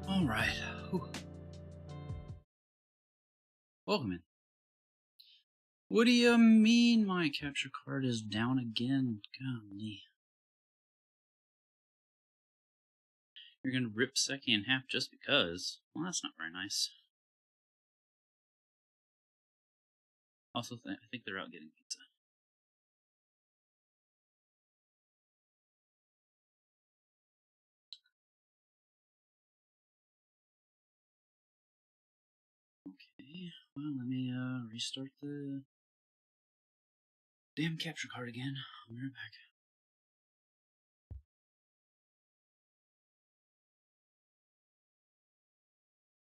Alright. Welcome in. What do you mean my capture card is down again? Golly. You're gonna rip Seki in half just because? Well, that's not very nice. Also, I think they're out getting pizza. Okay, well, let me restart the damn capture card again. I'll be right back.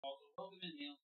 Also, welcome in, Neil.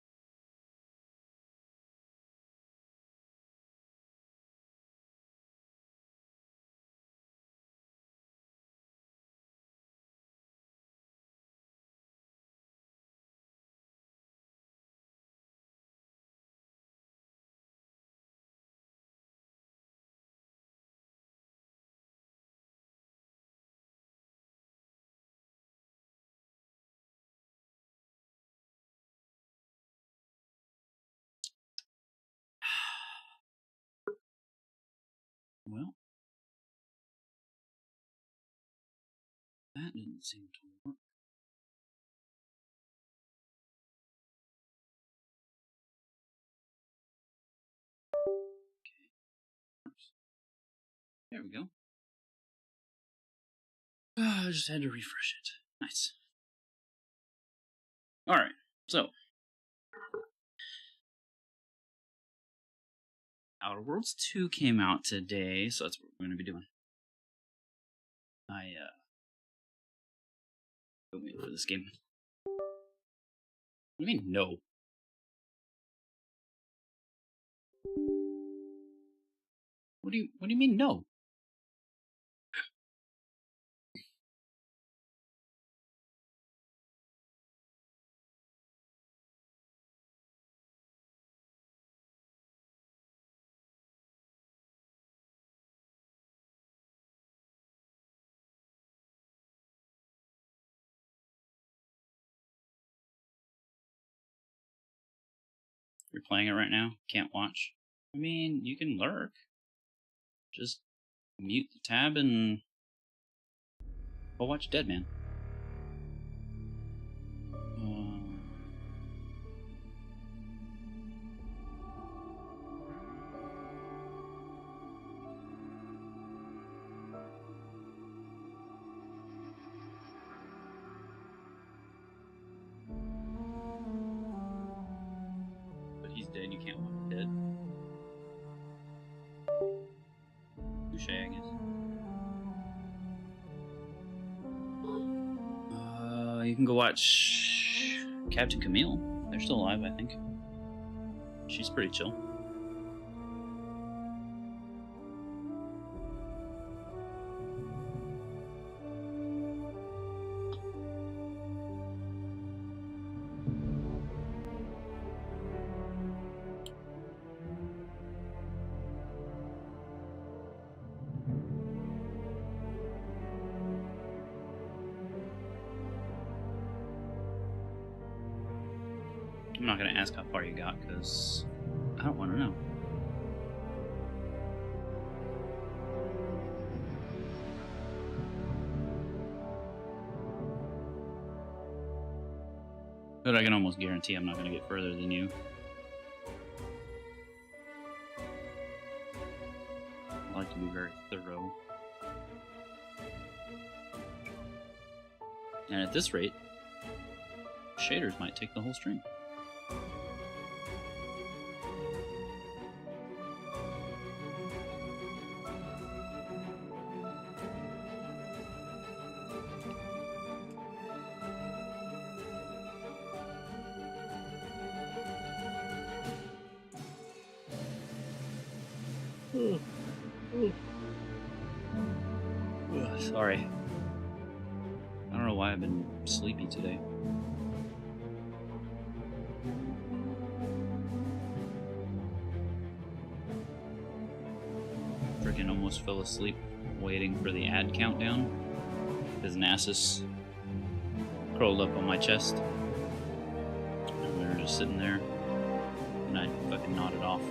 Well, that didn't seem to work. There we go. I just had to refresh it. Nice. Alright, so. Outer Worlds 2 came out today, so that's what we're going to be doing. Been waiting for this game. What do you mean, no? What do you mean, no? You're playing it right now? Can't watch? I mean, you can lurk. Just mute the tab and go watch Deadman. But he's dead, you can't watch Dead. Touche, I guess. You can go watch Captain Camille. They're still alive, I think. She's pretty chill. I'm not going to ask how far you got, because I don't want to know. But I can almost guarantee I'm not going to get further than you. I like to be very thorough. And at this rate, shaders might take the whole stream. Sorry. I don't know why I've been sleepy today. Freaking almost fell asleep waiting for the ad countdown. Because Nasus curled up on my chest. And we were just sitting there. And I fucking nodded off.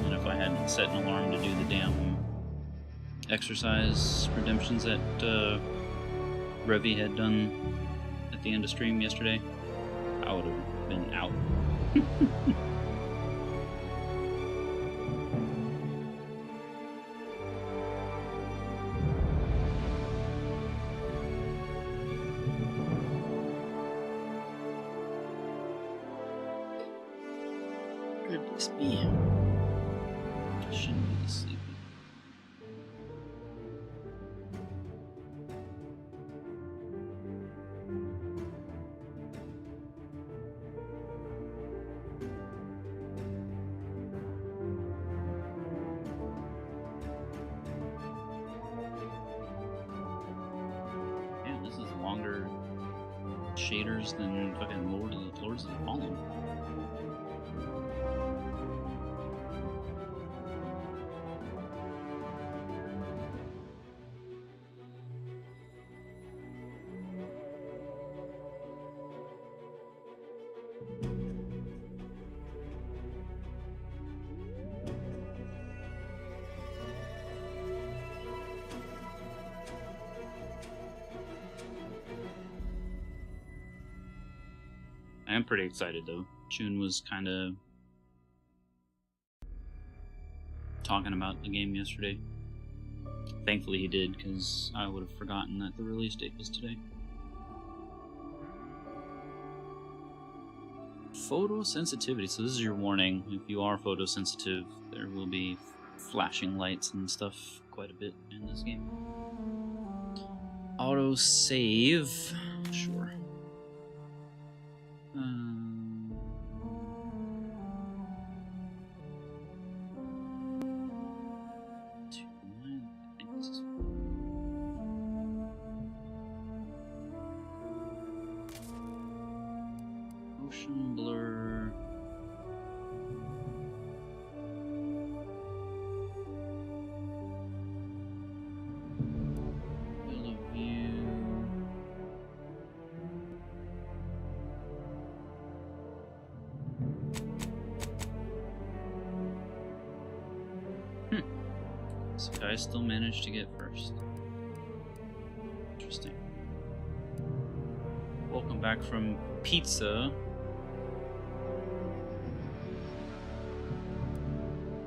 And if I hadn't set an alarm to do the damn exercise redemptions that Revi had done at the end of stream yesterday, I would have been out. Goodness me. I shouldn't be sleeping. Yeah, this is longer shaders than fucking Lords of the Fallen. I am pretty excited though. Chun was kind of talking about the game yesterday. Thankfully he did, because I would have forgotten that the release date was today. Photosensitivity. So this is your warning. If you are photosensitive, there will be flashing lights and stuff quite a bit in this game. Auto save. Sure. Motion blur. Field of view. This guy still managed to get first. Interesting. Welcome back from pizza.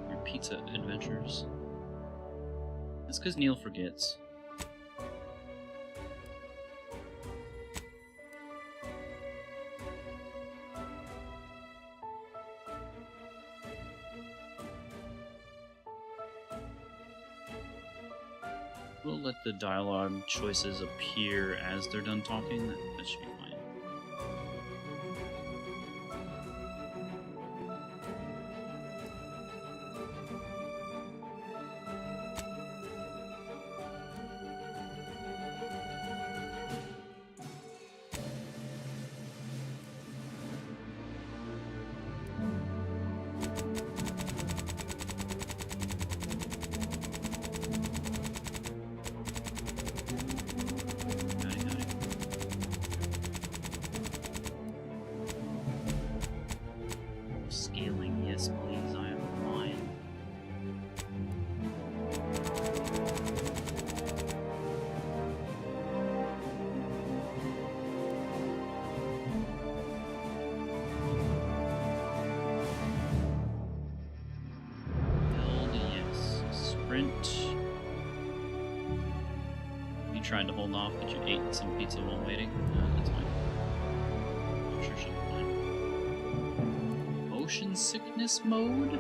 Your pizza adventures. That's because Neil forgets. We'll let the dialogue choices appear as they're done talking. That should be fine. Scaling, yes please, I am fine. Build, yes. Sprint. You tried to hold off, but you ate some pizza while waiting. That's fine. Sure should be fine. Motion sickness mode?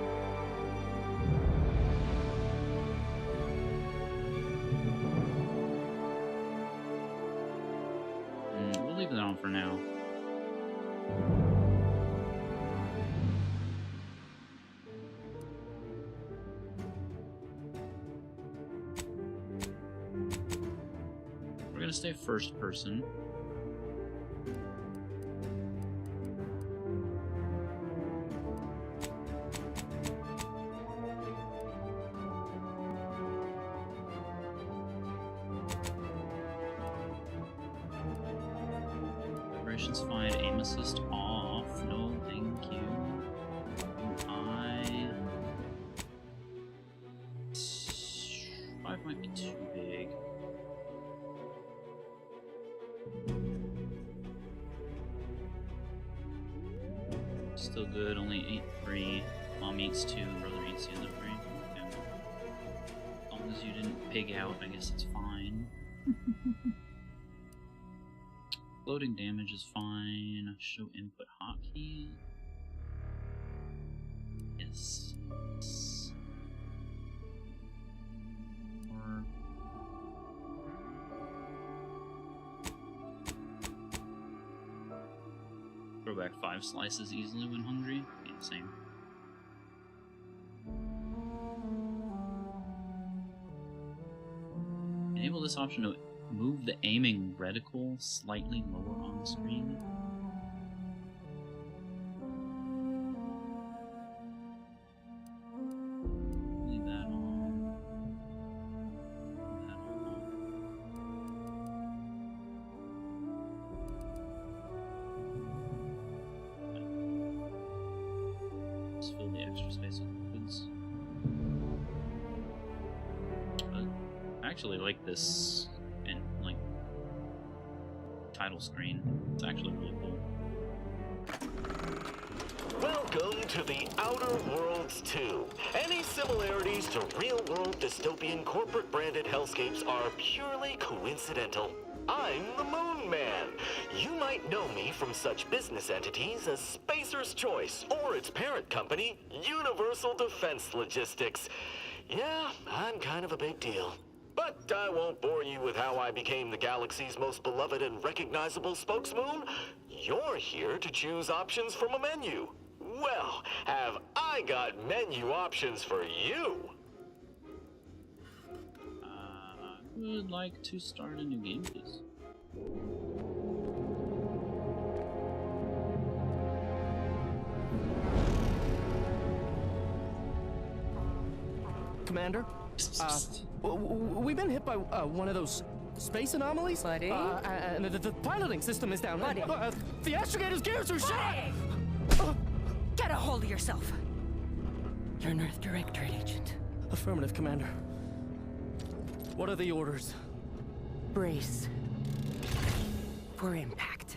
We'll leave that on for now. We're gonna stay first person. Vibrations fine, aim assist off. No, thank you. Five might be too big. Still good, only ate 3. Mom eats 2, and brother eats the other 3. Okay. As long as you didn't pig out, I guess it's fine. Floating damage is fine. Show input hotkey. Yes. Or throw back 5 slices easily when hungry. Yeah, same. Enable this option to move the aiming reticle slightly lower on the screen. Leave that on. Leave that on. Just fill the extra space with liquids. I actually like this and like title screen. It's actually really cool. Welcome to the Outer Worlds 2. Any similarities to real-world dystopian corporate-branded hellscapes are purely coincidental. I'm the Moon Man. You might know me from such business entities as Spacer's Choice or its parent company, Universal Defense Logistics. Yeah, I'm kind of a big deal. But I won't bore you with how I became the galaxy's most beloved and recognizable spokesmoon. You're here to choose options from a menu. Well, have I got menu options for you? I would like to start a new game, please. Commander, we've been hit by one of those space anomalies. Buddy? And the piloting system is down. Buddy? The astrogator's gears are shot! Get a hold of yourself. You're an Earth Directorate agent. Affirmative, Commander. What are the orders? Brace for impact.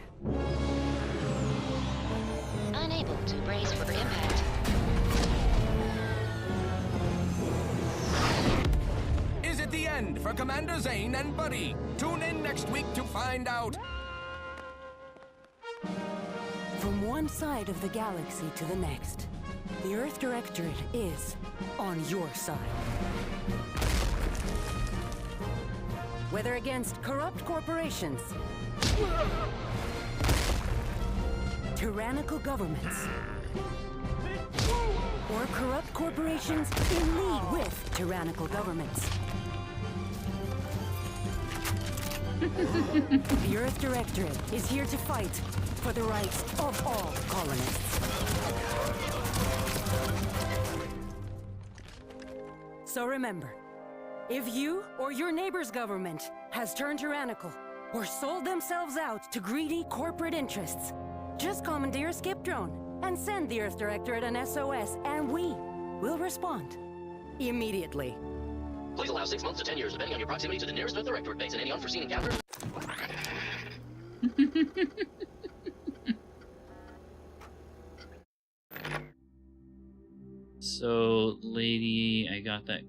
Unable to brace for impact. Is it the end for Commander Zane and Buddy? Tune in next week to find out. From one side of the galaxy to the next, the Earth Directorate is on your side. Whether against corrupt corporations, tyrannical governments, or corrupt corporations in league with tyrannical governments. The Earth Directorate is here to fight for the rights of all colonists. So remember, if you or your neighbor's government has turned tyrannical or sold themselves out to greedy corporate interests, just commandeer a skip drone and send the Earth Directorate an SOS, and we will respond immediately. Please allow 6 months to 10 years, depending on your proximity to the nearest Earth Directorate base and any unforeseen encounters. So, lady, I got that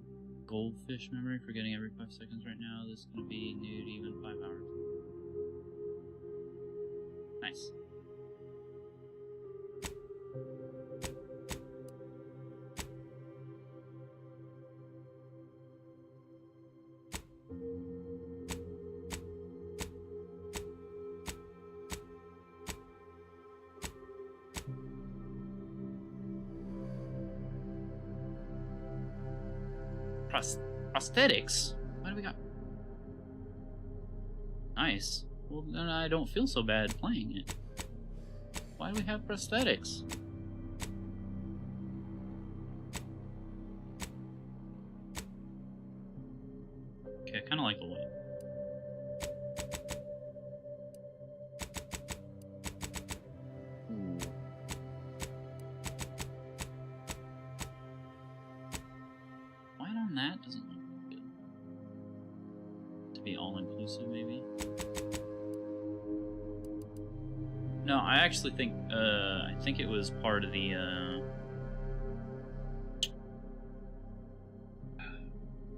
goldfish memory for getting every 5 seconds right now. This is going to be new to even 5 hours. Nice. Prosthetics? What do we got? Nice. Well, then I don't feel so bad playing it. Why do we have prosthetics? Okay, I kind of like the white. That doesn't look good. To be all-inclusive, maybe? No, I actually think, I think it was part of the,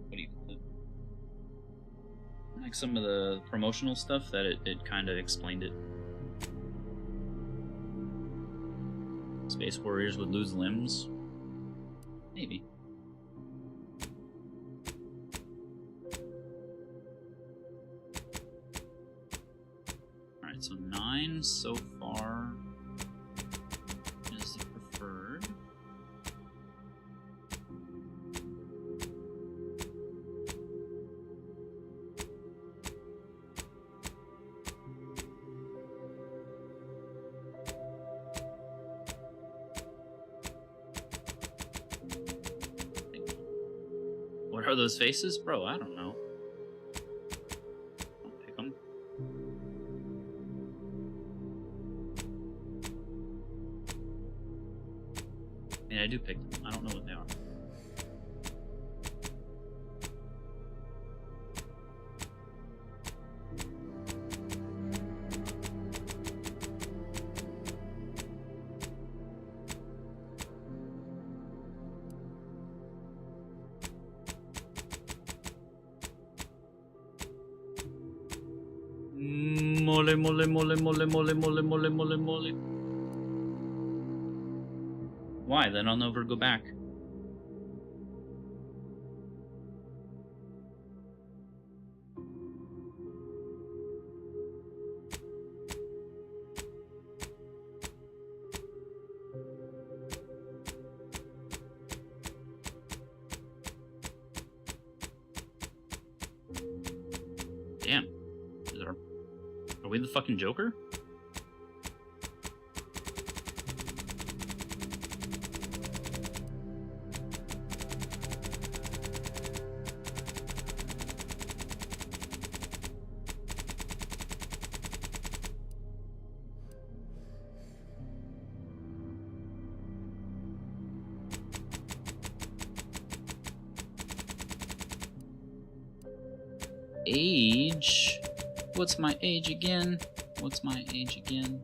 what do you call it? Like some of the promotional stuff that it kind of explained it. Space Warriors would lose limbs? Maybe. So 9 so far is the preferred. What are those faces? Bro, I don't know. Don't pick them. I mean, I do pick them. I don't know what they are. Mole, mole, mole, mole, mole, mole, mole, mole, mole. Why? Then I'll never go back. Damn. Are we the fucking Joker? Age? What's my age again? What's my age again?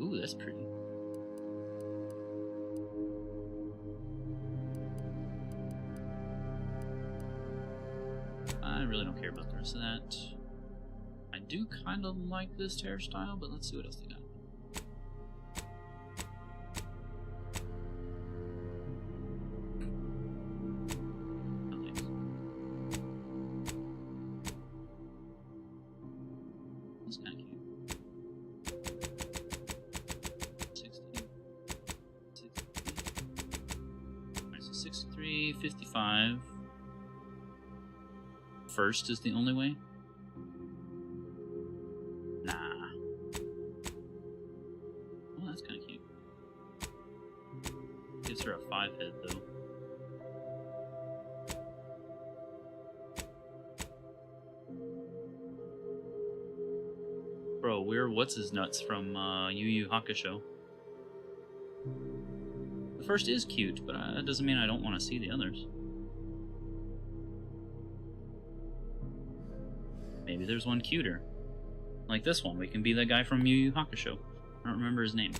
Ooh, that's pretty. I really don't care about the rest of that. I do kind of like this hairstyle, but let's see what else they got. Alright, so 63, 55. First is the only way? Nah. Oh, that's kind of cute. Gives her a 5 head, though. Bro, we're what's-his-nuts from Yu Yu Hakusho. The first is cute, but that doesn't mean I don't want to see the others. Maybe there's one cuter. Like this one. We can be the guy from Yu Yu Hakusho. I don't remember his name.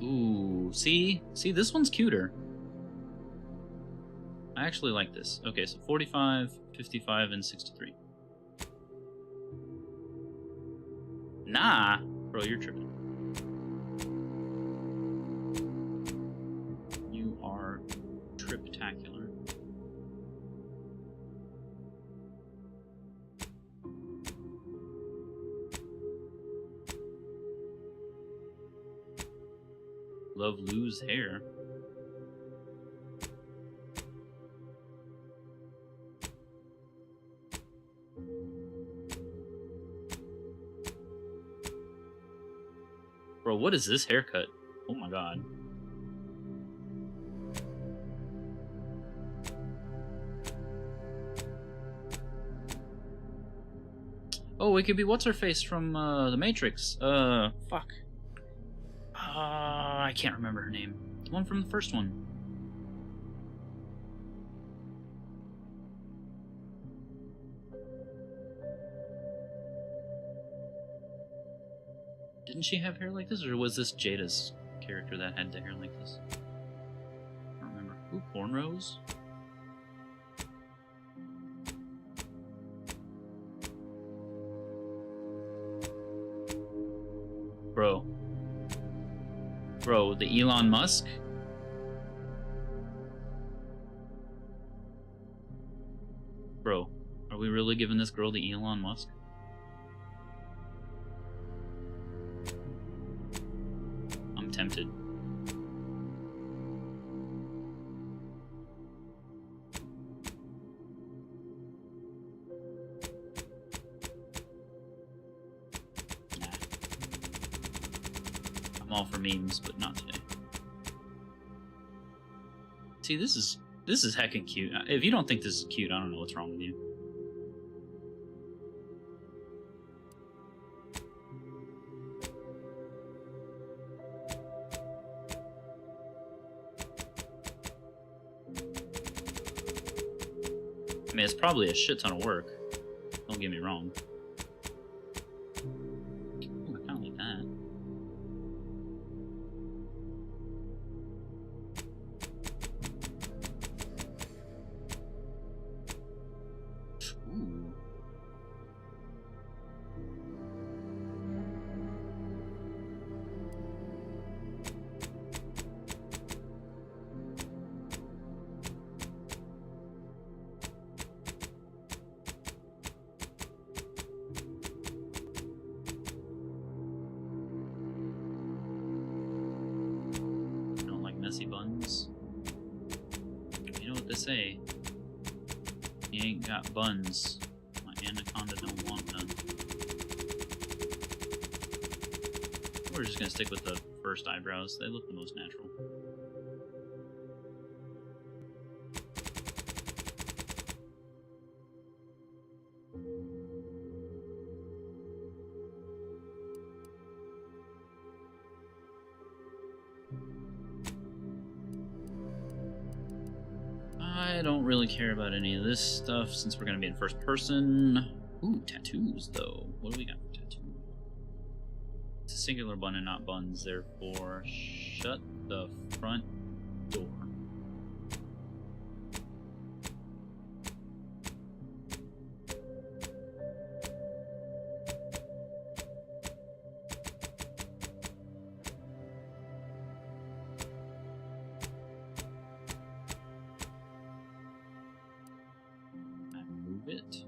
Ooh, see? See, this one's cuter. I actually like this. Okay, so 45, 55, and 63. Nah! Bro, you're tripping. You are triptacular. Love Lou's hair. Bro, what is this haircut? Oh my god. Oh, it could be what's-her-face from The Matrix. Fuck. I can't remember her name. The one from the first one. Didn't she have hair like this, or was this Jada's character that had the hair like this? I don't remember. Ooh, cornrows? Bro. Bro, the Elon Musk? Bro, are we really giving this girl the Elon Musk? I'm tempted. All for memes, but not today. See, this is heckin' cute. If you don't think this is cute, I don't know what's wrong with you. I mean, it's probably a shit ton of work. Don't get me wrong. to say. You ain't got buns. My anaconda don't want none. We're just gonna stick with the first eyebrows. They look the most natural. I don't really care about any of this stuff since we're going to be in first person. Ooh, tattoos, though. What do we got for tattoos? It's a singular bun and not buns, therefore shut the front door. It.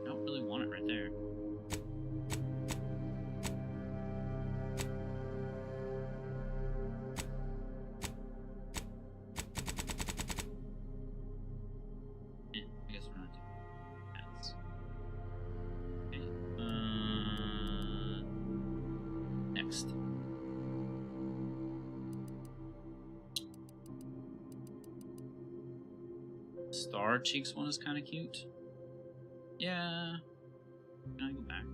I don't really want it right there. I guess we're not doing cats. Okay. Next. Star Cheeks one is kind of cute. Yeah. Can I go back?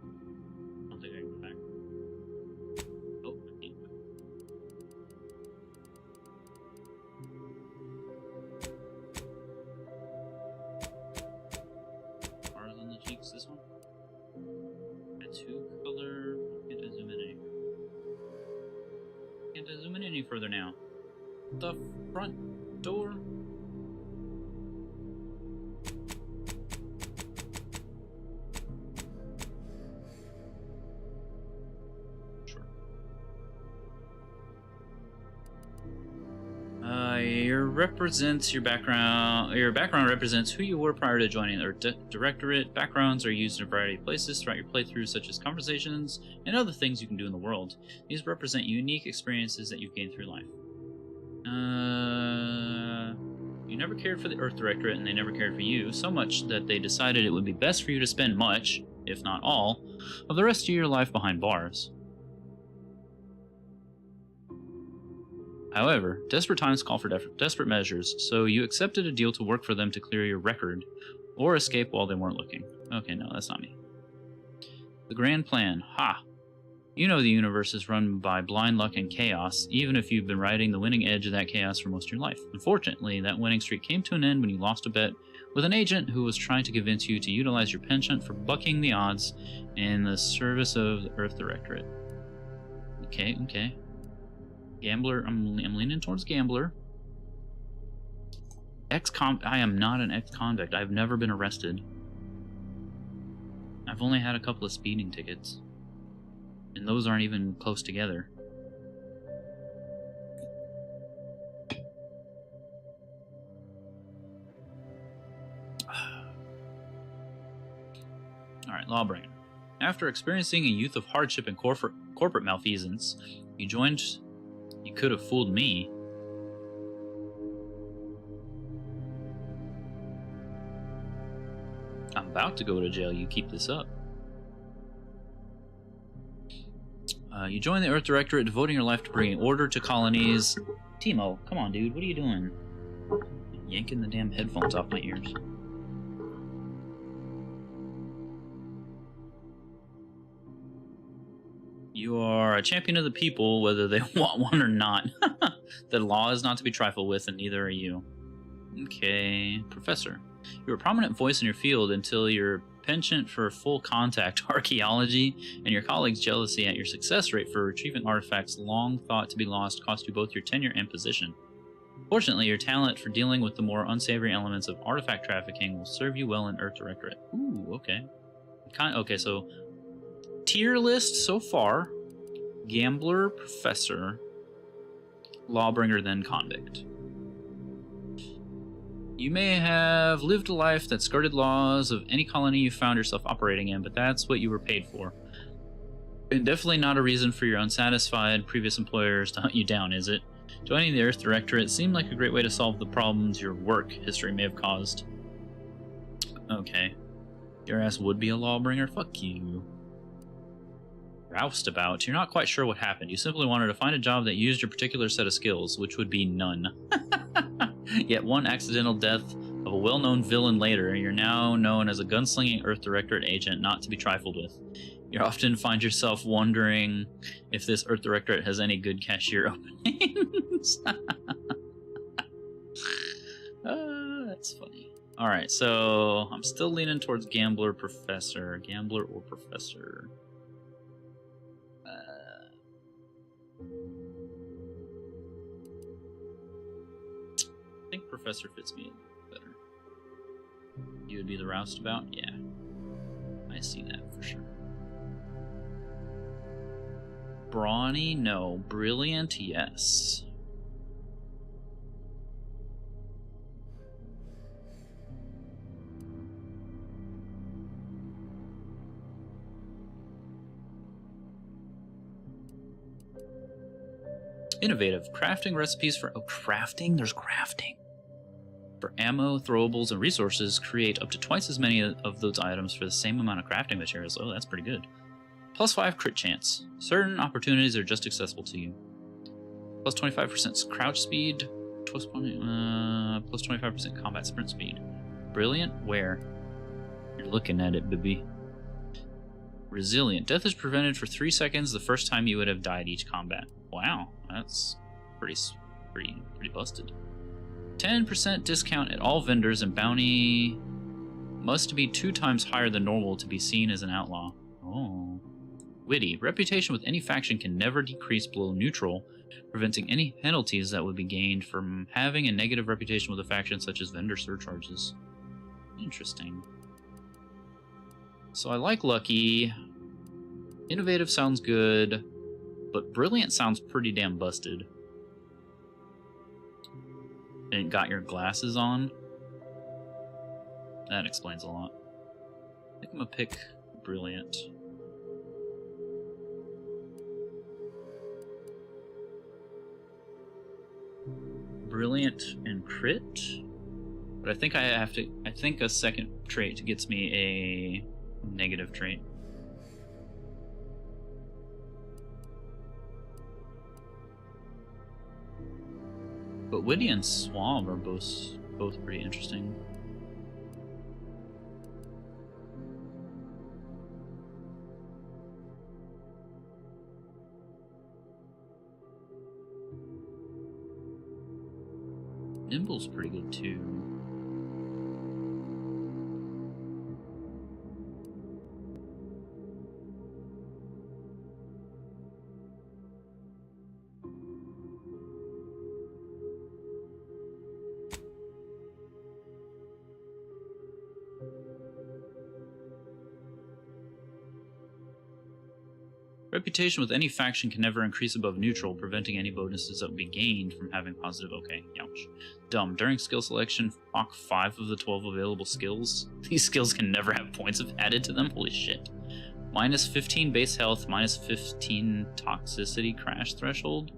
I don't think I can go back. Oh, I can't. Stars on the cheeks, this one? Tattoo color. Can't I zoom in anymore? Can't I zoom in any further now? The front door? Sure. Your background. Your background represents who you were prior to joining the directorate. Backgrounds are used in a variety of places throughout your playthrough, such as conversations and other things you can do in the world. These represent unique experiences that you've gained through life. You never cared for the Earth Directorate, and they never cared for you, so much that they decided it would be best for you to spend much, if not all, of the rest of your life behind bars. However, desperate times call for desperate measures, so you accepted a deal to work for them to clear your record, or escape while they weren't looking. Okay, no, that's not me. The grand plan. Ha! You know the universe is run by blind luck and chaos, even if you've been riding the winning edge of that chaos for most of your life. Unfortunately, that winning streak came to an end when you lost a bet with an agent who was trying to convince you to utilize your penchant for bucking the odds in the service of the Earth Directorate. Okay. Gambler, I'm leaning towards gambler. I am not an ex-convict. I've never been arrested. I've only had a couple of speeding tickets. And those aren't even close together. Alright, Lawbringer. After experiencing a youth of hardship and corporate malfeasance, you joined... You could have fooled me. I'm about to go to jail. You keep this up. You join the Earth Directorate, devoting your life to bringing order to colonies. Timo, come on, dude. What are you doing? Yanking the damn headphones off my ears. You are a champion of the people, whether they want one or not. The law is not to be trifled with, and neither are you. Okay, Professor. You're a prominent voice in your field until your penchant for full contact archaeology and your colleagues' jealousy at your success rate for retrieving artifacts long thought to be lost cost you both your tenure and position. Fortunately, your talent for dealing with the more unsavory elements of artifact trafficking will serve you well in Earth Directorate. Ooh, okay. Okay, so tier list so far: Gambler, Professor, Lawbringer, then Convict. You may have lived a life that skirted laws of any colony you found yourself operating in, but that's what you were paid for. And definitely not a reason for your unsatisfied previous employers to hunt you down, is it? Joining the Earth Directorate seemed like a great way to solve the problems your work history may have caused. Okay. Your ass would be a lawbringer? Fuck you. Roustabout. You're not quite sure what happened. You simply wanted to find a job that used your particular set of skills, which would be none. Yet one accidental death of a well-known villain later, you're now known as a gunslinging Earth Directorate agent not to be trifled with. You often find yourself wondering if this Earth Directorate has any good cashier openings. That's funny. Alright, so I'm still leaning towards Gambler Professor. Gambler or Professor. I think Professor fits me a little better. You would be the roustabout? Yeah. I see that for sure. Brawny? No. Brilliant? Yes. Innovative. Crafting recipes for... Oh, crafting? There's crafting. For ammo, throwables, and resources, create up to twice as many of those items for the same amount of crafting materials. Oh, that's pretty good. Plus 5 crit chance. Certain opportunities are just accessible to you. Plus 25% crouch speed. Plus 25% combat sprint speed. Brilliant? Where? You're looking at it, baby. Resilient. Death is prevented for 3 seconds the first time you would have died each combat. Wow, that's pretty busted. 10% discount at all vendors, and bounty must be 2 times higher than normal to be seen as an outlaw. Oh. Witty. Reputation with any faction can never decrease below neutral, preventing any penalties that would be gained from having a negative reputation with a faction, such as vendor surcharges. Interesting. So I like Lucky. Innovative sounds good, but Brilliant sounds pretty damn busted. And got your glasses on? That explains a lot. I think I'm gonna pick Brilliant. Brilliant and crit? But I think I think a second trait gets me a negative trait. But Witty and Suave are both pretty interesting. Nimble's pretty good too. Reputation with any faction can never increase above neutral, preventing any bonuses that would be gained from having positive. Okay, ouch. Dumb. During skill selection, fuck 5 of the 12 available skills. These skills can never have points added to them. Holy shit. Minus 15 base health, minus 15 toxicity crash threshold.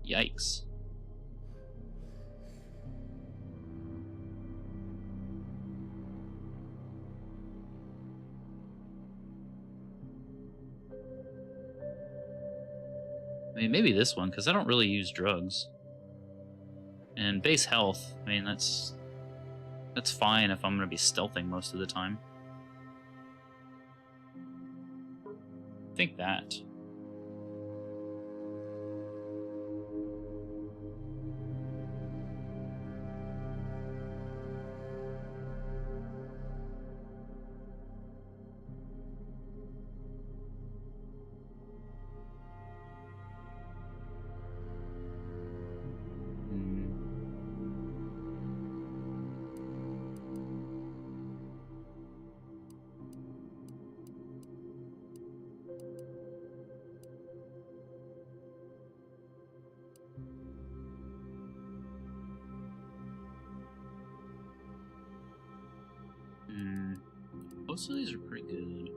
Yikes. I mean, maybe this one, because I don't really use drugs. And base health, I mean, that's fine if I'm going to be stealthing most of the time. I think that. Most of these are pretty good.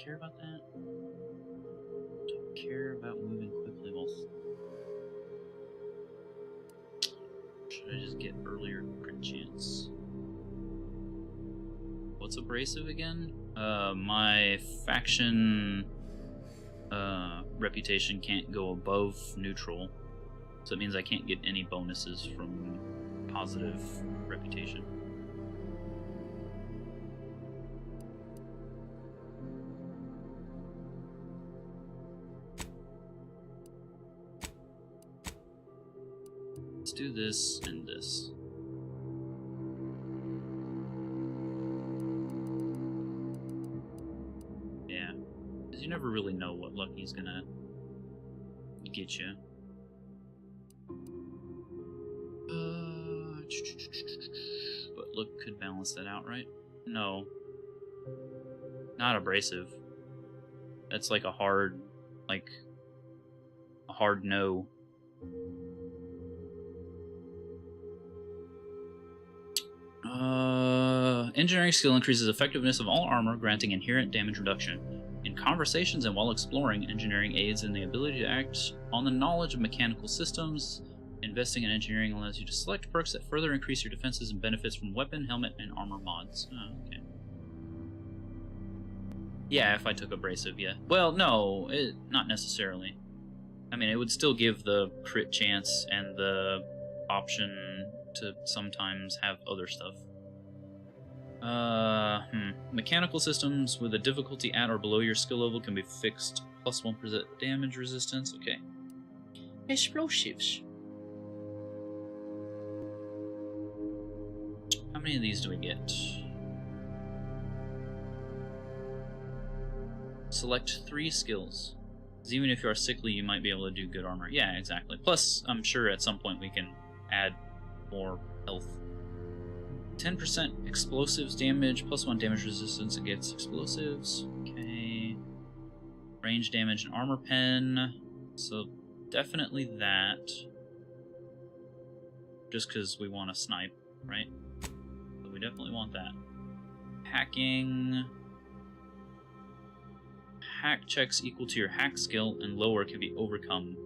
care about that? Don't care about moving quickly while... Should I just get earlier crit chance? What's abrasive again? My faction reputation can't go above neutral, so it means I can't get any bonuses from positive reputation. Let's do this and this. Yeah, because you never really know what Lucky's gonna get you. But look could balance that out, right? No. Not abrasive. That's like a hard no. Engineering skill increases effectiveness of all armor, granting inherent damage reduction. In conversations and while exploring, engineering aids in the ability to act on the knowledge of mechanical systems. Investing in engineering allows you to select perks that further increase your defenses and benefits from weapon, helmet, and armor mods. Oh, okay. Yeah, if I took abrasive, yeah. Well, no, not necessarily. I mean, it would still give the crit chance and the option to sometimes have other stuff. Mechanical systems with a difficulty at or below your skill level can be fixed. Plus 1% damage resistance. Okay. Explosives. How many of these do we get? Select 3 skills. Because even if you are sickly, you might be able to do good armor. Yeah, exactly. Plus, I'm sure at some point we can add more health. 10% explosives damage, plus 1 damage resistance against explosives. Okay. Range damage and armor pen. So definitely that. Just because we want to snipe, right? But we definitely want that. Hacking. Hack checks equal to your hack skill and lower can be overcome.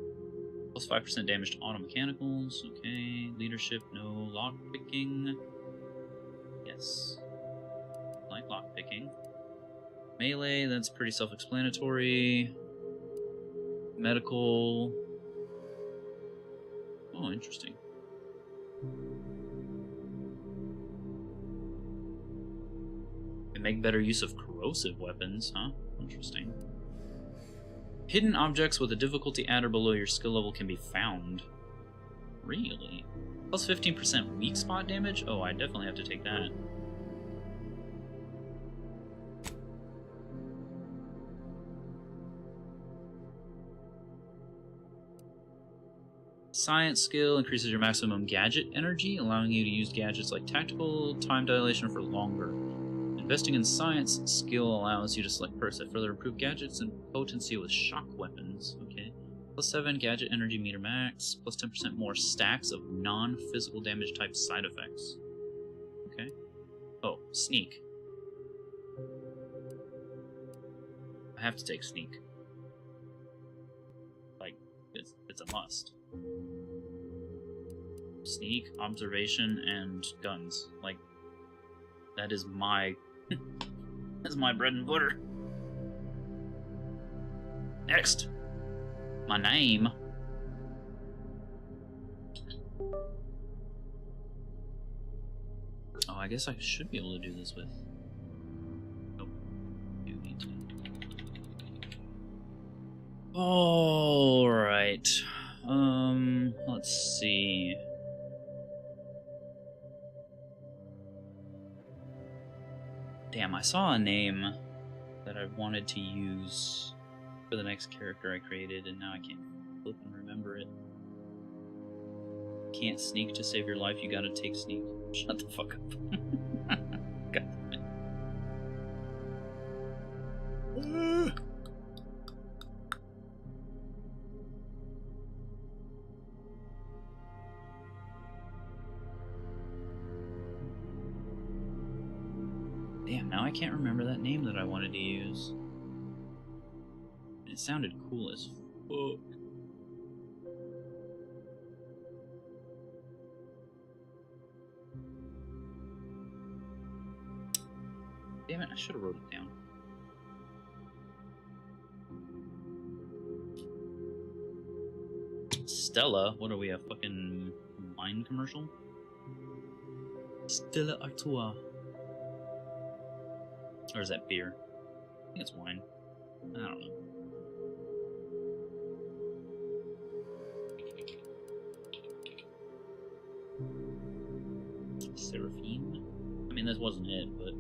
Plus 5% damage to auto mechanicals. Okay. Leadership, no. Lockpicking. Yes. Like lockpicking. Melee, that's pretty self-explanatory. Medical. Oh, interesting. Can make better use of corrosive weapons, huh? Interesting. Hidden objects with a difficulty at or below your skill level can be found. Really? Plus 15% weak spot damage? Oh, I definitely have to take that. Science skill increases your maximum gadget energy, allowing you to use gadgets like tactical time dilation for longer. Investing in science skill allows you to select perks that further improve gadgets and potency with shock weapons. Okay. Plus 7 gadget energy meter max, plus 10% more stacks of non-physical damage type side effects. Okay. Oh, sneak. I have to take sneak. Like, it's a must. Sneak, observation, and guns. Like, that is my... that's my bread and butter. Next. My name. Oh, I guess I should be able to do this with... Nope. Do need to. Alright. Let's see. Damn, I saw a name that I wanted to use for the next character I created, and now I can't flip and remember it. Can't sneak to save your life, you gotta take sneak. Shut the fuck up. God damn it. Damn, now I can't remember that name that I wanted to use. It sounded cool as fuck. Damn it, I should have wrote it down. Stella? What are we, a fucking wine commercial? Stella Artois. Or is that beer? I think it's wine. I don't know. Seraphine? I mean, this wasn't it, but...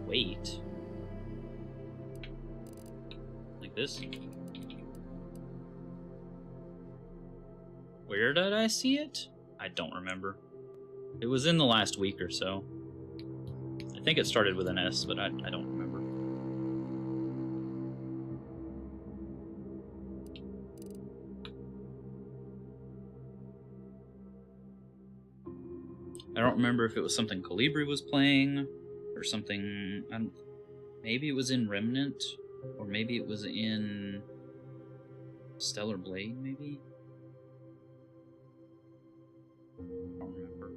Wait. Like this? Where did I see it? I don't remember. It was in the last week or so. I think it started with an S, but I don't remember. I don't remember if it was something Calibri was playing, or something... maybe it was in Remnant, or maybe it was in Stellar Blade, maybe? I don't remember.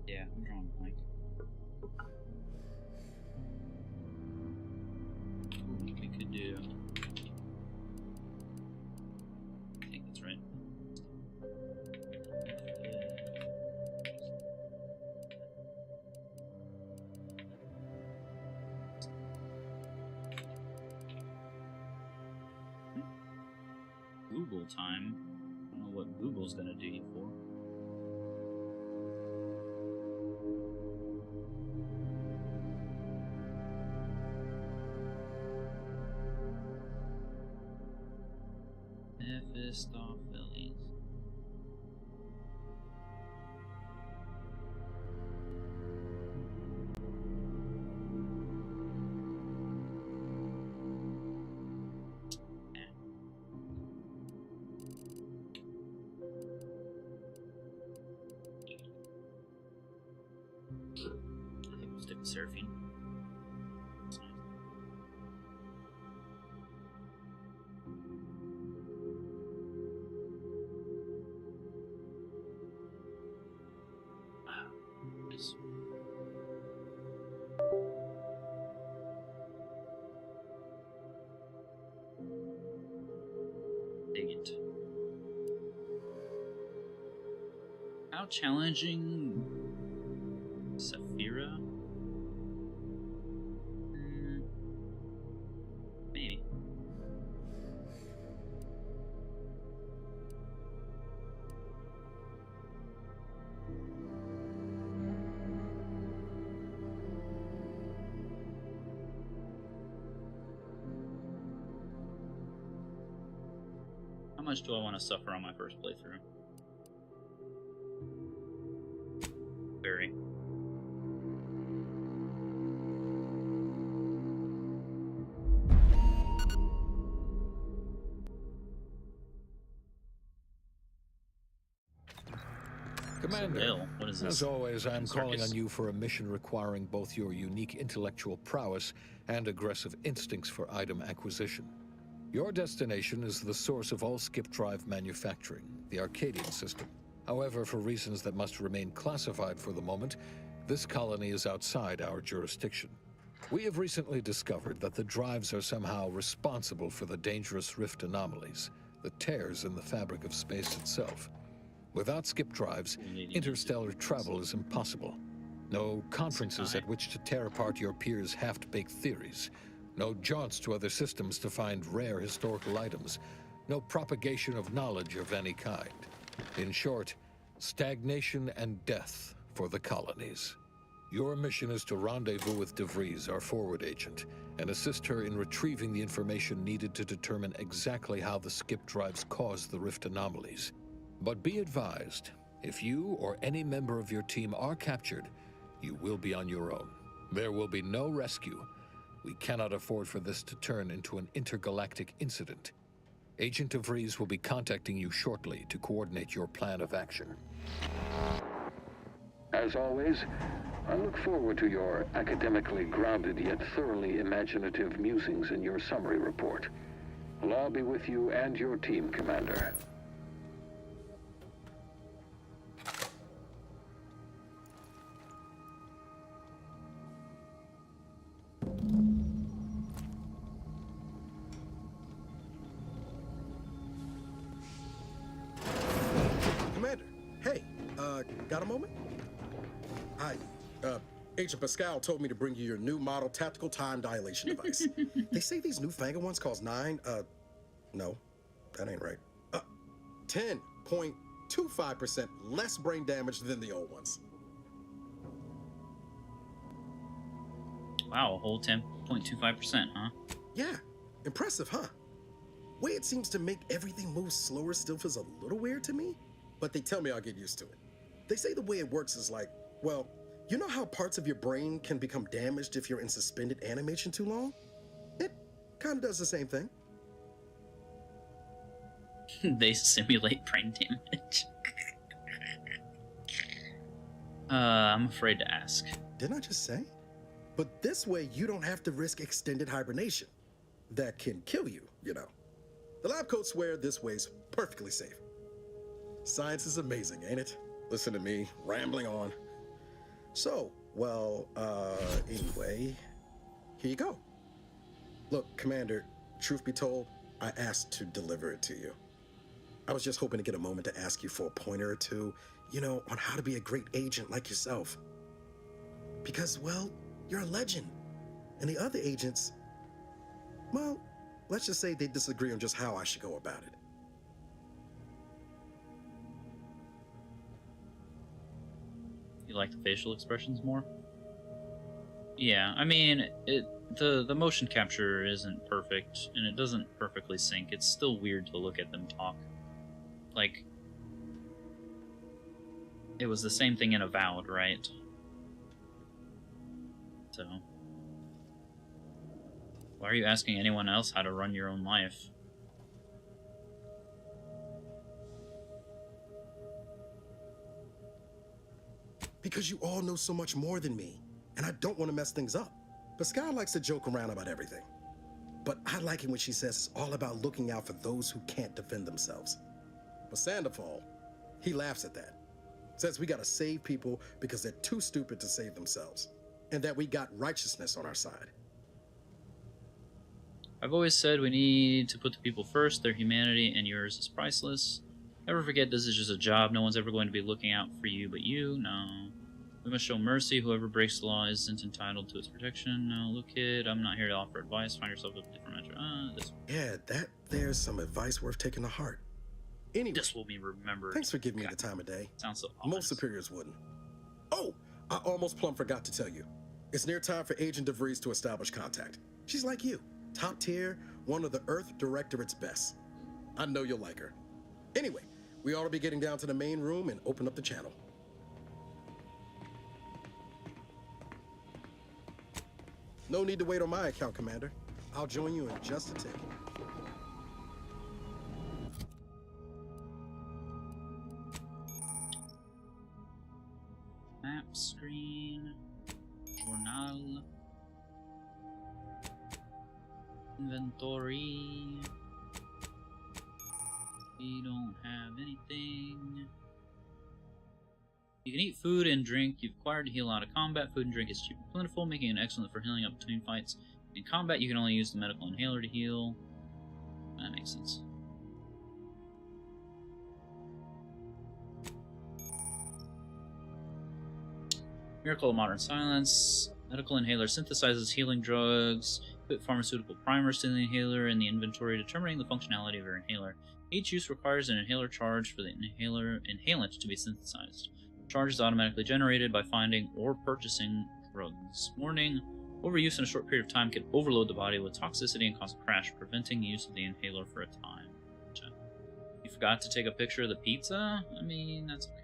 Yeah, I'm drawing a blank. Ooh, we could do... I think that's right. Google time. I don't know what Google's gonna do you for. Mephistopheles. I think we'll stick with Seraphine. That's nice. Nice. Dig it. How challenging? Saphira? Maybe. How much do I want to suffer on my first playthrough? Very. Commander, What is as this? always, I'm calling Circus. on you for a mission requiring both your unique intellectual prowess and aggressive instincts for item acquisition. Your destination is the source of all skip drive manufacturing, the Arcadian system. However, for reasons that must remain classified for the moment, this colony is outside our jurisdiction. We have recently discovered that the drives are somehow responsible for the dangerous rift anomalies, the tears in the fabric of space itself. Without skip drives, interstellar travel is impossible. No conferences at which to tear apart your peers' half-baked theories. No jaunts to other systems to find rare historical items. No propagation of knowledge of any kind. In short, stagnation and death for the colonies. Your mission is to rendezvous with DeVries, our forward agent, and assist her in retrieving the information needed to determine exactly how the skip drives caused the rift anomalies. But be advised, if you or any member of your team are captured, you will be on your own. There will be no rescue. We cannot afford for this to turn into an intergalactic incident. Agent DeVries will be contacting you shortly to coordinate your plan of action. As always, I look forward to your academically grounded yet thoroughly imaginative musings in your summary report. I'll be with you and your team, Commander. Commander, hey, got a moment? Agent Pascal told me to bring you your new model tactical time dilation device. They say these newfangled ones cause no, that ain't right. 10.25% less brain damage than the old ones. Wow, a whole 10.25%, huh? Yeah, impressive, huh? Way it seems to make everything move slower still feels a little weird to me, but they tell me I'll get used to it. They say the way it works is like, well, you know how parts of your brain can become damaged if you're in suspended animation too long? It kind of does the same thing. They simulate brain damage. I'm afraid to ask. Didn't I just say? But this way, you don't have to risk extended hibernation. That can kill you, you know. The lab coats swear this way's perfectly safe. Science is amazing, ain't it? Listen to me, rambling on. So, well, anyway, here you go. Look, Commander, truth be told, I asked to deliver it to you. I was just hoping to get a moment to ask you for a pointer or two, you know, on how to be a great agent like yourself. Because, well, you're a legend. And the other agents, well, let's just say they disagree on just how I should go about it. You like the facial expressions more? Yeah, I mean, the motion capture isn't perfect, and it doesn't perfectly sync. It's still weird to look at them talk. Like, it was the same thing in Avowed, right? So, why are you asking anyone else how to run your own life? Because you all know so much more than me, and I don't want to mess things up. Pascal likes to joke around about everything. But I like it when she says it's all about looking out for those who can't defend themselves. But Sandoval, he laughs at that. Says we gotta save people because they're too stupid to save themselves. And that we got righteousness on our side. I've always said we need to put the people first. Their humanity and yours is priceless. Never forget this is just a job. No one's ever going to be looking out for you but you. No. We must show mercy. Whoever breaks the law isn't entitled to its protection. No, look, kid, I'm not here to offer advice. Find yourself a different measure. This. Yeah, there's some advice worth taking to heart. Anyway, this will be remembered. Thanks for giving me the time of day. Sounds so ominous. Most superiors wouldn't. Oh, I almost plumb forgot to tell you. It's near time for Agent DeVries to establish contact. She's like you. Top tier, one of the Earth Directorate's best. I know you'll like her. Anyway, we ought to be getting down to the main room and open up the channel. No need to wait on my account, Commander. I'll join you in just a tick. Map screen. Journal. Inventory. We don't have anything. You can eat food and drink you've acquired to heal out of combat. Food and drink is cheap and plentiful, making it excellent for healing up between fights. In combat, you can only use the medical inhaler to heal. That makes sense. Miracle of Modern Silence. Medical inhaler synthesizes healing drugs. Put pharmaceutical primers to the inhaler in the inventory, determining the functionality of your inhaler. Each use requires an inhaler charge for the inhalant to be synthesized. Charge is automatically generated by finding or purchasing drugs. Warning: overuse in a short period of time can overload the body with toxicity and cause a crash, preventing use of the inhaler for a time. You forgot to take a picture of the pizza? I mean, that's okay.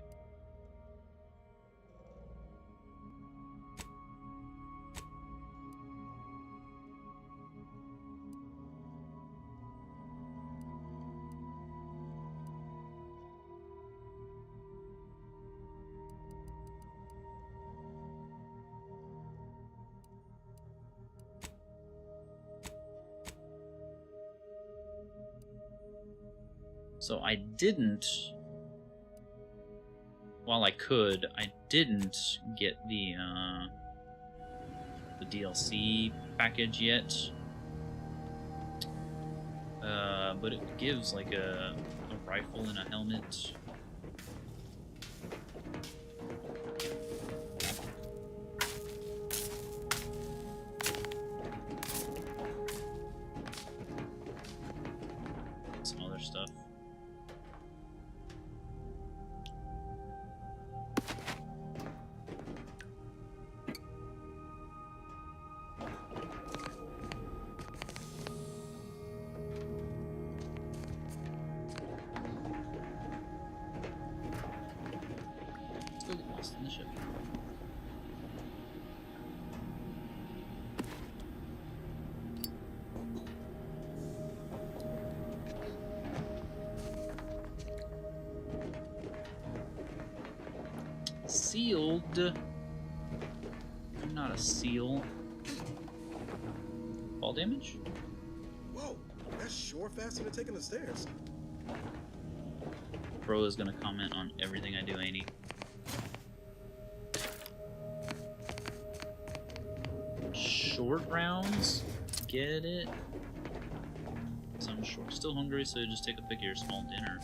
So I didn't, while I could, I didn't get the DLC package yet. But it gives like a rifle and a helmet. Some other stuff. Still get lost in the ship. Sealed. I'm not a seal. Fall damage? Whoa, that's sure faster than taking the stairs. Bro is gonna comment on everything I do, ain't he? Short rounds? Get it? So I'm short, still hungry, so just take a pick of your small dinner.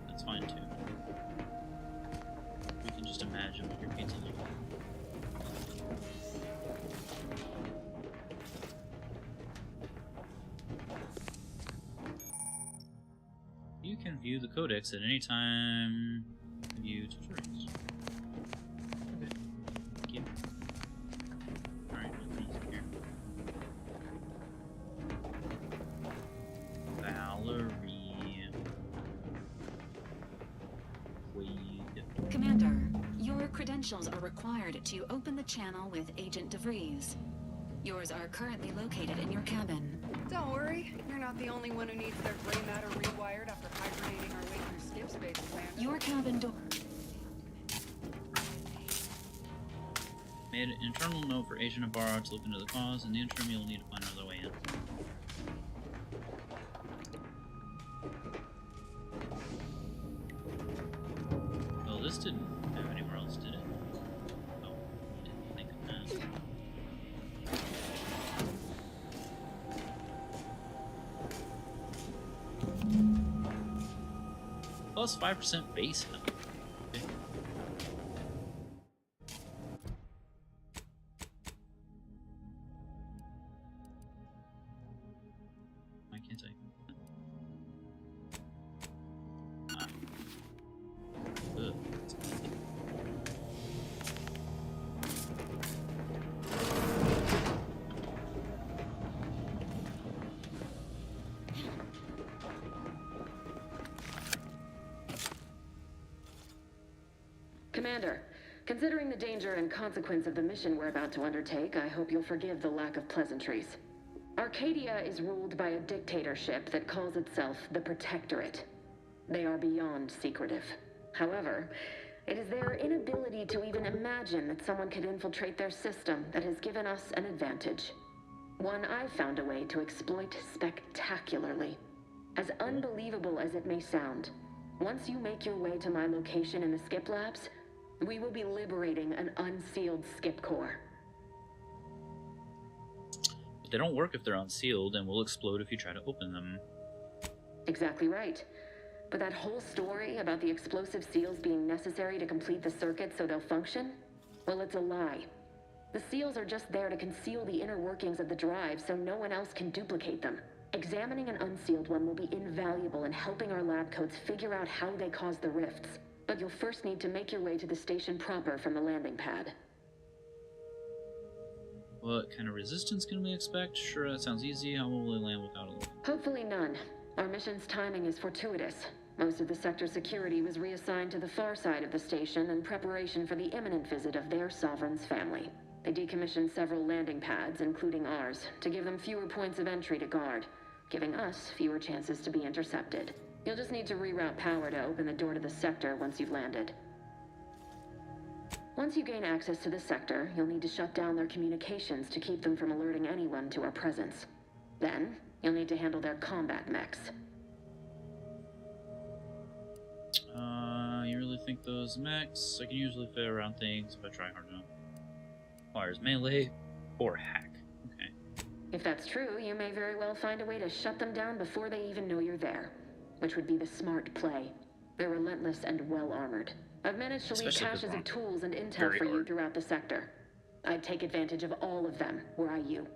That's fine too. We can just imagine what your pizza looks like. You can view the codex at any time. View tutorials. Okay. Thank you. Alright, nothing here. Valerie. Wade. Commander, your credentials are required to open the channel with Agent DeVries. Yours are currently located in your cabin. Don't worry, you're not the only one who needs their gray matter rewired after hibernating our way through skip space, Commander. Your cabin door. Made an internal note for Agent Ibarra to look into the cause. In the interim, you'll need to find another way in. Well, this didn't have anywhere else, did it? Oh, didn't think of that. Plus 5% base health. Okay. Why can't I? Ah. Ugh. Commander, considering the danger and consequence of the mission we're about to undertake, I hope you'll forgive the lack of pleasantries. Arcadia is ruled by a dictatorship that calls itself the Protectorate. They are beyond secretive. However, it is their inability to even imagine that someone could infiltrate their system that has given us an advantage. One I've found a way to exploit spectacularly. As unbelievable as it may sound, once you make your way to my location in the Skip Labs, we will be liberating an unsealed skip core. But they don't work if they're unsealed and will explode if you try to open them. Exactly right. But that whole story about the explosive seals being necessary to complete the circuit so they'll function? Well, it's a lie. The seals are just there to conceal the inner workings of the drive so no one else can duplicate them. Examining an unsealed one will be invaluable in helping our lab coats figure out how they caused the rifts. But you'll first need to make your way to the station proper from the landing pad. What kind of resistance can we expect? Sure, that sounds easy. How will we land without a look? Hopefully none. Our mission's timing is fortuitous. Most of the sector's security was reassigned to the far side of the station in preparation for the imminent visit of their sovereign's family. They decommissioned several landing pads, including ours, to give them fewer points of entry to guard, giving us fewer chances to be intercepted. You'll just need to reroute power to open the door to the sector once you've landed. Once you gain access to the sector, you'll need to shut down their communications to keep them from alerting anyone to our presence. Then, you'll need to handle their combat mechs. You really think those mechs? I can usually fit around things if I try hard enough. Requires melee or hack. Okay. If that's true, you may very well find a way to shut them down before they even know you're there, which would be the smart play. They're relentless and well-armored. I've managed to leave caches of tools and intel for you throughout the sector. I'd take advantage of all of them, were I you.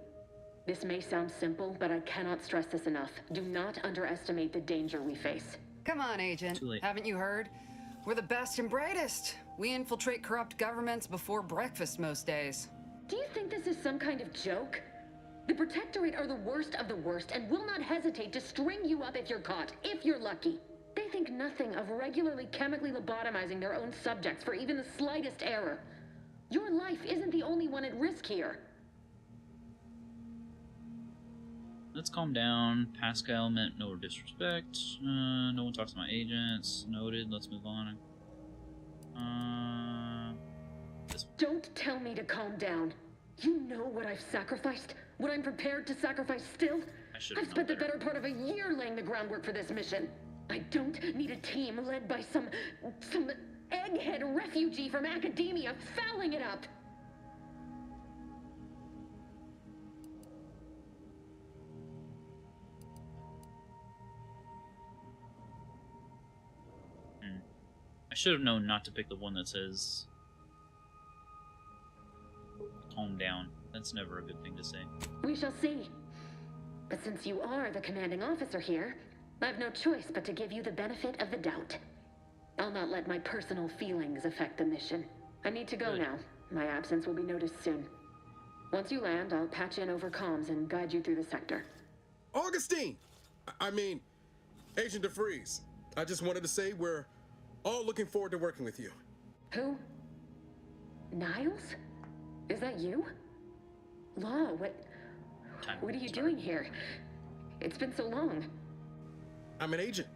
This may sound simple, but I cannot stress this enough. Do not underestimate the danger we face. Come on, Agent. Haven't you heard? We're the best and brightest. We infiltrate corrupt governments before breakfast most days. Do you think this is some kind of joke? The Protectorate are the worst of the worst and will not hesitate to string you up if you're caught, if you're lucky. They think nothing of regularly chemically lobotomizing their own subjects for even the slightest error. Your life isn't the only one at risk here. Let's calm down. Pascal meant no disrespect. No one talks to my agents. Noted. Let's move on. Don't tell me to calm down. You know what I've sacrificed? What I'm prepared to sacrifice still? I've spent the better part of a year laying the groundwork for this mission. I don't need a team led by some egghead refugee from academia fouling it up. I should have known not to pick the one that says calm down. That's never a good thing to say. We shall see. But since you are the commanding officer here, I have no choice but to give you the benefit of the doubt. I'll not let my personal feelings affect the mission. I need to go now. My absence will be noticed soon. Once you land, I'll patch in over comms and guide you through the sector. Augustine! I mean, Agent DeFreeze. I just wanted to say we're all looking forward to working with you. Who? Niles? Is that you? Law, what are you doing here? It's been so long. I'm an agent.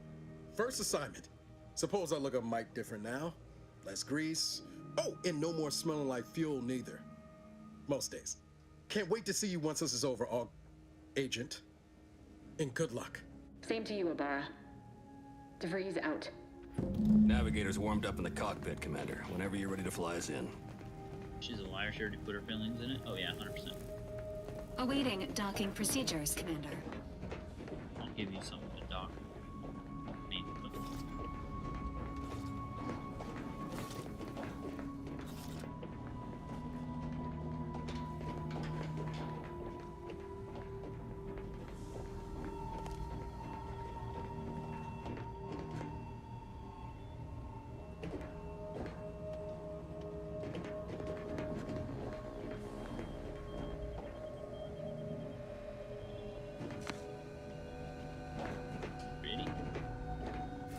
First assignment. Suppose I look a mite different now. Less grease. Oh, and no more smelling like fuel neither. Most days. Can't wait to see you once this is over, Agent. And good luck. Same to you, Ibarra. DeVries out. Navigator's warmed up in the cockpit, Commander. Whenever you're ready to fly us in. She's a liar. She already put her feelings in it. Oh yeah, 100%. Awaiting docking procedures, Commander. I'll give you something to dock. Me. Okay.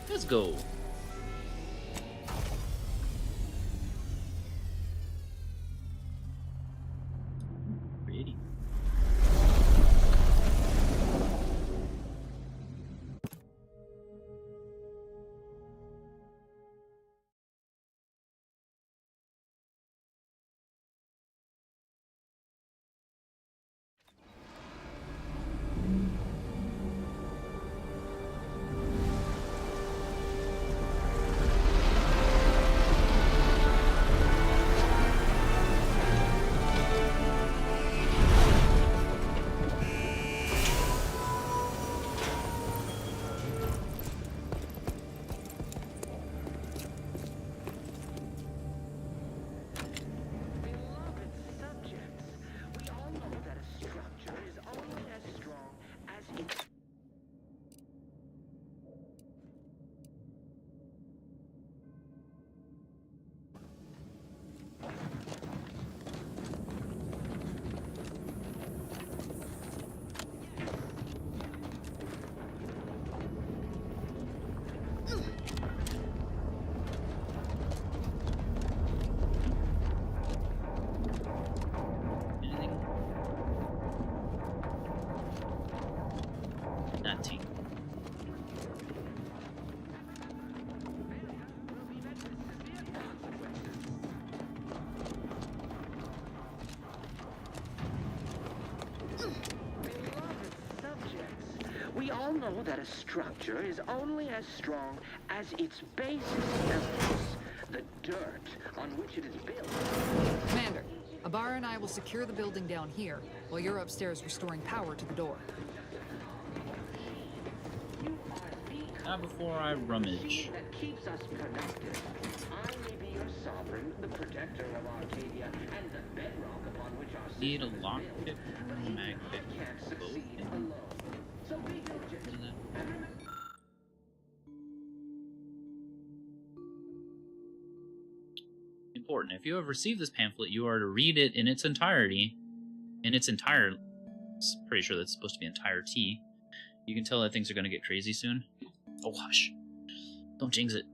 Let's go. Pretty. know that a structure is only as strong as its basis elements, the dirt on which it is built. Commander, Abara and I will secure the building down here, while you're upstairs restoring power to the door. Not before I rummage. That keeps us productive. I may be your sovereign, the protector of Arcadia, and the bedrock upon which our Need a system is lockpick built. or a mag pick? I can't succeed alone. So be diligent. Important. If you have received this pamphlet, you are to read it in its entirety. Pretty sure that's supposed to be entirety. You can tell that things are going to get crazy soon. Oh, hush. Don't jinx it.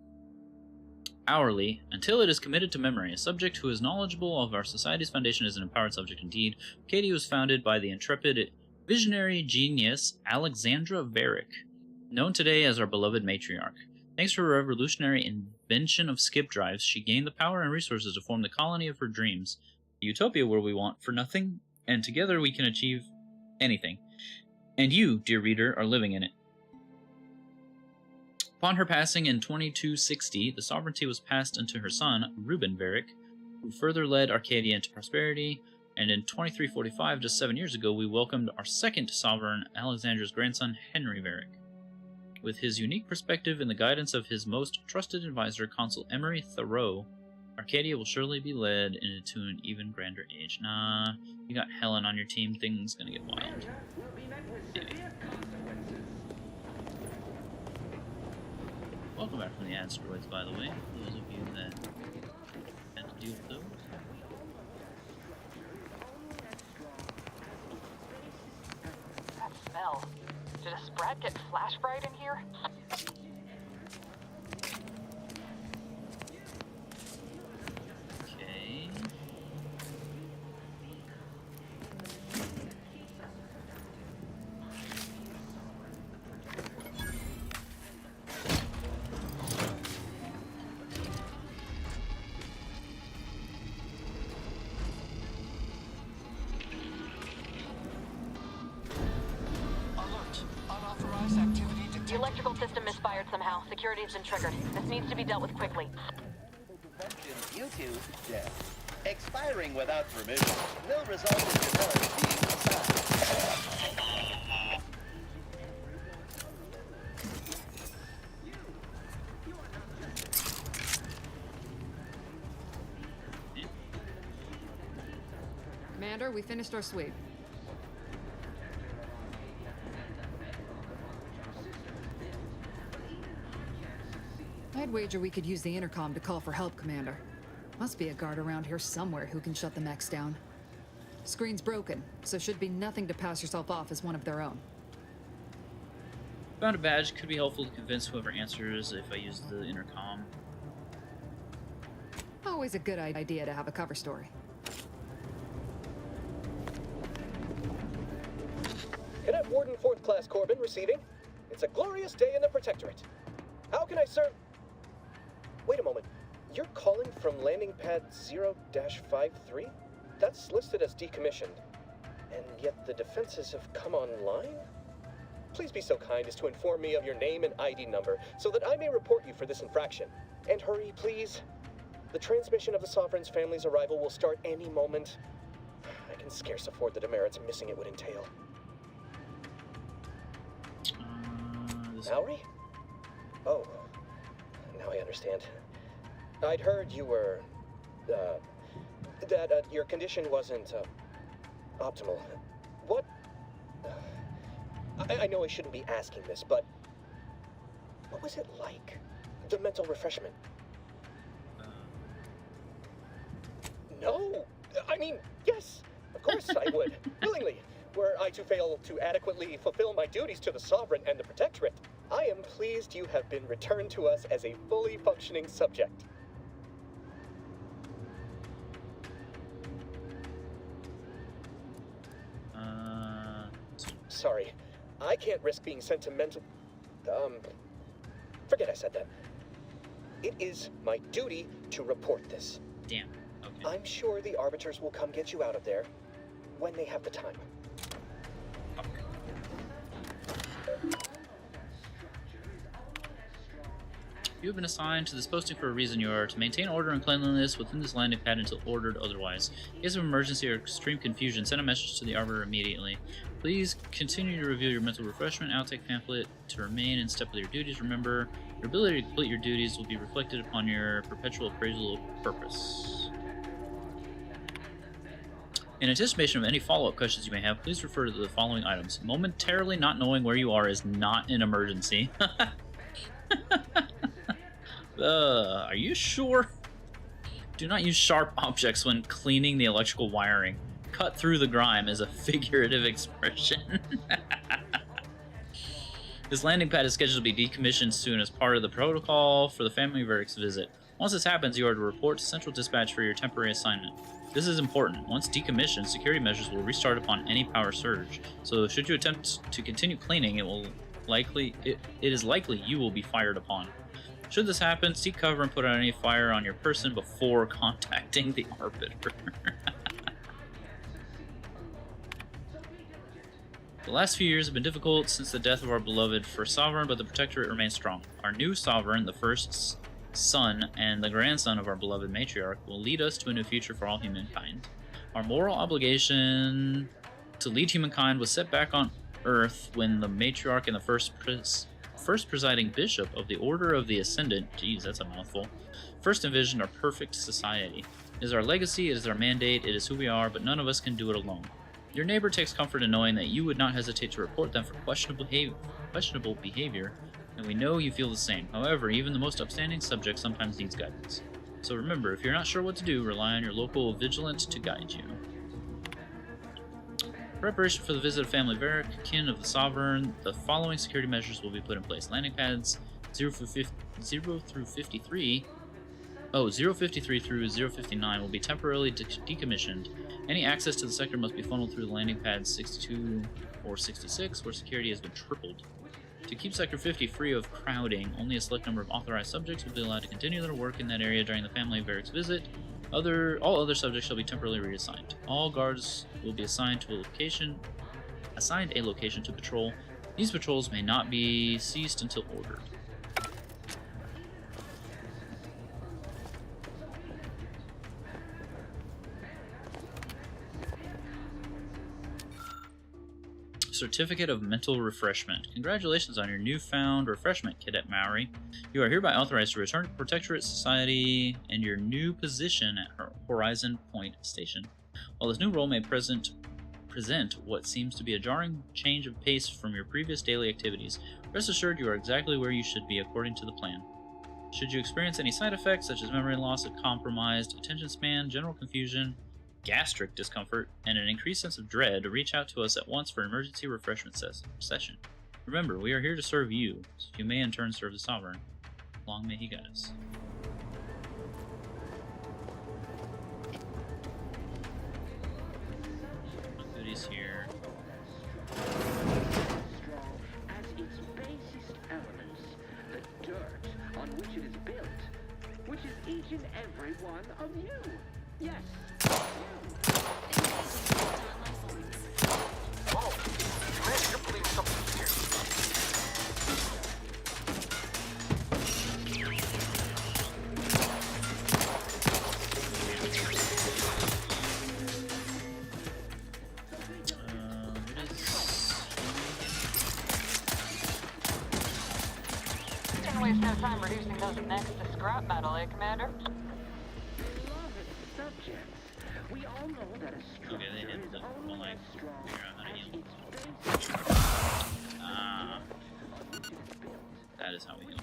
Hourly, until it is committed to memory. A subject who is knowledgeable of our society's foundation is an empowered subject indeed. Arcadia was founded by the intrepid visionary genius Alexandra Varick, known today as our beloved matriarch. Thanks to her revolutionary invention of skip drives, she gained the power and resources to form the colony of her dreams, a utopia where we want for nothing, and together we can achieve anything. And you, dear reader, are living in it. Upon her passing in 2260, the sovereignty was passed unto her son, Reuben Varick, who further led Arcadia into prosperity, and in 2345, just 7 years ago, we welcomed our second sovereign, Alexandra's grandson, Henry Varick. With his unique perspective and the guidance of his most trusted advisor, Consul Emery Thoreau, Arcadia will surely be led into an even grander age. Nah, you got Helen on your team, things gonna get wild. Maybe. Welcome back from the asteroids, by the way, for those of you that had to deal with those. That smell. Did a Sprat get flash fried in here? Okay. The electrical system misfired somehow. Security has been triggered. This needs to be dealt with quickly. You two, death. Expiring without permission will result in developers being assigned. Commander, we finished our sweep. I'd wager we could use the intercom to call for help, Commander. Must be a guard around here somewhere who can shut the mechs down. Screen's broken, so should be nothing to pass yourself off as one of their own. Found a badge. Could be helpful to convince whoever answers if I use the intercom. Always a good idea to have a cover story. Cadet Warden 4th Class Corbin receiving. It's a glorious day in the Protectorate. How can I serve? Wait a moment. You're calling from landing pad 0-53? That's listed as decommissioned. And yet the defenses have come online? Please be so kind as to inform me of your name and ID number so that I may report you for this infraction. And hurry, please. The transmission of the Sovereign's family's arrival will start any moment. I can scarce afford the demerits missing it would entail. Maori? Oh, now I understand. I'd heard you were, that your condition wasn't, optimal. What? I know I shouldn't be asking this, but what was it like? The mental refreshment? No! I mean, yes! Of course I would, willingly. Were I to fail to adequately fulfill my duties to the Sovereign and the Protectorate, I am pleased you have been returned to us as a fully functioning subject. Sorry, I can't risk being sentimental. Forget I said that. It is my duty to report this. Damn. Okay. I'm sure the Arbiters will come get you out of there when they have the time. You have been assigned to this posting for a reason. You are to maintain order and cleanliness within this landing pad until ordered otherwise. In case of emergency or extreme confusion, send a message to the Arbiter immediately. Please continue to review your mental refreshment outtake pamphlet to remain in step with your duties. Remember, your ability to complete your duties will be reflected upon your perpetual appraisal of purpose. In anticipation of any follow-up questions you may have, please refer to the following items. Momentarily not knowing where you are is not an emergency. Are you sure? Do not use sharp objects when cleaning the electrical wiring. Cut through the grime is a figurative expression. This landing pad is scheduled to be decommissioned soon as part of the protocol for the Family Verdict's visit. Once this happens, you are to report to Central Dispatch for your temporary assignment. This is important. Once decommissioned, security measures will restart upon any power surge. So should you attempt to continue cleaning, it is likely you will be fired upon. Should this happen, seek cover and put out any fire on your person before contacting the Arbiter. The last few years have been difficult since the death of our beloved first sovereign, but the Protectorate remains strong. Our new sovereign, the first son and the grandson of our beloved matriarch, will lead us to a new future for all humankind. Our moral obligation to lead humankind was set back on Earth when the matriarch and the first presiding bishop of the Order of the Ascendant, geez, that's a mouthful, first envisioned our perfect society. It is our legacy, it is our mandate, it is who we are, but none of us can do it alone. Your neighbor takes comfort in knowing that you would not hesitate to report them for questionable behavior, and we know you feel the same. However, even the most upstanding subject sometimes needs guidance. So remember, if you're not sure what to do, rely on your local vigilant to guide you. Preparation for the visit of Family Veric, kin of the Sovereign, the following security measures will be put in place. Landing pads 053 through 059 will be temporarily decommissioned. Any access to the sector must be funneled through the landing pads 62 or 66, where security has been tripled. To keep Sector 50 free of crowding, only a select number of authorized subjects will be allowed to continue their work in that area during the Family Veric's visit. All other subjects shall be temporarily reassigned. All guards will be assigned a location to patrol. These patrols may not be ceased until ordered. Certificate of Mental Refreshment. Congratulations on your newfound refreshment, Cadet Maori. You are hereby authorized to return to Protectorate Society and your new position at Horizon Point Station. While this new role may present what seems to be a jarring change of pace from your previous daily activities, rest assured you are exactly where you should be according to the plan. Should you experience any side effects such as memory loss, a compromised attention span, general confusion, gastric discomfort, and an increased sense of dread, reach out to us at once for an emergency refreshment session. Remember, we are here to serve you, so you may in turn serve the Sovereign. Long may he guide us. Goodies here. Strong as its basest elements, the dirt on which it is built, which is each and every one of you. Yes. Whoa! Man, you're believing something here. Can't waste no time reducing those next to scrap metal, eh, Commander? Subjects, we all know that a structure is only as strong as its base. That is how we heal.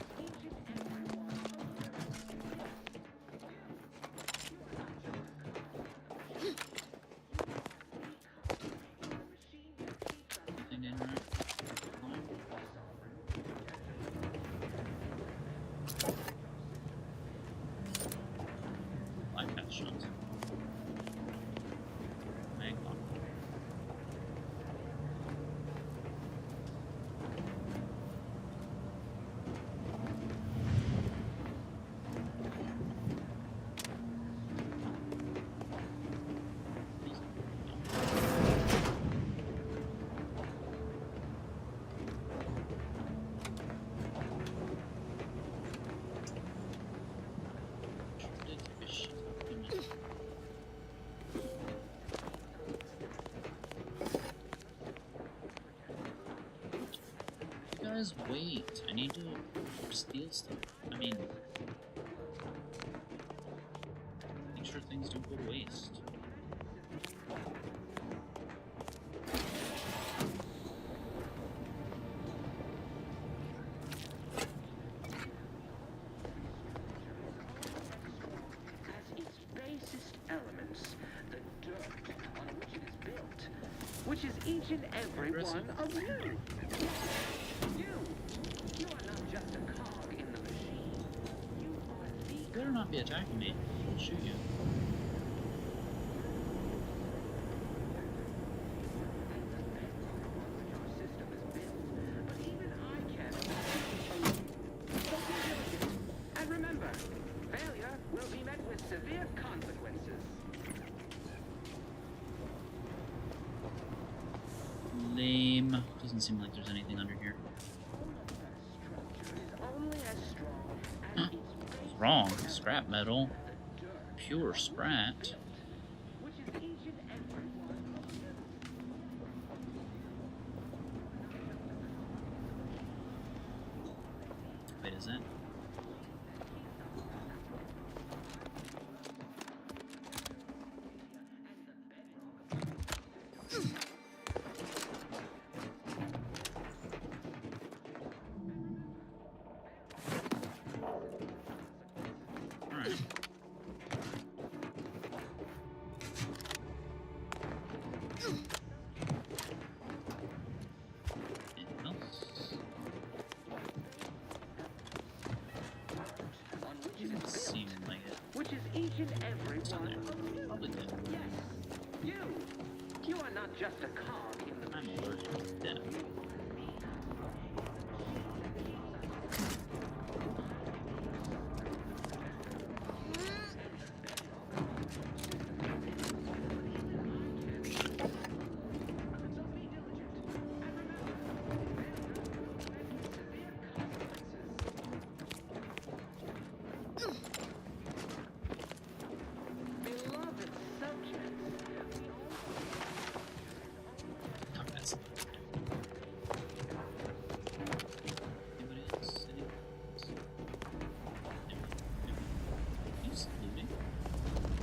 Anything in right? Life has shots. says wait. I need to steal stuff. I mean, make sure things don't go to waste. Which is each and every one of you. You are not just a cog in the machine. You are the... You better not be attacking me. I'll shoot you. Your system is built, but even I can't... So be diligent. And remember, failure will be met with severe consequences. Lame. Doesn't seem like there's anything under here. What's wrong? Scrap metal. Pure sprat. Wait, is that? Which is each and every one. Probably did. Yes, you are not just a cog in the I'm allergic to death.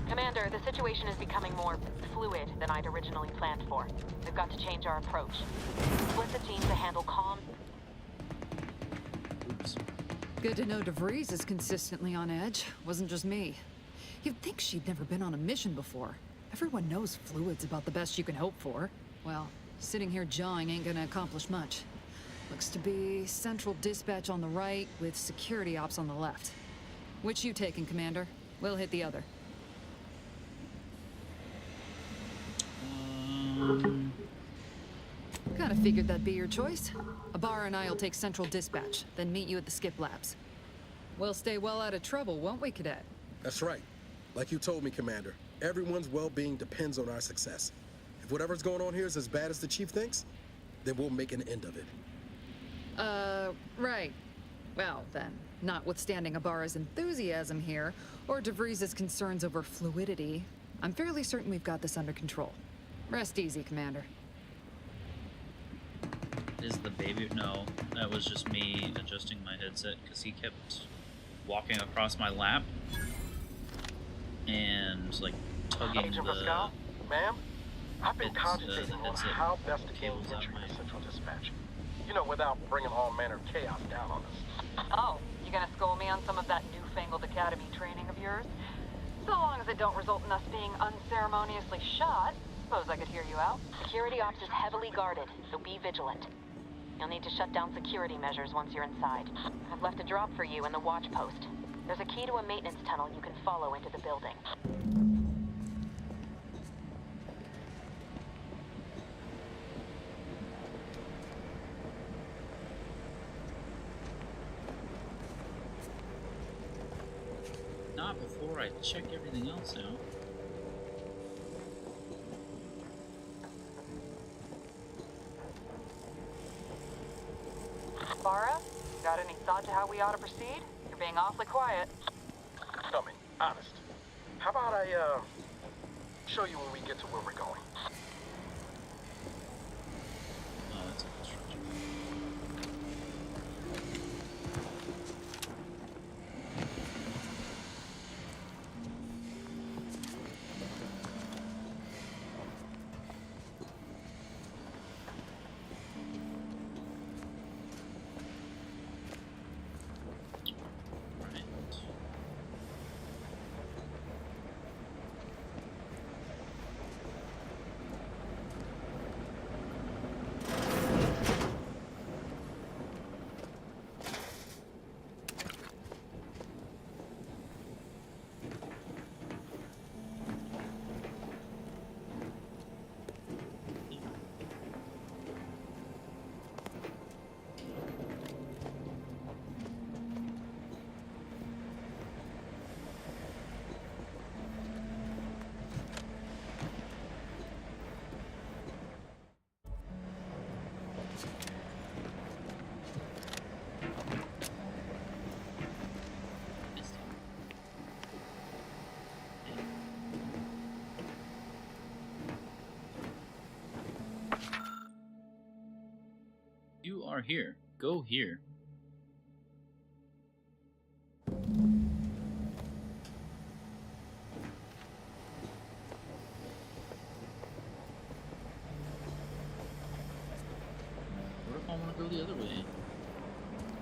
Commander, the situation is becoming more fluid than I'd originally planned for. We've got to change our approach. Split the team to handle calm. Oops. Good to know DeVries is consistently on edge. Wasn't just me. You'd think she'd never been on a mission before. Everyone knows fluid's about the best you can hope for. Well, sitting here jawing ain't gonna accomplish much. Looks to be central dispatch on the right with security ops on the left. Which you taking, Commander? We'll hit the other. Kinda figured that'd be your choice. Ibarra and I'll take central dispatch, then meet you at the skip labs. We'll stay well out of trouble, won't we, Cadet? That's right. Like you told me, Commander, everyone's well-being depends on our success. If whatever's going on here is as bad as the Chief thinks, then we'll make an end of it. Right. Well, then, notwithstanding Ibarra's enthusiasm here, or DeVries' concerns over fluidity, I'm fairly certain we've got this under control. Rest easy, Commander. Is the baby? No, that was just me adjusting my headset because he kept walking across my lap and like tugging Agent the Pascal, ma'am, I've been the concentrating on headset how best to gain cables out entry my to Central Dispatch. You know, without bringing all manner of chaos down on us. Oh, you gonna school me on some of that newfangled academy training of yours? So long as it don't result in us being unceremoniously shot, suppose I could hear you out. Security ops is heavily guarded, so be vigilant. You'll need to shut down security measures once you're inside. I've left a drop for you in the watch post. There's a key to a maintenance tunnel you can follow into the building. Not before I check everything else out. Ibarra, got any thought to how we ought to proceed? You're being awfully quiet. Tell me, honest. How about I, show you when we get to where we're going? Oh, that's a construction. are here. Go here. What if I want to go the other way?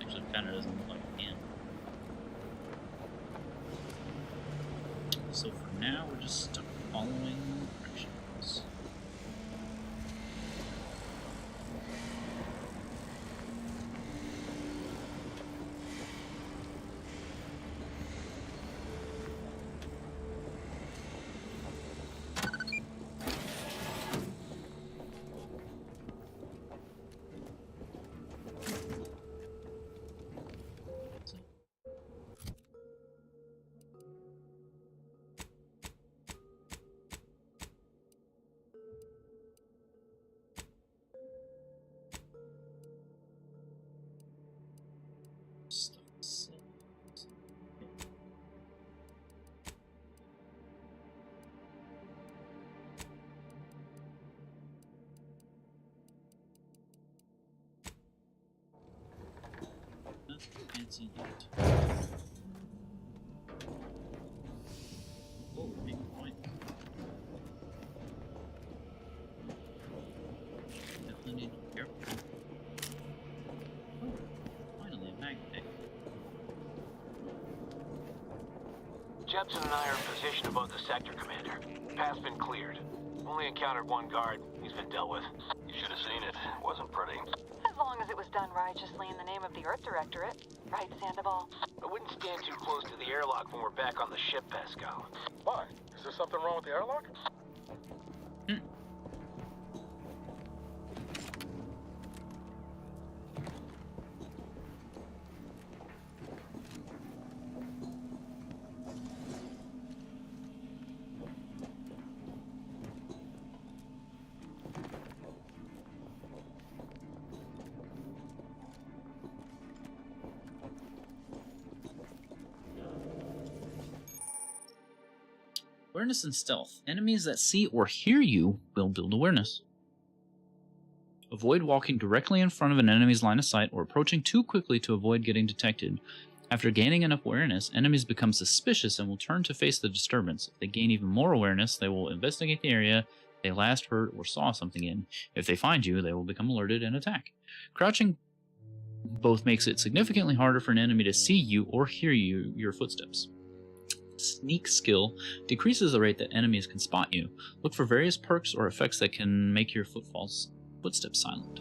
Actually, it kind of doesn't look like I can. So for now, we're just stuck following directions. Fancy yet. Oh, big point. Definitely need to be careful. Oh, finally a mag pick. Jepson and I are in position above the sector, Commander. Path's been cleared. Only encountered one guard. He's been dealt with. You should have seen it. Wasn't pretty. As long as it was done righteously in the name of the Earth Directorate. Right, Sandoval? I wouldn't stand too close to the airlock when we're back on the ship, Pascal. Why? Is there something wrong with the airlock? Awareness and stealth. Enemies that see or hear you will build awareness. Avoid walking directly in front of an enemy's line of sight or approaching too quickly to avoid getting detected. After gaining enough awareness, enemies become suspicious and will turn to face the disturbance. If they gain even more awareness, they will investigate the area they last heard or saw something in. If they find you, they will become alerted and attack. Crouching both makes it significantly harder for an enemy to see you or hear your footsteps. Sneak skill decreases the rate that enemies can spot you. Look for various perks or effects that can make your footsteps silent.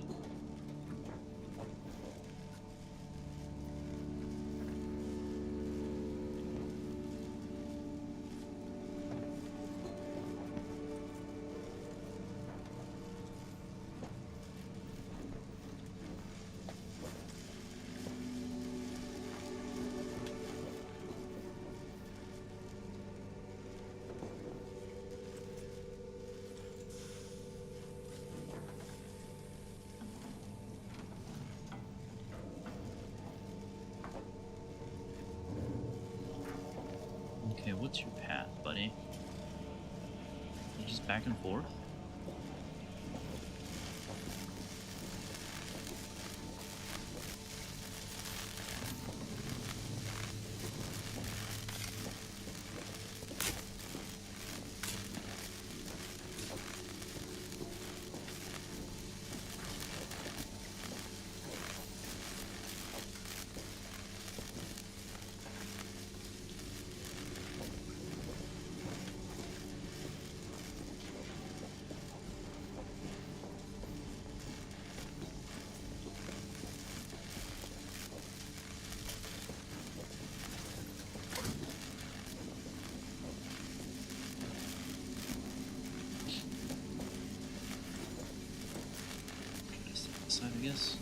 Okay, what's your path, buddy? You just back and forth? Side, I guess.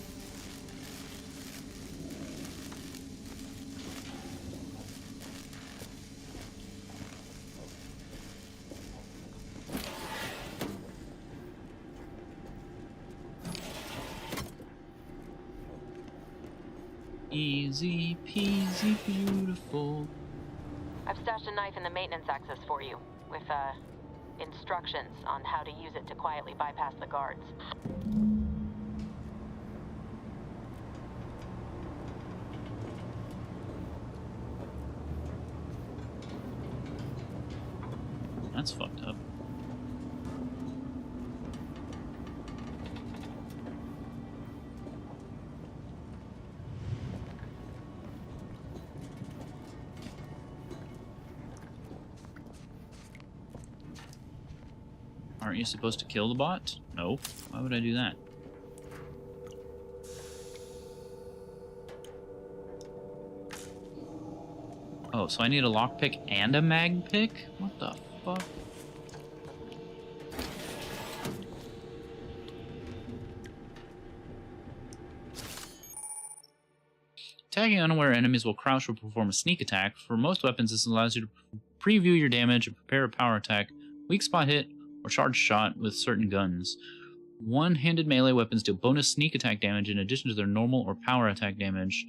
Easy peasy beautiful. I've stashed a knife in the maintenance access for you, with instructions on how to use it to quietly bypass the guards. that's fucked up. Aren't you supposed to kill the bot? No. Why would I do that? Oh, so I need a lockpick and a mag pick? What the fuck? Attacking unaware enemies while crouched will perform a sneak attack. For most weapons, this allows you to preview your damage and prepare a power attack, weak spot hit, or charge shot with certain guns. One-handed melee weapons deal bonus sneak attack damage in addition to their normal or power attack damage.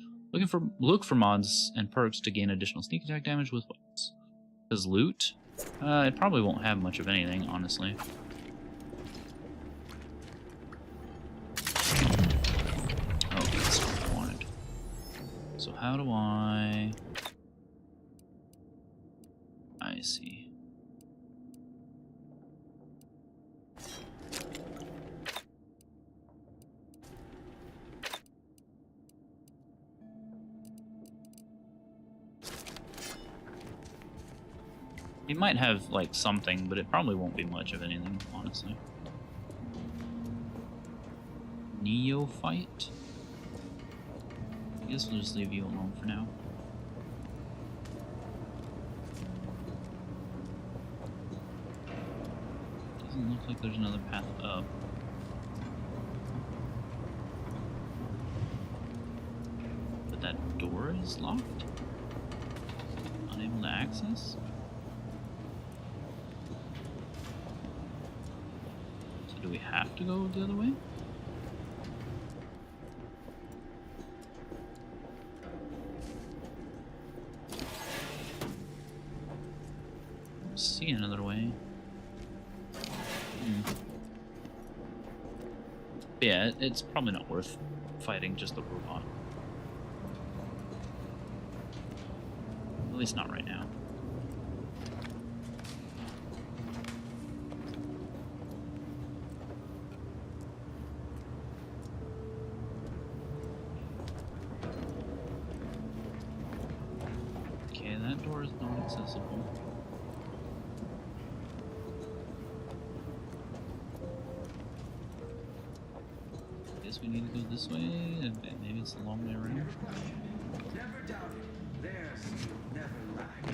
Look for mods and perks to gain additional sneak attack damage with weapons. Does loot? It probably won't have much of anything, honestly. Oh, that's what I wanted. So how do I see. It might have, like, something, but it probably won't be much of anything, honestly. Neophyte? I guess we'll just leave you alone for now. Doesn't look like there's another path up. But that door is locked? Unable to access? Do we have to go the other way? See another way. Yeah, it's probably not worth fighting just the robot. At least not right now. That door is not accessible. Guess we need to go this way. Maybe it's the long way around. Never doubt it. There's never lack.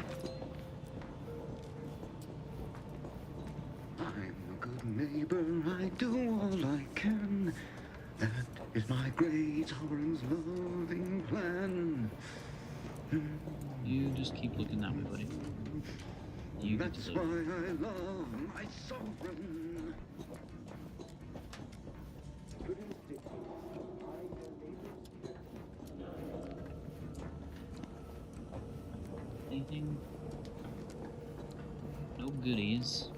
I'm a good neighbor. I do all I can. That is my great orange loving plan. You just keep looking that way, buddy. You get That's to why live. I love my sovereign. Anything? No goodies.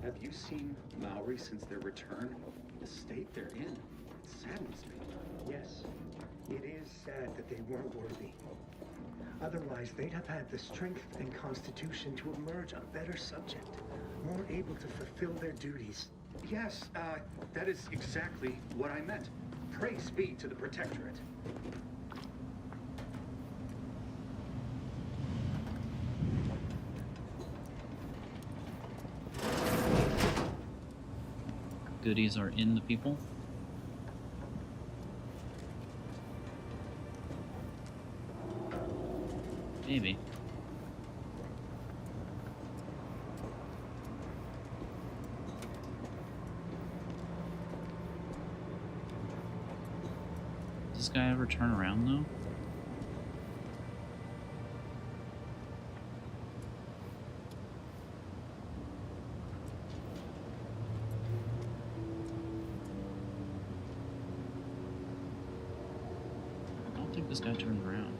Have you seen Maori since their return? The state they're in saddens me. Yes, it is sad that they weren't worthy. Otherwise, they'd have had the strength and constitution to emerge a better subject, more able to fulfill their duties. Yes, that is exactly what I meant. Praise be to the Protectorate. Goodies are in the people. Maybe. Does this guy ever turn around though? I don't think this guy turned around.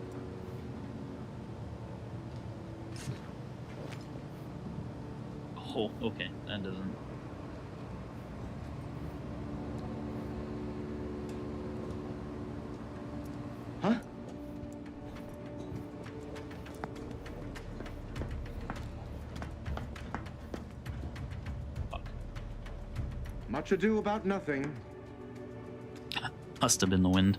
Oh, okay, that doesn't Much ado about nothing. Must have been the wind.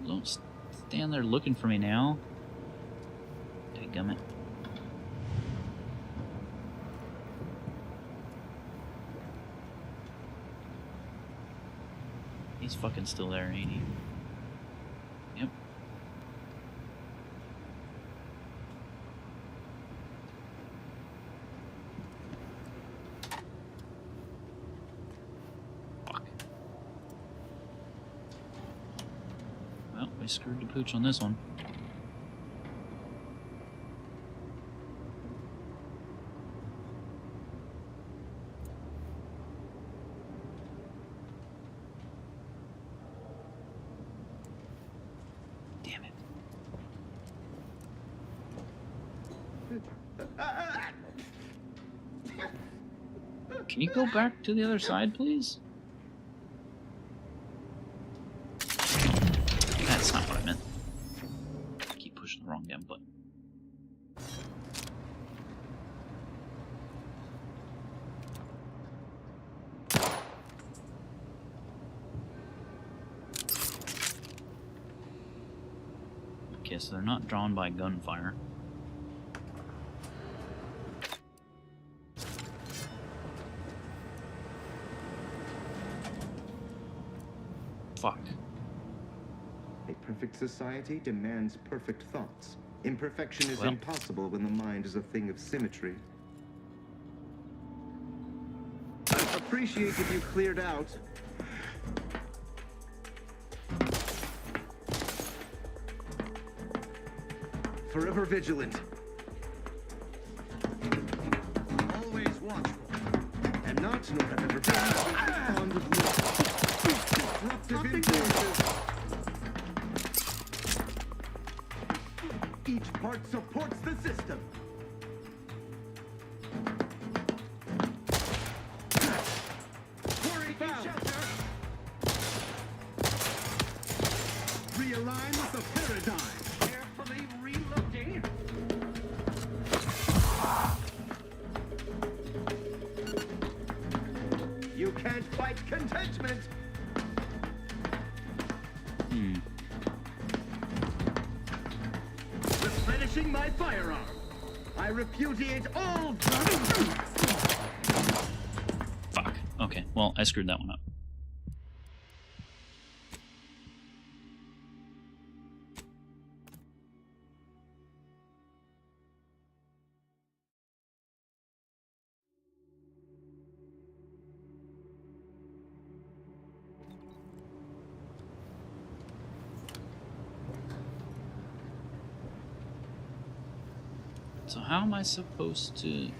Don't stand there looking for me now. Dadgummit. He's fucking still there, ain't he? Yep. Fuck. Well, we screwed the pooch on this one. Can you go back to the other side, please? That's not what I meant. I keep pushing the wrong damn button. Okay, so they're not drawn by gunfire. Fuck. A perfect society demands perfect thoughts. Imperfection is Well. impossible when the mind is a thing of symmetry. Appreciate if you cleared out. Forever vigilant. Always watchful. And not nor have ever been fond of love. Disruptive influences. Each part supports the system. Worry shelter. Realign with the paradigm. Carefully reloading. You can't fight contentment. Replenishing my firearm. I repudiate all. Fuck. Okay, well, I screwed that one up. So how am I supposed to...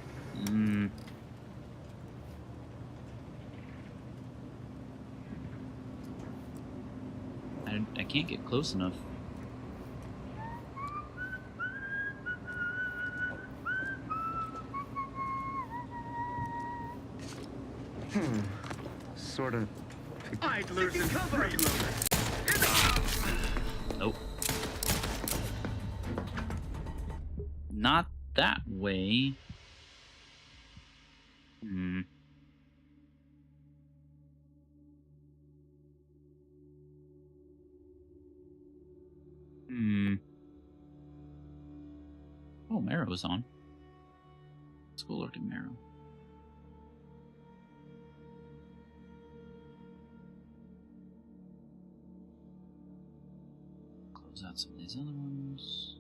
I can't get close enough. Sort of. Idlers and freeloaders. Nope. Not that way. Oh, Marrow's on. Let's go look at Marrow. Close out some of these other ones.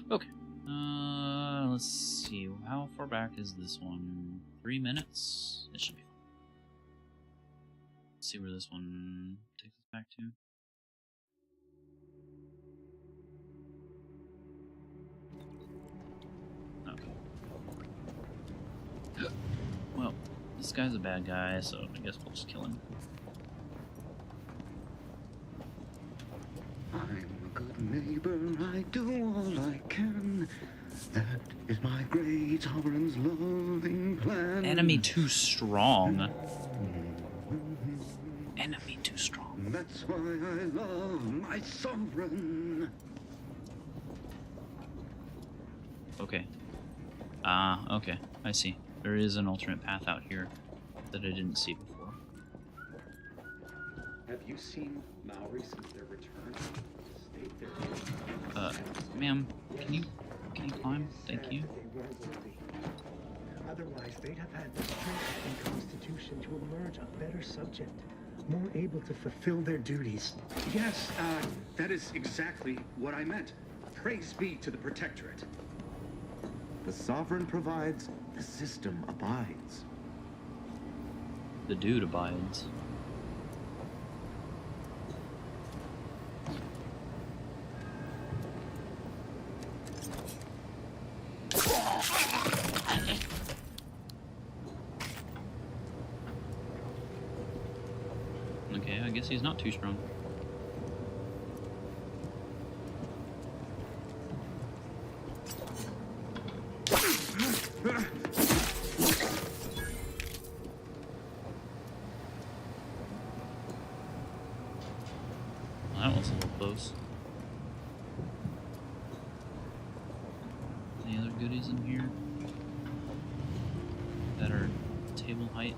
Okay. Let's see. How far back is this one? 3 minutes? It should be fine. Let's see where this one takes us back to. Okay. Well, this guy's a bad guy, so I guess we'll just kill him. I'm a good neighbor, I do all I can. That is my great sovereign's loving plan. Enemy too strong. I love my sovereign. Okay. Okay. I see. There is an alternate path out here that I didn't see before. Have you seen Maori since their return? State their Ma'am, can you climb? Thank you. They weren't worthy. Otherwise, they'd have had the strength and constitution to emerge a better subject, more able to fulfill their duties. Yes, that is exactly what I meant. Praise be to the Protectorate. The sovereign provides, the system abides. The dude abides. Okay, I guess he's not too strong. Well, that was a little close. Any other goodies in here that are table height?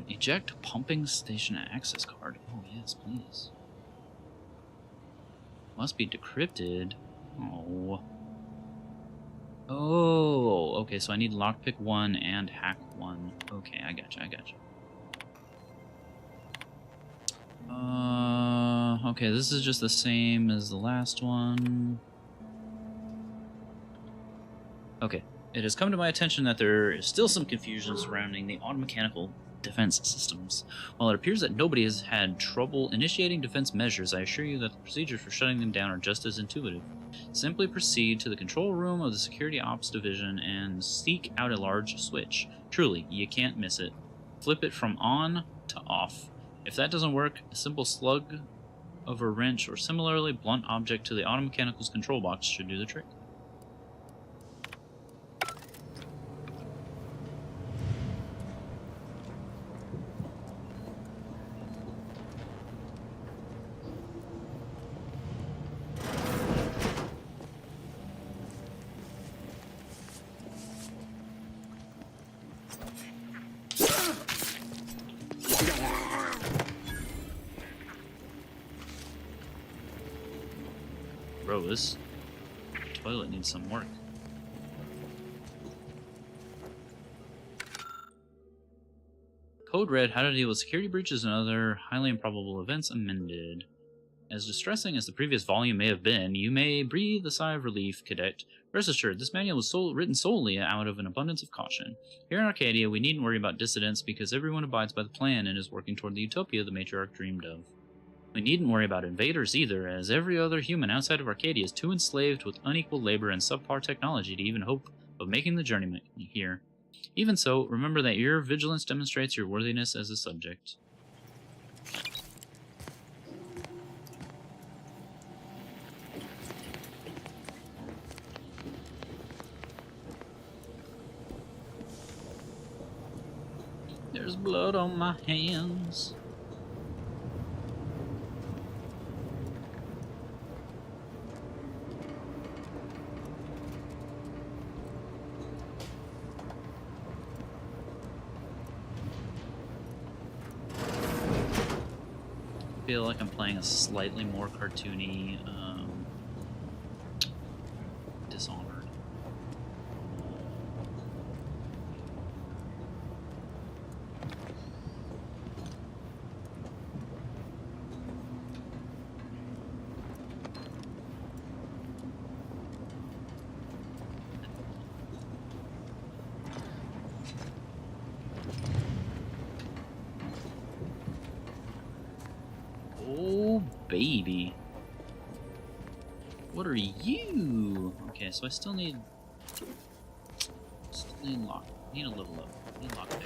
Eject pumping station access card. Oh, yes, please. Must be decrypted. Oh. Oh, okay, so I need lockpick 1 and hack 1. Okay, I gotcha. Okay, this is just the same as the last one. Okay, it has come to my attention that there is still some confusion surrounding the automechanical defense systems. While it appears that nobody has had trouble initiating defense measures, I assure you that the procedures for shutting them down are just as intuitive. Simply proceed to the control room of the Security Ops Division and seek out a large switch. Truly, you can't miss it. Flip it from on to off. If that doesn't work, a simple slug of a wrench or similarly blunt object to the automechanical's control box should do the trick. Bro, this toilet needs some work. Code Red, how to deal with security breaches and other highly improbable events amended. As distressing as the previous volume may have been, you may breathe a sigh of relief, Cadet. Rest assured, this manual was written solely out of an abundance of caution. Here in Arcadia, we needn't worry about dissidents because everyone abides by the plan and is working toward the utopia the matriarch dreamed of. We needn't worry about invaders either, as every other human outside of Arcadia is too enslaved with unequal labor and subpar technology to even hope of making the journey here. Even so, remember that your vigilance demonstrates your worthiness as a subject. There's blood on my hands. I feel like I'm playing a slightly more cartoony Dishonored. Oh, baby. What are you? Okay, so I still need lock. Need a level up. Need lockpick.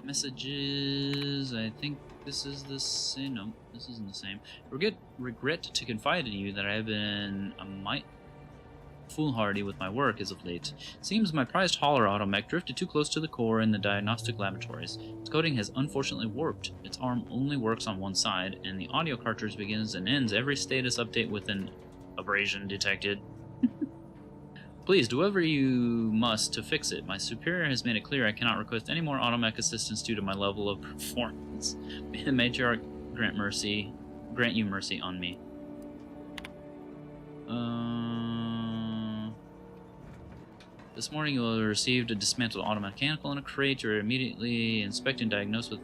Messages. I think this is the same. No, this isn't the same. Regret to confide in you that I have been a mite foolhardy with my work as of late. Seems my prized hauler automech drifted too close to the core in the diagnostic laboratories. Its coating has unfortunately warped. Its arm only works on one side, and the audio cartridge begins and ends every status update with an abrasion detected. Please, do whatever you must to fix it. My superior has made it clear I cannot request any more automech assistance due to my level of performance. May the matriarch grant you mercy on me. This morning you will have received a dismantled automechanical in a crate. You're immediately inspect and diagnose with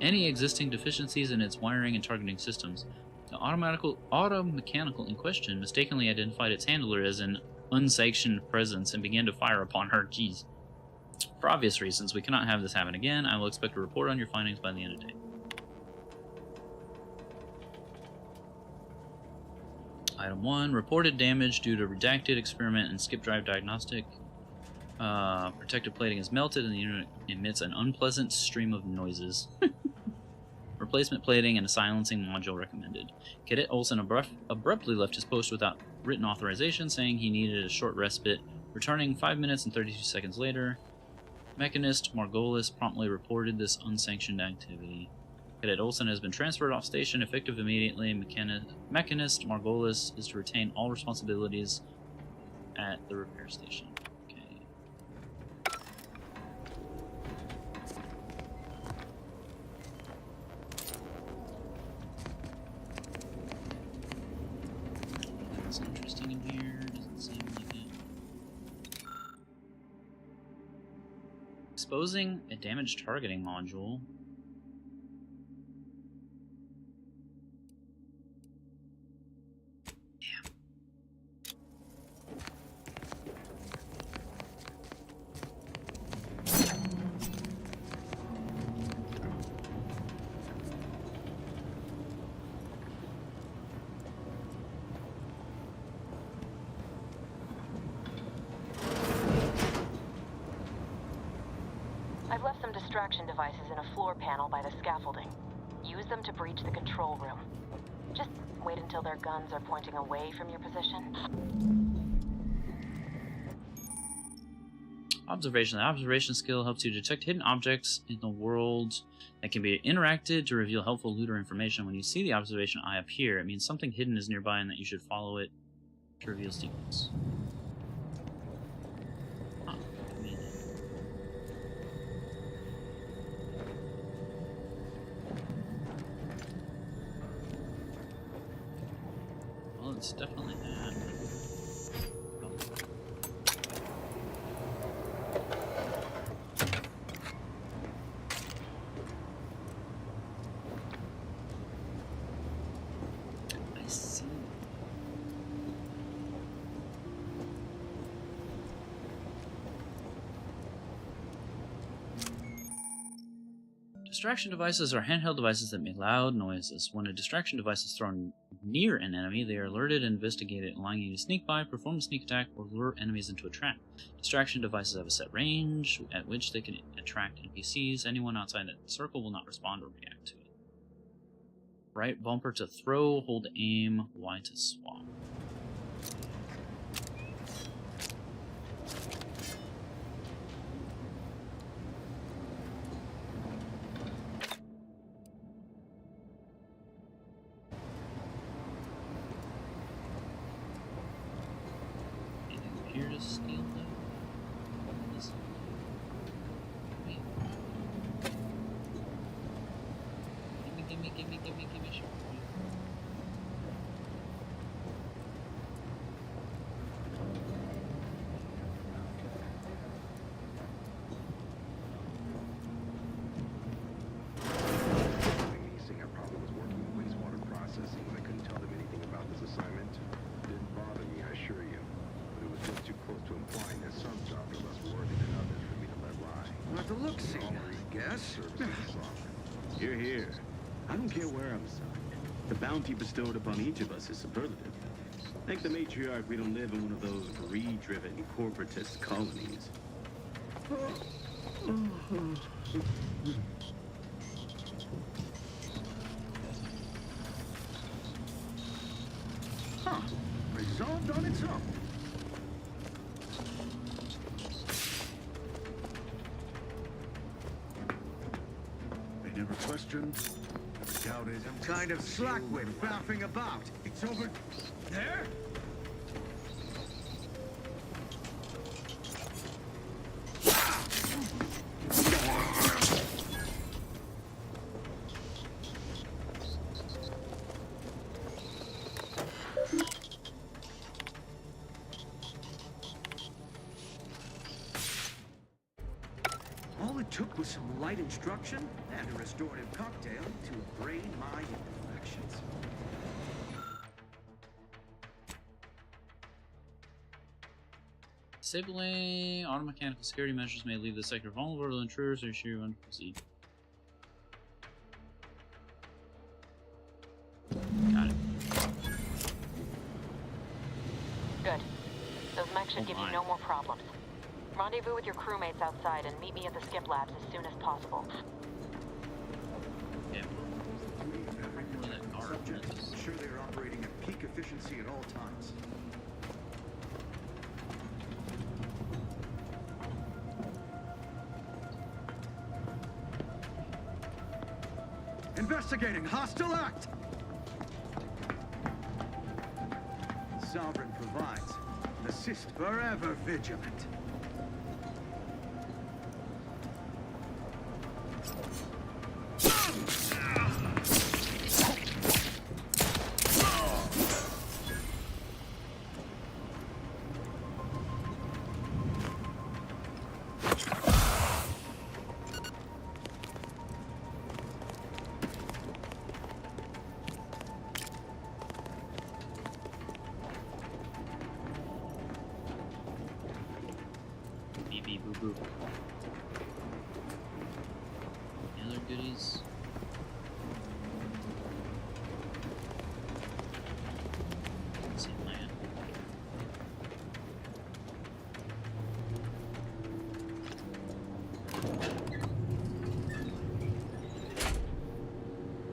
any existing deficiencies in its wiring and targeting systems. The automechanical in question mistakenly identified its handler as an unsanctioned presence and began to fire upon her. Jeez. For obvious reasons, we cannot have this happen again. I will expect a report on your findings by the end of the day. Item 1. Reported damage due to redacted experiment and skip drive diagnostic. Protective plating is melted and the unit emits an unpleasant stream of noises. Replacement plating and a silencing module recommended. Cadet Olsen abruptly left his post without written authorization, saying he needed a short respite, returning 5 minutes and 32 seconds later. Mechanist Margolis promptly reported this unsanctioned activity. Cadet Olsen has been transferred off station, effective immediately. Mechanist Margolis is to retain all responsibilities at the repair station. Okay. What's interesting in here? Doesn't seem like it. Exposing a damaged targeting module. I've left some distraction devices in a floor panel by the scaffolding. Use them to breach the control room. Just wait until their guns are pointing away from your position. Observation. The observation skill helps you detect hidden objects in the world that can be interacted to reveal helpful loot or information. When you see the observation eye appear, it means something hidden is nearby and that you should follow it to reveal secrets. Well, it's definitely that. I see. Distraction devices are handheld devices that make loud noises. When a distraction device is thrown near an enemy, they are alerted and investigated, allowing you to sneak by, perform a sneak attack, or lure enemies into a trap. Distraction devices have a set range at which they can attract NPCs. Anyone outside that circle will not respond or react to it. Right bumper to throw, hold to aim, Y to swap. Here to steal them. This. Wait. Gimme, sure. Seeing I probably was working with wastewater processing when I couldn't tell them anything about this assignment. Didn't bother me, I assure you. But it was just too close to implying that some jobs are less worthy than others for me to let lie. Not the look see, I guess. Services sovereign. Here. I don't care where I'm assigned. The bounty bestowed upon each of us is superlative. Thank the matriarch we don't live in one of those greed-driven corporatist colonies. Huh. Resolved on its own. They never questioned. Never doubted. Some kind of slackwit faffing about. It's over there? All it took was some light instruction and a restorative cocktail to brain my imperfections. Disabling automechanical security measures may leave the sector vulnerable to intruders or issue and proceed. Got it. Good. Those mechs should give you no more problems. Rendezvous with your crewmates outside and meet me at the skip labs as soon as possible. Yeah. Subject, sure they're operating at peak efficiency at all times. Investigating hostile act! Sovereign provides. Assist forever vigilant. BB boo boo. Any other goodies? Same land.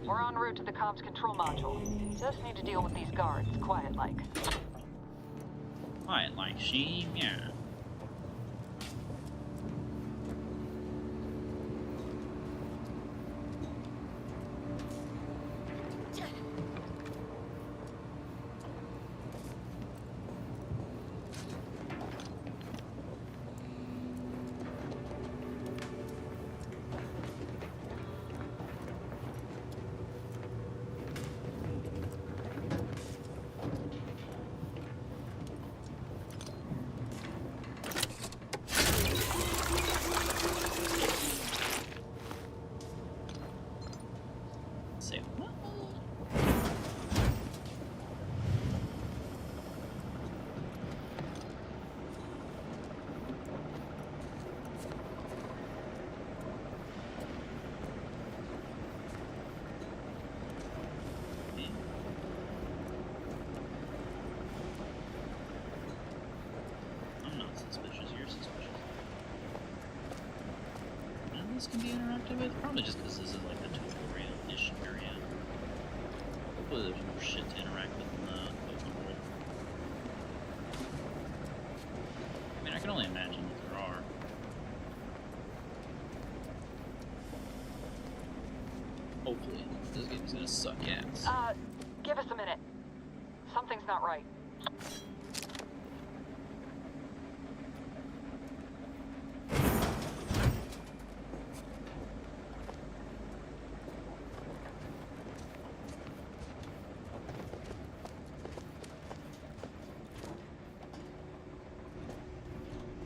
We're en route to the comms control module. Just need to deal with these guards, quiet-like. Quiet like she, yeah. Say what? I'm not suspicious, you're suspicious. None of this can be interacted with? Probably just because this is like a tutorial-ish area. Hopefully there's more shit to interact with in the open world. I mean, I can only imagine that there are. Hopefully. This game's gonna suck ass. Give us a minute. Something's not right.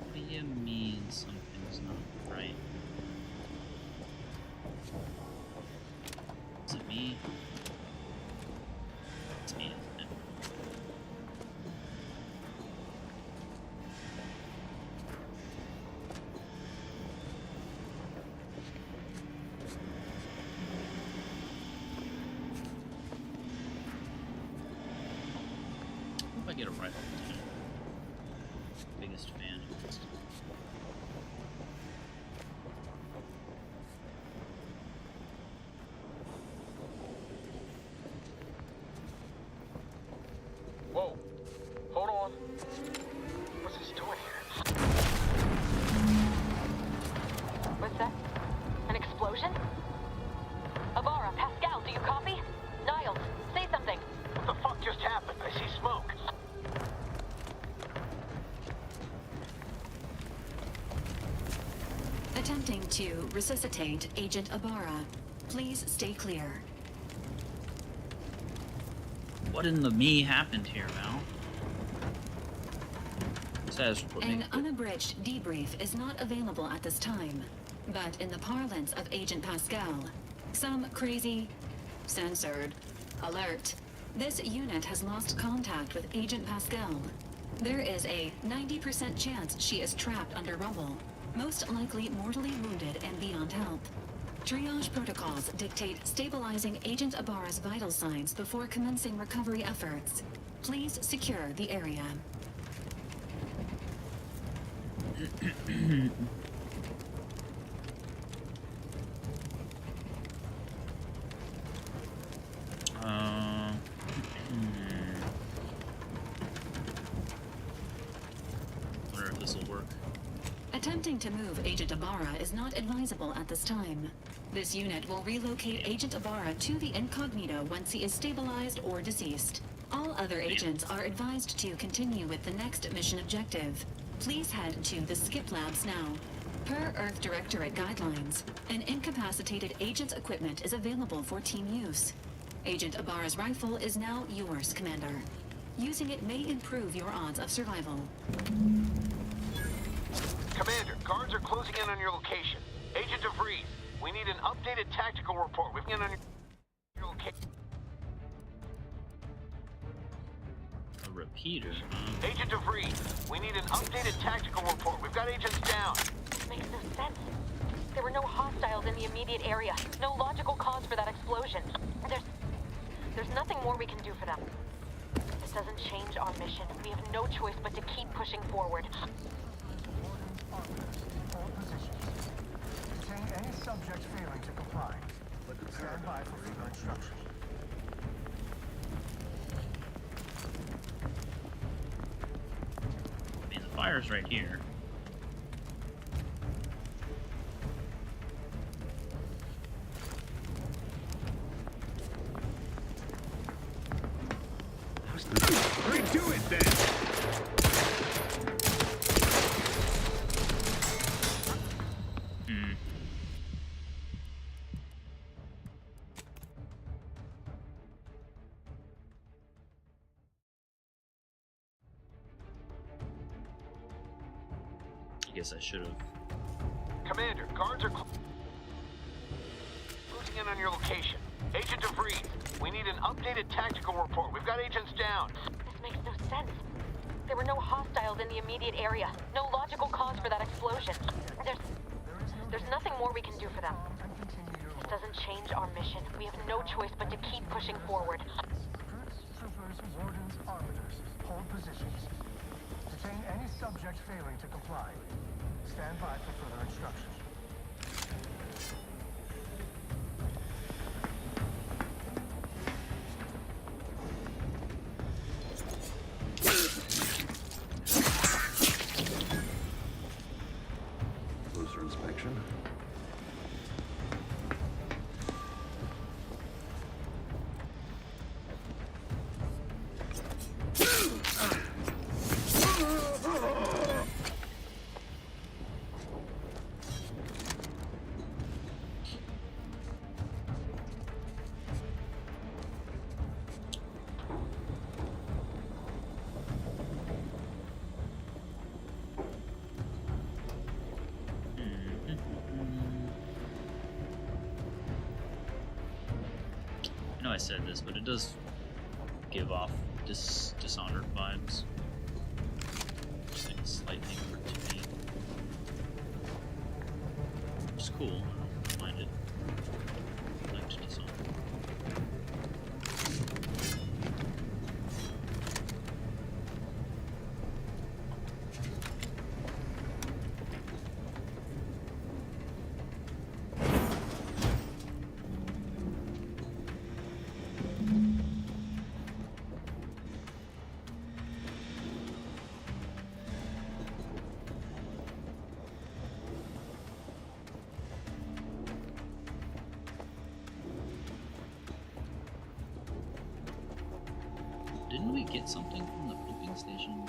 What do you mean something's not right? Is it me? It's me, isn't it? get a rifle. Biggest fan of this. Whoa. Hold on. What's this doing here? What's that? An explosion? Avara, Pascal, do you copy? Niles, say something. What the fuck just happened? I see smoke. Attempting to resuscitate Agent Ibarra. Please stay clear. What in the me happened here, Val? Says An unabridged debrief is not available at this time, but in the parlance of Agent Pascal, some crazy, censored, alert. This unit has lost contact with Agent Pascal. There is a 90% chance she is trapped under rubble, most likely mortally wounded and beyond help. Triage protocols dictate stabilizing Agent Ibarra's vital signs before commencing recovery efforts. Please secure the area. Wonder if this will work. Attempting to move Agent Ibarra is not advisable at this time. This unit will relocate Agent Ibarra to the incognito once he is stabilized or deceased. All other agents are advised to continue with the next mission objective. Please head to the Skip Labs now. Per Earth Directorate guidelines, an incapacitated agent's equipment is available for team use. Agent Ibarra's rifle is now yours, Commander. Using it may improve your odds of survival. Commander, guards are closing in on your location. Agent DeVries, we need an updated tactical report. We've been on your location. A repeater, Agent DeVries, we need an updated tactical report. We've got agents down. This makes no sense. There were no hostiles in the immediate area. No logical cause for that explosion. There's nothing more we can do for them. This doesn't change our mission. We have no choice but to keep pushing forward. Detain any subject failing to comply. Stand by for further instruction. I mean, the fire's right here. Right to it, then! I guess I should have. Commander, guards are closing in on your location. Agent DeVries, we need an updated tactical report. We've got agents down. This makes no sense. There were no hostiles in the immediate area. No logical cause for that explosion. There's nothing more we can do for them. This doesn't change our mission. We have no choice but to keep pushing forward. Troopers, wardens, arbiters, hold positions. Detain any subject failing to comply. Stand by for further instructions. Closer inspection. I know I said this, but it does give off Dishonored vibes. Just like a slight thing to me. Which is cool. I don't mind it. I liked Dishonored. Didn't we get something from the pumping station?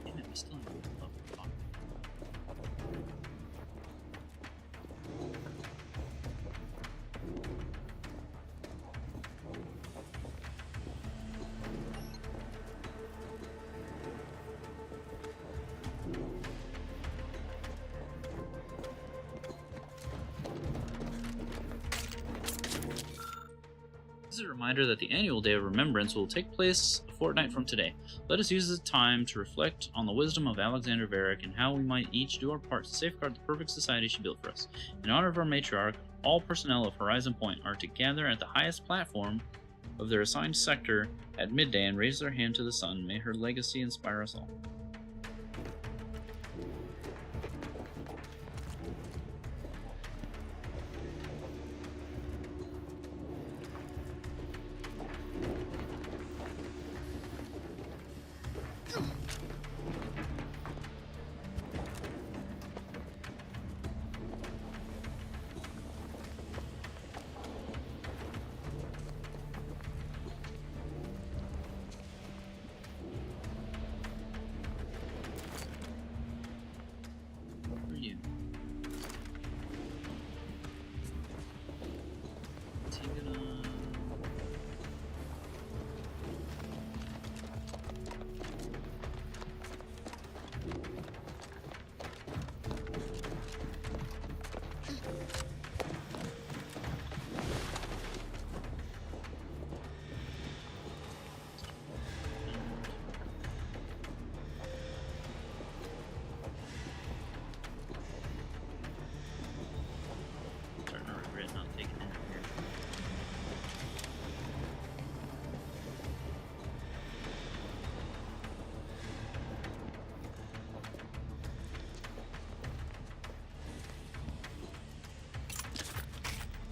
Damn it, we still have a level up. This is a reminder that the annual Day of Remembrance will take place a fortnight from today. Let us use this time to reflect on the wisdom of Alexander Varick and how we might each do our part to safeguard the perfect society she built for us. In honor of our matriarch, all personnel of Horizon Point are to gather at the highest platform of their assigned sector at midday and raise their hand to the sun. May her legacy inspire us all.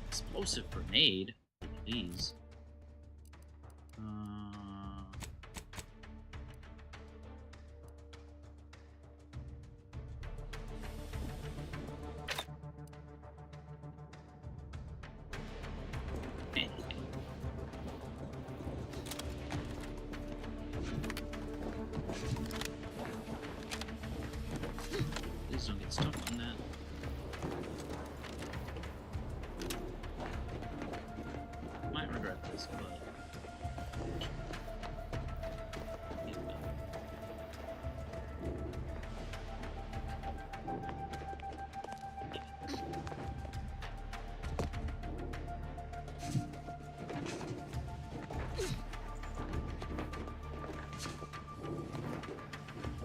Explosive grenade? Please. Please don't get stuck on that. Might regret this, but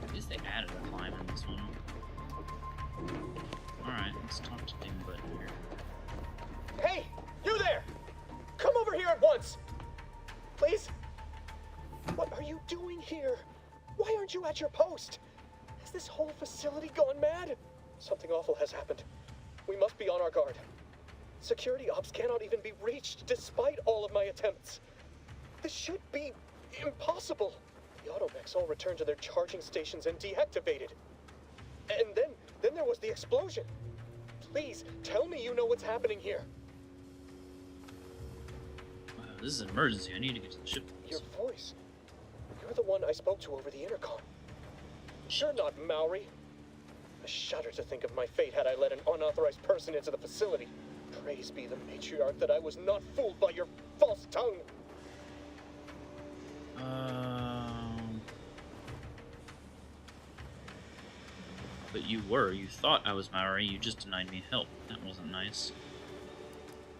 at least they added a climb in this one. Alright, let's talk to Dingbutt here. Hey, you there! Come over here at once! Please? What are you doing here? Why aren't you at your post? Has this whole facility gone mad? Something awful has happened. We must be on our guard. Security ops cannot even be reached despite all of my attempts. This should be impossible. The automechs all returned to their charging stations and deactivated. And then there was the explosion. Please, tell me you know what's happening here. This is an emergency. I need to get to the ship. Your voice. You're the one I spoke to over the intercom. You're not Maori. I shudder to think of my fate had I let an unauthorized person into the facility. Praise be the matriarch that I was not fooled by your false tongue. But you were. You thought I was Maori. You just denied me help. That wasn't nice.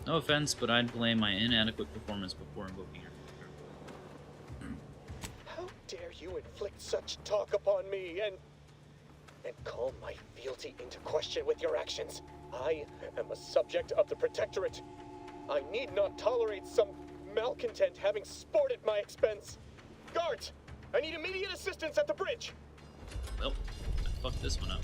No offense, but I'd blame my inadequate performance before invoking your favor. How dare you inflict such talk upon me and call my fealty into question with your actions? I am a subject of the Protectorate. I need not tolerate some malcontent having sport at my expense. Guards, I need immediate assistance at the bridge. Well, I fucked this one up.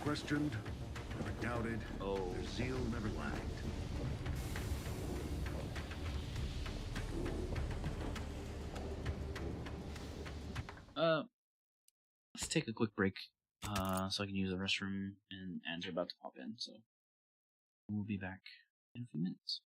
questioned, never doubted. Oh. Their zeal never lagged. Let's take a quick break, so I can use the restroom, and ads are about to pop in, so we'll be back in a few minutes.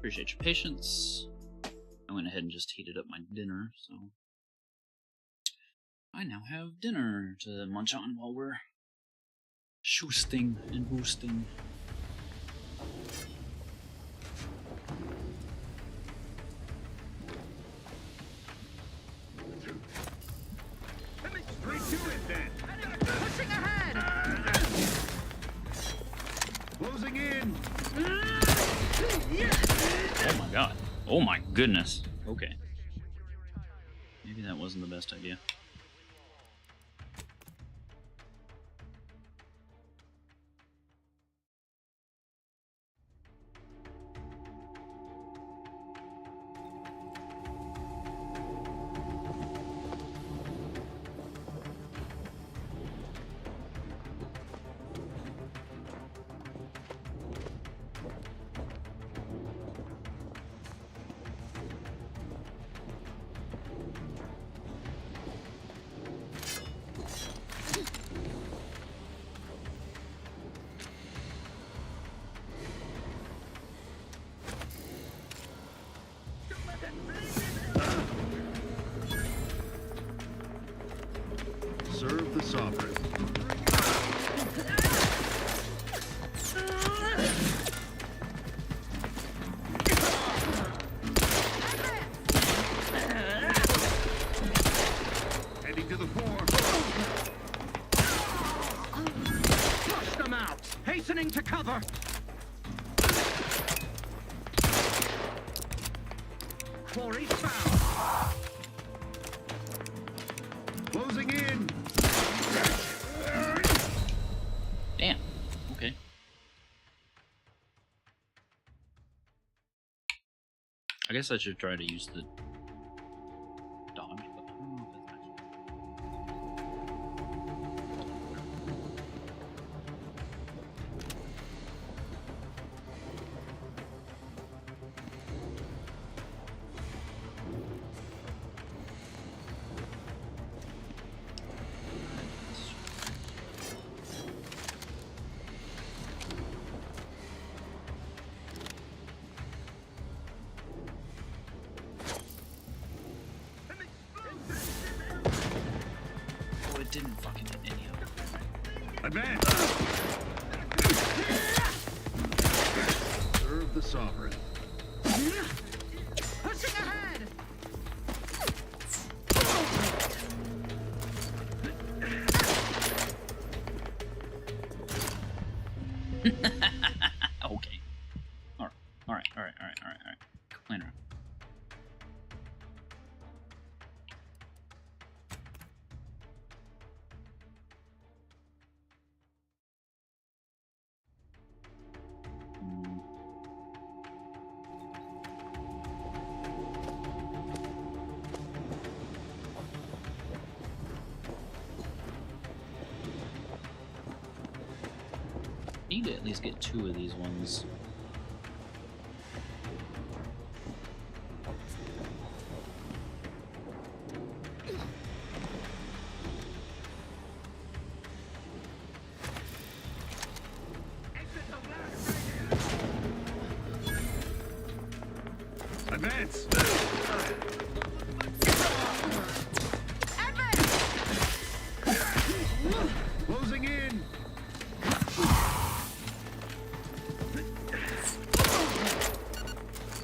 Appreciate your patience. I went ahead and just heated up my dinner, so I now have dinner to munch on while we're shoosting and boosting. Straight to it then. Pushing ahead! Closing in. Oh my god. Oh my goodness. Okay. Maybe that wasn't the best idea. Serve the sovereign. Heading to the fore. Flush them out! Hastening to cover! Quarry found! Closing in. Damn. Okay. I guess I should try to use the dodge, but I don't know if that's actually... Oh, it didn't fucking hit any of them. Advance. Serve the sovereign. Pushing ahead! Okay. Alright. Clean her. Need to at least get 2 of these ones. Advance. Closing in.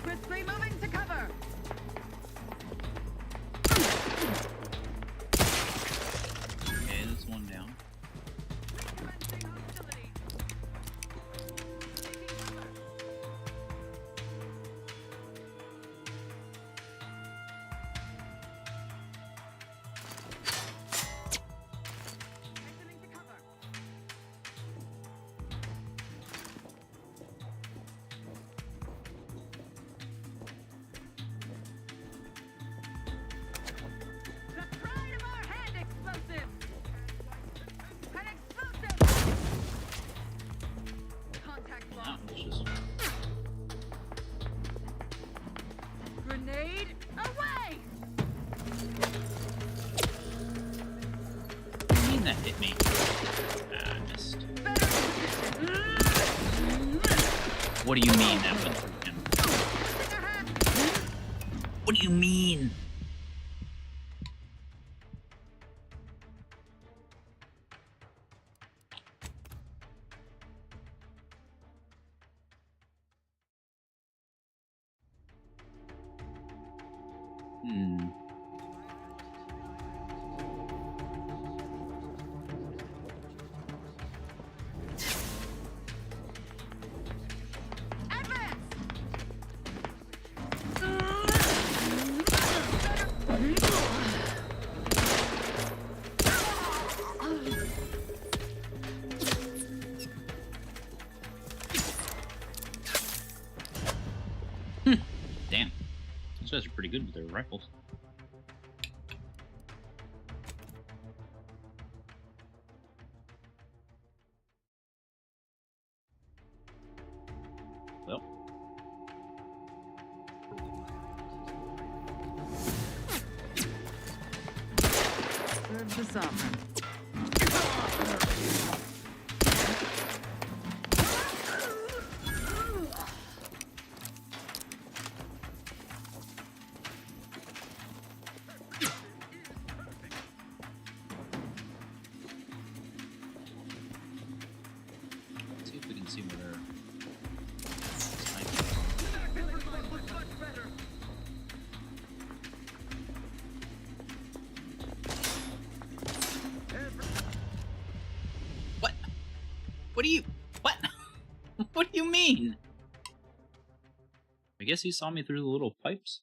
Crisply moving to cover! Okay, that's one down. The pride of our hand explosive! An explosive! Contact Wow, bomb. it's just... Grenade away! What do you mean that hit me? Ah, I missed. What do you mean that went through him? pretty good with their rifles. Well. Serves the sovereign. See if we can see where they're. What? What do you? What? What do you mean? I guess he saw me through the little pipes.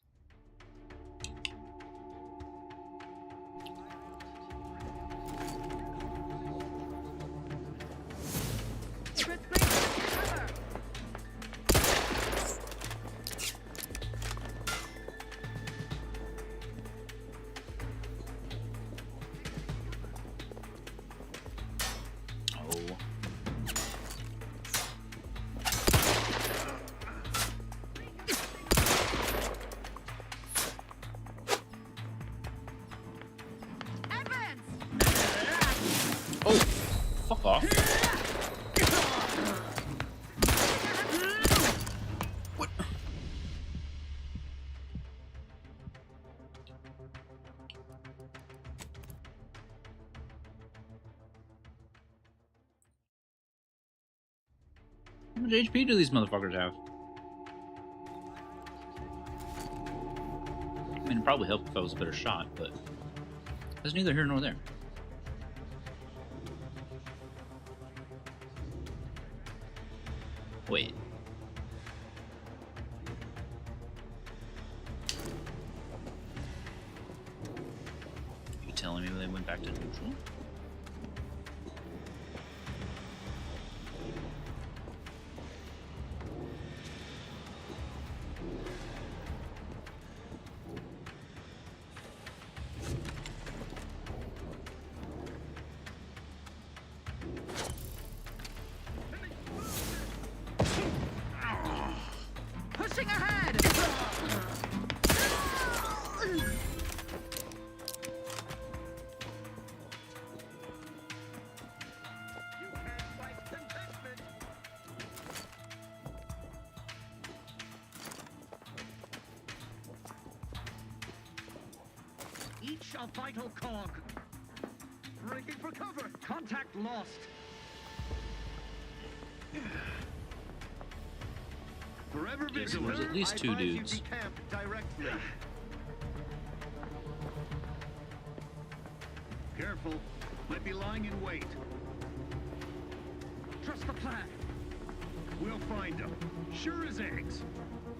Oh, fuck off. What? How much HP do these motherfuckers have? I mean, it'd probably help if I was a better shot, but that's neither here nor there. Wait. You telling me they went back to neutral? Pushing ahead! Each a vital cog. Breaking for cover. Contact lost. Forever Yes, vigilant. there's at least two I advise you dudes. decamp directly. Careful. Might be lying in wait. Trust the plan. We'll find them. Sure as eggs.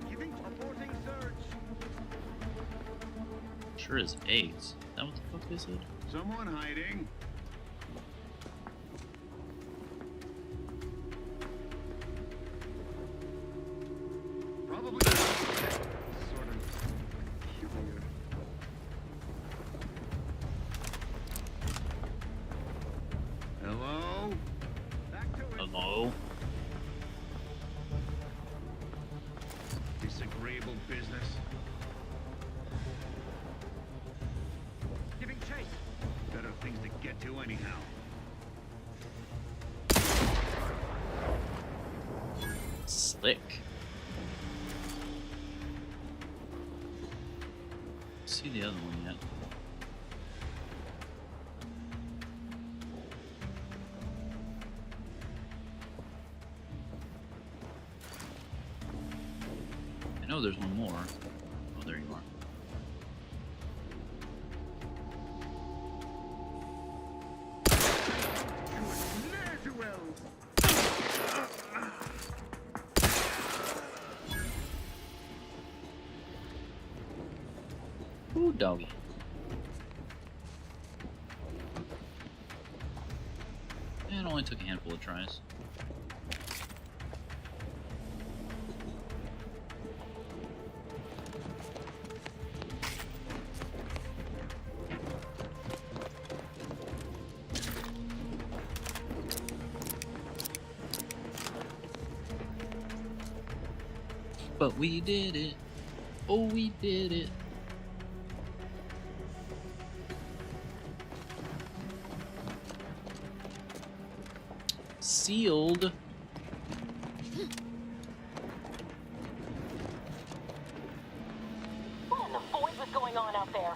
Giving aborting surge. Sure as eggs. Is that what the fuck they said? Someone hiding. Probably sort of peculiar. Hello? Hello? Disagreeable business. Giving chase. Better things to get to anyhow. Slick. See the other one yet? I know there's one more. Oh, there you are. Ooh, doggy. It only took a handful of tries. But we did it. Oh, we did it. Sealed. What in the void was going on out there?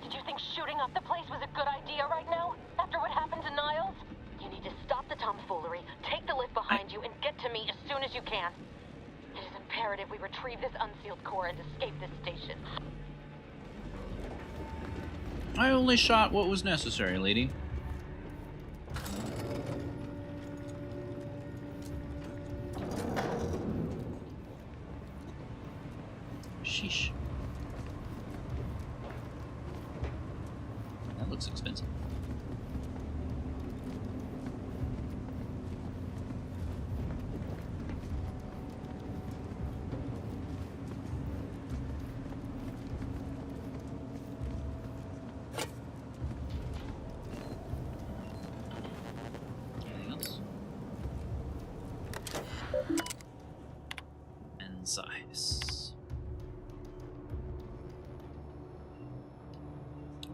Did you think shooting up the place was a good idea right now? After what happened to Niles? You need to stop the tomfoolery, take the lift behind you, and get to me as soon as you can. It is imperative we retrieve this unsealed core and escape this station. I only shot what was necessary, lady. Sheesh. That looks expensive. Anything else? And size.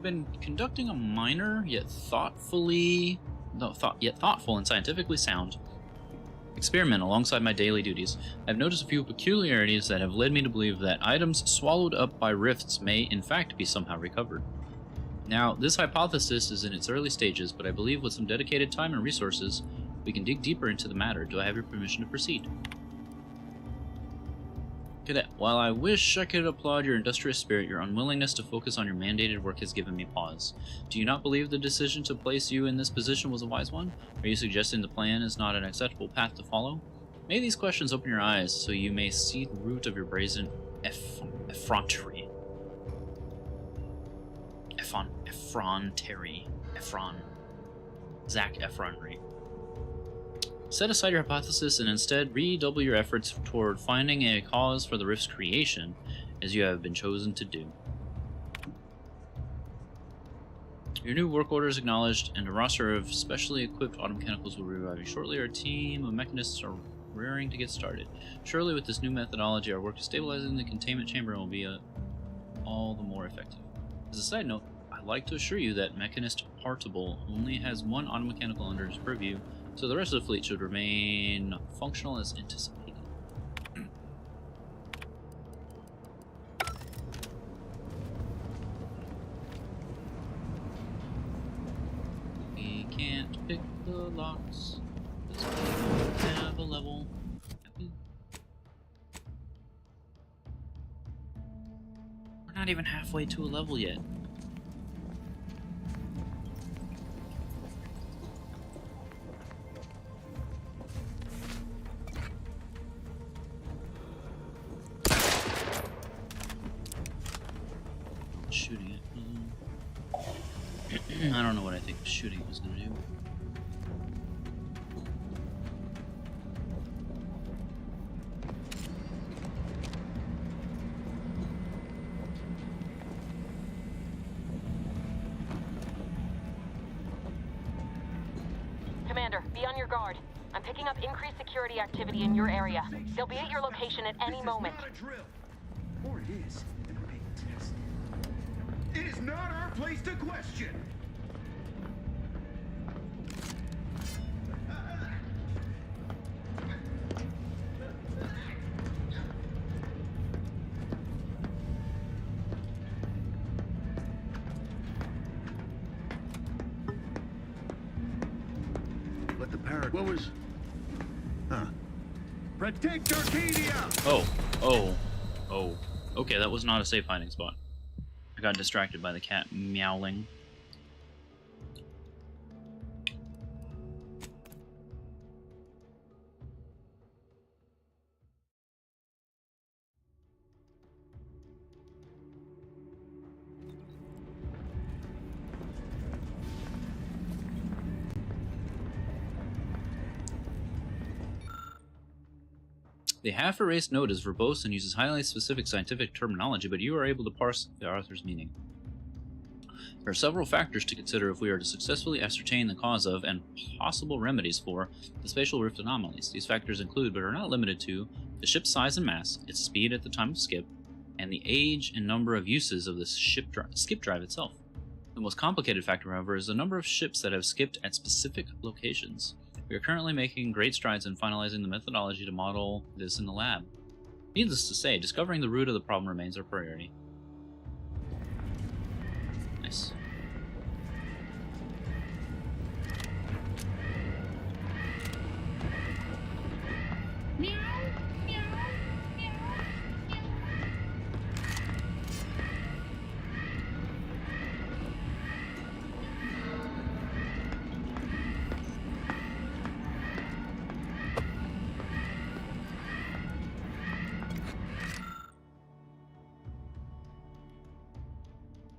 Been conducting a minor yet thoughtful and scientifically sound experiment alongside my daily duties. I've noticed a few peculiarities that have led me to believe that items swallowed up by rifts may in fact be somehow recovered. Now, this hypothesis is in its early stages, but I believe with some dedicated time and resources, we can dig deeper into the matter. Do I have your permission to proceed? Cadet, while I wish I could applaud your industrious spirit, your unwillingness to focus on your mandated work has given me pause. Do you not believe the decision to place you in this position was a wise one? Are you suggesting the plan is not an acceptable path to follow? May these questions open your eyes so you may see the root of your brazen effrontery. Zac Efronry. Set aside your hypothesis and instead redouble your efforts toward finding a cause for the rift's creation, as you have been chosen to do. Your new work order is acknowledged, and a roster of specially equipped automechanicals will be arriving shortly. Our team of mechanists are raring to get started. Surely with this new methodology, our work to stabilizing the containment chamber will be all the more effective. As a side note, I'd like to assure you that Mechanist Partable only has one automechanical under his purview, so the rest of the fleet should remain functional as anticipated. We can't pick the locks, because we don't have a level. We're not even halfway to a level yet. Shooting it. I don't know what I think shooting was going to do. Commander, be on your guard. I'm picking up increased security activity in your area. They'll be at your location at any moment. Not a drill. Or it is, and we're being tested. It is not our place to question. But the parrot, what was... Huh. Protect Arcadia! Oh. Okay, that was not a safe hiding spot. I got distracted by the cat meowling. The half-erased note is verbose and uses highly specific scientific terminology, but you are able to parse the author's meaning. There are several factors to consider if we are to successfully ascertain the cause of and possible remedies for the spatial rift anomalies. These factors include, but are not limited to, The ship's size and mass, its speed at the time of skip, and the age and number of uses of the skip drive itself. The most complicated factor, however, is the number of ships that have skipped at specific locations. We are currently making great strides in finalizing the methodology to model this in the lab. Needless to say, discovering the root of the problem remains our priority. Nice.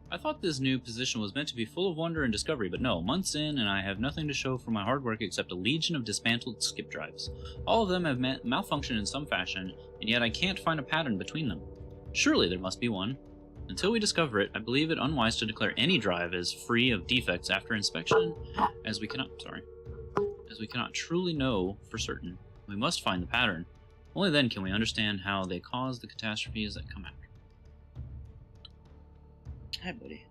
I thought this new position was meant to be full of wonder and discovery, but no, months in and I have nothing to show for my hard work except a legion of dismantled skip drives. All of them have malfunctioned in some fashion, and yet I can't find a pattern between them. Surely there must be one. Until we discover it, I believe it unwise to declare any drive as free of defects after inspection, as we cannot truly know for certain. We must find the pattern. Only then can we understand how they cause the catastrophes that come after. Hi, buddy.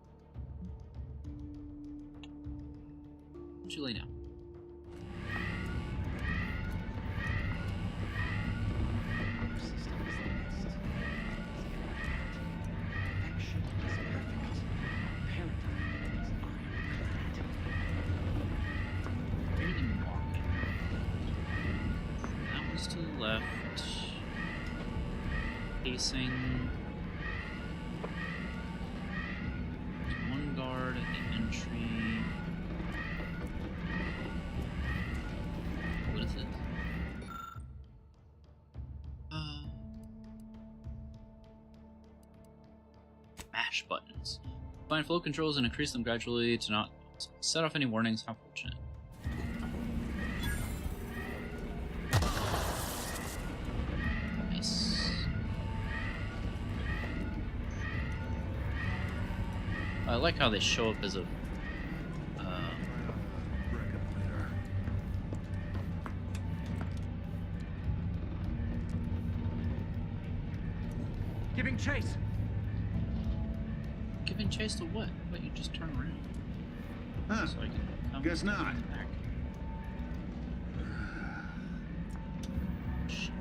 Why don't you lay down? That was to the left. Facing. Guard at the entry. What is it? Mash buttons. Find flow controls and increase them gradually to not set off any warnings. How fortunate. Nice. I like how they show up as a Giving chase. Giving chase to what? But you just turn around. Huh. So I can come Guess not. back. Shit.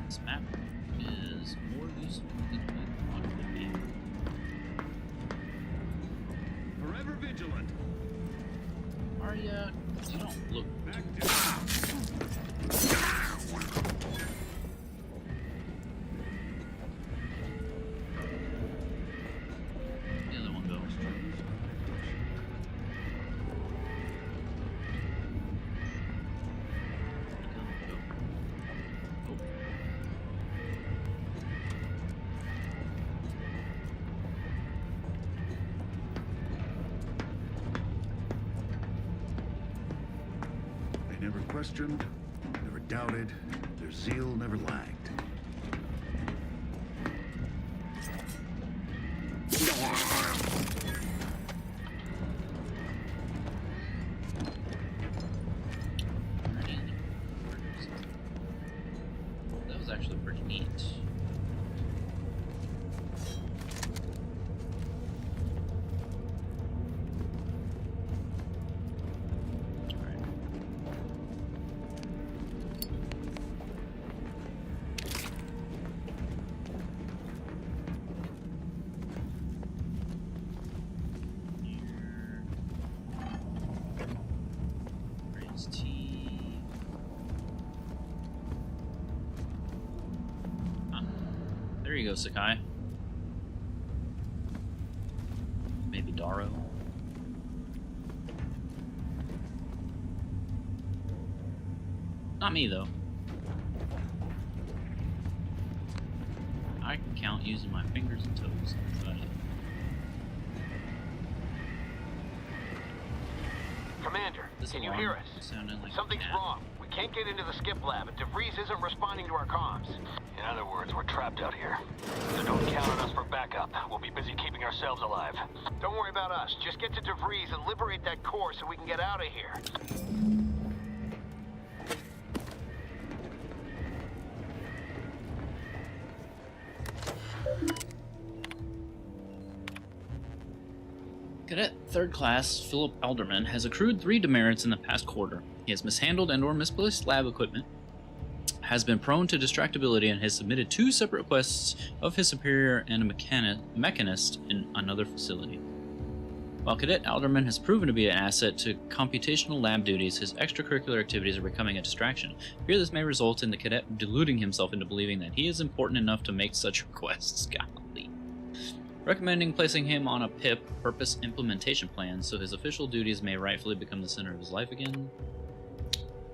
This map is more useful than I thought it would be. Forever vigilant. Are ya? You don't look. The other one goes. They never questioned, never doubted, their zeal never lagged. That was actually pretty neat. There you go, Sakai. Maybe Daro. Not me, though. I can count using my fingers and toes. That's about it. Commander, This can you alarm hear us? sounded like Something's wrong. We can't get into the skip lab, and DeVries isn't responding to our comms. In other words, we're trapped out here. So don't count on us for backup. We'll be busy keeping ourselves alive. Don't worry about us. Just get to DeVries and liberate that core so we can get out of here. Cadet 3rd Class Philip Alderman has accrued 3 demerits in the past quarter. He has mishandled and/or misplaced lab equipment, has been prone to distractibility, and has submitted 2 separate requests of his superior and a mechanist in another facility. While Cadet Alderman has proven to be an asset to computational lab duties, his extracurricular activities are becoming a distraction. Fear this may result in the cadet deluding himself into believing that he is important enough to make such requests. Golly. Recommending placing him on a PIP, Purpose Implementation Plan, so his official duties may rightfully become the center of his life again.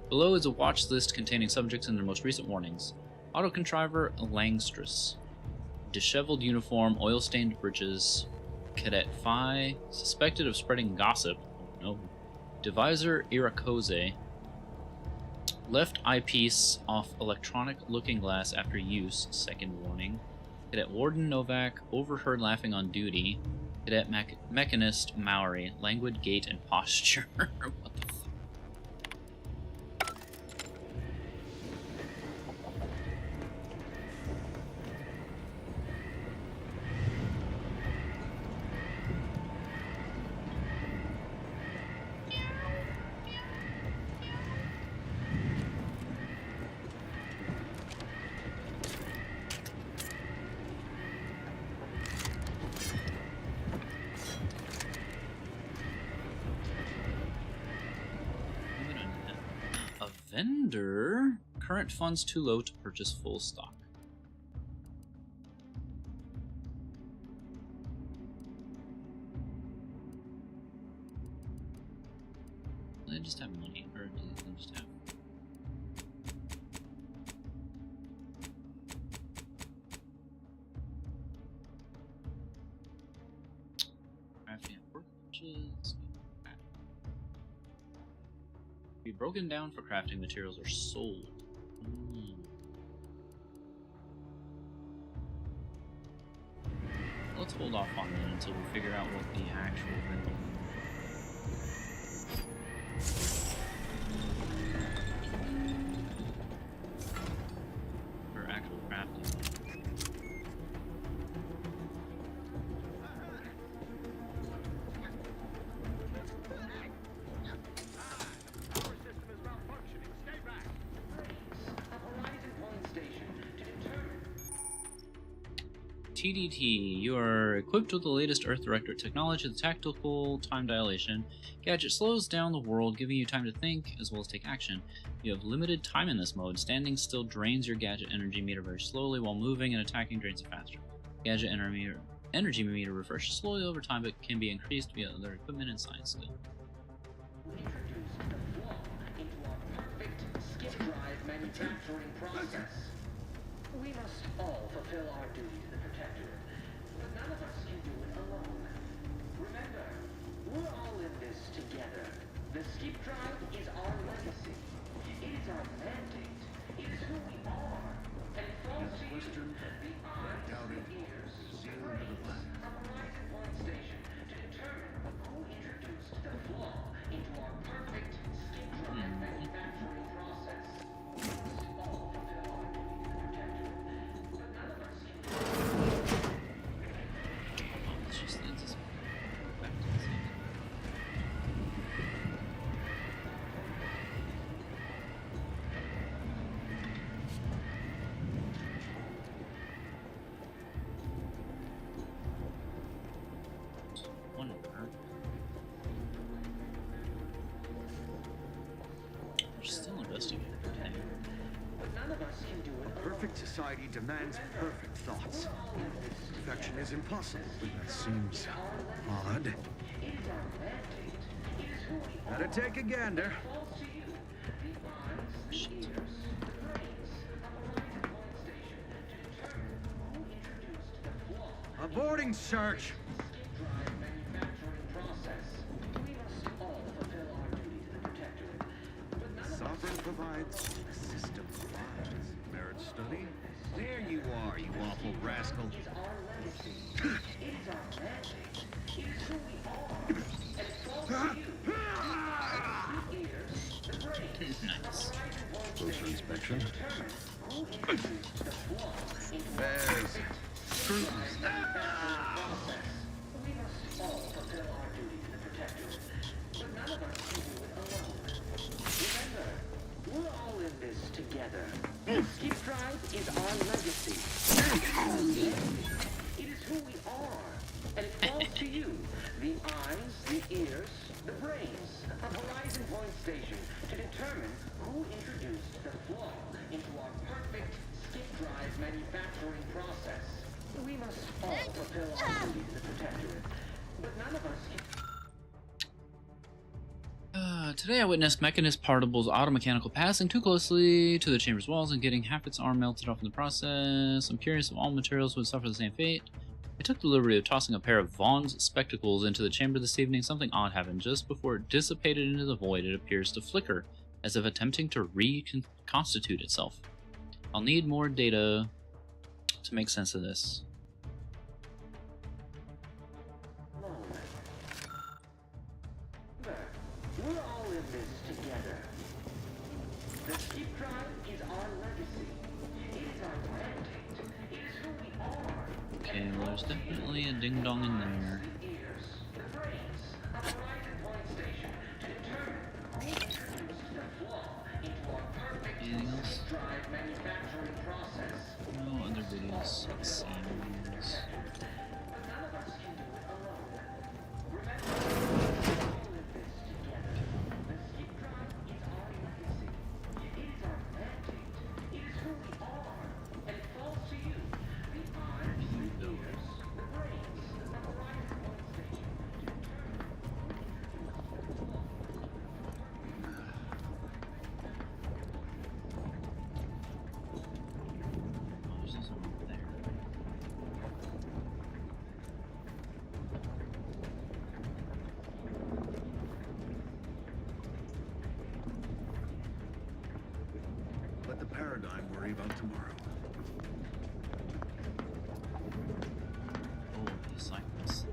Below is a watch list containing subjects and their most recent warnings. Autocontriver Langstress. Disheveled uniform, oil-stained breeches. Cadet Phi, suspected of spreading gossip. Oh no. Deviser Irakose. Left eyepiece off electronic looking glass after use, second warning. Cadet Warden Novak, overheard laughing on duty. Cadet Mechanist Maori, languid gait and posture. What the fuck? Vendor. Current funds too low to purchase full stock. Do they just have money, or do they just have? Crafting at workbenches. Be broken down for crafting materials or sold. Let's hold off on that until we figure out what the actual vendor. For actual crafting. TDT, you are equipped with the latest Earth Directorate technology, the tactical time dilation. Gadget slows down the world, giving you time to think as well as take action. You have limited time in this mode. Standing still drains your gadget energy meter very slowly, while moving and attacking drains it faster. Gadget energy meter refreshes slowly over time, but can be increased via other equipment and science skill. Introduced the flaw into our perfect skip drive manufacturing process. We must all fulfill our duty to the Protectorate, but none of us can do it alone. Remember, we're all in this together. The skip drive is our legacy. It is our mandate. It is who we are. And it falls to you, the eyes, the ears, the brains of Horizon Point Station to determine who introduced the flaw into our perfect skip drive manufacturing process. We must all fulfill our duty to the Protectorate, but none of us can do it. It's just still investigating. Perfect society demands perfect thoughts. Perfection is impossible. That seems odd. Better take a gander. A boarding search. Manufacturing process. We must all fulfill our duty sovereign provides, the system provides. Merit study? There you are, you awful rascal. It is our legacy. It is our mandate. It is who we are. And it falls to you. The eyes, the ears, the brains. Nice. Closer inspection. Determine who introduced the flaw into our Bears. scrutinized manufacturing process. We must all fulfill our duty to the Protectorate, but none of us can do it alone. Remember, we're all in this together. The Skip Drive is our legacy. It is who we are, and it falls to you, the eyes, the ears, the brains of Horizon Point Station, to determine who introduced the flaw into our perfect Skip Drive manufacturing process. We must all fulfill our duty to the Protectorate, but none of us can... Today I witnessed Mechanist Partable's automechanical passing too closely to the chamber's walls and getting half its arm melted off in the process. I'm curious if all materials would suffer the same fate. I took the liberty of tossing a pair of Vaughn's spectacles into the chamber this evening. Something odd happened. Just before it dissipated into the void, it appears to flicker, as if attempting to reconstitute itself. I'll need more data to make sense of this. We're all in this together. The Skip Drive is our legacy. It is our mandate. It is who we are. Okay, well, there's definitely a ding-dong in there. The ears, the brains of Horizon Point Station to determine who introduced the flaw into our perfect Anything else? Skip Drive manufacturing process. No other videos. Let's see. But none of us can do it alone. Remember, we're all in this together. The Skip Drive is our legacy. It is our mandate. It is who we are. And it falls to you, the eyes, the ears, the brains of Horizon Point Station, to determine who introduced the flaw. Oh, there's this one over there. Let the paradigm worry about tomorrow. Oh, the cycles.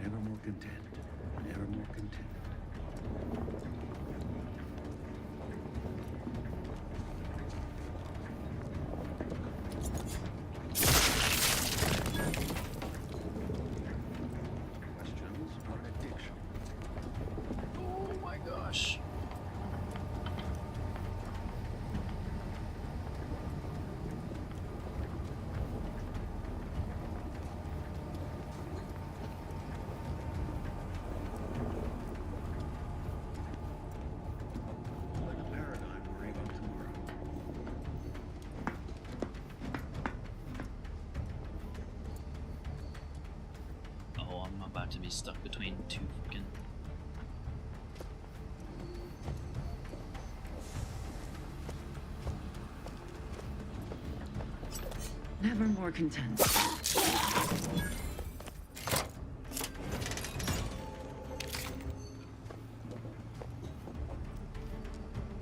Never more content. Never more content. Questions are an addiction. Oh my gosh. Let the paradigm worry about tomorrow. Oh, I'm about to be stuck between two freaking. Never more content.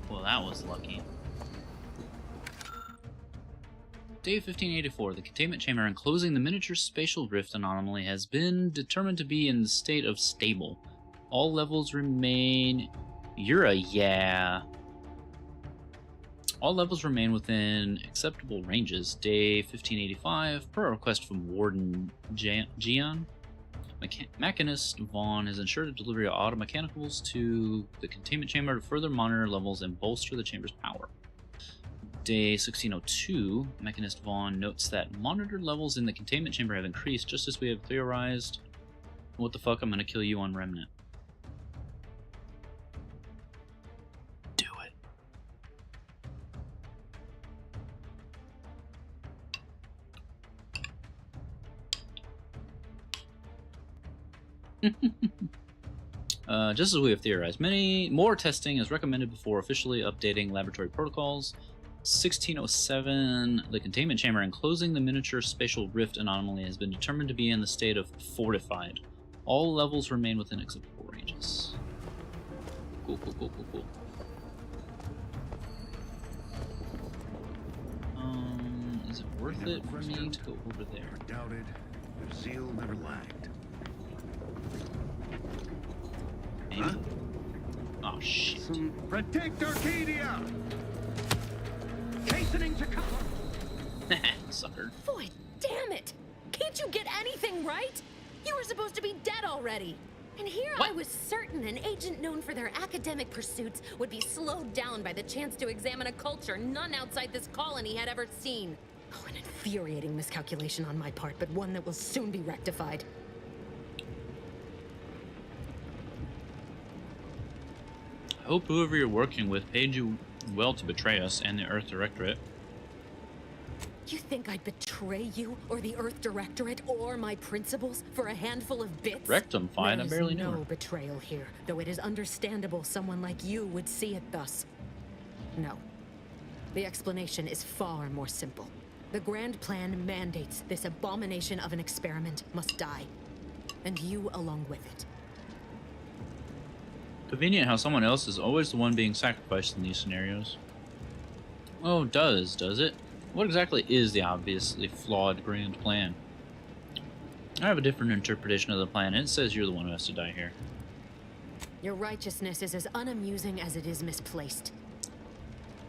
Well, that was lucky. Day 1584. The containment chamber enclosing the miniature spatial rift anomaly has been determined to be in the state of stable. All levels remain... yeah. All levels remain within acceptable ranges. Day 1585. Per request from Warden Gian, Mechanist Vaughn has ensured a delivery of automechanicals to the containment chamber to further monitor levels and bolster the chamber's power. Day 1602, Mechanist Vaughn notes that monitored levels in the containment chamber have increased just as we have theorized. What the fuck, I'm gonna kill you on Remnant. Do it. Just as we have theorized, many more testing is recommended before officially updating laboratory protocols. 1607. The containment chamber enclosing the miniature spatial rift anomaly has been determined to be in the state of fortified. All levels remain within acceptable ranges. Cool, cool, cool, cool, cool. Is it worth it for me to go over there? Never doubted. Their zeal never lagged. Huh? Oh shit. Protect Arcadia! Hastening to cover. Sucker. Boy, damn it! Can't you get anything right? You were supposed to be dead already. And here I was certain an agent known for their academic pursuits would be slowed down by the chance to examine a culture none outside this colony had ever seen. Oh, an infuriating miscalculation on my part, but one that will soon be rectified. I hope whoever you're working with paid you well to betray us and the Earth Directorate. You think I'd betray you, or the Earth Directorate, or my principals for a handful of bits? Rectum fine, I barely knew no her. betrayal here, though it is understandable someone like you would see it thus. No. The explanation is far more simple. The grand plan mandates this abomination of an experiment must die. And you along with it. Convenient how someone else is always the one being sacrificed in these scenarios. Oh, does it? What exactly is the obviously flawed grand plan? I have a different interpretation of the plan. It says you're the one who has to die here. Your righteousness is as unamusing as it is misplaced.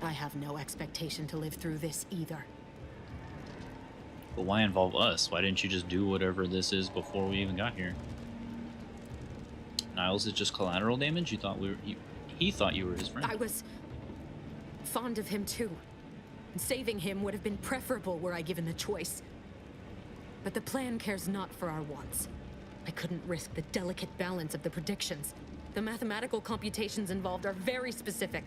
I have no expectation to live through this either. But why involve us? Why didn't you just do whatever this is before we even got here? Niles is just collateral damage? You thought he thought you were his friend. I was fond of him too. Saving him would have been preferable were I given the choice. But the plan cares not for our wants. I couldn't risk the delicate balance of the predictions. The mathematical computations involved are very specific.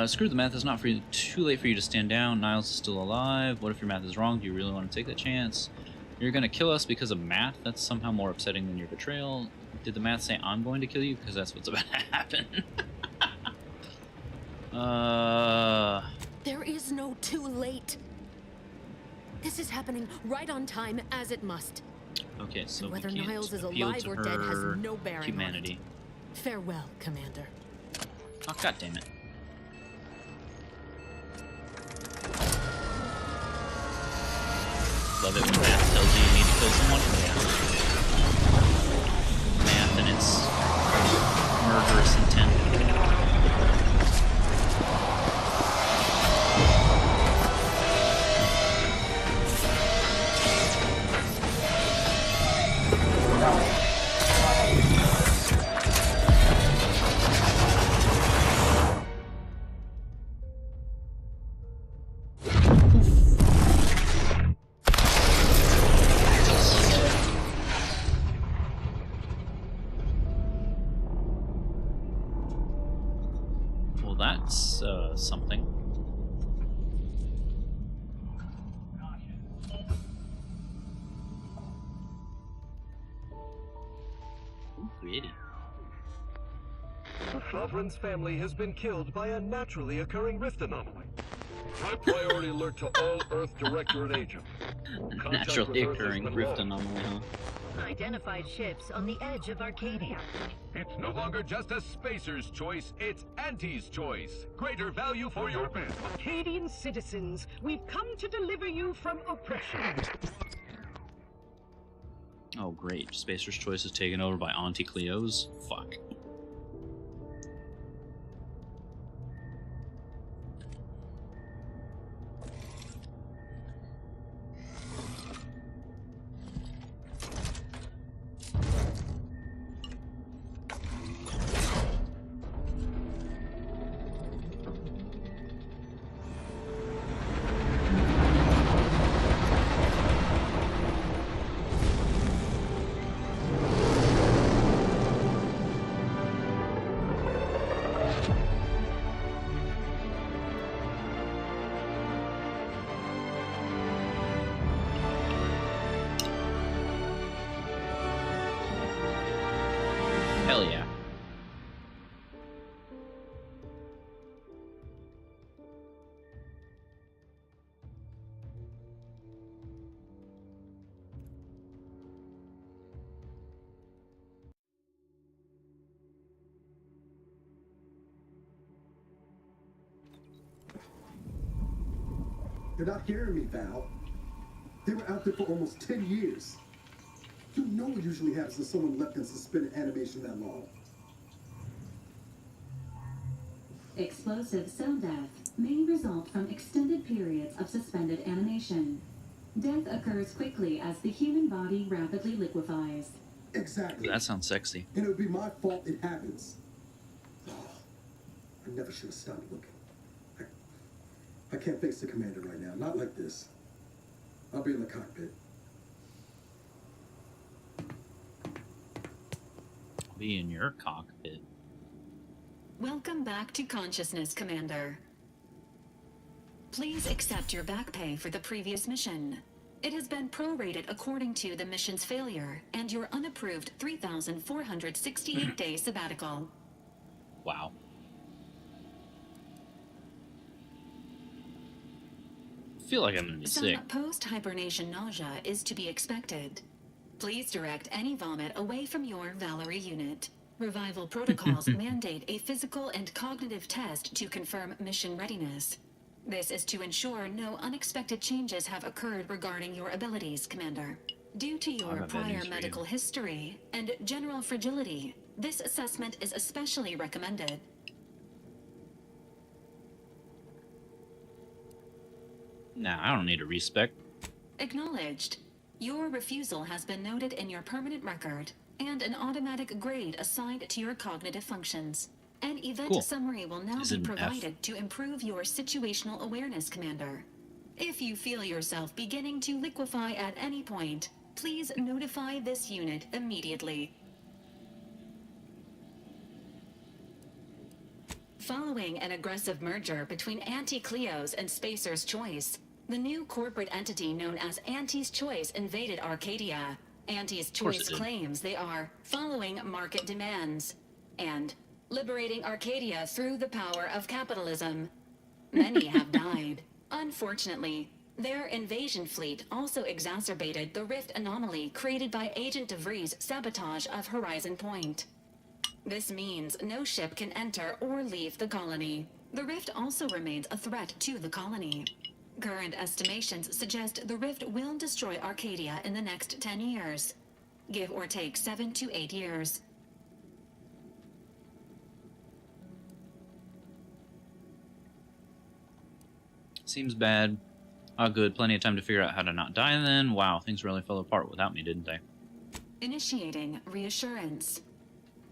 Screw the math. It's not too late for you to stand down. Niles is still alive. What if your math is wrong? Do you really want to take that chance? You're gonna kill us because of math? That's somehow more upsetting than your betrayal. Did the math say I'm going to kill you? Because that's what's about to happen. There is no too late. This is happening right on time, as it must. Okay, so and whether we can't Niles is appeal alive to or dead has her no bearing humanity. on it. Farewell, Commander. Oh, god damn it. Love it when math tells you need to kill someone. Yeah. Math and its murderous intent. That's something. Ooh, pretty. The Sovereign's family has been killed by a naturally occurring rift anomaly. High priority alert to all Earth Directorate agents. Naturally occurring rift anomaly, huh? Identified ships on the edge of Arcadia. It's no longer just a spacer's choice, it's Auntie's choice. Greater value for your bid. Arcadian citizens, we've come to deliver you from oppression. Oh great, Spacer's Choice is taken over by Auntie Cleo's? Fuck. You're not hearing me, Val. They were out there for almost 10 years. You know what usually happens when someone left in suspended animation that long. Explosive cell death may result from extended periods of suspended animation. Death occurs quickly as the human body rapidly liquefies. Exactly. That sounds sexy. And it would be my fault it happens. Oh, I never should have stopped looking. I can't face the commander right now. Not like this. I'll be in the cockpit. Be in your cockpit. Welcome back to consciousness, Commander. Please accept your back pay for the previous mission. It has been prorated according to the mission's failure and your unapproved 3,468-day sabbatical. Wow. I feel like I'm gonna be sick. Some post-hibernation nausea is to be expected. Please direct any vomit away from your Valerie unit. Revival protocols mandate a physical and cognitive test to confirm mission readiness. This is to ensure no unexpected changes have occurred regarding your abilities, Commander. Due to your prior medical history and general fragility, this assessment is especially recommended. Nah, I don't need a respec. Acknowledged. Your refusal has been noted in your permanent record, and an automatic grade assigned to your cognitive functions. An event summary will now be provided to improve your situational awareness, Commander. If you feel yourself beginning to liquefy at any point, please notify this unit immediately. Following an aggressive merger between Anti-Cleo's and Spacer's Choice, the new corporate entity known as Auntie's Choice invaded Arcadia. Auntie's Choice claims they are following market demands and liberating Arcadia through the power of capitalism. Many have died. Unfortunately, their invasion fleet also exacerbated the rift anomaly created by Agent DeVries' sabotage of Horizon Point. This means no ship can enter or leave the colony. The rift also remains a threat to the colony. Current estimations suggest the rift will destroy Arcadia in the next 10 years. Give or take 7 to 8 years. Seems bad. Oh, good. Plenty of time to figure out how to not die then. Wow, things really fell apart without me, didn't they? Initiating reassurance.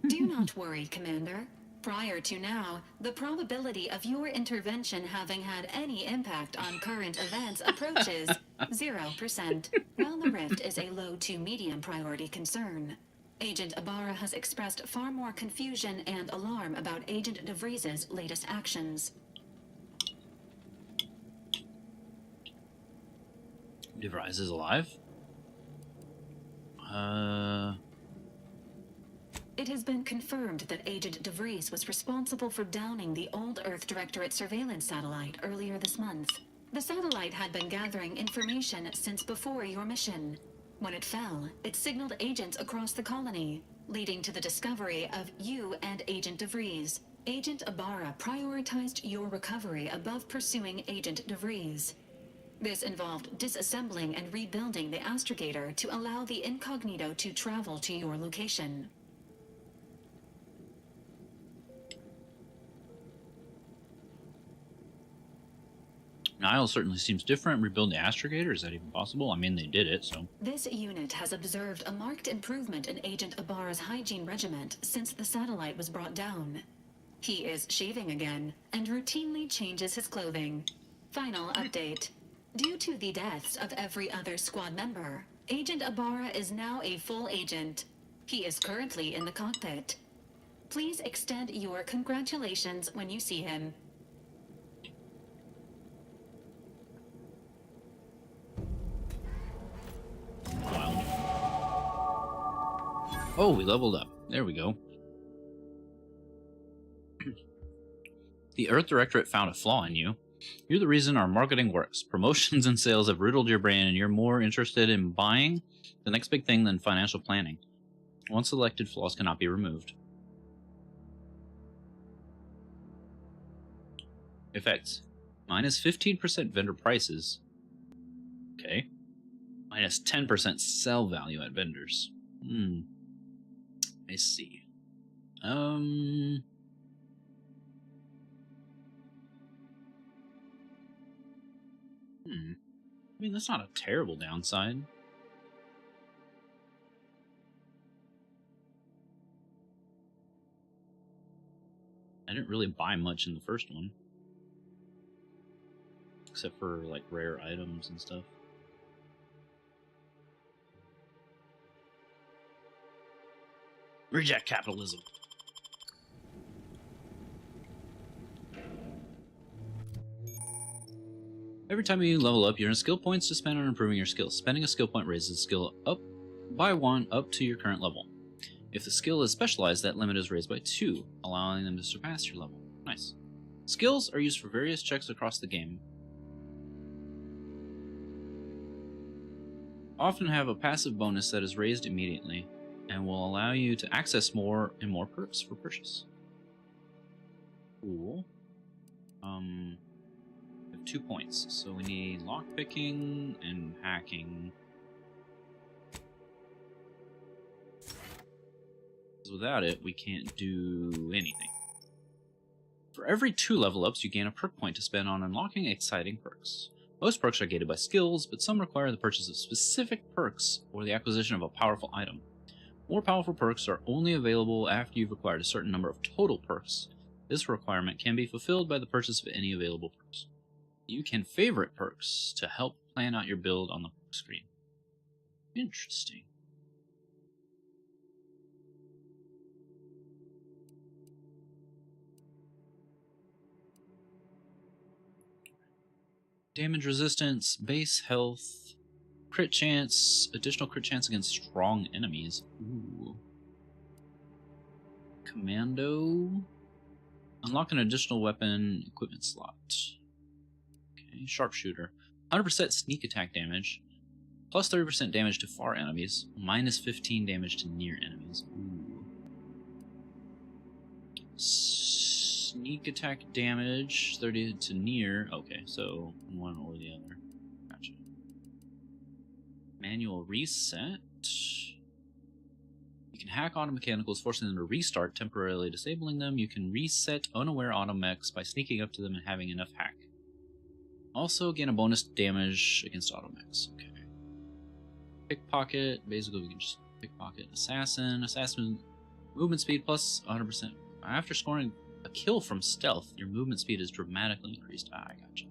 Do not worry, Commander. Prior to now, the probability of your intervention having had any impact on current events approaches 0%, while the rift is a low to medium priority concern. Agent Ibarra has expressed far more confusion and alarm about Agent DeVries' latest actions. DeVries is alive? It has been confirmed that Agent DeVries was responsible for downing the old Earth Directorate surveillance satellite earlier this month. The satellite had been gathering information since before your mission. When it fell, it signaled agents across the colony, leading to the discovery of you and Agent DeVries. Agent Ibarra prioritized your recovery above pursuing Agent DeVries. This involved disassembling and rebuilding the astrogator to allow the incognito to travel to your location. Niall certainly seems different. Rebuild the astrogator? Is that even possible? I mean, they did it, so... This unit has observed a marked improvement in Agent Ibarra's hygiene regiment since the satellite was brought down. He is shaving again, and routinely changes his clothing. Final update. Due to the deaths of every other squad member, Agent Ibarra is now a full agent. He is currently in the cockpit. Please extend your congratulations when you see him. Oh, we leveled up. There we go. The Earth Directorate found a flaw in you. You're the reason our marketing works. Promotions and sales have riddled your brain, and you're more interested in buying the next big thing than financial planning. Once selected, flaws cannot be removed. Effects. Minus 15% vendor prices. Okay. Minus 10% sell value at vendors. I see. I mean, that's not a terrible downside. I didn't really buy much in the first one. Except for, like, rare items and stuff. Reject capitalism. Every time you level up, you earn skill points to spend on improving your skills. Spending a skill point raises the skill up by 1 up to your current level. If the skill is specialized, that limit is raised by 2, allowing them to surpass your level. Nice. Skills are used for various checks across the game. Often have a passive bonus that is raised immediately, and will allow you to access more and more perks for purchase. Cool. We have 2 points, so we need lockpicking and hacking. Because without it, we can't do anything. For every 2 level ups, you gain a perk point to spend on unlocking exciting perks. Most perks are gated by skills, but some require the purchase of specific perks or the acquisition of a powerful item. More powerful perks are only available after you've acquired a certain number of total perks. This requirement can be fulfilled by the purchase of any available perks. You can favorite perks to help plan out your build on the perk screen. Interesting. Damage resistance, base health, crit chance, additional crit chance against strong enemies. Ooh. Commando. Unlock an additional weapon equipment slot. Okay, sharpshooter. 100% sneak attack damage. Plus 30% damage to far enemies. Minus 15 damage to near enemies. Ooh. Sneak attack damage, 30 to near. Okay, so one or the other. Gotcha. Manual reset. You can hack auto mechanicals, forcing them to restart, temporarily disabling them. You can reset unaware automechs by sneaking up to them and having enough hack. Also gain a bonus damage against automechs. Okay. Pickpocket. Basically, we can just pickpocket. Assassin. Assassin movement speed plus 100%. After scoring a kill from stealth, your movement speed is dramatically increased. I gotcha.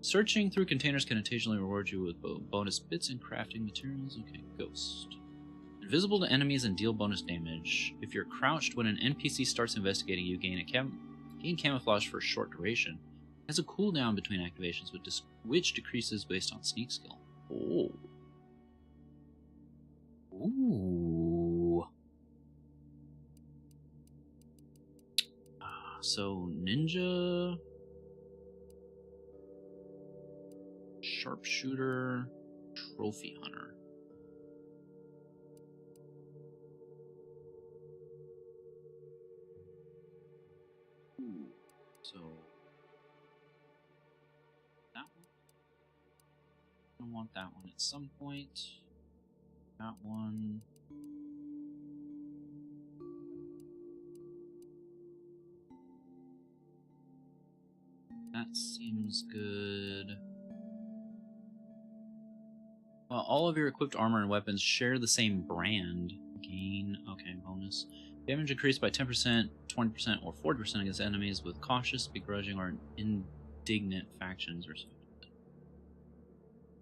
Searching through containers can occasionally reward you with bonus bits and crafting materials. Okay, ghost. Invisible to enemies and deal bonus damage. If you're crouched when an NPC starts investigating, you gain camouflage for a short duration. It has a cooldown between activations, which decreases based on sneak skill. Oh. Ooh. So, ninja, sharpshooter, trophy hunter. Ooh. So, that one. I want that one at some point. That one. That seems good. Well, all of your equipped armor and weapons share the same brand. Gain, okay, bonus. Damage increased by 10%, 20%, or 40% against enemies with cautious, begrudging, or indignant factions or something.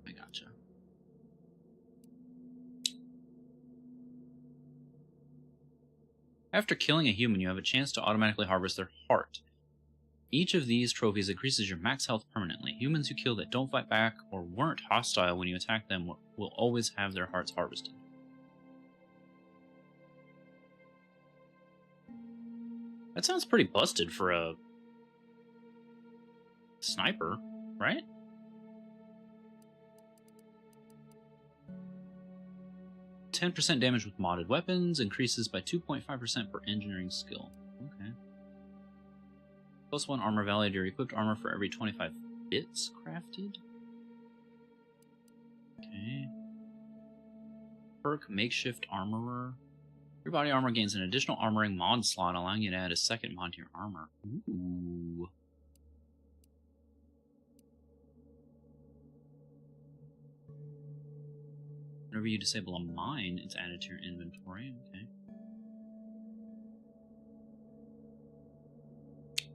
I gotcha. After killing a human, you have a chance to automatically harvest their heart. Each of these trophies increases your max health permanently. Humans you kill that don't fight back or weren't hostile when you attack them will always have their hearts harvested. That sounds pretty busted for a sniper, right? %10 damage with modded weapons, increases by 2.5% per engineering skill. Okay. +1 armor value to your equipped armor for every 25 bits crafted. Okay. Perk Makeshift Armorer. Your body armor gains an additional armoring mod slot, allowing you to add a second mod to your armor. Ooh. Whenever you disable a mine, it's added to your inventory. Okay.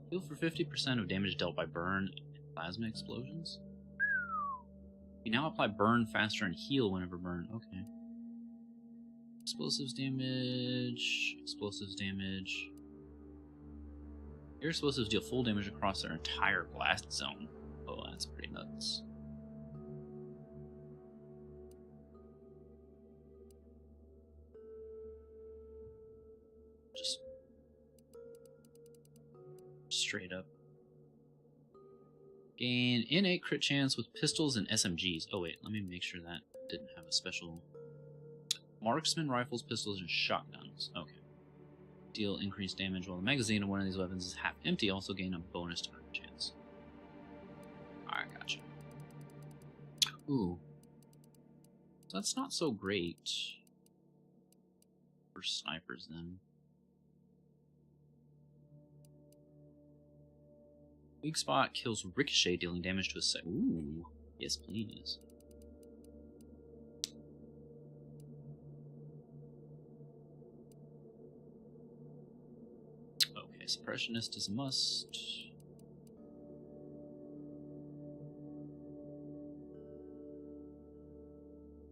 Heal for 50% of damage dealt by burn and plasma explosions. You now apply burn faster and heal whenever burned. Okay. Explosives damage. Explosives damage. Your explosives deal full damage across their entire blast zone. Oh, that's pretty nuts. Just straight up. Gain innate crit chance with pistols and SMGs. Oh wait, let me make sure that didn't have a special. Marksman rifles, pistols, and shotguns. Okay. Deal increased damage while the magazine of one of these weapons is half empty. Also gain a bonus to crit chance. Alright, gotcha. Ooh. So that's not so great for snipers then. Weak spot kills ricochet, dealing damage to a set. Ooh, yes please. Okay, suppressionist is a must.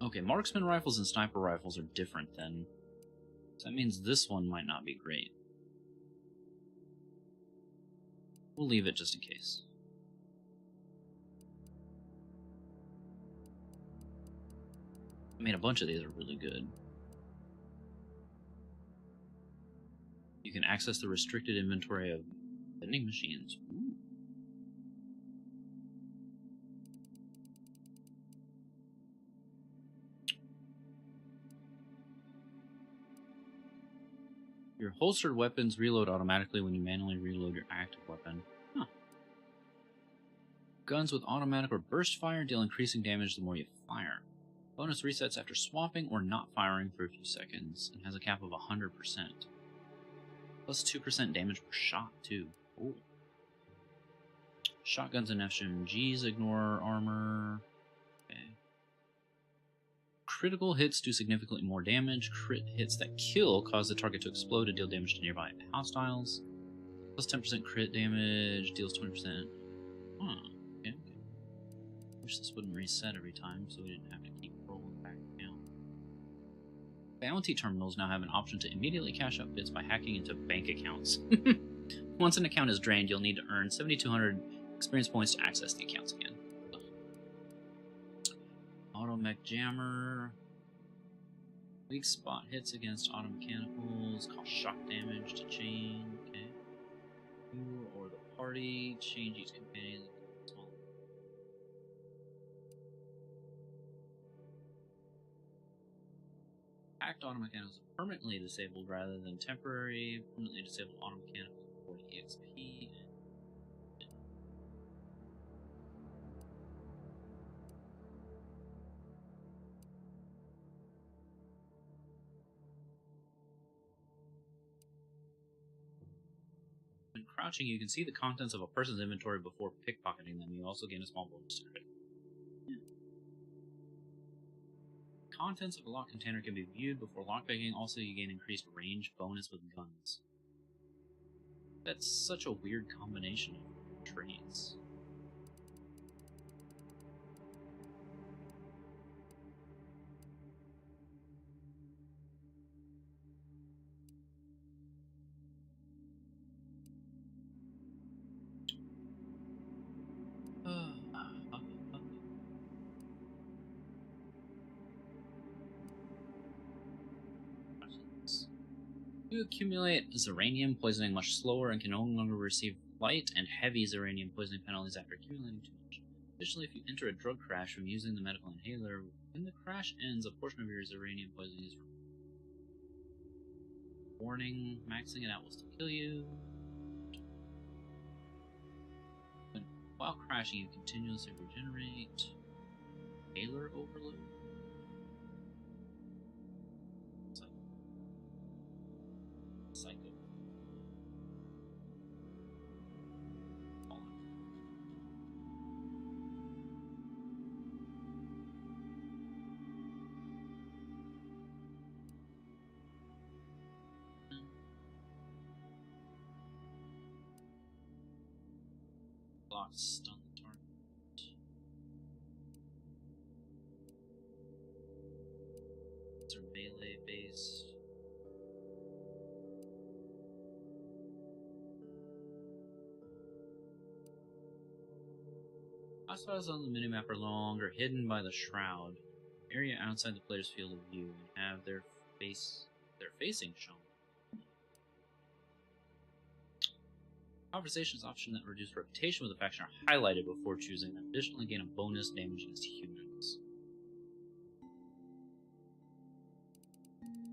Okay, marksman rifles and sniper rifles are different then. So that means this one might not be great. We'll leave it just in case. I mean, a bunch of these are really good. You can access the restricted inventory of vending machines. Ooh. Your holstered weapons reload automatically when you manually reload your active weapon. Huh. Guns with automatic or burst fire deal increasing damage the more you fire. Bonus resets after swapping or not firing for a few seconds, and has a cap of 100%. Plus 2% damage per shot, too. Ooh. Shotguns and SMGs ignore armor. Okay. Critical hits do significantly more damage. Crit hits that kill cause the target to explode and deal damage to nearby hostiles. Plus 10% crit damage, deals 20%. Huh. Okay. Wish this wouldn't reset every time, so we didn't have to keep rolling back down. Bounty terminals now have an option to immediately cash out bits by hacking into bank accounts. Once an account is drained, you'll need to earn 7,200 experience points to access the accounts again. Automech jammer. Weak spot hits against auto mechanicals cause shock damage to chain. Okay. You or the party change each companion. Hacked auto mechanicals are permanently disabled rather than temporary. Permanently disabled auto mechanicals for EXP. When crouching, you can see the contents of a person's inventory before pickpocketing them. You also gain a small bonus to crit. Yeah. Contents of a lock container can be viewed before lockpicking. Also, you gain increased range bonus with guns. That's such a weird combination of traits. You accumulate Zeranium poisoning much slower and can no longer receive light and heavy Zeranium poisoning penalties after accumulating too much. Additionally, if you enter a drug crash from using the medical inhaler, when the crash ends, a portion of your Zeranium poisoning is removed. Warning, maxing it out will still kill you. While crashing, you continuously regenerate. Scalar overload? Psycho. Block stun the target. These are melee based. Hostiles on the minimap are no longer hidden by the shroud. Area outside the player's field of view and have their facing shown. Conversations option that reduce reputation with the faction are highlighted before choosing them. Additionally, gain a bonus damage against humans.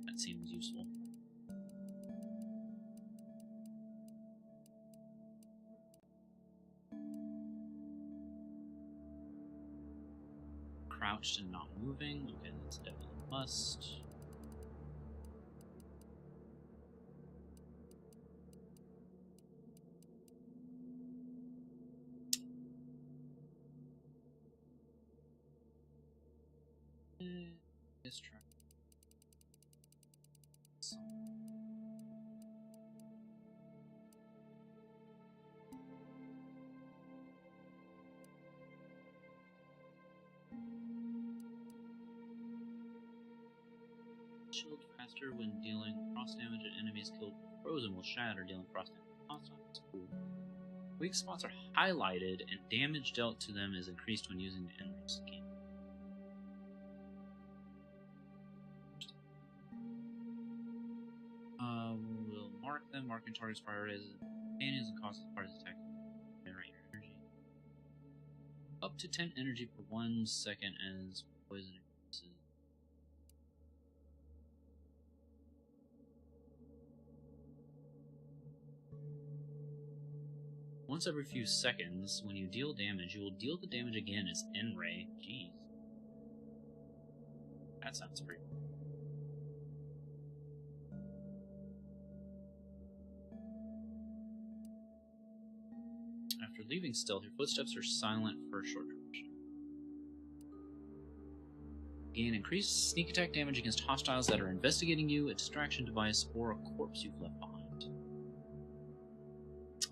That seems useful. Crouched and not moving. Okay, that's definitely a must. This track. Shield faster when dealing cross damage at enemies killed. Frozen will shatter, dealing cross damage. Hostiles. Cool. Weak spots are highlighted, and damage dealt to them is increased when using the enemy skin. We'll mark them. Marking targets prioritizes companions and causes parties attack. Generate energy. Up to 10 energy per 1 second as poison increases. Once every few seconds, when you deal damage, you will deal the damage again as N-Ray. Jeez. That sounds pretty cool. After leaving stealth, your footsteps are silent for a short duration. Gain increased sneak attack damage against hostiles that are investigating you, a distraction device, or a corpse you've left behind.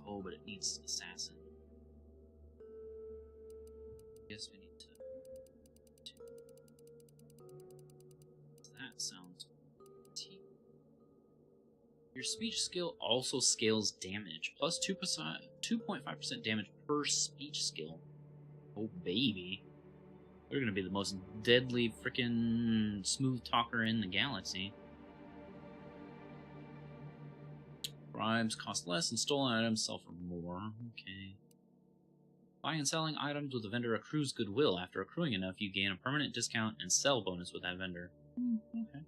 Oh, but it needs assassin. Guess we need to. That sounds. Your speech skill also scales damage, plus 2.5% damage per speech skill. Oh baby, we're gonna be the most deadly freaking smooth talker in the galaxy. Bribes cost less, and stolen items sell for more. Okay. Buying and selling items with a vendor accrues goodwill. After accruing enough, you gain a permanent discount and sell bonus with that vendor. Okay.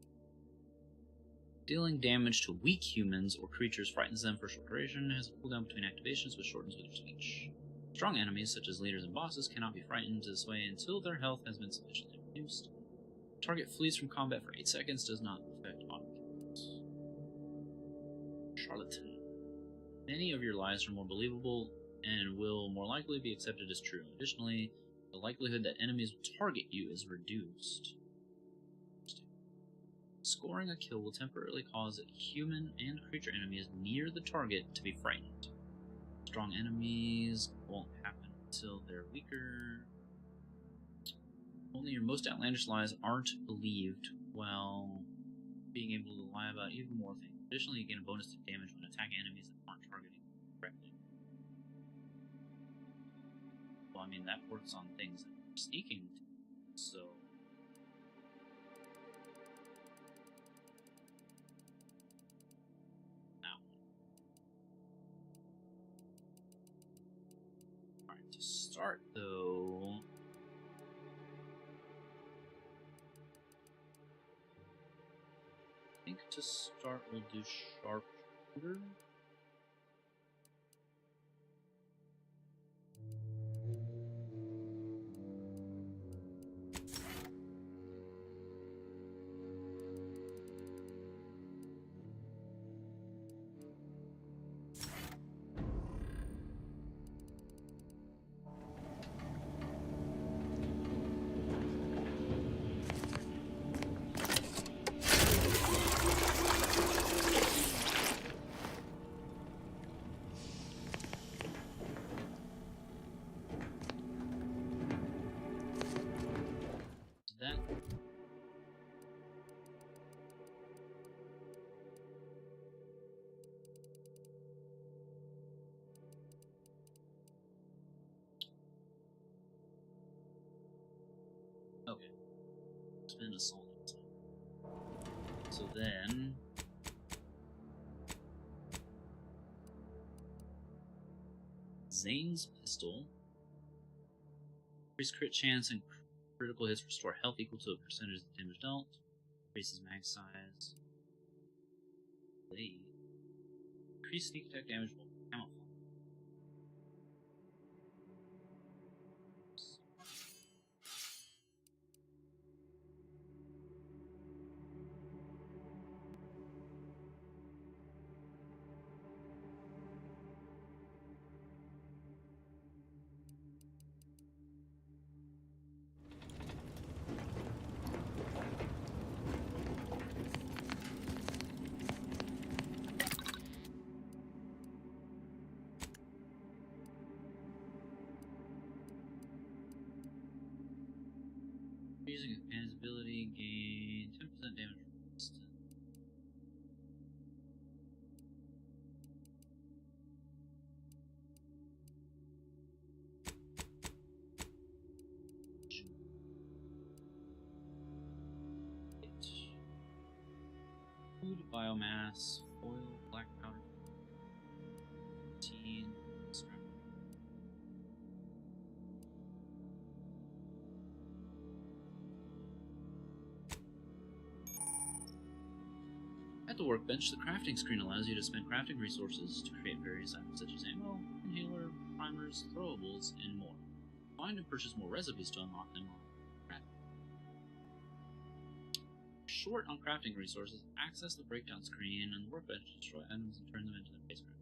Dealing damage to weak humans or creatures frightens them for a short duration, has a cooldown between activations which shortens with your speech. Strong enemies, such as leaders and bosses, cannot be frightened this way until their health has been sufficiently reduced. Target flees from combat for 8 seconds, does not affect auto kills. Charlatan. Many of your lies are more believable and will more likely be accepted as true. Additionally, the likelihood that enemies will target you is reduced. Scoring a kill will temporarily cause human and creature enemies near the target to be frightened. Strong enemies won't happen until they're weaker. Only your most outlandish lies aren't believed, while being able to lie about even more things. Additionally, you gain a bonus to damage when attacking enemies that aren't targeting correctly. Well, I mean, that works on things that are sneaking, so... To start, though, I think to start we'll do sharpshooter. spend assault. So then... Zane's pistol. Increase crit chance and critical hits restore health equal to a percentage of the damage dealt. Increases mag size. Blade. Increase sneak attack damage while camouflage. Using a companion's ability, gain 10% damage resistance. Food, biomass, oil, black powder, tea, scrap. At the workbench, the crafting screen allows you to spend crafting resources to create various items such as ammo, inhaler, primers, throwables, and more. Find and purchase more recipes to unlock them while crafting. Short on crafting resources, access the breakdown screen on the workbench to destroy items and turn them into their base craft.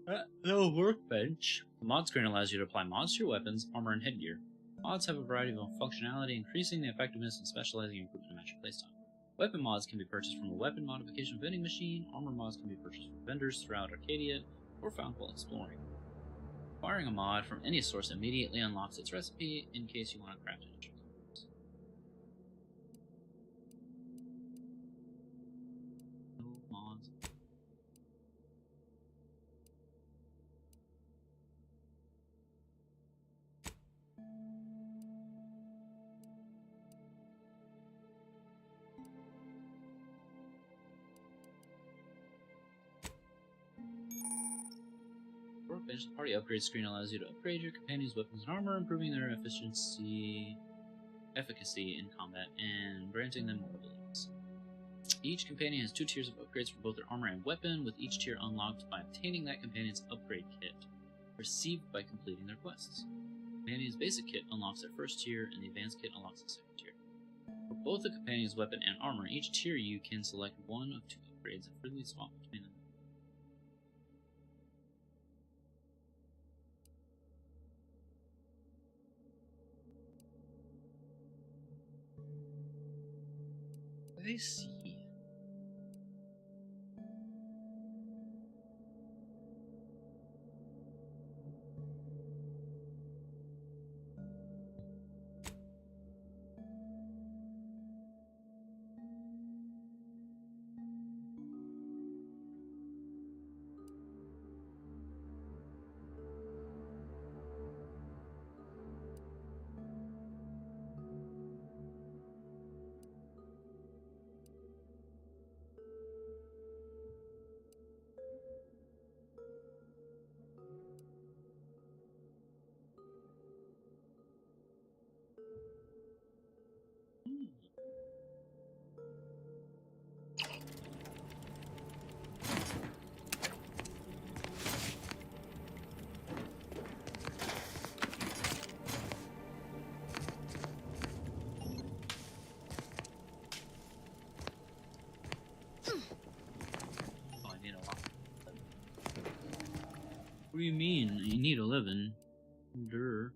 At the workbench, the mod screen allows you to apply mods to your weapons, armor, and headgear. Mods have a variety of functionality, increasing the effectiveness and specializing your equipment to match your playstyle. Weapon mods can be purchased from a weapon modification vending machine. Armor mods can be purchased from vendors throughout Arcadia or found while exploring. Acquiring a mod from any source immediately unlocks its recipe in case you want to craft additional components. No mods. Workbench, the party upgrade screen allows you to upgrade your companions' weapons and armor, improving their efficacy in combat and granting them more abilities. Each companion has 2 tiers of upgrades for both their armor and weapon, with each tier unlocked by obtaining that companion's upgrade kit, received by completing their quests. The companion's basic kit unlocks their first tier, and the advanced kit unlocks the second tier. For both the companion's weapon and armor, each tier you can select one of 2 upgrades and freely swap between them. I see. What do you mean? You need 11. Durr.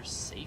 Safety.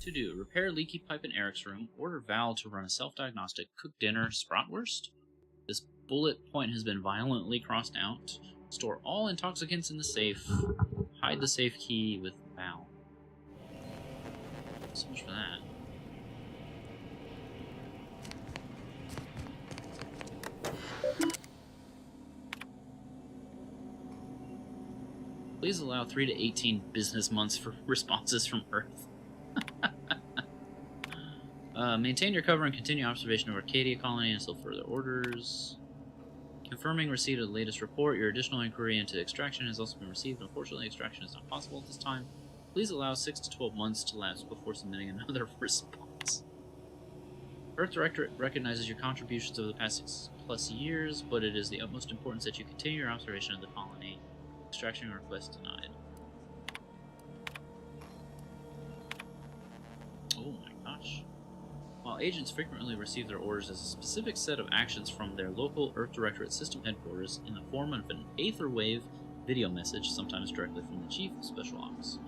To do, repair leaky pipe in Eric's room, order Val to run a self-diagnostic, cook dinner, Spratwurst. This bullet point has been violently crossed out. Store all intoxicants in the safe. Hide the safe key with Val. So much for that. Please allow 3 to 18 business months for responses from Earth. Maintain your cover and continue observation of Arcadia colony until further orders. Confirming receipt of the latest report. Your additional inquiry into extraction has also been received. Unfortunately, extraction is not possible at this time. Please allow 6 to 12 months to lapse before submitting another response. Earth Directorate recognizes your contributions over the past 6+ years, but it is the utmost importance that you continue your observation of the colony. Extraction request denied. Oh my gosh. While agents frequently receive their orders as a specific set of actions from their local Earth Directorate system headquarters in the form of an Aetherwave video message, sometimes directly from the Chief of Special Ops,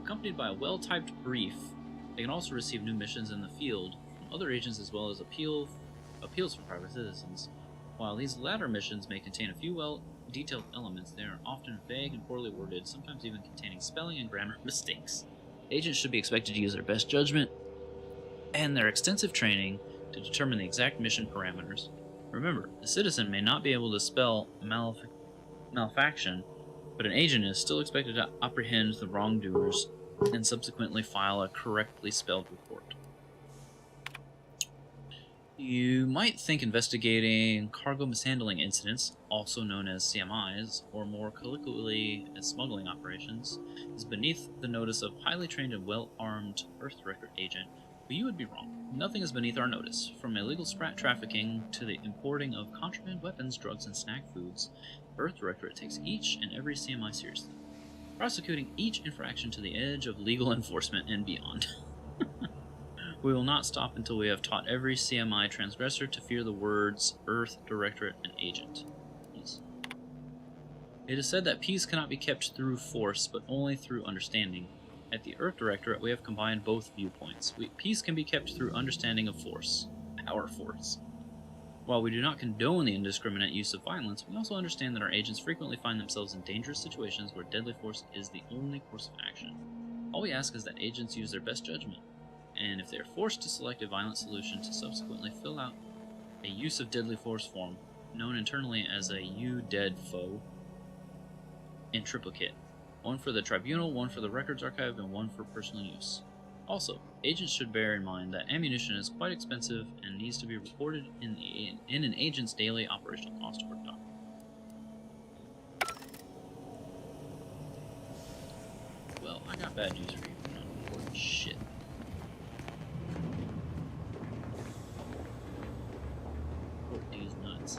accompanied by a well-typed brief, they can also receive new missions in the field from other agents as well as appeals from private citizens. While these latter missions may contain a few well-detailed elements, they are often vague and poorly worded, sometimes even containing spelling and grammar mistakes. Agents should be expected to use their best judgment and their extensive training to determine the exact mission parameters. Remember, a citizen may not be able to spell malefaction, but an agent is still expected to apprehend the wrongdoers and subsequently file a correctly spelled report. You might think investigating cargo mishandling incidents, also known as CMIs, or more colloquially as smuggling operations, is beneath the notice of highly trained and well-armed Earth Directorate agent. But you would be wrong. Nothing is beneath our notice. From illegal sprat trafficking to the importing of contraband weapons, drugs, and snack foods, Earth Directorate takes each and every CMI seriously, prosecuting each infraction to the edge of legal enforcement and beyond. We will not stop until we have taught every CMI transgressor to fear the words Earth Directorate and Agent. Peace. It is said that peace cannot be kept through force, but only through understanding. At the Earth Directorate, we have combined both viewpoints. Peace can be kept through understanding of force, our force. While we do not condone the indiscriminate use of violence, we also understand that our agents frequently find themselves in dangerous situations where deadly force is the only course of action. All we ask is that agents use their best judgment, and if they are forced to select a violent solution, to subsequently fill out a use of deadly force form, known internally as a U-Dead Foe, in triplicate. One for the tribunal, one for the records archive, and one for personal use. Also, agents should bear in mind that ammunition is quite expensive and needs to be reported in an agent's daily operational cost or doc. Well, I got bad news for you. You're not reporting shit. Report these nuts.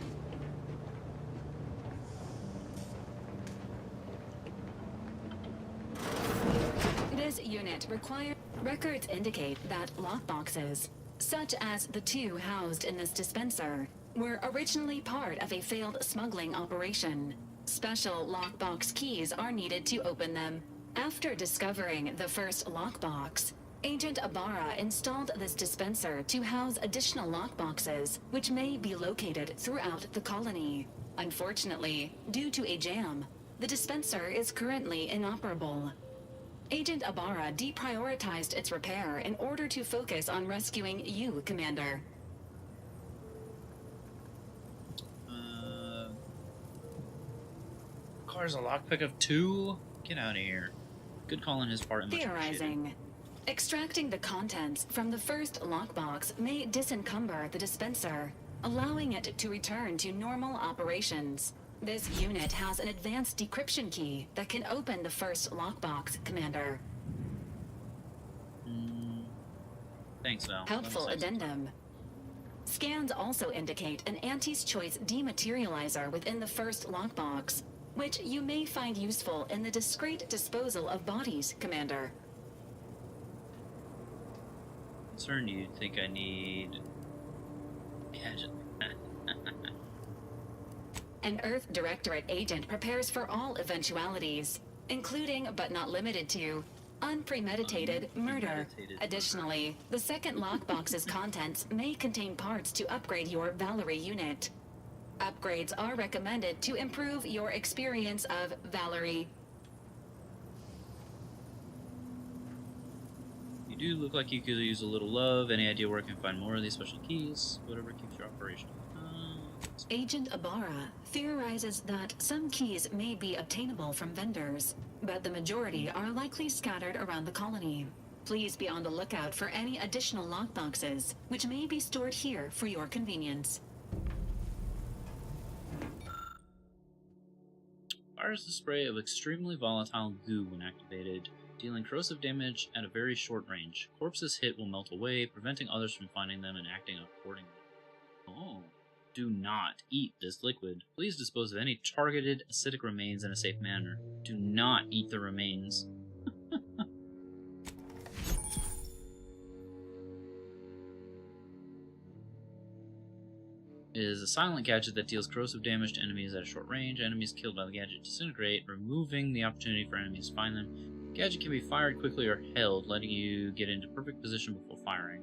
This unit requires... Records indicate that lockboxes, such as the two housed in this dispenser, were originally part of a failed smuggling operation. Special lockbox keys are needed to open them. After discovering the first lockbox, Agent Ibarra installed this dispenser to house additional lockboxes, which may be located throughout the colony. Unfortunately, due to a jam, the dispenser is currently inoperable. Agent Ibarra deprioritized its repair in order to focus on rescuing you, Commander. Car's a lockpick of 2? Get out of here. Good call on his part. Theorizing. Extracting the contents from the first lockbox may disencumber the dispenser, allowing it to return to normal operations. This unit has an advanced decryption key that can open the first lockbox, Commander. Thanks, Val. Helpful addendum. Scans also indicate an Auntie's Choice dematerializer within the first lockbox, which you may find useful in the discreet disposal of bodies, Commander. Concerned you think I need... gadget. An Earth Directorate agent prepares for all eventualities, including but not limited to unpremeditated murder. Additionally, the second lockbox's contents may contain parts to upgrade your Valerie unit. Upgrades are recommended to improve your experience of Valerie. You do look like you could use a little love. Any idea where I can find more of these special keys? Whatever keeps your operation. Agent Ibarra theorizes that some keys may be obtainable from vendors, but the majority are likely scattered around the colony. Please be on the lookout for any additional lockboxes, which may be stored here for your convenience. Fires the spray of extremely volatile goo when activated, dealing corrosive damage at a very short range. Corpses hit will melt away, preventing others from finding them and acting accordingly. Oh. Do not eat this liquid. Please dispose of any targeted acidic remains in a safe manner. Do not eat the remains. It is a silent gadget that deals corrosive damage to enemies at a short range. Enemies killed by the gadget disintegrate, removing the opportunity for enemies to find them. The gadget can be fired quickly or held, letting you get into perfect position before firing.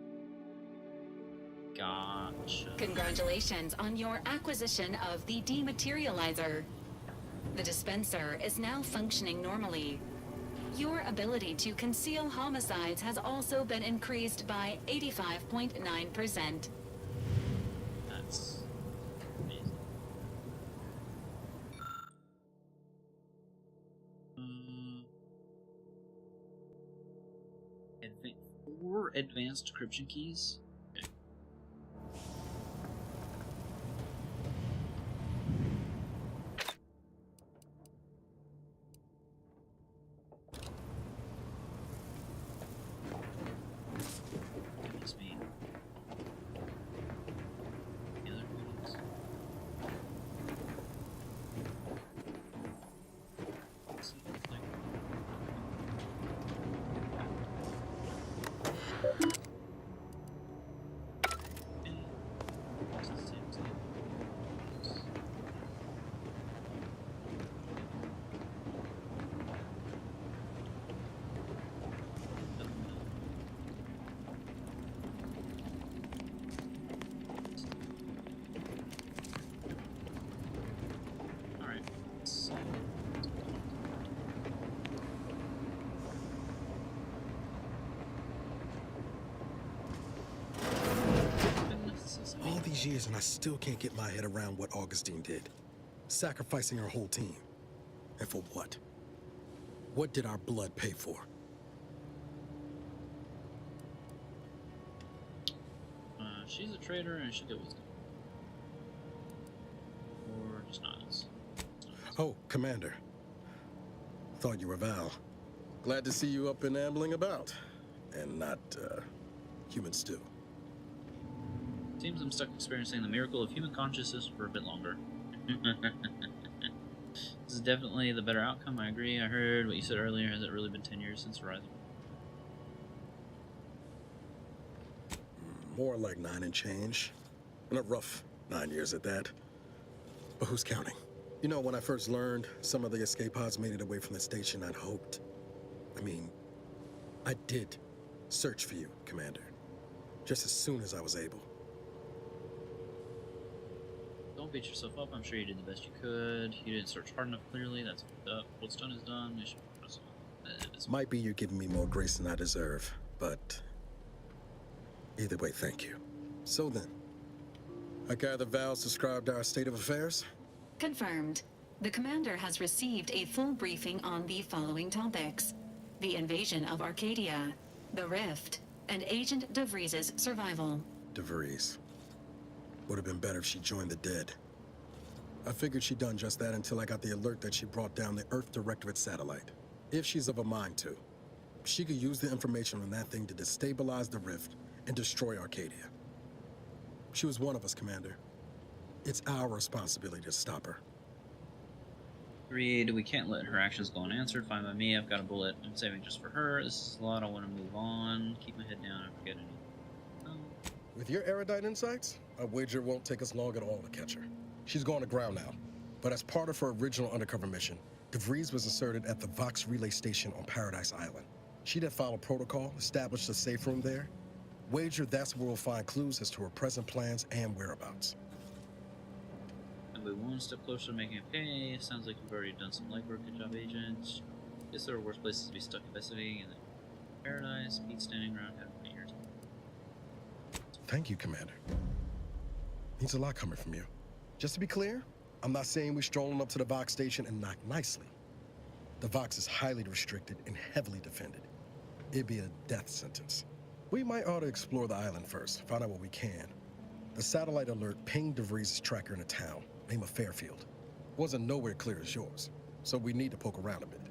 Gotcha. Congratulations on your acquisition of the dematerializer. The dispenser is now functioning normally. Your ability to conceal homicides has also been increased by 85.9%. That's amazing. Four advanced decryption keys? All these years and I still can't get my head around what Augustine did. Sacrificing her whole team. And for what? What did our blood pay for? she's a traitor and she'll get wisdom. Or just Niles. Oh, Commander. Thought you were Val. Glad to see you up and ambling about. And not, human stew. Seems I'm stuck experiencing the miracle of human consciousness for a bit longer. This is definitely the better outcome, I agree. I heard what you said earlier. Has it really been 10 years since Horizon? More like 9 and change. And a rough 9 years at that. But who's counting? You know, when I first learned some of the escape pods made it away from the station, I'd hoped. I did search for you, Commander. Just as soon as I was able. Don't beat yourself up. I'm sure you did the best you could. You didn't search hard enough, clearly. That's fucked up. What's done is done. You should press on. Might be you're giving me more grace than I deserve, but either way, thank you. So then, I gather Val's described our state of affairs? Confirmed. The commander has received a full briefing on the following topics: the invasion of Arcadia, the Rift, and Agent DeVries' survival. DeVries. Would have been better if she joined the dead. I figured she'd done just that until I got the alert that she brought down the Earth Directorate satellite. If she's of a mind to, she could use the information on that thing to destabilize the Rift and destroy Arcadia. She was one of us, Commander. It's our responsibility to stop her. Agreed. We can't let her actions go unanswered. Fine by me. I've got a bullet I'm saving just for her. This is a lot. I want to move on. Keep my head down and forget anything. With your erudite insights, I wager it won't take us long at all to catch her. She's going to ground now. But as part of her original undercover mission, DeVries was inserted at the Vox relay station on Paradise Island. She'd have followed protocol, established a safe room there. Wager that's where we'll find clues as to her present plans and whereabouts. And we're one step closer to making a pay. Sounds like you've already done some legwork. Good job, Agent. Guess there are worse places to be stuck investigating than Paradise. Pete standing around having fun years. Thank you, Commander. Means a lot coming from you. Just to be clear, I'm not saying we're strolling up to the Vox station and knock nicely. The Vox is highly restricted and heavily defended. It'd be a death sentence. We might ought to explore the island first, find out what we can. The satellite alert pinged DeVries' tracker in a town, name of Fairfield. Wasn't nowhere clear as yours, so we need to poke around a bit.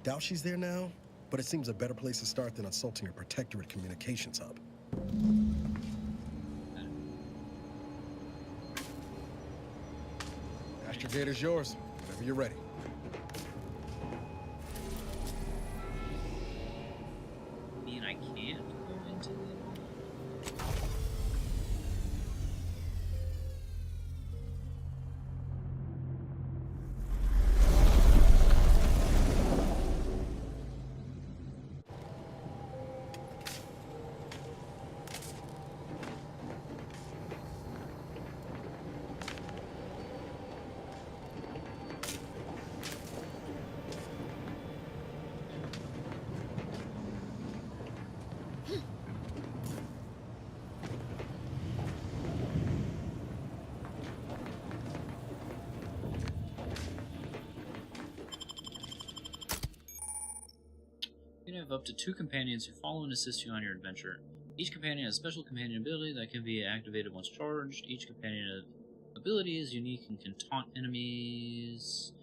Doubt she's there now, but it seems a better place to start than assaulting her protectorate communications hub. Astrogator's yours, whenever you're ready. I mean, I can't go into it. You can have up to 2 companions who follow and assist you on your adventure. Each companion has a special companion ability that can be activated once charged. Each companion ability is unique and can taunt enemies,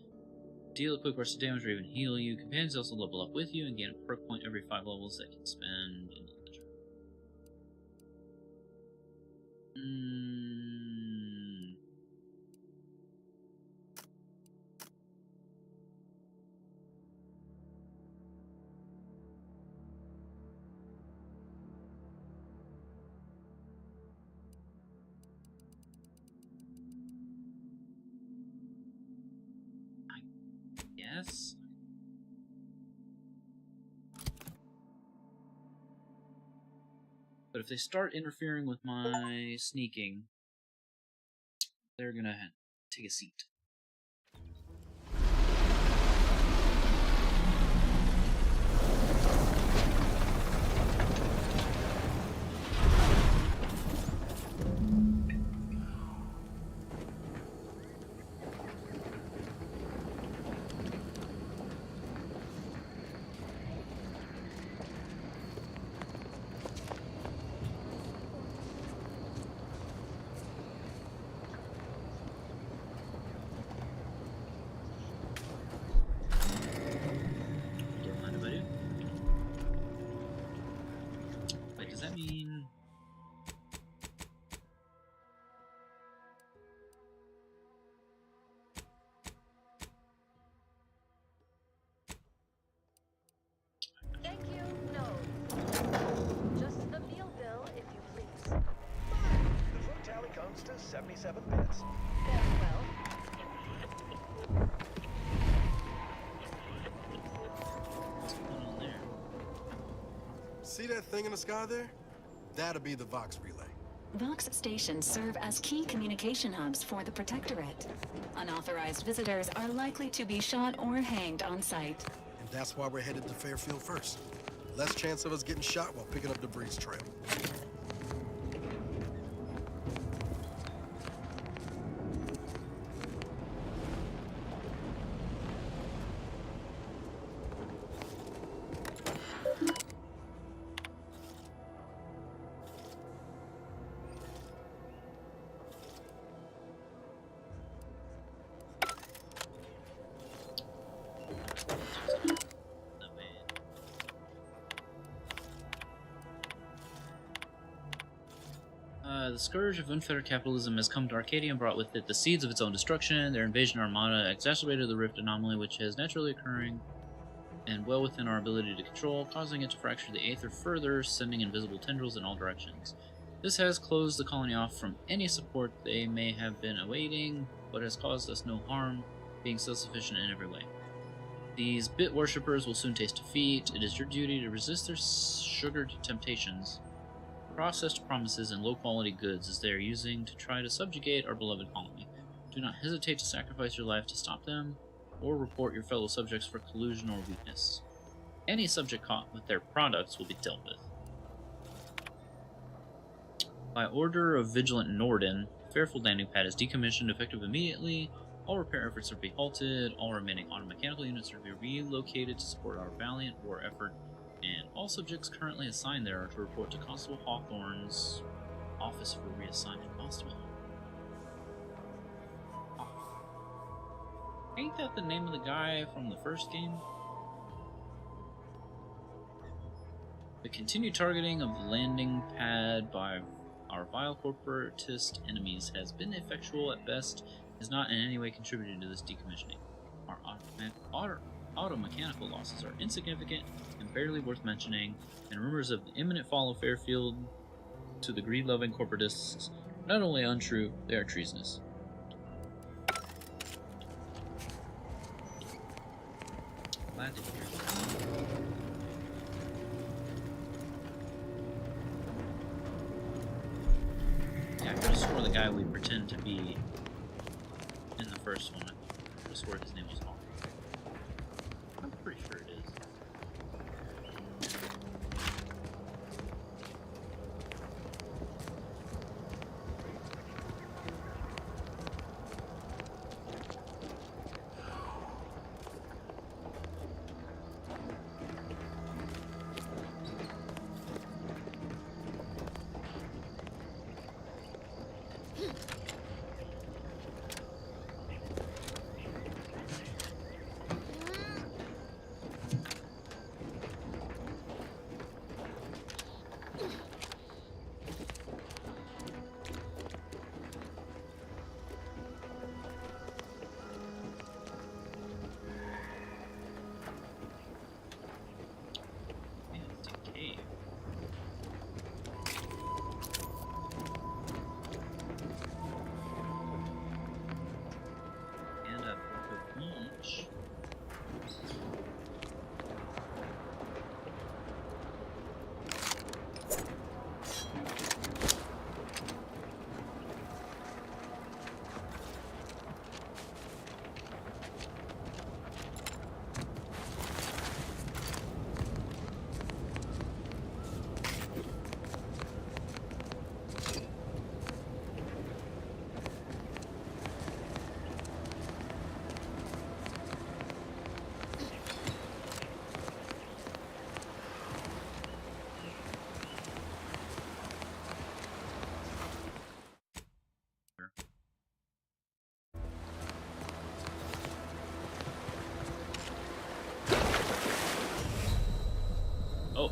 deal a quick burst of damage, or even heal you. Companions also level up with you and gain a perk point every 5 levels that can spend in the adventure. Yes. But if they start interfering with my sneaking, they're gonna take a seat. 77 bits. See that thing in the sky there? That'll be the Vox relay. Vox stations serve as key communication hubs for the Protectorate. Unauthorized visitors are likely to be shot or hanged on sight. And that's why we're headed to Fairfield first. Less chance of us getting shot while picking up the Breeze trail. The scourge of unfettered capitalism has come to Arcadia and brought with it the seeds of its own destruction. Their invasion armada exacerbated the rift anomaly, which is naturally occurring and well within our ability to control, causing it to fracture the Aether further, sending invisible tendrils in all directions. This has closed the colony off from any support they may have been awaiting, but has caused us no harm, being self-sufficient in every way. These bit worshippers will soon taste defeat. It is your duty to resist their sugared temptations, processed promises, and low-quality goods as they are using to try to subjugate our beloved colony. Do not hesitate to sacrifice your life to stop them, or report your fellow subjects for collusion or weakness. Any subject caught with their products will be dealt with. By order of Vigilant Norden, Fairfield landing pad is decommissioned effective immediately. All repair efforts are to be halted. All remaining automechanical units are to be relocated to support our valiant war effort. And all subjects currently assigned there are to report to Constable Hawthorne's office for reassignment. Constable. Ain't that the name of the guy from the first game? The continued targeting of the landing pad by our vile corporatist enemies has been effectual at best, has not in any way contributed to this decommissioning. Our automechanical losses are insignificant and barely worth mentioning, and rumors of the imminent fall of Fairfield to the greed-loving corporatists are not only untrue, they are treasonous. Glad to hear that. Yeah, I could have swore the guy we pretend to be in the first one, I could have swore his name was Hawk. I'm pretty sure it is. Oh.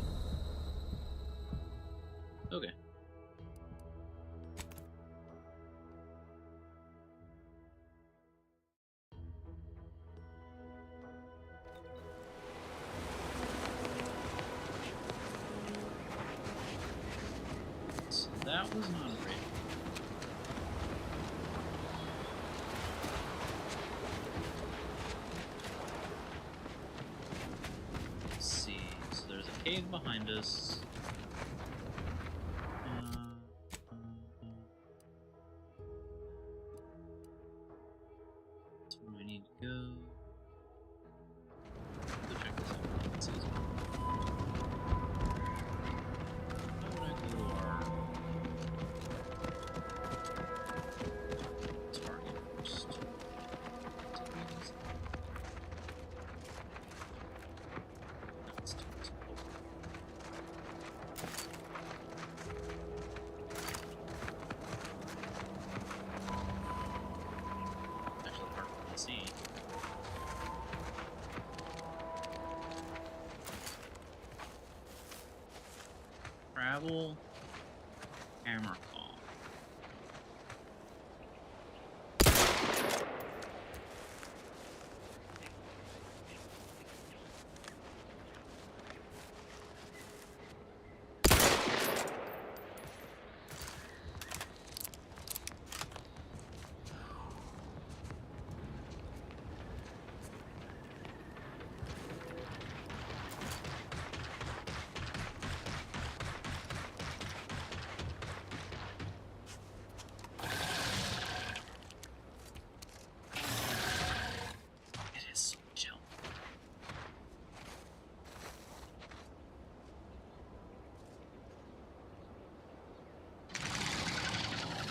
Okay. So that was not a raid. cave behind us. That's where we need to go. Go check this out. Let's see. How would I go to our target first? Let's do this. Actually, hard to see. Travel hammer call. It is so chill.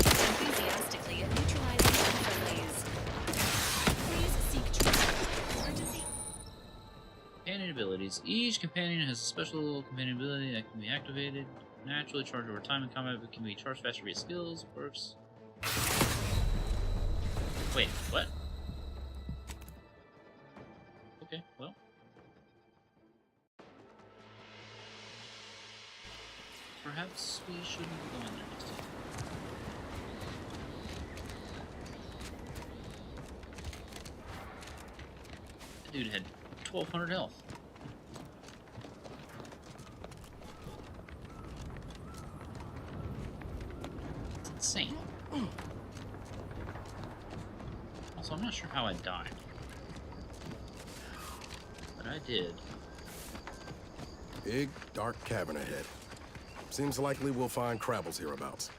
Enthusiastically neutralizing unfriendlies. Please seek treatment. Emergency. Companion abilities. Each companion has a special companion ability that can be activated. Naturally charged over time in combat, but can be charged faster via skills. Works. Wait, what? Okay, well. Perhaps we shouldn't go in there next time. That dude had 1,200 health. It's insane. Also, I'm not sure how I died. But I did. Big, dark cavern ahead. Seems likely we'll find Crabbles hereabouts.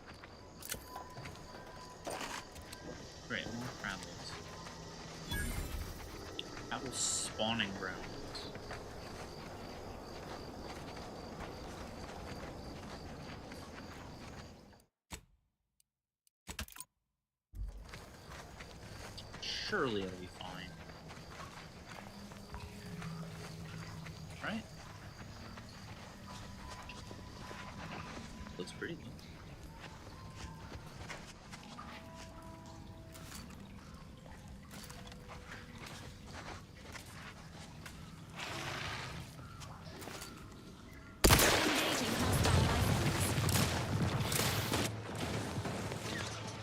Great, more Crabbles. Crabble spawning grounds. Surely it'll be fine. Right? Looks pretty good.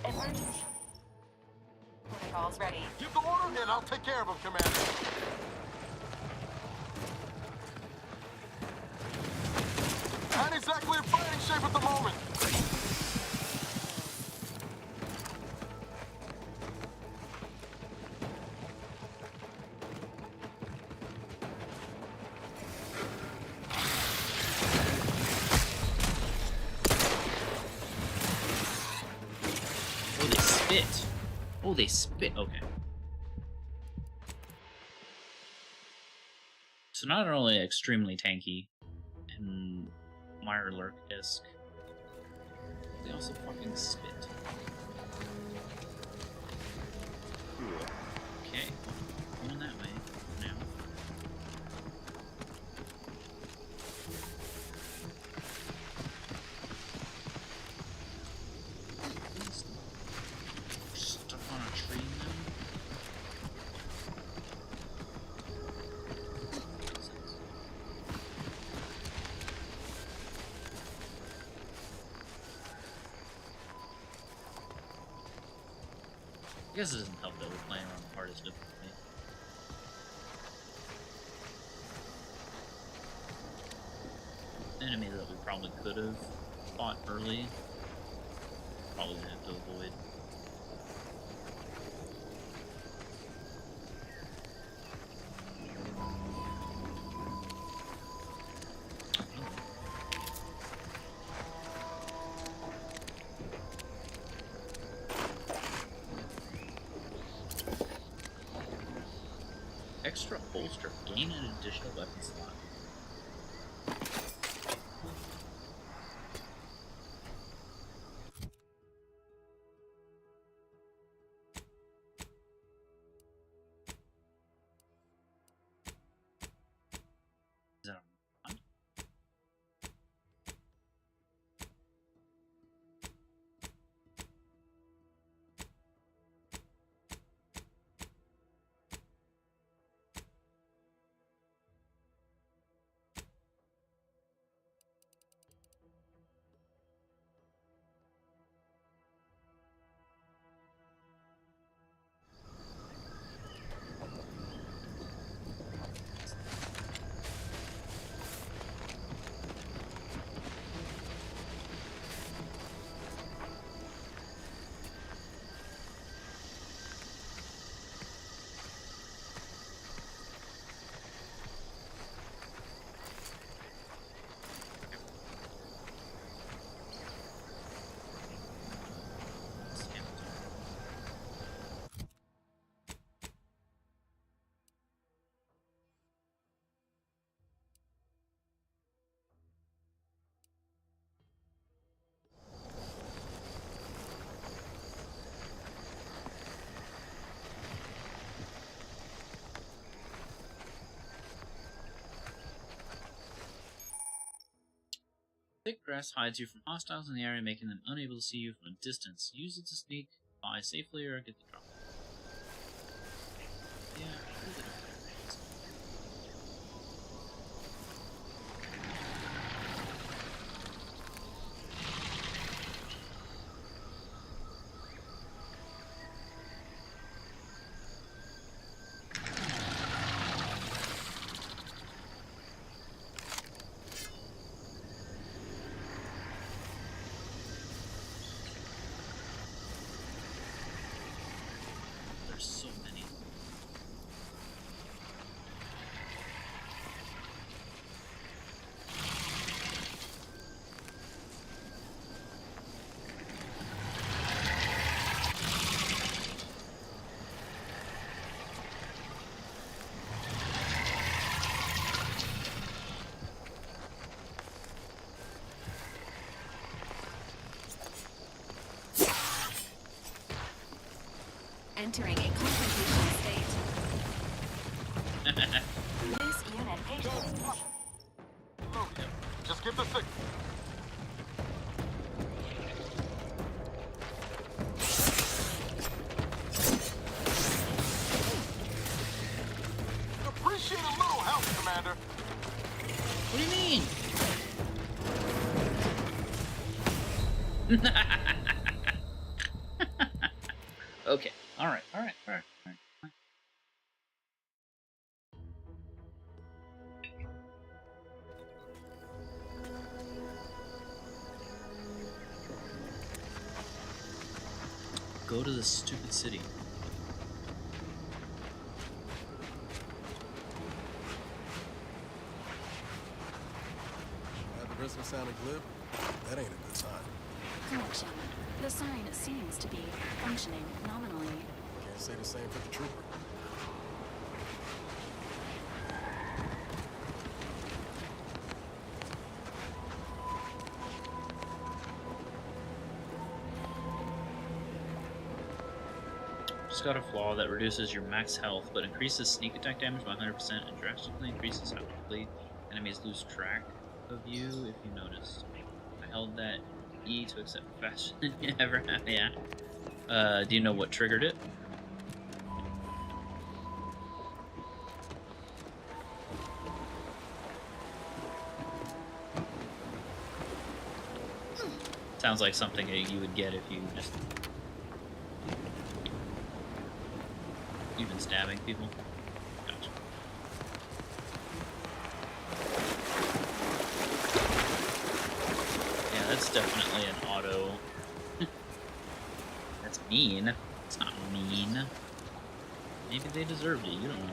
Emergency. Protocol's ready. Give the order and I'll take care of him, Commander. Not exactly in fighting shape at the moment. Oh, they spit. Oh, they spit. Okay. So not only extremely tanky and Meyer Lurk-esque, they also fucking spit. Okay, going that way now. Stuck on a tree now. I guess it doesn't help that we're playing on the hardest difficulty. Enemy that we probably could have fought early, probably gonna have to avoid. extra holster. Gain an additional weapon slot. Is that a mod? Thick grass hides you from hostiles in the area, making them unable to see you from a distance. Use it to sneak by safely or get the drop. Yeah, use it. There's so many. Entering a confrontation state. This unit patient. Okay, just give the signal. Appreciate a little help, Commander. What do you mean? Okay. All right. Go to the stupid city. At the risk of sounding glib, that ain't a good sign. Correction. The sign seems to be functioning nominally. Can't say the same for the trooper. Just got a flaw that reduces your max health, but increases sneak attack damage by 100% and drastically increases how quickly enemies lose track of you if you notice. I held that E to accept faster than you ever have. Yeah. Do you know what triggered it? Sounds like something that you would get if you just... You've been stabbing people? Gotcha. Yeah, that's definitely an auto. That's mean. It's not mean. Maybe they deserved it, you don't know.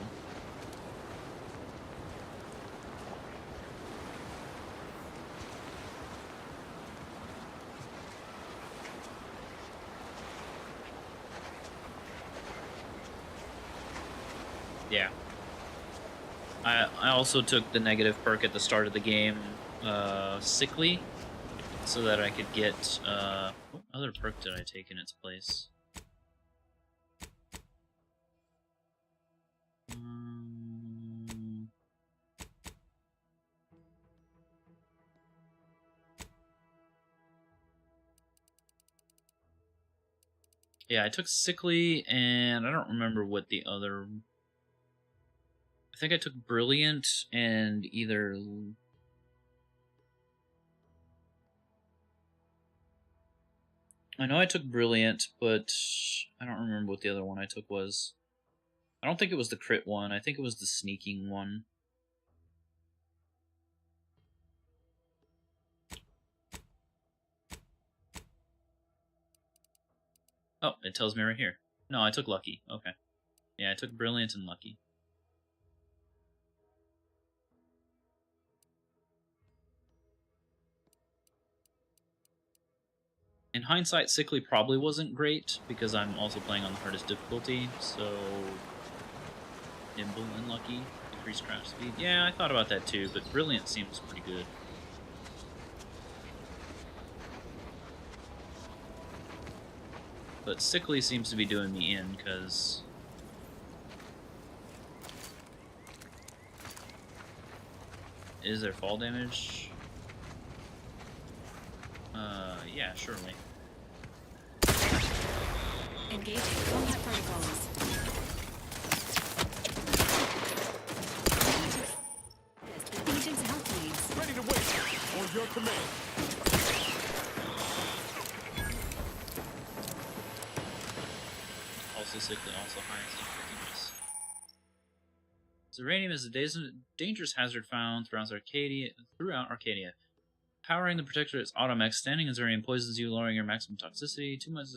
Yeah. I also took the negative perk at the start of the game, Sickly, so that I could get, what other perk did I take in its place? Yeah, I took Sickly, and I don't remember what the other... I think I took Brilliant and either... I know I took Brilliant, but I don't remember what the other one I took was. I don't think it was the crit one. I think it was the sneaking one. Oh, it tells me right here. No, I took Lucky. Okay. Yeah, I took Brilliant and Lucky. In hindsight, Sickly probably wasn't great, because I'm also playing on the hardest difficulty, so... Nimble and Lucky, increased crash speed. Yeah, I thought about that too, but Brilliant seems pretty good. But Sickly seems to be doing me in, because... Is there fall damage? Yeah, surely. Engaging combat protocols. Agent's health needs. Ready to wait. On your command. Also Sickly, also highest effectiveness. Uranium is a dangerous hazard found throughout Arcadia. Powering the Protectorate's automech, standing as Uranium poisons you, lowering your maximum toxicity. Too much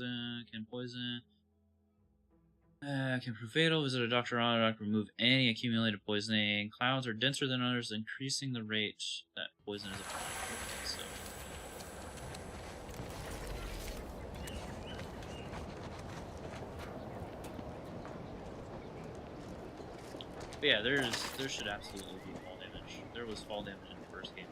can poison. Can prove fatal. Visit a doctor or auto doctor. Remove any accumulated poisoning. Clouds are denser than others, increasing the rate that poison is applied. So. But yeah, there should absolutely be fall damage. There was fall damage in the first game.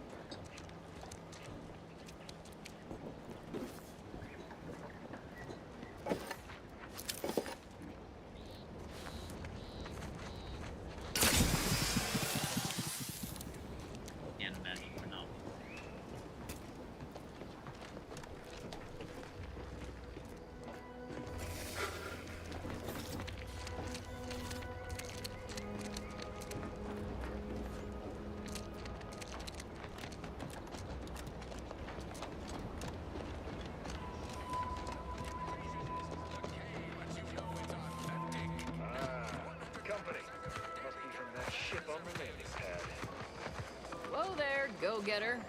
Go-getter.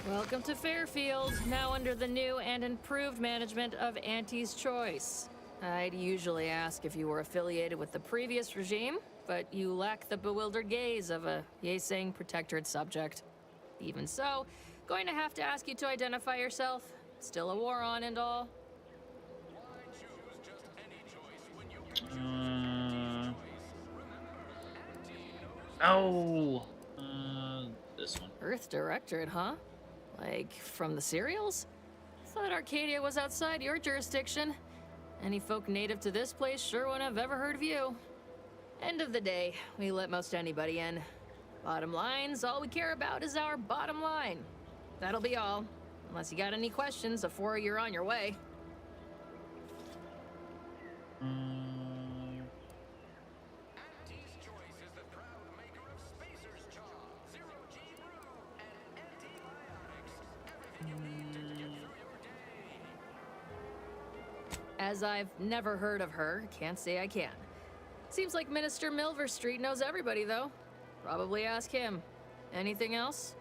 Welcome to Fairfield, now under the new and improved management of Auntie's Choice. I'd usually ask if you were affiliated with the previous regime, but you lack the bewildered gaze of a yay-saying protectorate subject. Even so, going to have to ask you to identify yourself. Still a war on and all. Oh! This one. Earth Directorate, huh? Like, from the serials? Thought Arcadia was outside your jurisdiction. Any folk native to this place sure wouldn't have ever heard of you. End of the day, we let most anybody in. Bottom line's all we care about is our bottom line. That'll be all. Unless you got any questions before you're on your way. As I've never heard of her, can't say I can. Seems like Minister Milverstreet knows everybody, though. Probably ask him. Anything else?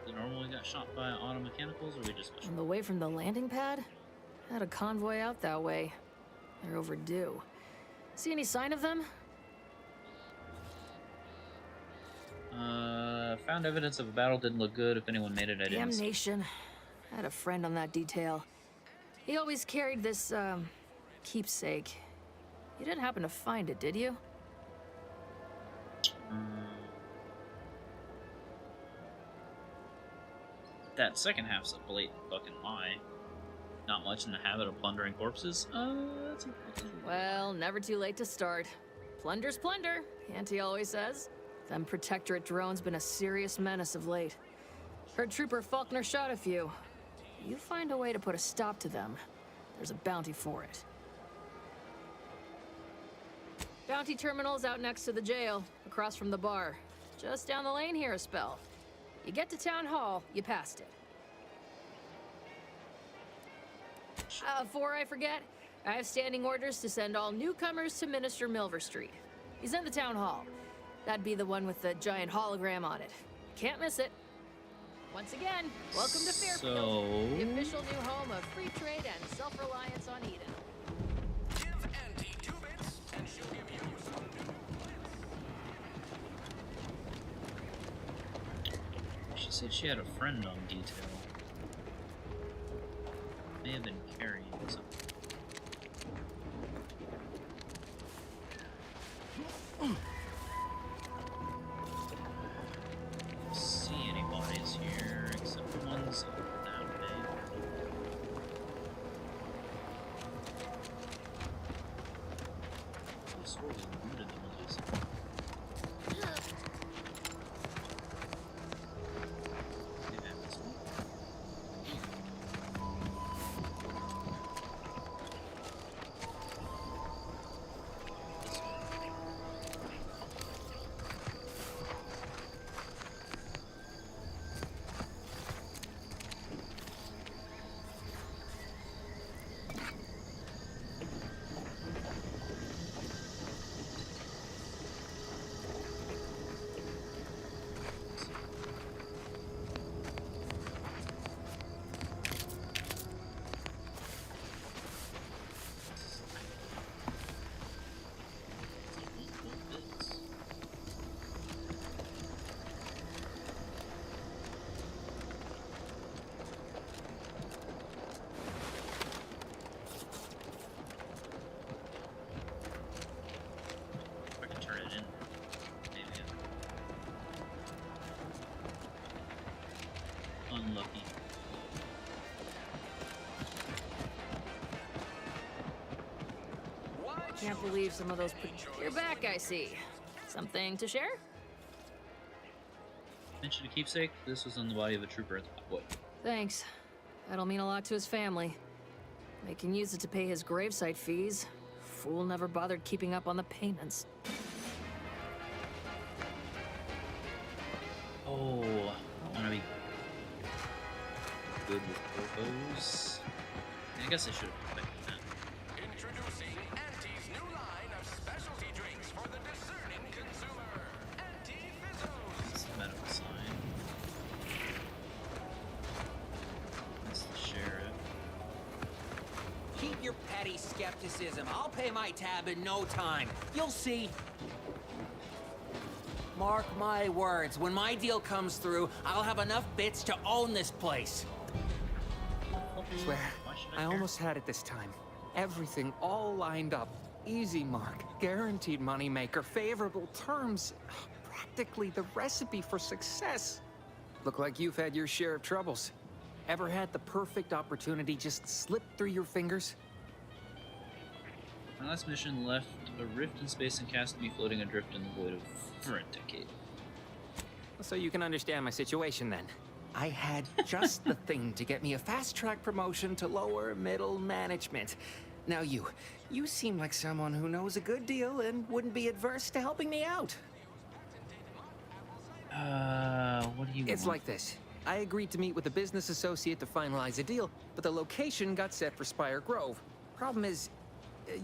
The normally got shot by auto mechanicals, or we just got shot? On the way from the landing pad? Had a convoy out that way. They're overdue. See any sign of them? Found evidence of a battle. Didn't look good. If anyone made it, I didn't. Damnation. I had a friend on that detail. He always carried this, keepsake. You didn't happen to find it, did you? That second half's a blatant fucking lie. Not much in the habit of plundering corpses? That's Well, never too late to start. Plunder's plunder, Auntie always says. Them Protectorate drones been a serious menace of late. Heard Trooper Faulkner shot a few. You find a way to put a stop to them, there's a bounty for it. Bounty terminal's out next to the jail, across from the bar. Just down the lane here a spell. You get to Town Hall, you passed it. Before I forget, I have standing orders to send all newcomers to Minister Milver Street. He's in the Town Hall. That'd be the one with the giant hologram on it. Can't miss it. Once again, welcome to Fairfield, the official new home of free trade and self-reliance on Eden. Give Auntie 2 bits, and she'll give you some new She said she had a friend on detail. May have been carrying something. See any bodies here except the ones that way. I swore we looted them at least. Maybe I missed one. Unlucky. Can't believe some of those. You're back, I see. Something to share? Mention a keepsake. This was on the body of a trooper at the Potwood. Thanks. That'll mean a lot to his family. They can use it to pay his gravesite fees. Fool never bothered keeping up on the payments. Oh, I want to be good with photos. I guess I should have expected that. Introducing Auntie's new line of specialty drinks for the discerning consumer. Auntie Fizzos. That's the medical sign. That's the sheriff. Keep your petty skepticism. I'll pay my tab in no time. You'll see. Mark my words, when my deal comes through, I'll have enough bits to own this place. Swear, I almost had it this time. Everything all lined up. Easy mark, guaranteed moneymaker, favorable terms. Practically the recipe for success. Look like you've had your share of troubles. Ever had the perfect opportunity just slip through your fingers? My last mission left a rift in space and cast me floating adrift in the void for a decade. So you can understand my situation then. I had just the thing to get me a fast-track promotion to lower middle management. Now you seem like someone who knows a good deal and wouldn't be adverse to helping me out. What do you It's want? like this. I agreed to meet with a business associate to finalize a deal, but the location got set for Spire Grove. Problem is,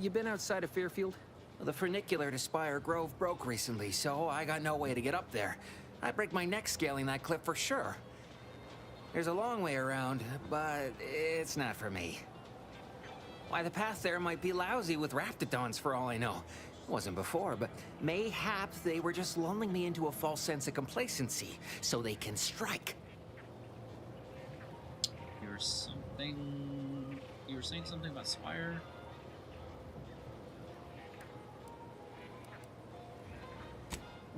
you been outside of Fairfield? The funicular to Spire Grove broke recently, so I got no way to get up there. I'd break my neck scaling that cliff for sure. There's a long way around, but it's not for me. Why, the path there might be lousy with raptidons for all I know. Wasn't before, but mayhap they were just lulling me into a false sense of complacency so they can strike. You were saying something about Spire?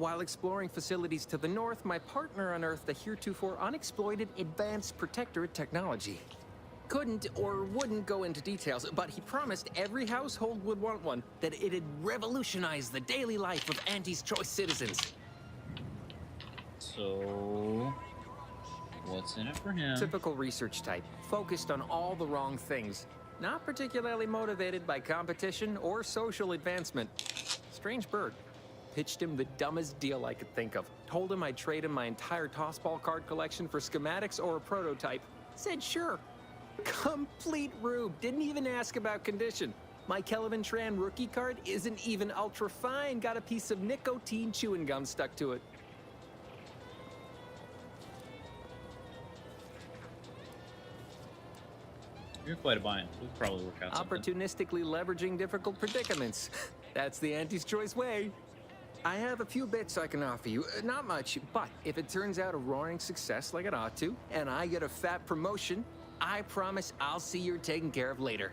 While exploring facilities to the north, my partner unearthed the heretofore unexploited advanced protectorate technology. Couldn't or wouldn't go into details, but he promised every household would want one, that it'd revolutionize the daily life of Auntie's Choice citizens. So, what's in it for him? Typical research type, focused on all the wrong things. Not particularly motivated by competition or social advancement. Strange bird. Pitched him the dumbest deal I could think of. Told him I'd trade him my entire tossball card collection for schematics or a prototype. Said sure. Complete rube. Didn't even ask about condition. My Kelvin Tran rookie card isn't even ultra fine. Got a piece of nicotine chewing gum stuck to it. You're quite a bind. We'll probably work out something. Opportunistically leveraging difficult predicaments. That's the Auntie's Choice way. I have a few bits I can offer you. Not much, but if it turns out a roaring success like it ought to, and I get a fat promotion, I promise I'll see you're taken care of later.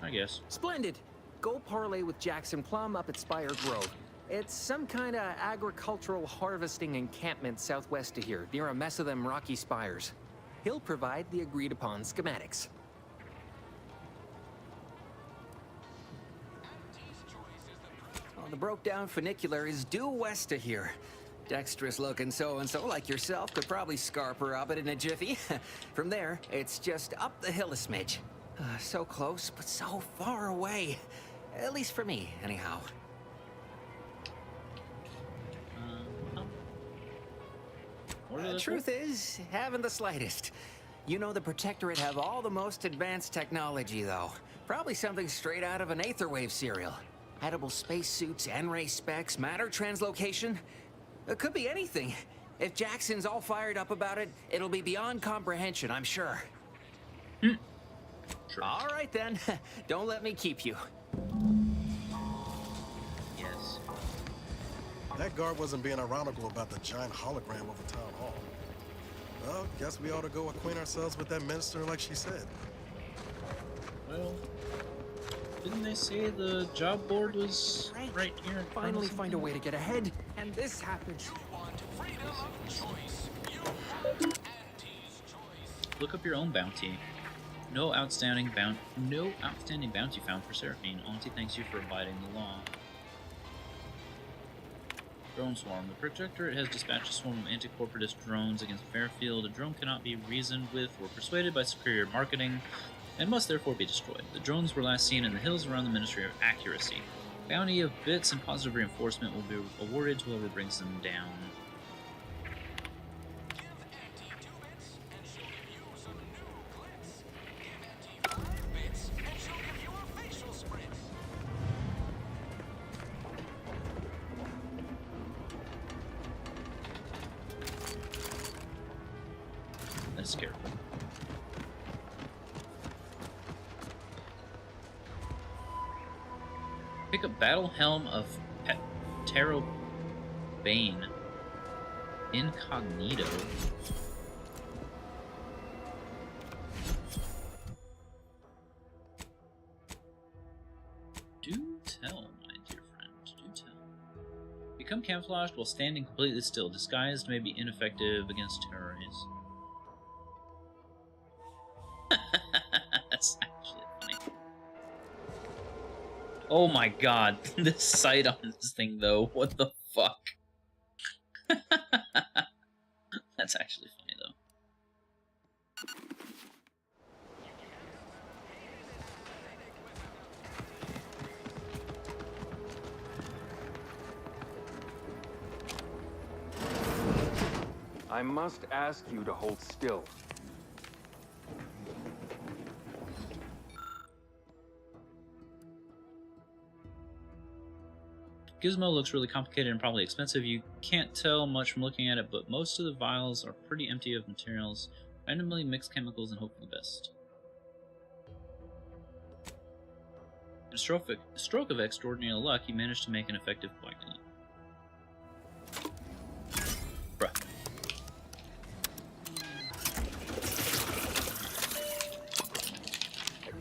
I guess. Splendid. Go parlay with Jackson Plum up at Spire Grove. It's some kind of agricultural harvesting encampment southwest of here, near a mess of them rocky spires. He'll provide the agreed-upon schematics. Well, the broke-down funicular is due west of here. Dexterous-looking so-and-so like yourself could probably scarp her up it in a jiffy. From there, it's just up the hill a smidge. So close, but so far away. At least for me, anyhow. Truth is, haven't the slightest. You know the Protectorate have all the most advanced technology, though. Probably something straight out of an Aetherwave serial. Edible spacesuits, N-ray specs, matter translocation. It could be anything. If Jackson's all fired up about it, it'll be beyond comprehension, I'm sure. Sure. All right, then. Don't let me keep you. Yes. That guard wasn't being ironical about the giant hologram over town hall. Well, guess we ought to go acquaint ourselves with that minister like she said. Well, didn't they say the job board was right here in front Finally of find a way to get ahead, and this happens. Look up your own bounty. No outstanding bounty found for Seraphine. Auntie thanks you for abiding the law. Drone swarm. The Protectorate has dispatched a swarm of anti-corporatist drones against Fairfield. A drone cannot be reasoned with or persuaded by superior marketing, and must therefore be destroyed. The drones were last seen in the hills around the Ministry of Accuracy. Bounty of bits and positive reinforcement will be awarded to whoever brings them down. That's scary. Pick up Battle Helm of Terrobane Incognito. Do tell, my dear friend, do tell. Become camouflaged while standing completely still. Disguised may be ineffective against terrorists. That's actually funny. Oh my god, this sight on this thing though, what the fuck? That's actually funny though. I must ask you to hold still. Gizmo looks really complicated and probably expensive. You can't tell much from looking at it, but most of the vials are pretty empty of materials. Randomly mixed chemicals and hope for the best. In a stroke of extraordinary luck, you managed to make an effective coagulant. Bruh.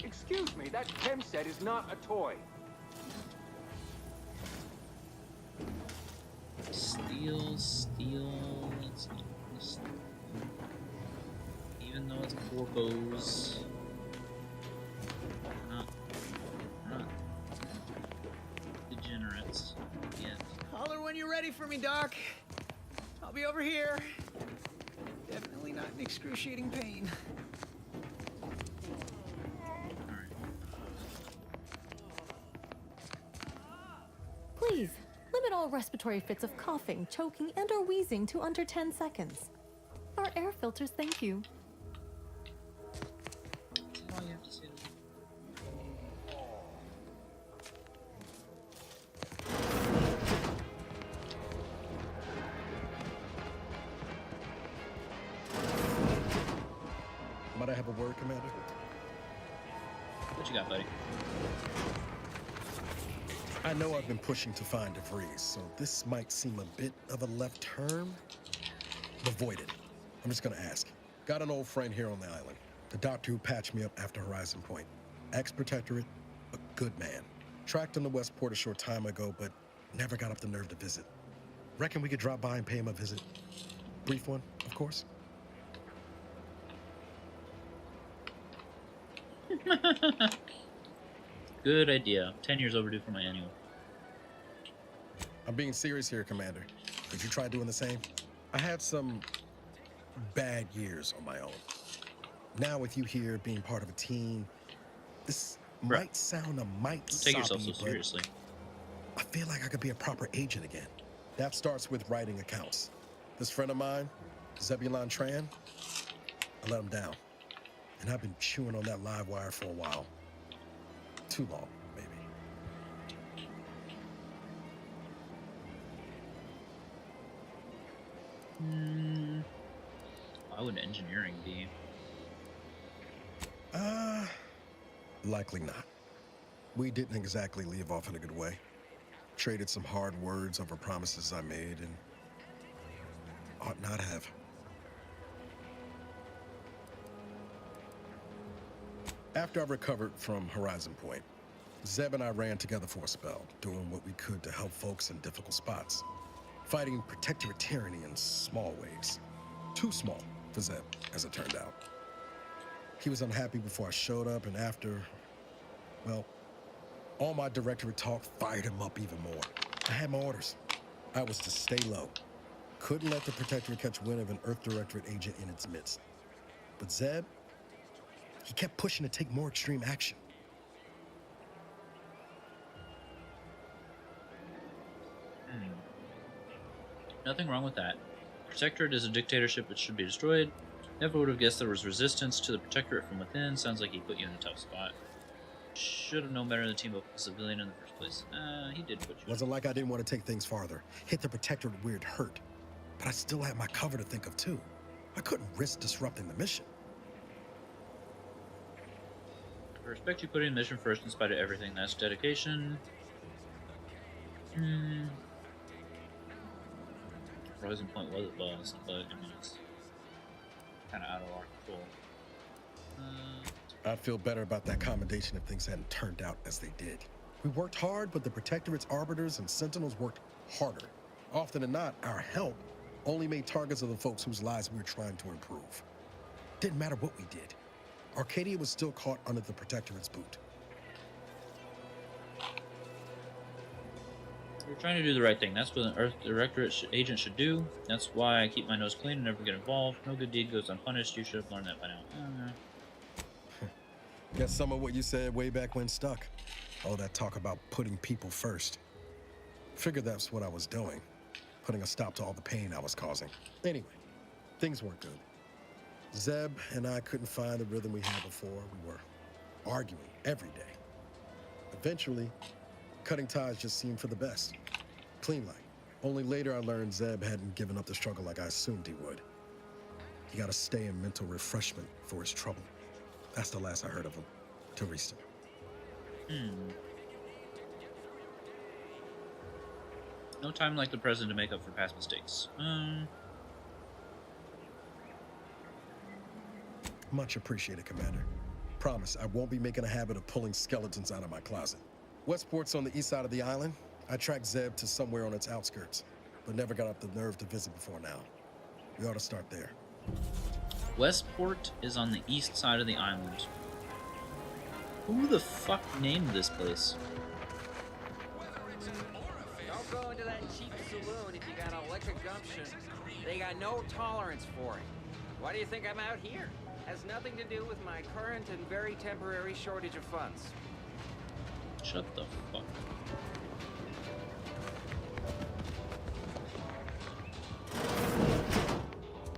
Excuse me, that chem set is not a toy. still steal. It's not gonna steal. Even though it's corpos. Not degenerates yet. Holler when you're ready for me, Doc. I'll be over here. Definitely not in excruciating pain. Please, limit all respiratory fits of coughing, choking, and/or wheezing to under 10 seconds. Our air filters thank you. That's all you have to say. Might I have a word, Commander? What you got, buddy? I know I've been pushing to find DeVries, so this might seem a bit of a left turn. Avoid it. I'm just gonna ask. Got an old friend here on the island. The doctor who patched me up after Horizon Point. Ex-protectorate, a good man. Tracked in the Westport a short time ago, but never got up the nerve to visit. Reckon we could drop by and pay him a visit? Brief one, of course. Good idea. 10 years overdue for my annual. I'm being serious here, Commander. Could you try doing the same? I had some bad years on my own. Now with you here being part of a team, this might sound a mite Take yourself soppy, so seriously. I feel like I could be a proper agent again. That starts with writing accounts. This friend of mine, Zebulon Tran, I let him down. And I've been chewing on that live wire for a while. Too long, maybe. Why would engineering be? Likely not. We didn't exactly leave off in a good way. Traded some hard words over promises I made and ought not have. After I recovered from Horizon Point, Zeb and I ran together for a spell, doing what we could to help folks in difficult spots. Fighting protectorate tyranny in small ways. Too small for Zeb, as it turned out. He was unhappy before I showed up, and after, well, all my directorate talk fired him up even more. I had my orders. I was to stay low. Couldn't let the protectorate catch wind of an Earth Directorate agent in its midst. But Zeb, he kept pushing to take more extreme action. Nothing wrong with that. Protectorate is a dictatorship that should be destroyed. Never would have guessed there was resistance to the Protectorate from within. Sounds like he put you in a tough spot. Should have known better than to team up with a civilian in the first place. He did put you. Wasn't like I didn't want to take things farther. Hit the Protectorate where it hurt. But I still had my cover to think of too. I couldn't risk disrupting the mission. I respect you putting the mission first in spite of everything. That's dedication. Horizon Point was a bust, but I mean, it's kind of out of our control. I'd feel better about that commendation if things hadn't turned out as they did. We worked hard, but the Protectorate's arbiters and sentinels worked harder. Often than not, our help only made targets of the folks whose lives we were trying to improve. Didn't matter what we did. Arcadia was still caught under the Protectorate's boot. We're trying to do the right thing. That's what an Earth Directorate agent should do. That's why I keep my nose clean and never get involved. No good deed goes unpunished. You should have learned that by now. Guess some of what you said way back when stuck. All that talk about putting people first. Figured that's what I was doing. Putting a stop to all the pain I was causing. Anyway, things weren't good. Zeb and I couldn't find the rhythm we had before. We were arguing every day. Eventually, cutting ties just seemed for the best. Clean like. Only later I learned Zeb hadn't given up the struggle like I assumed he would. He got to stay in mental refreshment for his trouble. That's the last I heard of him. Teresa. No time like the present to make up for past mistakes. Much appreciated, Commander. Promise, I won't be making a habit of pulling skeletons out of my closet. Westport's on the east side of the island. I tracked Zeb to somewhere on its outskirts. but never got up the nerve to visit before now. We ought to start there. Westport is on the east side of the island. Who the fuck named this place? Don't go into that cheap saloon if you got electric gumption. They got no tolerance for it. Why do you think I'm out here? Has nothing to do with my current and very temporary shortage of funds. Shut the fuck.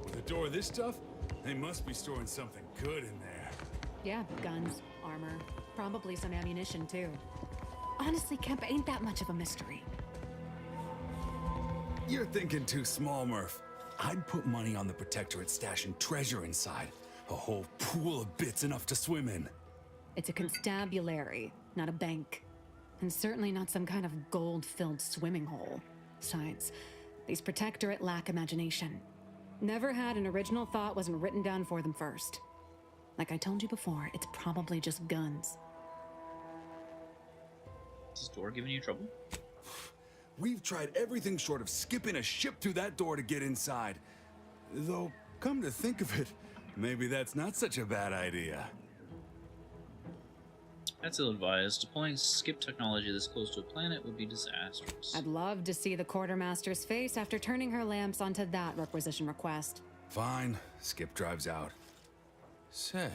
With a door this tough, they must be storing something good in there. Yeah, guns, armor, probably some ammunition too. Honestly, Kemp ain't that much of a mystery. You're thinking too small, Murph. I'd put money on the Protectorate stashing treasure inside. A whole pool of bits enough to swim in. It's a constabulary, not a bank. And certainly not some kind of gold-filled swimming hole. Besides, these Protectorate lack imagination. Never had an original thought wasn't written down for them first. Like I told you before, it's probably just guns. Is this door giving you trouble? We've tried everything short of skipping a ship through that door to get inside. Though, come to think of it, maybe that's not such a bad idea. That's ill-advised. Deploying skip technology this close to a planet would be disastrous. I'd love to see the quartermaster's face after turning her lamps onto that requisition request. Fine, skip drives out. Say,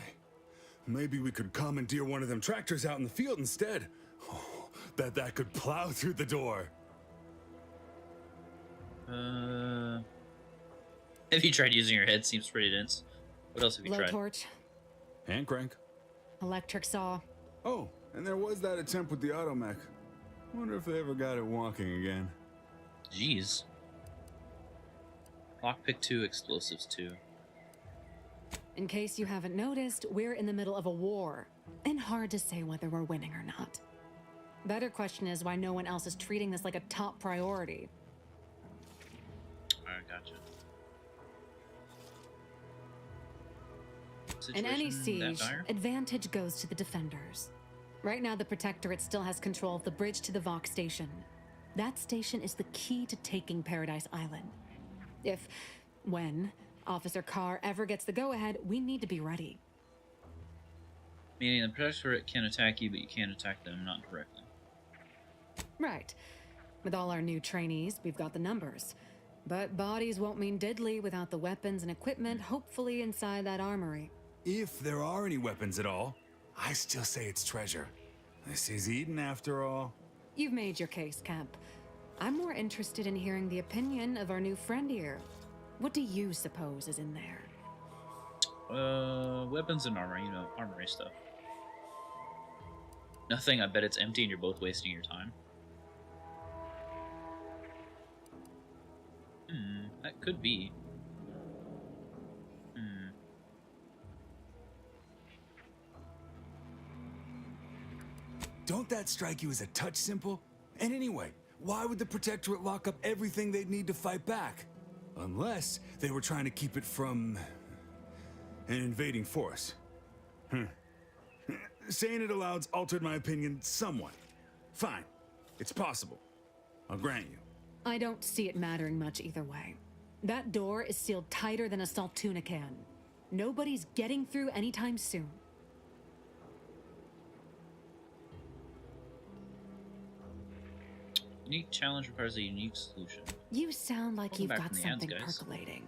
maybe we could commandeer one of them tractors out in the field instead. Oh, bet that could plow through the door. Have you tried using your head? Seems pretty dense. What else have you tried? Blowtorch. Hand crank. Electric saw. Oh, and there was that attempt with the automech. Wonder if they ever got it walking again. Jeez. Lockpick 2, explosives 2. In case you haven't noticed, we're in the middle of a war, and hard to say whether we're winning or not. Better question is why no one else is treating this like a top priority. Alright, gotcha. In any Situation siege, that dire? advantage goes to the defenders. Right now, the Protectorate still has control of the bridge to the Vox station. That station is the key to taking Paradise Island. When Officer Carr ever gets the go-ahead, we need to be ready. Meaning the Protectorate can attack you, but you can't attack them, not directly. Right. With all our new trainees, we've got the numbers. But bodies won't mean diddly without the weapons and equipment, hopefully inside that armory. If there are any weapons at all, I still say it's treasure. This is Eden after all. You've made your case, Kemp. I'm more interested in hearing the opinion of our new friend here. What do you suppose is in there? Weapons and armor, you know, armory stuff. Nothing, I bet it's empty and you're both wasting your time. That could be. Don't that strike you as a touch simple? And anyway, why would the Protectorate lock up everything they'd need to fight back? Unless they were trying to keep it from an invading force. Saying it aloud's altered my opinion somewhat. Fine, it's possible. I'll grant you. I don't see it mattering much either way. That door is sealed tighter than a salt tuna can. Nobody's getting through anytime soon. Unique challenge requires a unique solution. You sound like Welcome you've back got from the ads, something guys. percolating.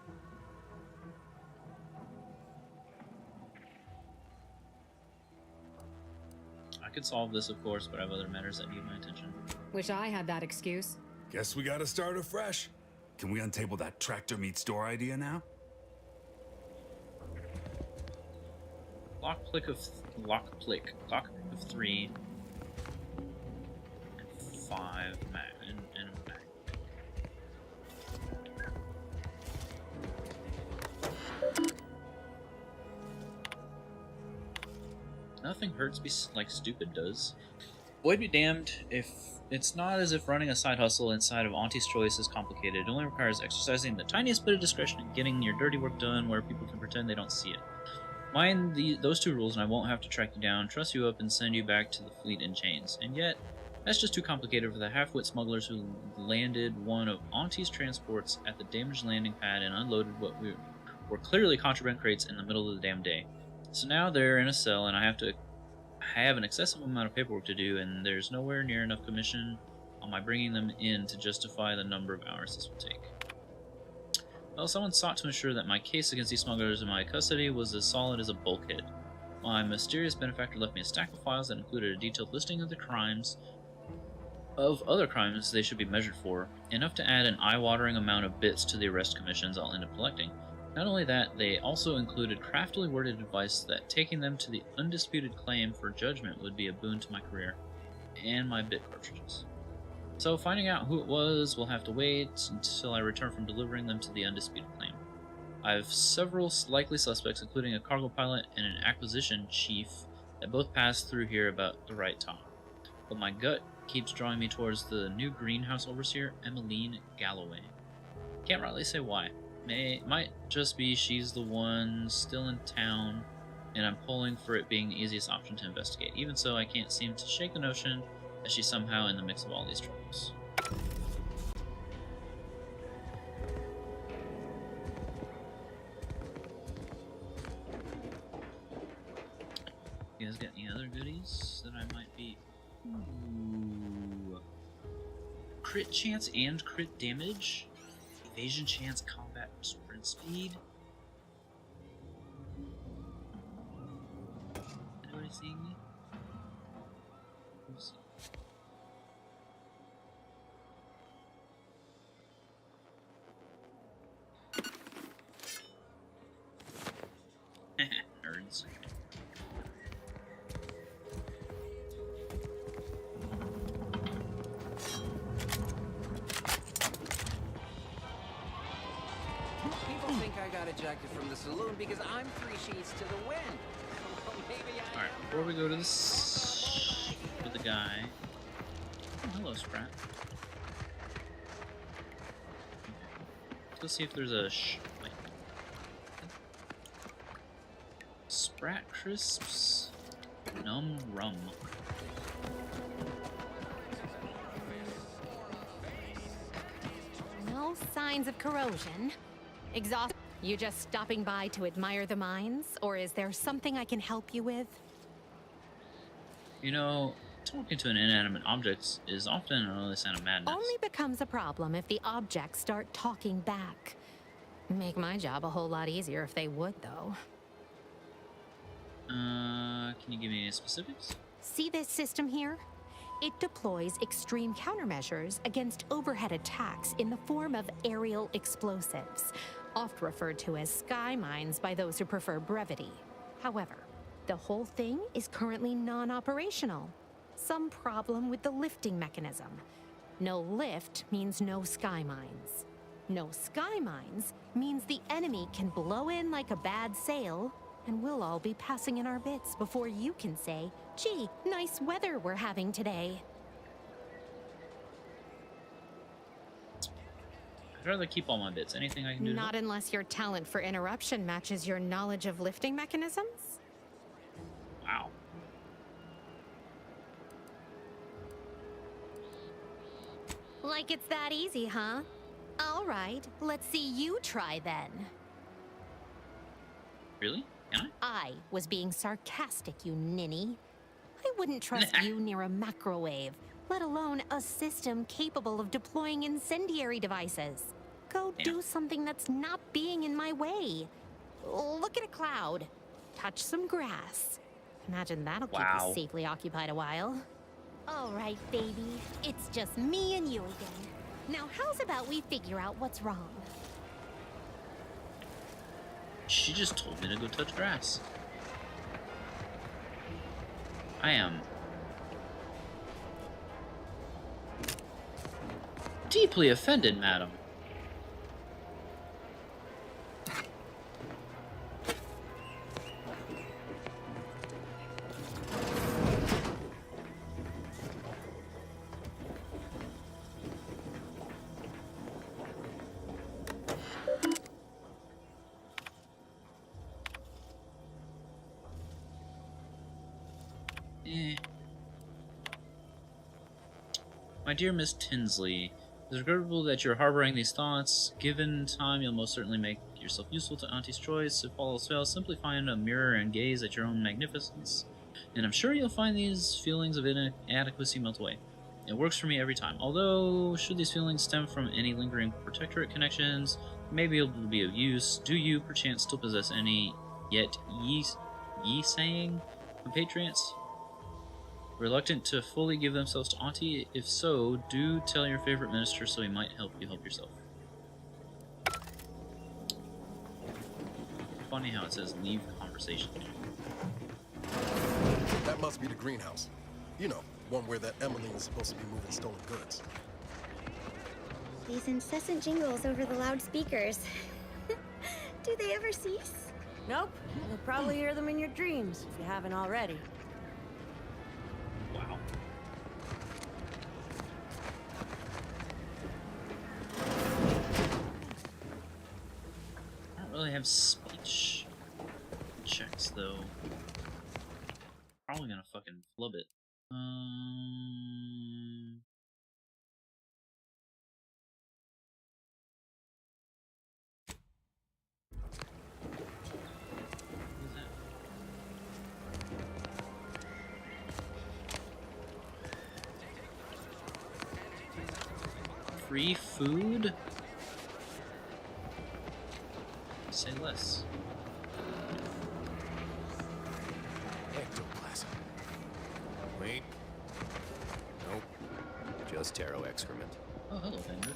I could solve this, of course, but I have other matters that need my attention. Wish I had that excuse. Guess we gotta start afresh. Can we untable that tractor meets door idea now? Lockpick of 3 and 5 and a mag. Nothing hurts me like stupid does. Boy be damned if it's not as if running a side hustle inside of Auntie's Choice is complicated. It only requires exercising the tiniest bit of discretion and getting your dirty work done where people can pretend they don't see it. Mind those two rules and I won't have to track you down, truss you up, and send you back to the fleet in chains. And yet, That's just too complicated for the half-wit smugglers who landed one of Auntie's transports at the damaged landing pad and unloaded what were clearly contraband crates in the middle of the damn day. So now they're in a cell, and I have an excessive amount of paperwork to do, and there's nowhere near enough commission on my bringing them in to justify the number of hours this will take. Well, someone sought to ensure that my case against these smugglers in my custody was as solid as a bulkhead. My mysterious benefactor left me a stack of files that included a detailed listing of the crimes, of other crimes they should be measured for, enough to add an eye-watering amount of bits to the arrest commissions I'll end up collecting. Not only that, they also included craftily worded advice that taking them to the undisputed claim for judgment would be a boon to my career and my bit cartridges. So finding out who it was will have to wait until I return from delivering them to the undisputed claim. I have several likely suspects, including a cargo pilot and an acquisition chief, that both passed through here about the right time. But my gut keeps drawing me towards the new greenhouse overseer, Emmeline Galloway. Can't rightly say why. Might just be she's the one still in town, and I'm pulling for it being the easiest option to investigate. Even so, I can't seem to shake the notion that she's somehow in the mix of all these troubles. You guys got any other goodies that I might be... Ooh. Crit chance and crit damage? Evasion chance, combat, sprint speed? Anybody seeing me? Oops. Nerds. People think I got ejected from the saloon because I'm 3 sheets to the wind. Well, maybe I Alright, before we go to this with the guy. Oh, hello, Sprat. Let's see if there's a wait. Sprat crisps, num rum. No signs of corrosion. Exhaust. You just stopping by to admire the mines, or is there something I can help you with? You know, talking to an inanimate object is often an early sign of madness. Only becomes a problem if the objects start talking back. Make my job a whole lot easier if they would, though. Can you give me any specifics? See this system here? It deploys extreme countermeasures against overhead attacks in the form of aerial explosives, oft referred to as sky mines by those who prefer brevity. However, the whole thing is currently non-operational. Some problem with the lifting mechanism. No lift means no sky mines. No sky mines means the enemy can blow in like a bad sail, and we'll all be passing in our bits before you can say, gee, nice weather we're having today. I'd rather keep all my bits. Anything I can do? Not unless your talent for interruption matches your knowledge of lifting mechanisms? Wow. Like it's that easy, huh? All right, let's see you try then. Really? Can I was being sarcastic, you ninny. I wouldn't trust you near a macrowave, let alone a system capable of deploying incendiary devices. Go do something that's not being in my way. Look at a cloud. Touch some grass. Imagine that'll keep you safely occupied a while. All right, baby. It's just me and you again. Now, how's about we figure out what's wrong? She just told me to go touch grass. I am deeply offended, madam. My dear Miss Tinsley, it is regrettable that you're harboring these thoughts. Given time, you'll most certainly make yourself useful to Auntie's choice. If all else fails, simply find a mirror and gaze at your own magnificence. And I'm sure you'll find these feelings of inadequacy melt away. It works for me every time. Although, should these feelings stem from any lingering protectorate connections, may be able to be of use. Do you, perchance, still possess any yet ye-saying compatriots reluctant to fully give themselves to Auntie? If so, do tell your favorite minister so he might help you help yourself. Funny how it says leave conversation. That must be the greenhouse. You know, one where that Emmeline is supposed to be moving stolen goods. These incessant jingles over the loudspeakers. Do they ever cease? Nope. You'll probably hear them in your dreams if you haven't already. Wow. I don't really have speech checks though. Probably gonna fucking flub it. Free food? Say less. Ectoplasm. Wait. Nope. Just taro excrement. Oh, hello, vendor.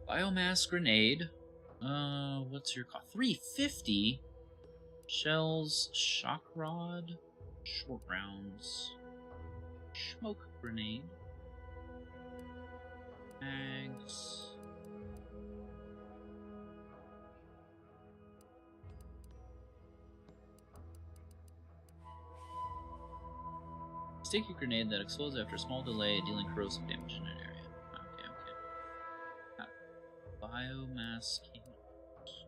Biomass grenade. What's your cost? 350? Shells, shock rod, short rounds, smoke grenade, mags. Sticky grenade that explodes after a small delay, dealing corrosive damage in an area. Okay. Biomass candles.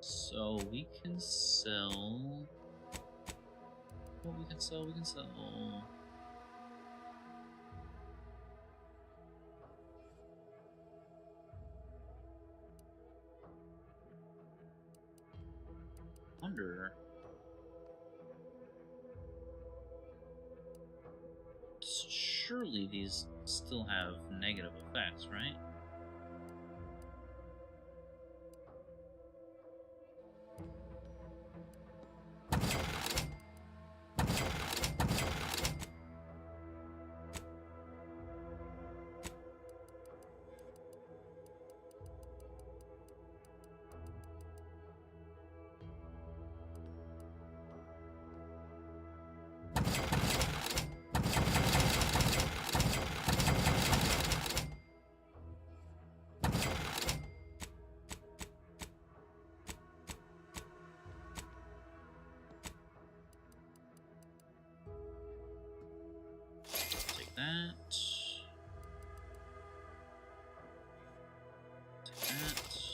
So we can sell. What we can sell? We can sell. Wonder. Surely these still have negative effects, right? Take that. Take that.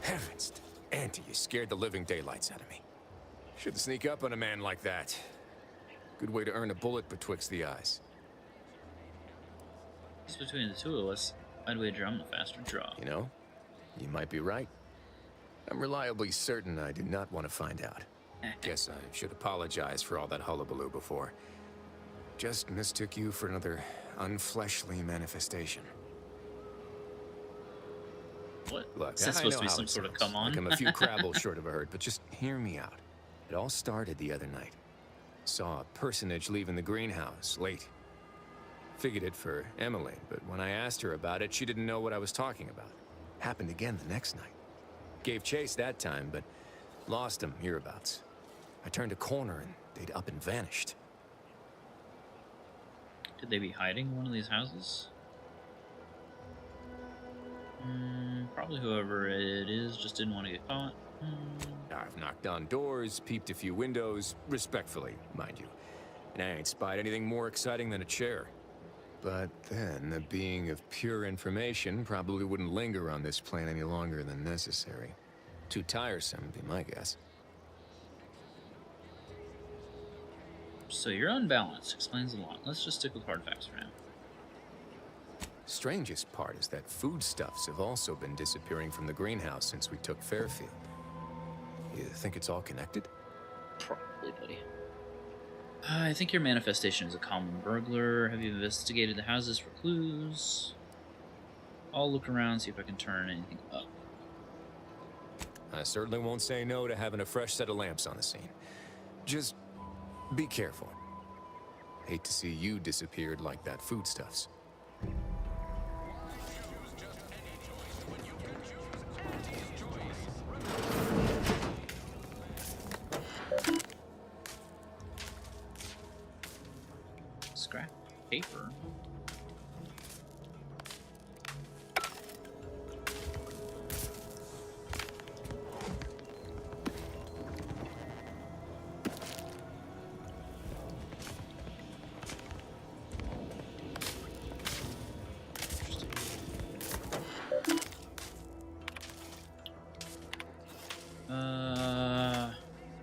Heavens, Auntie, you scared the living daylights out of me. Shouldn't sneak up on a man like that. Good way to earn a bullet betwixt the eyes. Just between the two of us, I'd wager I'm the faster draw. You know, you might be right. I'm reliably certain I did not want to find out. Guess I should apologize for all that hullabaloo before. Just mistook you for another unfleshly manifestation. What? Look, Is that I supposed know to be how some it sort of sounds. come on? Like I'm a few crabbles short of a hurt, but just hear me out. It all started the other night. Saw a personage leaving the greenhouse late. Figured it for Emmeline, but when I asked her about it, she didn't know what I was talking about. Happened again the next night. Gave chase that time, but lost him hereabouts. I turned a corner and they'd up and vanished. Could they be hiding in one of these houses? Probably whoever it is just didn't want to get caught. I've knocked on doors, peeped a few windows, respectfully, mind you. And I ain't spied anything more exciting than a chair. But then, a being of pure information probably wouldn't linger on this plane any longer than necessary. Too tiresome, would be my guess. So you're unbalanced. Explains a lot. Let's just stick with hard facts for now. Strangest part is that foodstuffs have also been disappearing from the greenhouse since we took Fairfield. You think it's all connected? Probably, buddy. I think your manifestation is a common burglar. Have you investigated the houses for clues? I'll look around, see if I can turn anything up. I certainly won't say no to having a fresh set of lamps on the scene. Just be careful. Hate to see you disappeared like that foodstuffs. Scrap paper.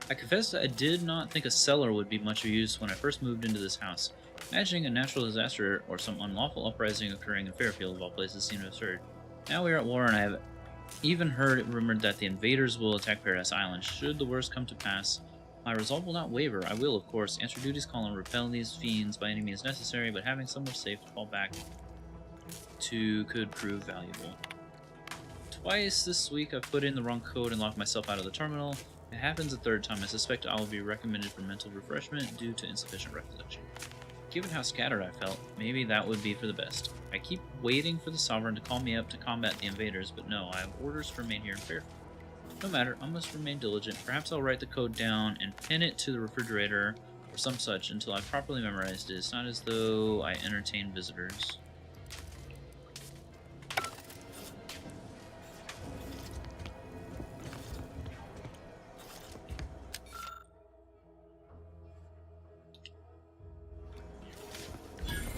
I confess I did not think a cellar would be much use when I first moved into this house. Imagining a natural disaster or some unlawful uprising occurring in Fairfield of all places seemed absurd. Now we are at war, and I have even heard it rumored that the invaders will attack Paradise Island. Should the worst come to pass, my resolve will not waver. I will, of course, answer duty's call and repel these fiends by any means necessary, but having somewhere safe to fall back to could prove valuable. Twice this week I've put in the wrong code and locked myself out of the terminal. If it happens a third time, I suspect I will be recommended for mental refreshment due to insufficient recollection. Given how scattered I felt, maybe that would be for the best. I keep waiting for the Sovereign to call me up to combat the invaders, but no, I have orders to remain here in Fairfield. No matter, I must remain diligent. Perhaps I'll write the code down and pin it to the refrigerator or some such until I've properly memorized it. It's not as though I entertain visitors.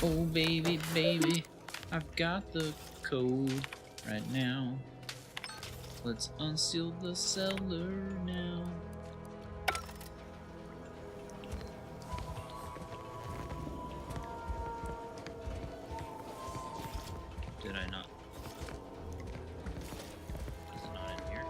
Oh baby, baby, I've got the code right now. Let's unseal the cellar now. Did I not? Is it not in here?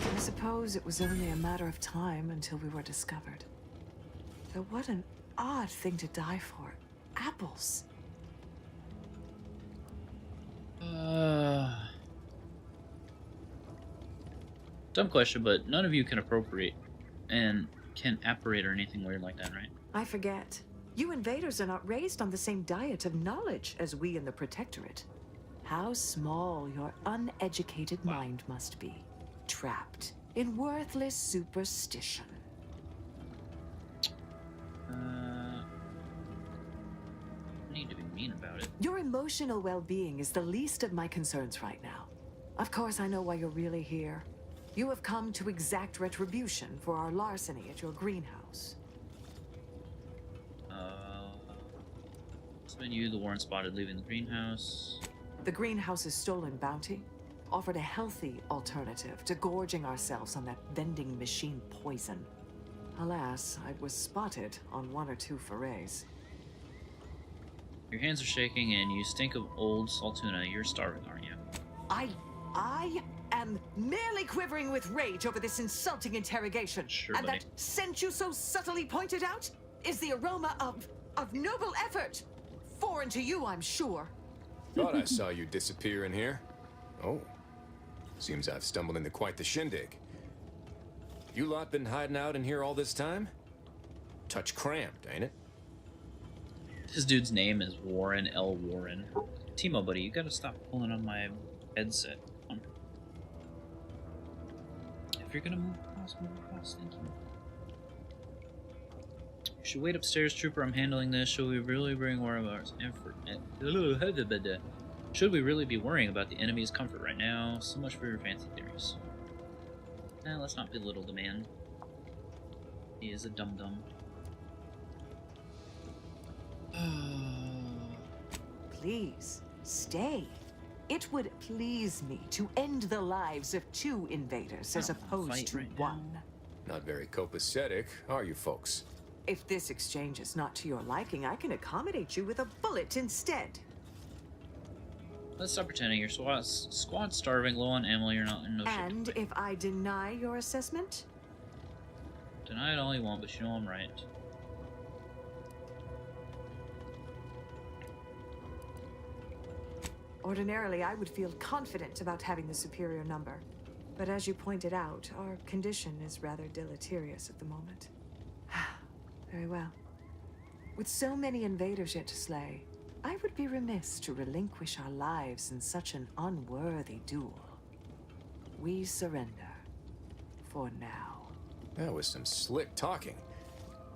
I suppose it was only a matter of time until we were discovered. Though what an odd thing to die for. Apples. Dumb question, but none of you can appropriate and can apparate or anything weird like that, right? I forget. You invaders are not raised on the same diet of knowledge as we in the Protectorate. How small your uneducated mind must be. Trapped in worthless superstition. Need to be mean about it. Your emotional well-being is the least of my concerns right now. Of course, I know why you're really here. You have come to exact retribution for our larceny at your greenhouse. It's been you, the Warren spotted leaving the greenhouse. The greenhouse's stolen bounty offered a healthy alternative to gorging ourselves on that vending machine poison. Alas, I was spotted on 1 or 2 forays. Your hands are shaking and you stink of old salt tuna. You're starving, aren't you? I am merely quivering with rage over this insulting interrogation. Sure, and buddy. that scent you so subtly pointed out is the aroma of noble effort. Foreign to you, I'm sure. Thought I saw you disappear in here. Oh. Seems I've stumbled into quite the shindig. You lot been hiding out in here all this time? Touch cramped, ain't it? This dude's name is Warren L. Warren. Timo, buddy, you gotta stop pulling on my headset. Come on. If you're gonna move across, thank you. You should wait upstairs, Trooper. I'm handling this. Should we really bring worry about Should we really be worrying about the enemy's comfort right now? So much for your fancy theories. Let's not belittle the man. He is a dum-dum. Please, stay. It would please me to end the lives of 2 invaders as opposed to 1. Not very copacetic, are you folks? If this exchange is not to your liking, I can accommodate you with a bullet instead. Let's stop pretending. Your squad's starving, low on ammo, you're not in no shape. And if I deny your assessment? Deny it all you want, but you know I'm right. Ordinarily, I would feel confident about having the superior number. But as you pointed out, our condition is rather deleterious at the moment. Very well. With so many invaders yet to slay, I would be remiss to relinquish our lives in such an unworthy duel. We surrender. For now. That was some slick talking.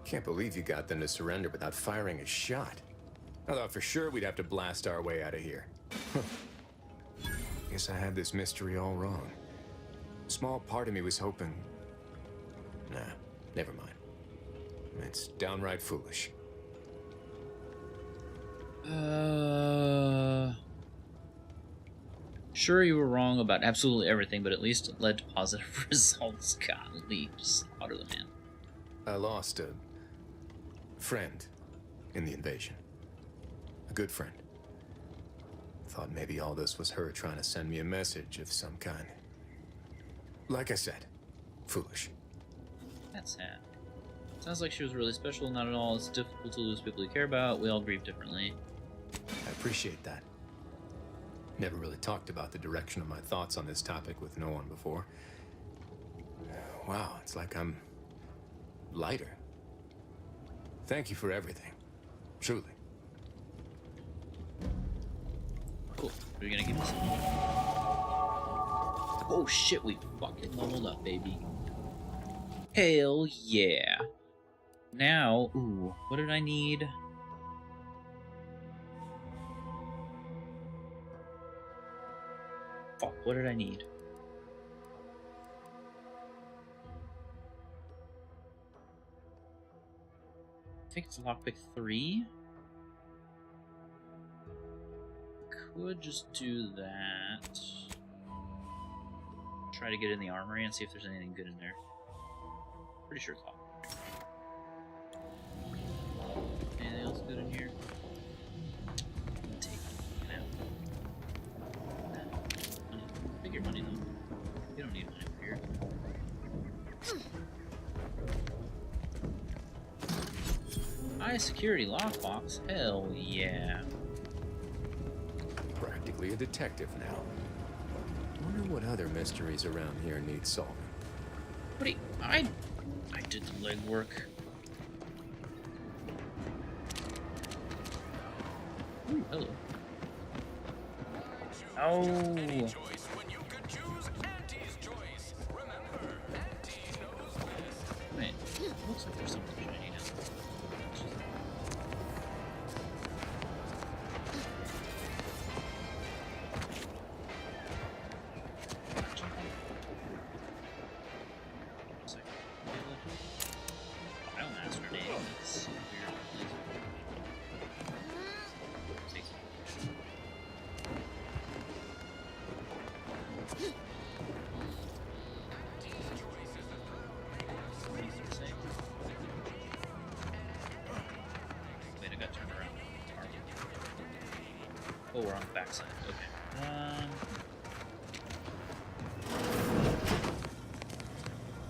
Can't believe you got them to surrender without firing a shot. I thought for sure we'd have to blast our way out of here. Guess I had this mystery all wrong. A small part of me was hoping... Nah, never mind. It's downright foolish. Sure, you were wrong about absolutely everything, but at least it led to positive results. Golly, just slaughter the man. I lost a friend in the invasion. A good friend. Thought maybe all this was her trying to send me a message of some kind. Like I said, foolish. That's sad. Sounds like she was really special, not at all. It's difficult to lose people you care about. We all grieve differently. I appreciate that. Never really talked about the direction of my thoughts on this topic with no one before. Wow, it's like I'm lighter. Thank you for everything. Truly. Cool. Are you gonna give me some? Oh shit, we fucking leveled up, baby. Hell yeah. Now, ooh, what did I need? Fuck, what did I need? I think it's lockpick 3. Could just do that. Try to get in the armory and see if there's anything good in there. Pretty sure it's locked. Anything else good in here? Take it out. Money. Take your money though. You don't need money over here. High security lockbox? Hell yeah. Practically a detective now. Wonder what other mysteries around here need solving. What do you... I did the legwork. Ooh, hello. Oh. Wait, looks like there's something shiny now. Oh, we're on the backside. Okay.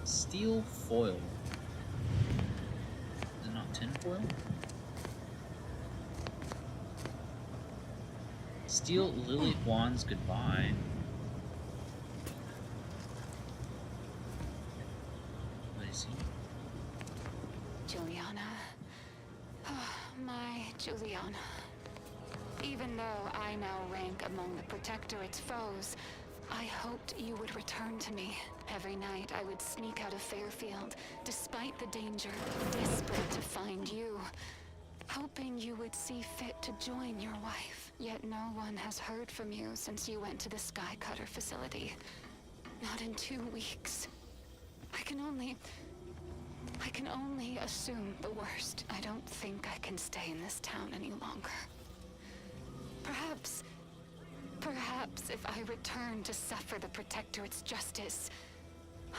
Steel foil. Is it not tin foil? Steel Lily Juan's goodbye. What is he? Juliana. Oh, my Juliana. Even though I now rank among the Protectorate's foes, I hoped you would return to me. Every night I would sneak out of Fairfield, despite the danger, desperate to find you. Hoping you would see fit to join your wife. Yet no one has heard from you since you went to the Skycutter facility. Not in 2 weeks. I can only assume the worst. I don't think I can stay in this town any longer. Perhaps if I return to suffer the Protectorate's justice,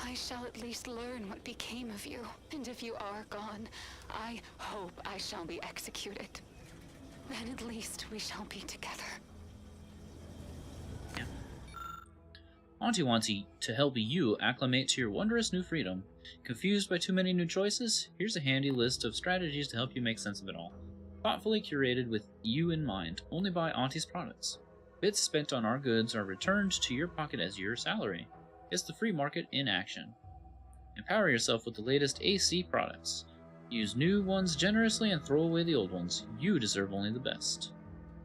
I shall at least learn what became of you. And if you are gone, I hope I shall be executed. Then at least we shall be together. Yeah. Auntie wants to help you acclimate to your wondrous new freedom. Confused by too many new choices? Here's a handy list of strategies to help you make sense of it all. Thoughtfully curated with you in mind, only buy Auntie's products. Bits spent on our goods are returned to your pocket as your salary. It's the free market in action. Empower yourself with the latest AC products. Use new ones generously and throw away the old ones. You deserve only the best.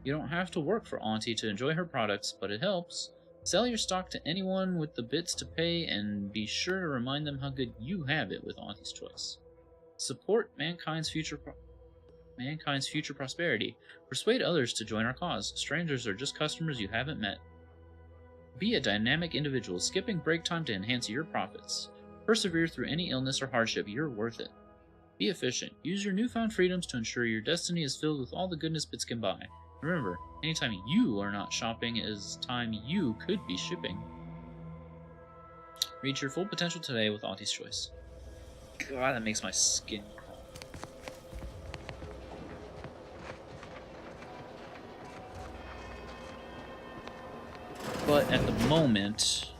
You don't have to work for Auntie to enjoy her products, but it helps. Sell your stock to anyone with the bits to pay, and be sure to remind them how good you have it with Auntie's Choice. Support mankind's future prosperity. Persuade others to join our cause. Strangers are just customers you haven't met. Be a dynamic individual, skipping break time to enhance your profits. Persevere through any illness or hardship. You're worth it. Be efficient. Use your newfound freedoms to ensure your destiny is filled with all the goodness bits can buy. Remember, anytime you are not shopping is time you could be shipping. Reach your full potential today with Auntie's Choice. God, that makes my skin crawl. But at the moment,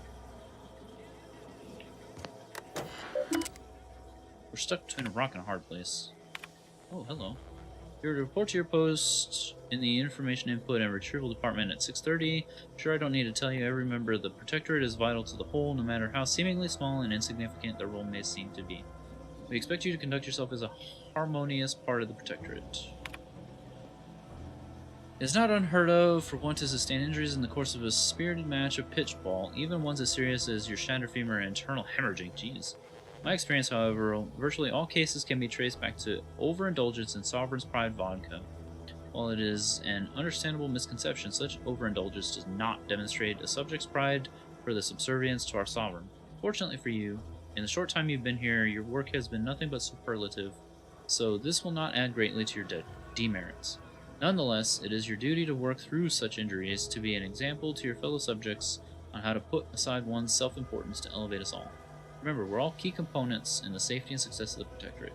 we're stuck between a rock and a hard place. Oh, hello. You're to report to your post in the information input and retrieval department at 6:30. Sure, I don't need to tell you, every member of the Protectorate is vital to the whole, no matter how seemingly small and insignificant their role may seem to be. We expect you to conduct yourself as a harmonious part of the Protectorate. It is not unheard of for one to sustain injuries in the course of a spirited match of pitchball, even ones as serious as your shattered femur and internal hemorrhaging. Jeez. My experience, however, virtually all cases can be traced back to overindulgence in Sovereign's Pride vodka. While it is an understandable misconception, such overindulgence does not demonstrate a subject's pride for the subservience to our Sovereign. Fortunately for you, in the short time you've been here, your work has been nothing but superlative, so this will not add greatly to your demerits. Nonetheless, it is your duty to work through such injuries, to be an example to your fellow subjects on how to put aside one's self-importance to elevate us all. Remember, we're all key components in the safety and success of the Protectorate.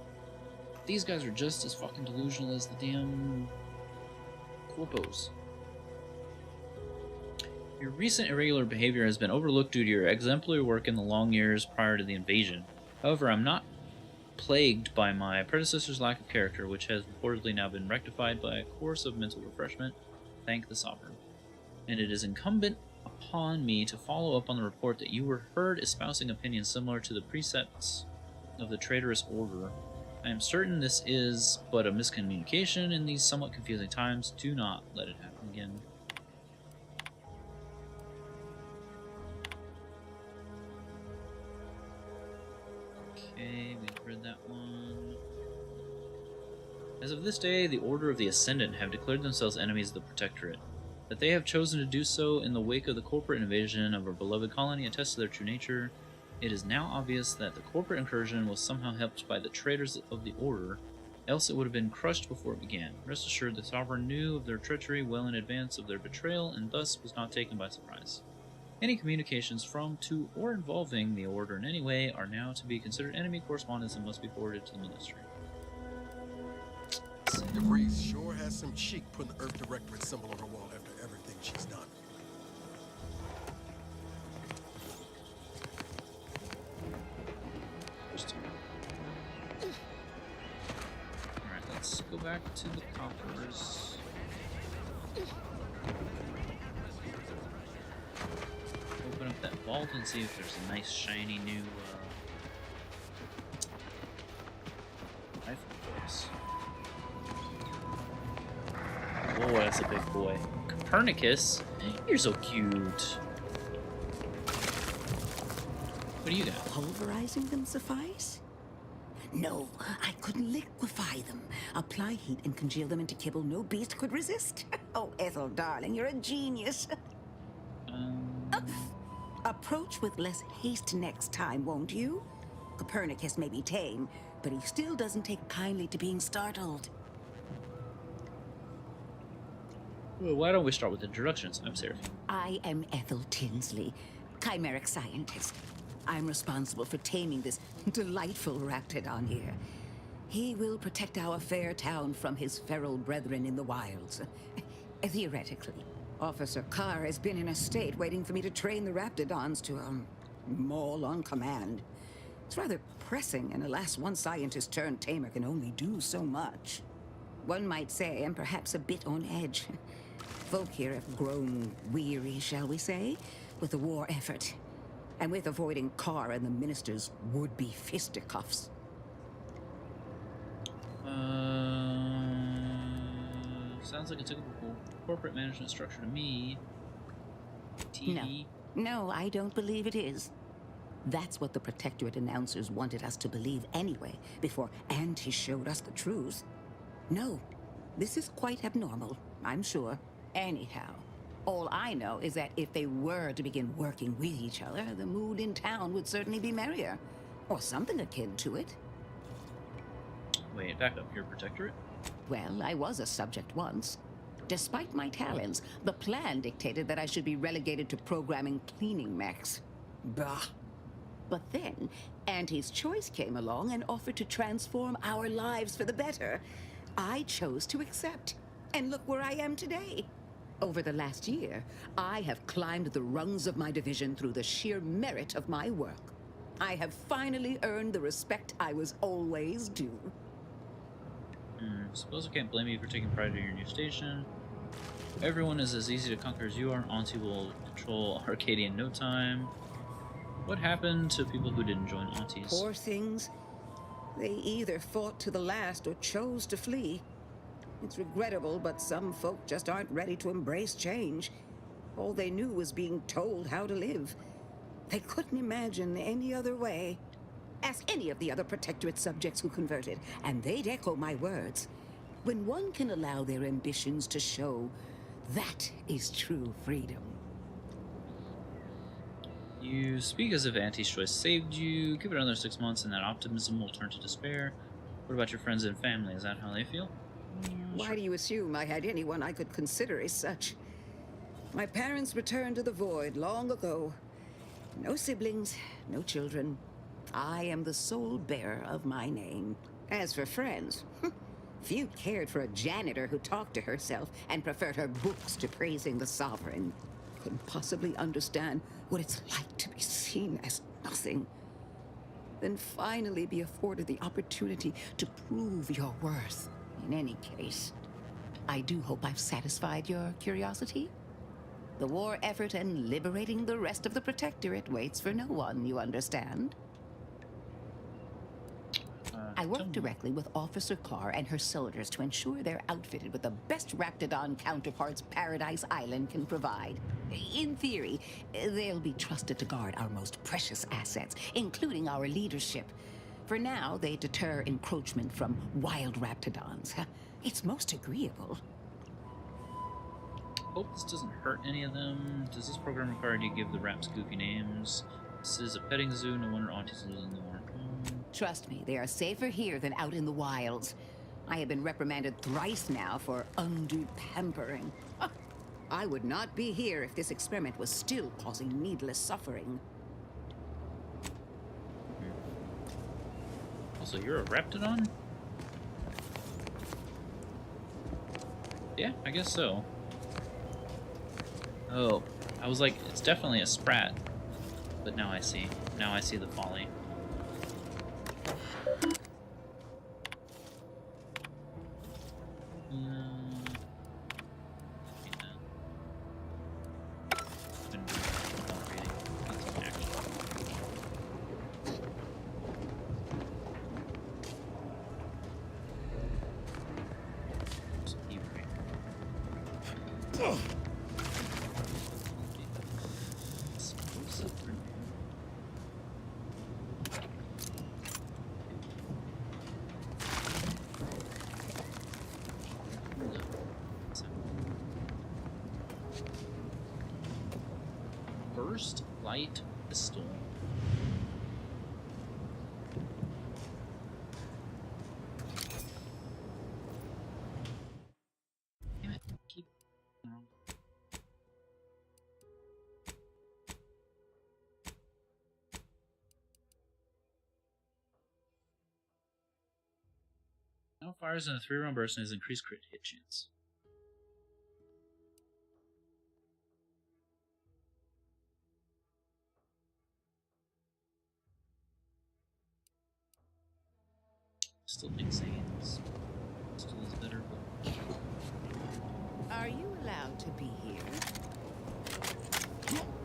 These guys are just as fucking delusional as the damn corpos. Your recent irregular behavior has been overlooked due to your exemplary work in the long years prior to the invasion. However, I'm not plagued by my predecessor's lack of character, which has reportedly now been rectified by a course of mental refreshment. Thank the Sovereign. And it is incumbent upon me to follow up on the report that you were heard espousing opinions similar to the precepts of the traitorous order. I am certain this is but a miscommunication in these somewhat confusing times. Do not let it happen again. Okay, we've read that one. As of this day, the Order of the Ascendant have declared themselves enemies of the Protectorate. That they have chosen to do so in the wake of the corporate invasion of our beloved colony attests to their true nature. It is now obvious that the corporate incursion was somehow helped by the traitors of the Order, else it would have been crushed before it began. Rest assured, the Sovereign knew of their treachery well in advance of their betrayal, and thus was not taken by surprise. Any communications from, to, or involving the Order in any way are now to be considered enemy correspondence and must be forwarded to the Ministry. DeVries sure has some cheek putting the Earth Directorate symbol on her wall after everything she's done. Alright, let's go back to the coffers. Open up that vault and see if there's a nice shiny new rifle for us. Oh, that's a big boy. Copernicus? You're so cute. What do you got? Pulverizing them suffice? No, I couldn't liquefy them. Apply heat and congeal them into kibble no beast could resist. Oh, Ethel, darling, you're a genius. Approach with less haste next time, won't you? Copernicus may be tame, but he still doesn't take kindly to being startled. Well, why don't we start with introductions? I'm Seraphine. I am Ethel Tinsley, chimeric scientist. I'm responsible for taming this delightful raptidon here. He will protect our fair town from his feral brethren in the wilds. Theoretically. Officer Carr has been in a state waiting for me to train the raptidons to, maul on command. It's rather pressing, and alas, one scientist turned tamer can only do so much. One might say I'm perhaps a bit on edge. Folk here have grown weary, shall we say, with the war effort, and with avoiding Carr and the minister's would-be fisticuffs. Sounds like a typical corporate management structure to me. No, I don't believe it is. That's what the Protectorate announcers wanted us to believe anyway, before Auntie showed us the truth. No, this is quite abnormal, I'm sure. Anyhow, all I know is that if they were to begin working with each other, the mood in town would certainly be merrier. Or something akin to it. Wait, back up. You're a Protectorate? Well, I was a subject once. Despite my talents, the plan dictated that I should be relegated to programming cleaning mechs. Bah. But then, Auntie's choice came along and offered to transform our lives for the better. I chose to accept. And look where I am today. Over the last year, I have climbed the rungs of my division through the sheer merit of my work. I have finally earned the respect I was always due. Suppose I can't blame you for taking pride in your new station. Everyone is as easy to conquer as you are. Auntie will control Arcadia in no time. What happened to people who didn't join Auntie's? Poor things. They either fought to the last or chose to flee. It's regrettable, but some folk just aren't ready to embrace change. All they knew was being told how to live. They couldn't imagine any other way. Ask any of the other Protectorate subjects who converted, and they'd echo my words. When one can allow their ambitions to show, that is true freedom. You speak as if Auntie's choice saved you. Give it another 6 months and that optimism will turn to despair. What about your friends and family? Is that how they feel? Why do you assume I had anyone I could consider as such? My parents returned to the void long ago. No siblings, no children. I am the sole bearer of my name. As for friends, few cared for a janitor who talked to herself and preferred her books to praising the sovereign. Couldn't possibly understand what it's like to be seen as nothing. Then finally be afforded the opportunity to prove your worth. In any case, I do hope I've satisfied your curiosity. The war effort and liberating the rest of the Protectorate waits for no one, you understand? I work directly with Officer Carr and her soldiers to ensure they're outfitted with the best Raptidon counterparts Paradise Island can provide. In theory, they'll be trusted to guard our most precious assets, including our leadership. For now, they deter encroachment from wild Raptidons. It's most agreeable. Hope this doesn't hurt any of them. Does this program require you to give the raps goofy names? This is a petting zoo. No wonder Auntie's losing the war. Trust me, they are safer here than out in the wilds. I have been reprimanded thrice now for undue pampering. I would not be here if this experiment was still causing needless suffering. Also, you're a Raptidon? Yeah, I guess so. Oh, I was like, it's definitely a Sprat. But now I see. Now I see the folly. Burst light pistol. Damn it, keep. Now fires in a 3-round burst and has increased crit hit chance. Still think Saiyans still is better, but... Are you allowed to be here?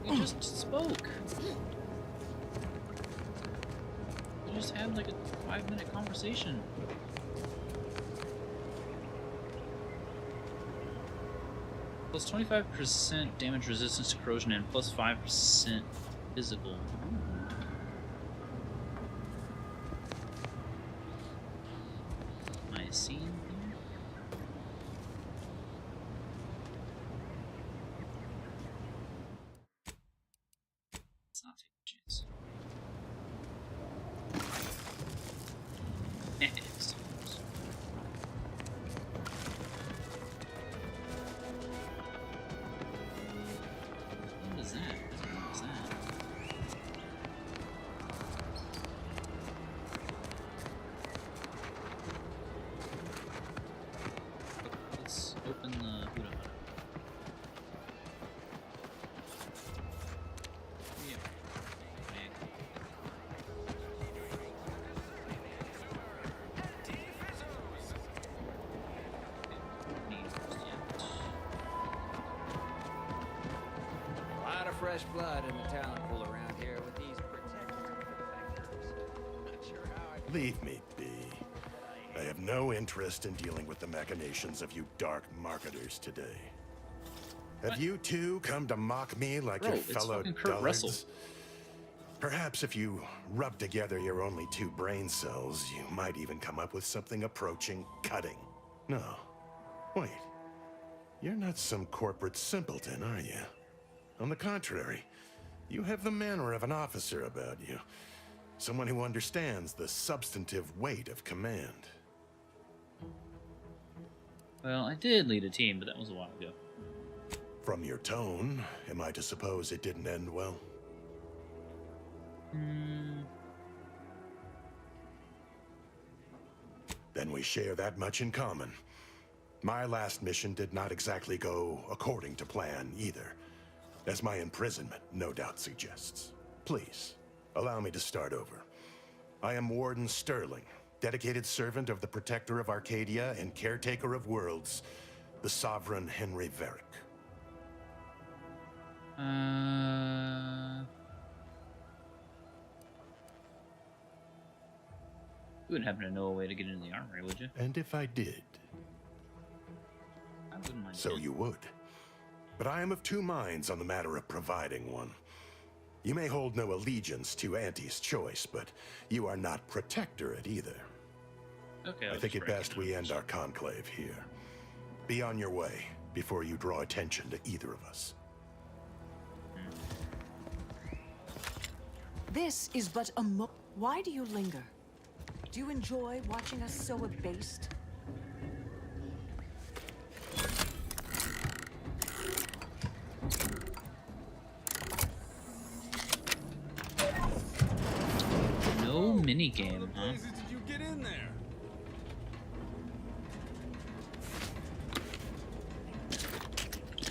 We just spoke! We just had like a 5-minute conversation. Plus 25% damage resistance to corrosion and plus 5% physical. Am I seeing here? Let's not take a chance. It's almost. What is that? What is that? Let's open the Buddha Hut. Yeah. A lot of fresh blood in the talent pool around here with these protectors. Not sure how I Leave me be. I have no interest in dealing with the machinations of you dark marketers today. Have you two come to mock me like Bro, your it's fellow fucking Kurt Russell. dullards? Perhaps if you rub together your only 2 brain cells, you might even come up with something approaching cutting. No. Wait. You're not some corporate simpleton, are you? On the contrary, you have the manner of an officer about you. Someone who understands the substantive weight of command. Well, I did lead a team, but that was a while ago. From your tone, am I to suppose it didn't end well? Then we share that much in common. My last mission did not exactly go according to plan either, as my imprisonment no doubt suggests. Please, allow me to start over. I am Warden Sterling, dedicated servant of the Protector of Arcadia and caretaker of worlds, the Sovereign Henry Varick. You wouldn't happen to know a way to get into the armory, would you? And if I did? I wouldn't mind. So you would. But I am of 2 minds on the matter of providing one. You may hold no allegiance to Auntie's choice, but you are not protectorate either. Okay, I think it best we end our conclave here. Be on your way before you draw attention to either of us. This is but a Why do you linger? Do you enjoy watching us so abased? No minigame, huh? Did you get in there?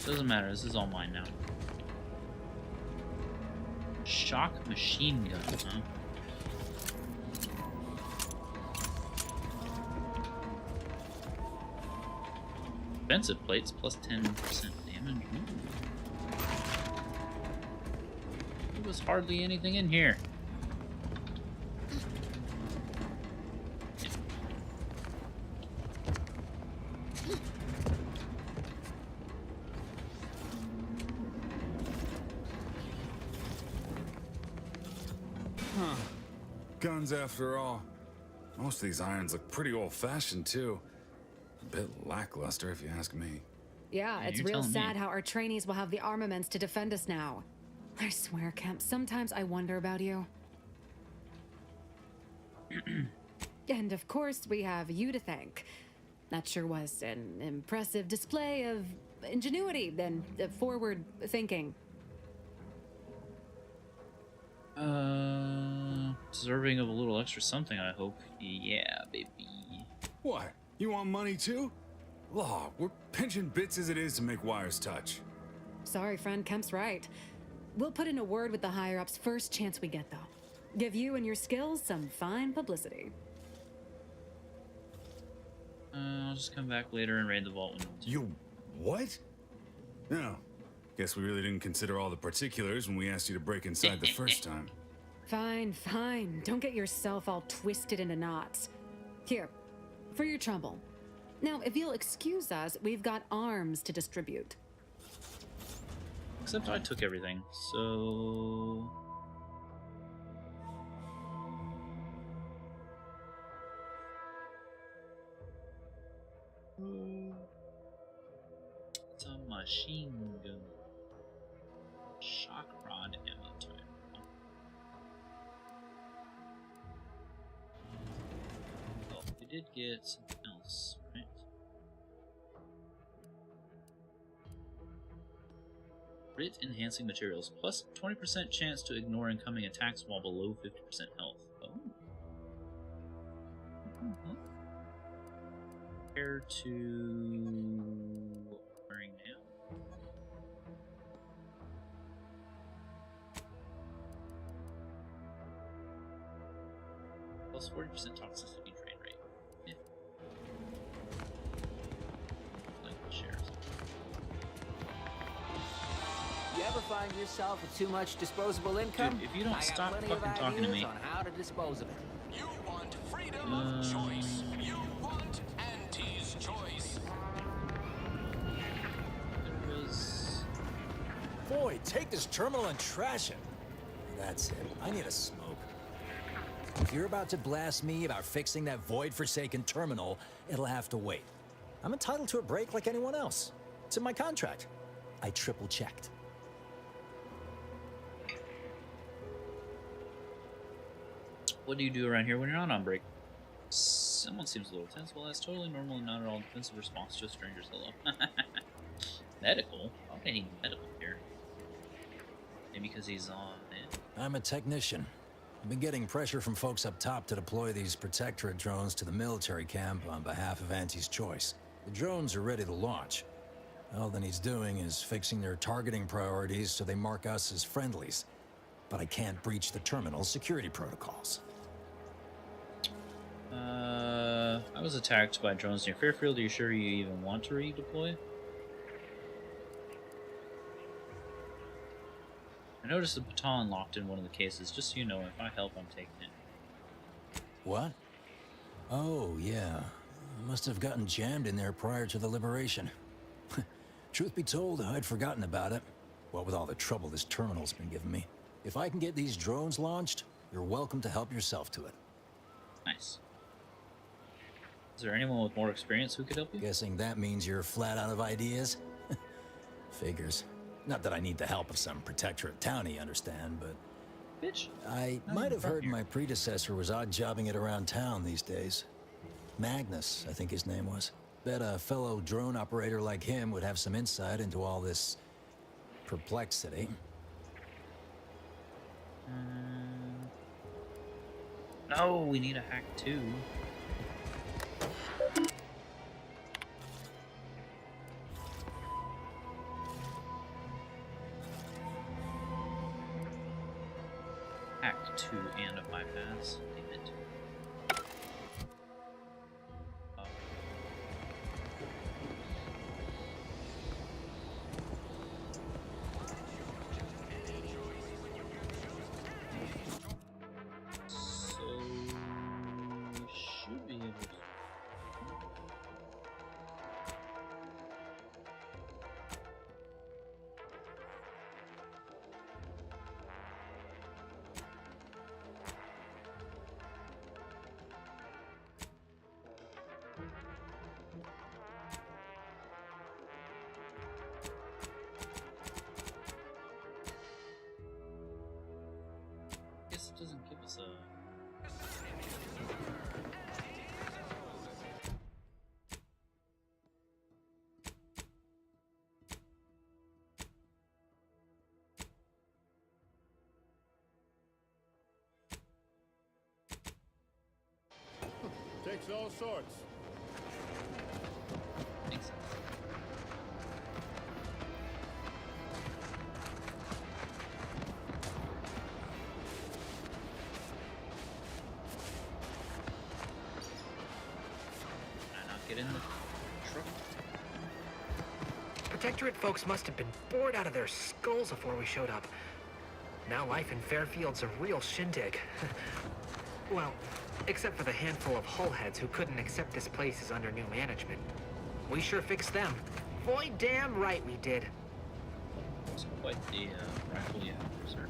Doesn't matter, this is all mine now. Shock machine gun, huh? Defensive plates plus 10% damage. Ooh. There was hardly anything in here. ones after all. Most of these irons look pretty old-fashioned, too. A bit lackluster, if you ask me. Yeah, it's you real tell me. sad how our trainees will have the armaments to defend us now. I swear, Kemp, sometimes I wonder about you. And of course, we have you to thank. That sure was an impressive display of ingenuity and forward thinking. Deserving of a little extra something, I hope. Yeah, baby. What? You want money, too? Law, we're pinching bits as it is to make wires touch. Sorry, friend, Kemp's right. We'll put in a word with the higher-ups first chance we get, though. Give you and your skills some fine publicity. I'll just come back later and raid the vault when You what? No. Guess we really didn't consider all the particulars when we asked you to break inside the first time. Fine, fine. Don't get yourself all twisted into knots. Here, for your trouble. Now, if you'll excuse us, we've got arms to distribute. Except I took everything, so... It's a machine gun. Shock rod ammo type. Oh, we did get something else, right? Crit enhancing materials, plus 20% chance to ignore incoming attacks while below 50% health. Oh. Compared to what we're wearing now. Plus 40% toxicity drain rate. Yeah. Like the shares. You ever find yourself with too much disposable income? Dude, if you don't I got stop plenty of fucking talking to ideas me. on how to dispose of it. You want freedom of choice. You want Auntie's choice. There was... Boy, take this terminal and trash it. That's it. I need a smoke. If you're about to blast me about fixing that void-forsaken terminal, it'll have to wait. I'm entitled to a break like anyone else. It's in my contract. I triple-checked. What do you do around here when you're not on break? Someone seems a little tense. Well, that's totally normal and not at all defensive response to a stranger's hello. Medical? Why would I need medical here? Maybe because he's on it. I'm a technician. I've been getting pressure from folks up top to deploy these protectorate drones to the military camp on behalf of Auntie's Choice. The drones are ready to launch. All that he's doing is fixing their targeting priorities so they mark us as friendlies. But I can't breach the terminal's security protocols. I was attacked by drones near Fairfield. Are you sure you even want to redeploy? I noticed a baton locked in one of the cases. Just so you know, if I help, I'm taking it. What? Oh, yeah. I must have gotten jammed in there prior to the liberation. Truth be told, I'd forgotten about it. What with all the trouble this terminal's been giving me. If I can get these drones launched, you're welcome to help yourself to it. Nice. Is there anyone with more experience who could help you? Guessing that means you're flat out of ideas? Figures. Not that I need the help of some protectorate townie, understand, but... Bitch. I might have heard my predecessor was odd-jobbing it around town these days. Magnus, I think his name was. Bet a fellow drone operator like him would have some insight into all this... perplexity. No, we need a hack too. Hack 2 and a bypass. Damn it. So we should be able to. It's Takes all sorts. makes sense. Can I not get in the truck? Protectorate folks must have been bored out of their skulls before we showed up. Now life in Fairfield's a real shindig. Well, except for the handful of hullheads who couldn't accept this place is under new management. We sure fixed them. Boy, damn right we did. It's quite the rifle, yeah, sir.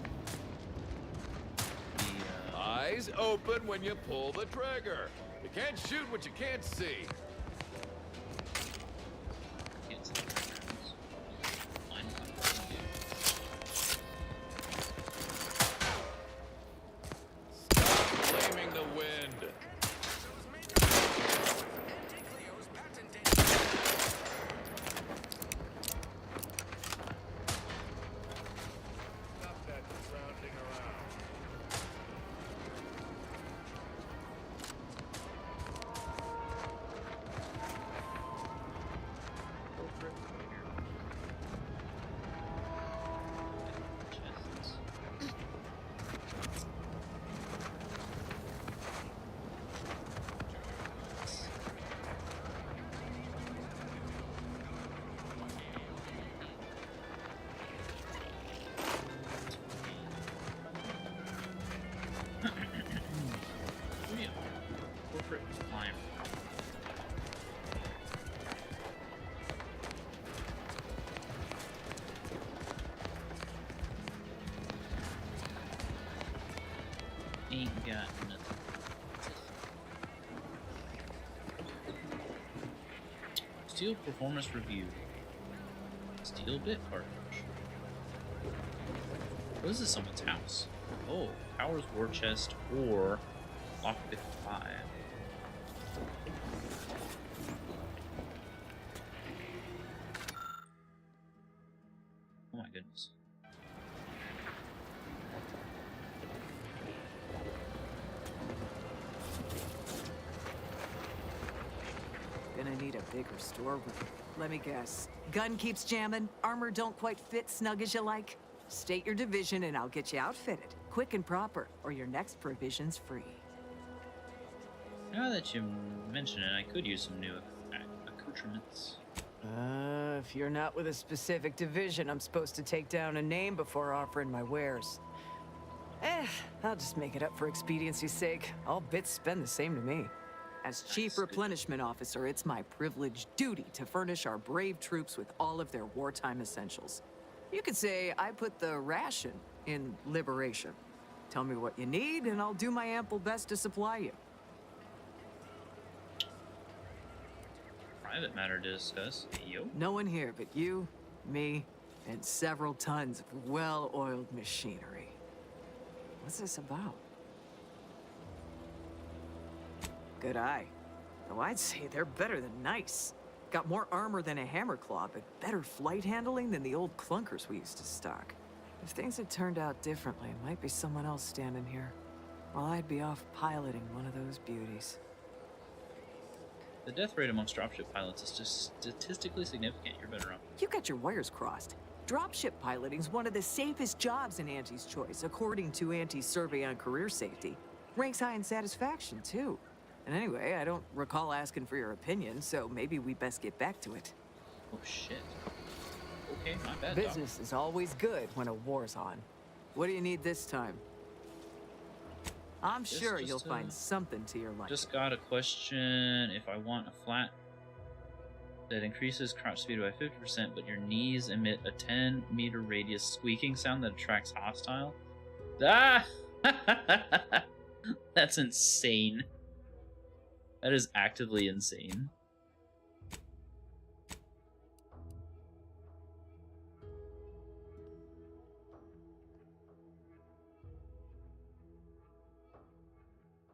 Eyes open when you pull the trigger. You can't shoot what you can't see. Can't see the rounds. Line up. Stop blaming the wind. Stop that rounding around. Yeah. Corporate climb. Ain't got nothing. Steel performance review. Steel bit cartridge. What is this? Someone's house. Oh, Powers War Chest or Lockpick 5. Oh my goodness. Gonna need a bigger storeroom. Let me guess. Gun keeps jamming, armor don't quite fit snug as you like. State your division and I'll get you outfitted. Quick and proper, or your next provision's free. Now that you mention it, I could use some new accoutrements. If you're not with a specific division, I'm supposed to take down a name before offering my wares. I'll just make it up for expediency's sake. All bits spend the same to me. As Chief Replenishment Officer, it's my privileged duty to furnish our brave troops with all of their wartime essentials. You could say I put the ration in liberation. Tell me what you need, and I'll do my ample best to supply you. Private matter to discuss. Yo. No one here but you, me, and several tons of well-oiled machinery. What's this about? Good eye. Though I'd say they're better than nice. Got more armor than a hammerclaw, but better flight handling than the old clunkers we used to stock. If things had turned out differently, it might be someone else standing here, while I'd be off piloting one of those beauties. The death rate amongst dropship pilots is just statistically significant. You're better off. You got your wires crossed. Dropship piloting's one of the safest jobs in Auntie's Choice, according to Auntie's survey on career safety. Ranks high in satisfaction, too. And anyway, I don't recall asking for your opinion, so maybe we best get back to it. Oh, shit. Okay, my bad, Business is always good when a war's on. What do you need this time? I'm sure you'll find something to your liking. Just got a question. If I want a flat that increases crouch speed by 50%, but your knees emit a 10-meter radius squeaking sound that attracts hostile. Ah! That's insane. That is actively insane.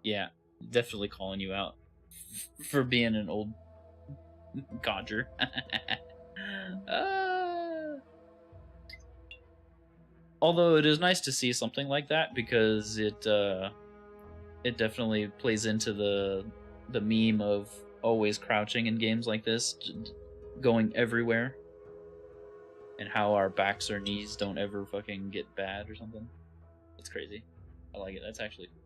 Yeah, definitely calling you out for being an old codger. Although it is nice to see something like that because it definitely plays into the meme of always crouching in games like this, going everywhere, and how our backs or knees don't ever fucking get bad or something. It's crazy. I like it. That's actually cool.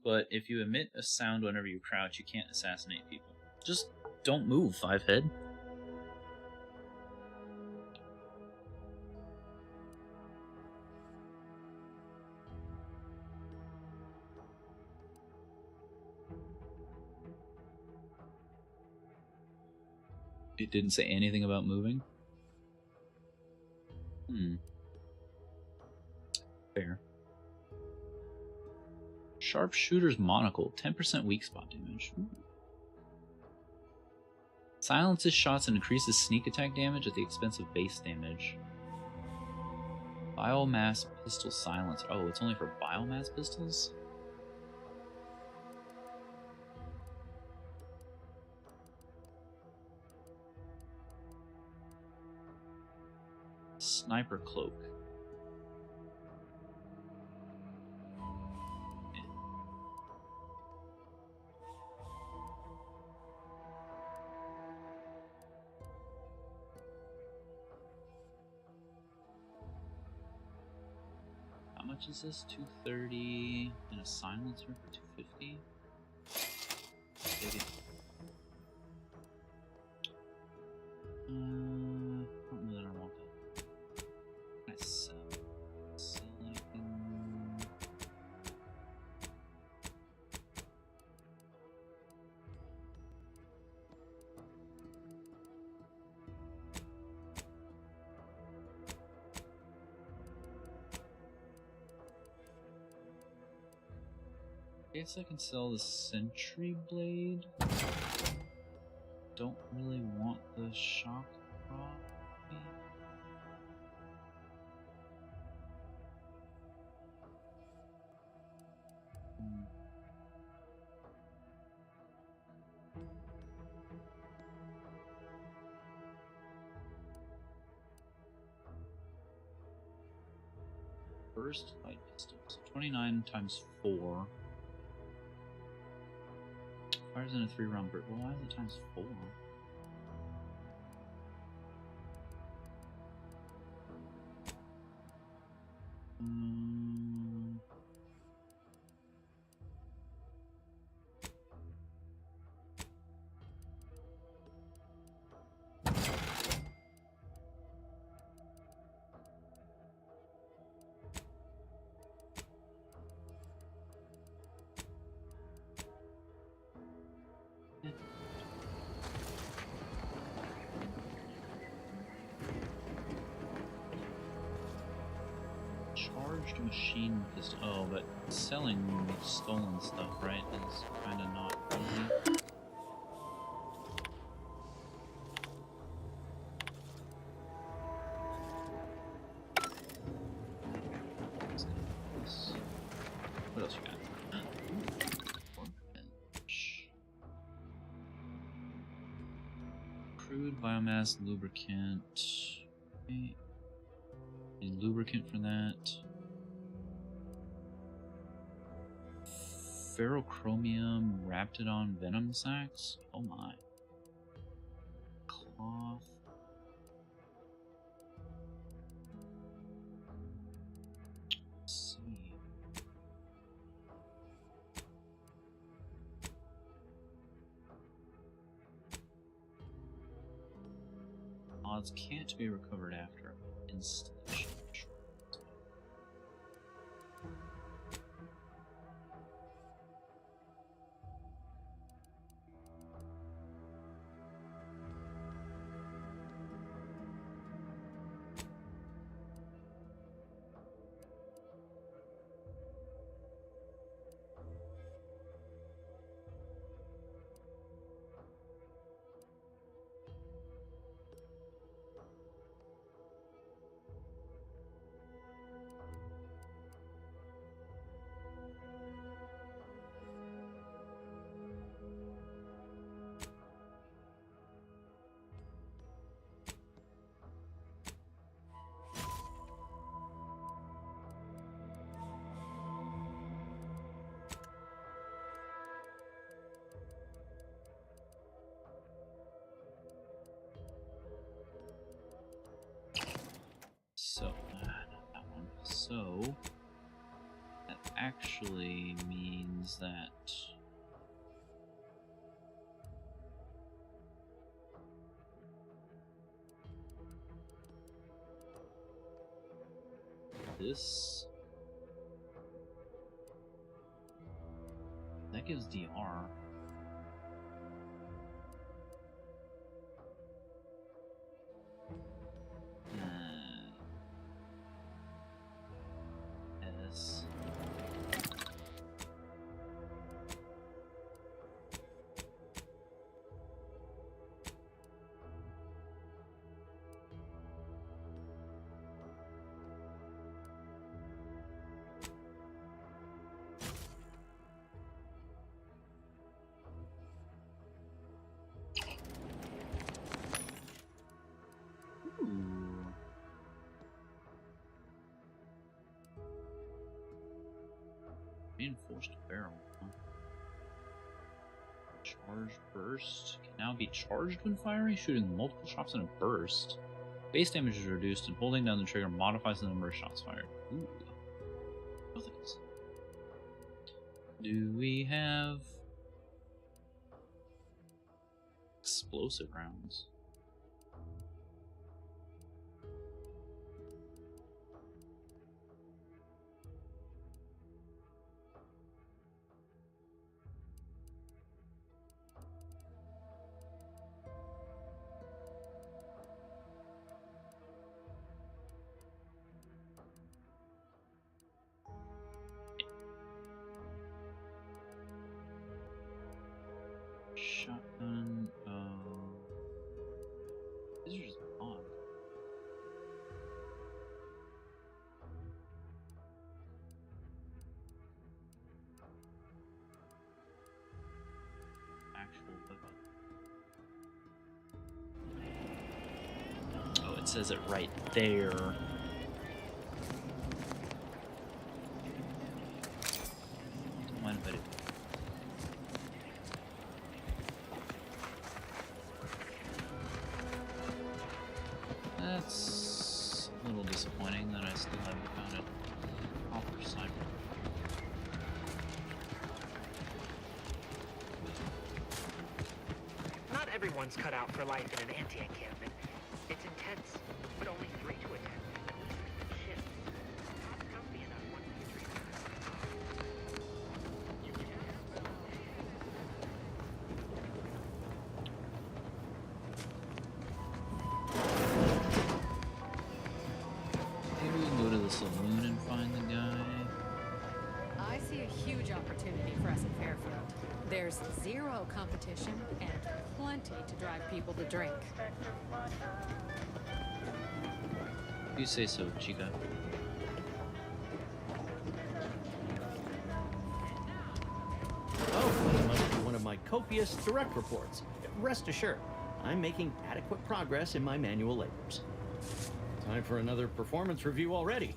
But if you emit a sound whenever you crouch, you can't assassinate people. Just don't move, Fivehead. It didn't say anything about moving? Fair. Sharpshooter's monocle, 10% weak spot damage. Silences shots and increases sneak attack damage at the expense of base damage. Biomass pistol silence. Oh, it's only for biomass pistols? Sniper cloak. How much is this? 230 and a silencer for 250? Take it. I don't know that I want that. Can I sell? Sell anything? I guess I can sell the Sentry Blade. Don't really want the Shock Rod. Burst light pistol. So 29 times 4. Fires in a 3-round burst. Well, why is it times 4? Charged machine pistol. Oh, but selling stolen stuff, right, is kind of not easy. What else you got? Crude biomass lubricant. Okay. Need lubricant for that. Ferrochromium Raptidon venom sacs. Oh my. Cloth. Let's see. Odds can't be recovered after installation. actually means that this that gives DR. S. Reinforced barrel. Huh? Charge burst can now be charged when firing, shooting multiple shots in a burst. Base damage is reduced, and holding down the trigger modifies the number of shots fired. Ooh. No thanks. Do we have explosive rounds? Shotgun, these are just odd. Actual weapon. Oh, it says it right there. Don't mind if I do. That's a little disappointing that I still haven't found it. Offer cyber. Not everyone's cut out for life in an anti-encampment. It's intense, but only 3 to attend. Shit. Not comfy enough once you treat Maybe we can go to the saloon and find the guy. I see a huge opportunity for us at Fairfield. There's zero competition and plenty to drive people to drink. You say so, Chica. Oh, this must be one of my copious direct reports. Rest assured, I'm making adequate progress in my manual labors. Time for another performance review already.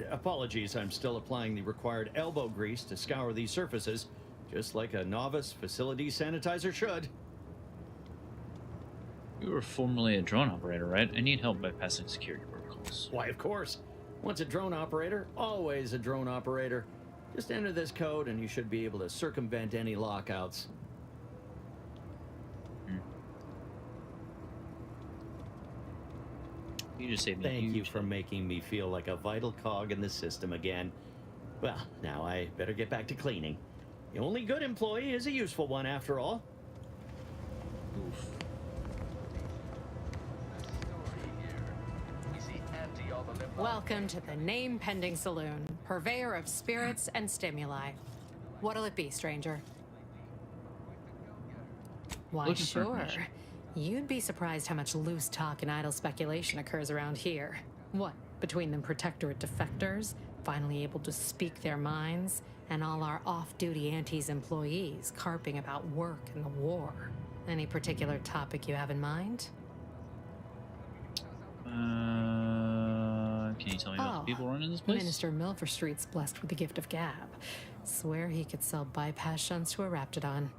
Apologies, I'm still applying the required elbow grease to scour these surfaces, just like a novice facility sanitizer should. You were formerly a drone operator, right? I need help bypassing security protocols. Why, of course. Once a drone operator, always a drone operator. Just enter this code and you should be able to circumvent any lockouts. You just saved me. Thank you for making me feel like a vital cog in the system again. Well, now I better get back to cleaning. The only good employee is a useful one, after all. Oof. Welcome to the name-pending saloon, purveyor of spirits and stimuli. What'll it be, stranger? Why, Looking for sure. information. You'd be surprised how much loose talk and idle speculation occurs around here. What, between them Protectorate defectors, finally able to speak their minds, and all our off-duty Antes employees carping about work and the war? Any particular topic you have in mind? Can you tell me about the people running this place? Minister Milverstreet's blessed with the gift of gab. Swear he could sell bypass shunts to a Raptidon.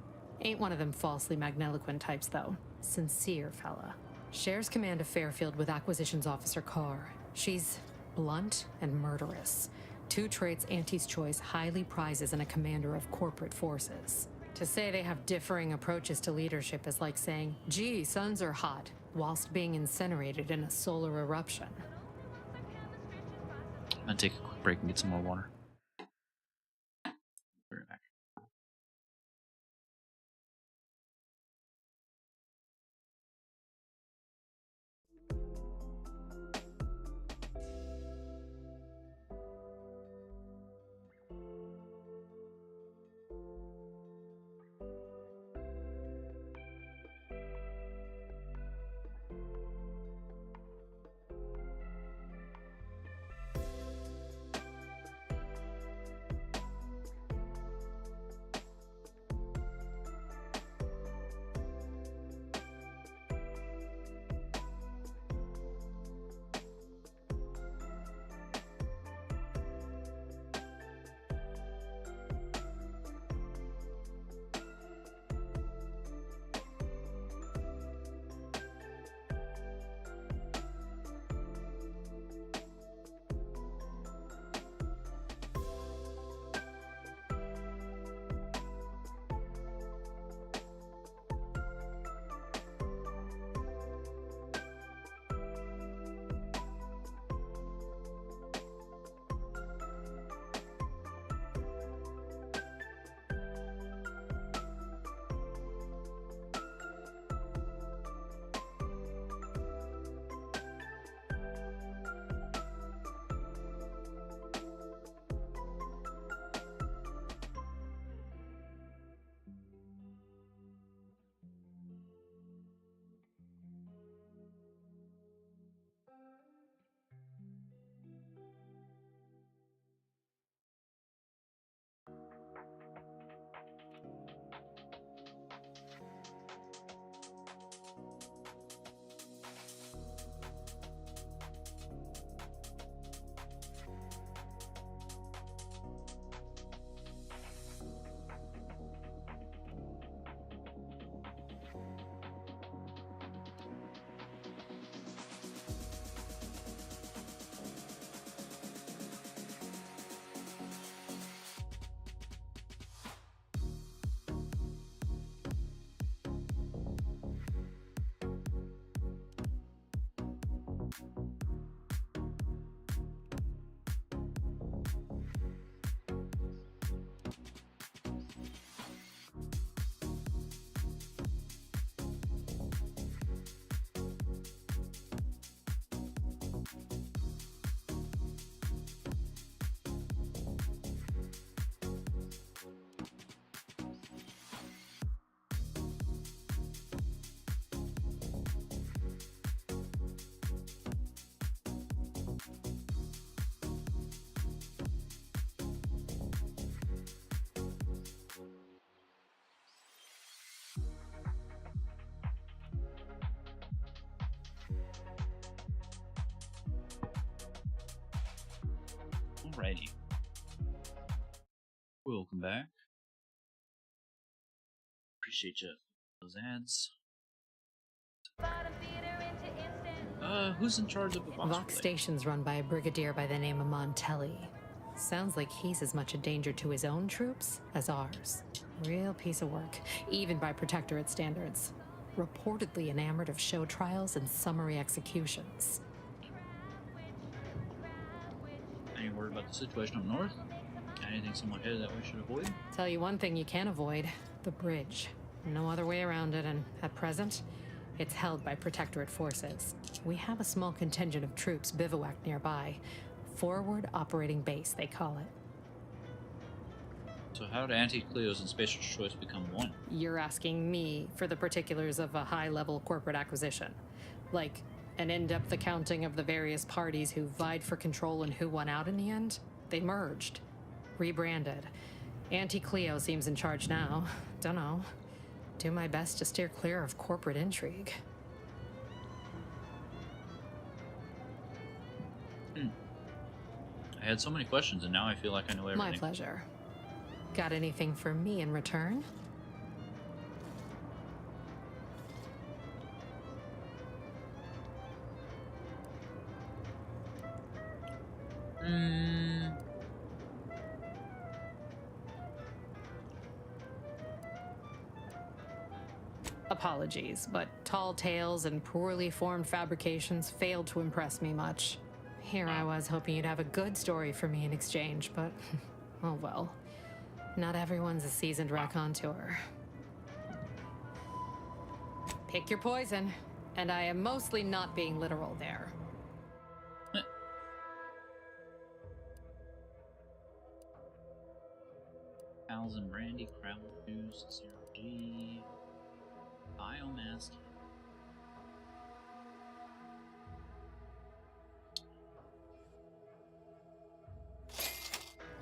Ain't one of them falsely magniloquent types, though. Sincere fella. Shares command of Fairfield with Acquisitions Officer Carr. She's blunt and murderous. 2 traits Auntie's Choice highly prizes in a commander of corporate forces. To say they have differing approaches to leadership is like saying, gee, suns are hot, whilst being incinerated in a solar eruption. I'm gonna take a quick break and get some more water. Be right back. Alrighty. Welcome back. Appreciate you those ads. Who's in charge of the Vox Vox relay? Station's run by a brigadier by the name of Montelli. Sounds like he's as much a danger to his own troops as ours. Real piece of work, even by Protectorate standards. Reportedly enamored of show trials and summary executions. Any word about the situation up north? Anything somewhat headed that we should avoid? Tell you one thing you can't avoid, the bridge. No other way around it, and at present, it's held by Protectorate forces. We have a small contingent of troops bivouacked nearby. Forward Operating Base, they call it. So how do Anti-Cleos and Spatial Choice become one? You're asking me for the particulars of a high-level corporate acquisition. Like, an in-depth accounting of the various parties who vied for control and who won out in the end? They merged. Rebranded. Anti-Cleo seems in charge now. Dunno. Do my best to steer clear of corporate intrigue. I had so many questions and now I feel like I know everything. My pleasure. Got anything for me in return? Apologies, but tall tales and poorly formed fabrications failed to impress me much. Here I was hoping you'd have a good story for me in exchange, but oh well. Not everyone's a seasoned raconteur. Pick your poison, and I am mostly not being literal there. Pals and brandy, crab juice, 0G, biomass.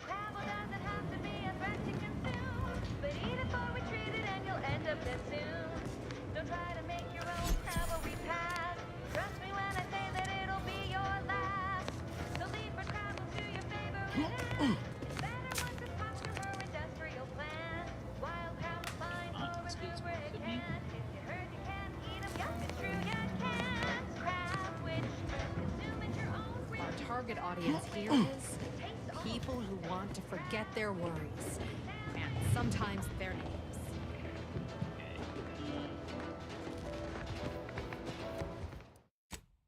Travel doesn't have to be a threat to consume, but eat it before we treat it and you'll end up dead soon. Don't try to make your own travel repass. Trust me when I say that it'll be your last. So leave for travel to your favorite land. It's better once it's customer industrial plan. Wild crowd will find more and move where it can. If you heard you can't eat 'em, yes, it's true you can. Crab, which consume at your own risk. Our target audience here is people who want to forget their worries, and sometimes their names.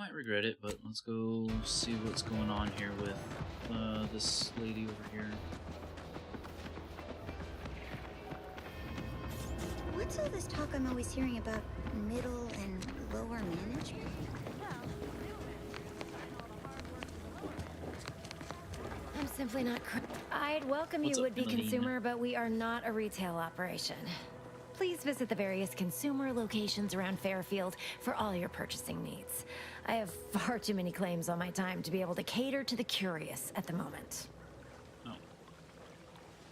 Might regret it, but let's go see what's going on here with this lady over here. What's all this talk I'm always hearing about middle and lower management? I'm simply not. I'd welcome What's you, up, would-be Melanie? consumer, but we are not a retail operation. Please visit the various consumer locations around Fairfield for all your purchasing needs. I have far too many claims on my time to be able to cater to the curious at the moment.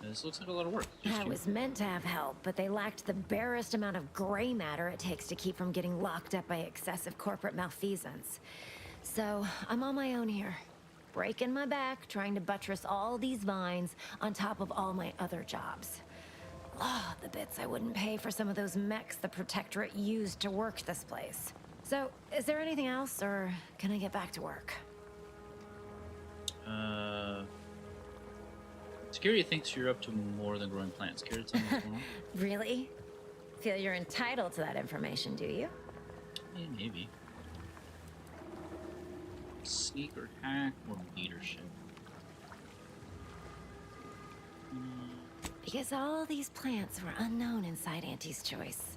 This looks like a lot of work. I was meant to have help, but they lacked the barest amount of gray matter it takes to keep from getting locked up by excessive corporate malfeasance. So, I'm on my own here. Breaking my back, trying to buttress all these vines on top of all my other jobs. Oh, the bits I wouldn't pay for some of those mechs the Protectorate used to work this place. So, is there anything else, or can I get back to work? Security thinks you're up to more than growing plants. Care to tell me what's going on? Really? Feel you're entitled to that information, do you? Yeah, maybe. Sneak or hack or leadership? Because all these plants were unknown inside Auntie's Choice.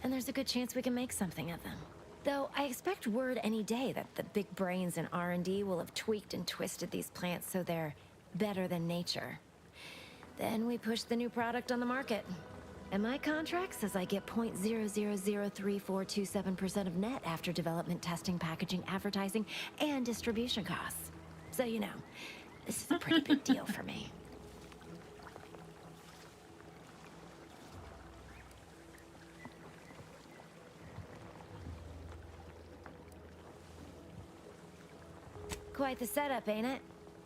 And there's a good chance we can make something of them. Though I expect word any day that the big brains in R&D will have tweaked and twisted these plants so they're better than nature. Then we push the new product on the market. And my contract says I get 0.003427% of net after development, testing, packaging, advertising, and distribution costs. So you know, this is a pretty big deal for me. Quite the setup, ain't it?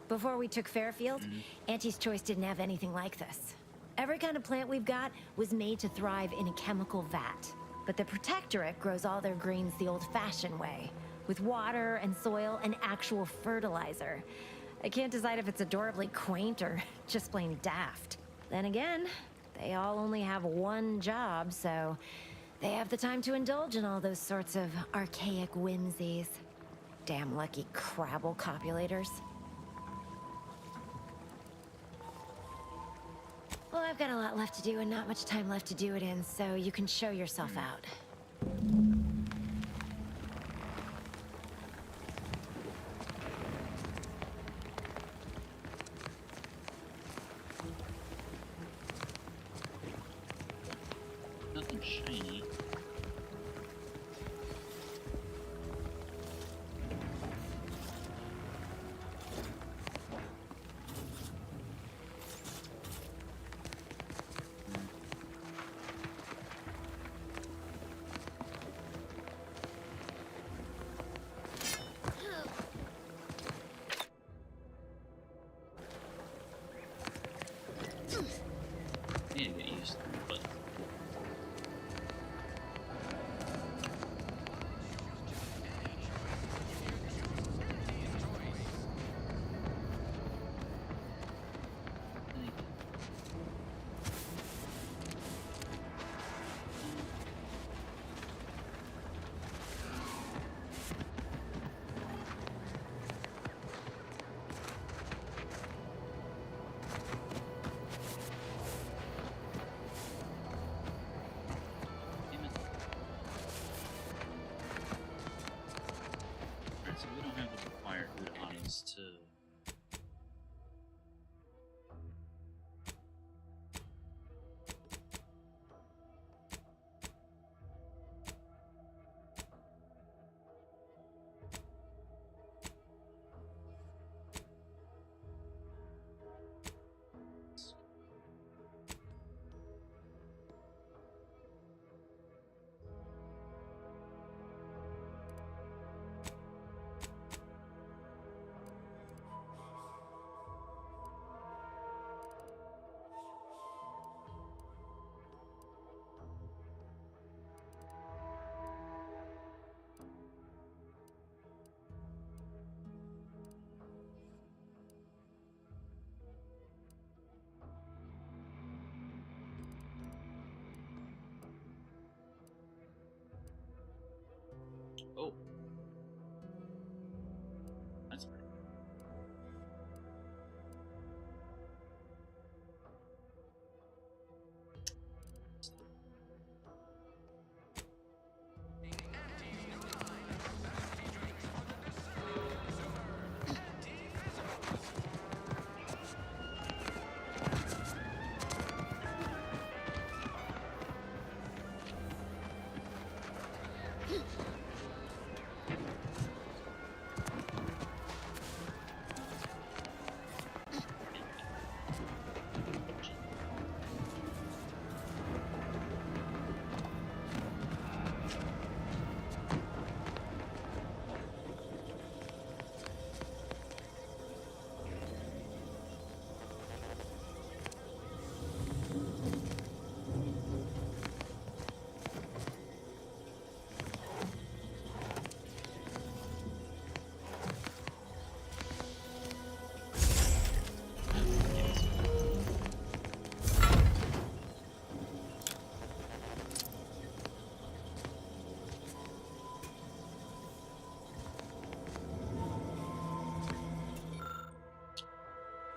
Before we took Fairfield, Auntie's Choice didn't have anything like this. Every kind of plant we've got was made to thrive in a chemical vat. But the Protectorate grows all their greens the old-fashioned way, with water and soil and actual fertilizer. I can't decide if it's adorably quaint or just plain daft. Then again, they all only have one job, so they have the time to indulge in all those sorts of archaic whimsies. Damn lucky Crabble copulators. Well, I've got a lot left to do and not much time left to do it in, so you can show yourself out. Nothing shiny. Oh. That's right.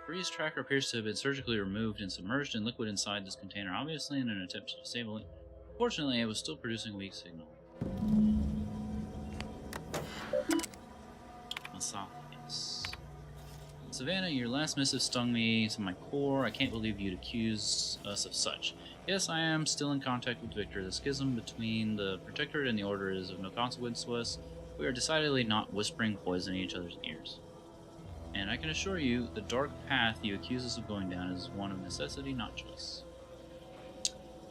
Freeze tracker appears to have been surgically removed and submerged in liquid inside this container, obviously in an attempt to disable it. Fortunately, it was still producing a weak signal. Esophagus. Savannah, your last missive stung me to my core. I can't believe you'd accuse us of such. Yes, I am still in contact with Victor. The schism between the Protectorate and the Order is of no consequence to us. We are decidedly not whispering poison in each other's ears. And I can assure you, the dark path you accuse us of going down is one of necessity, not choice.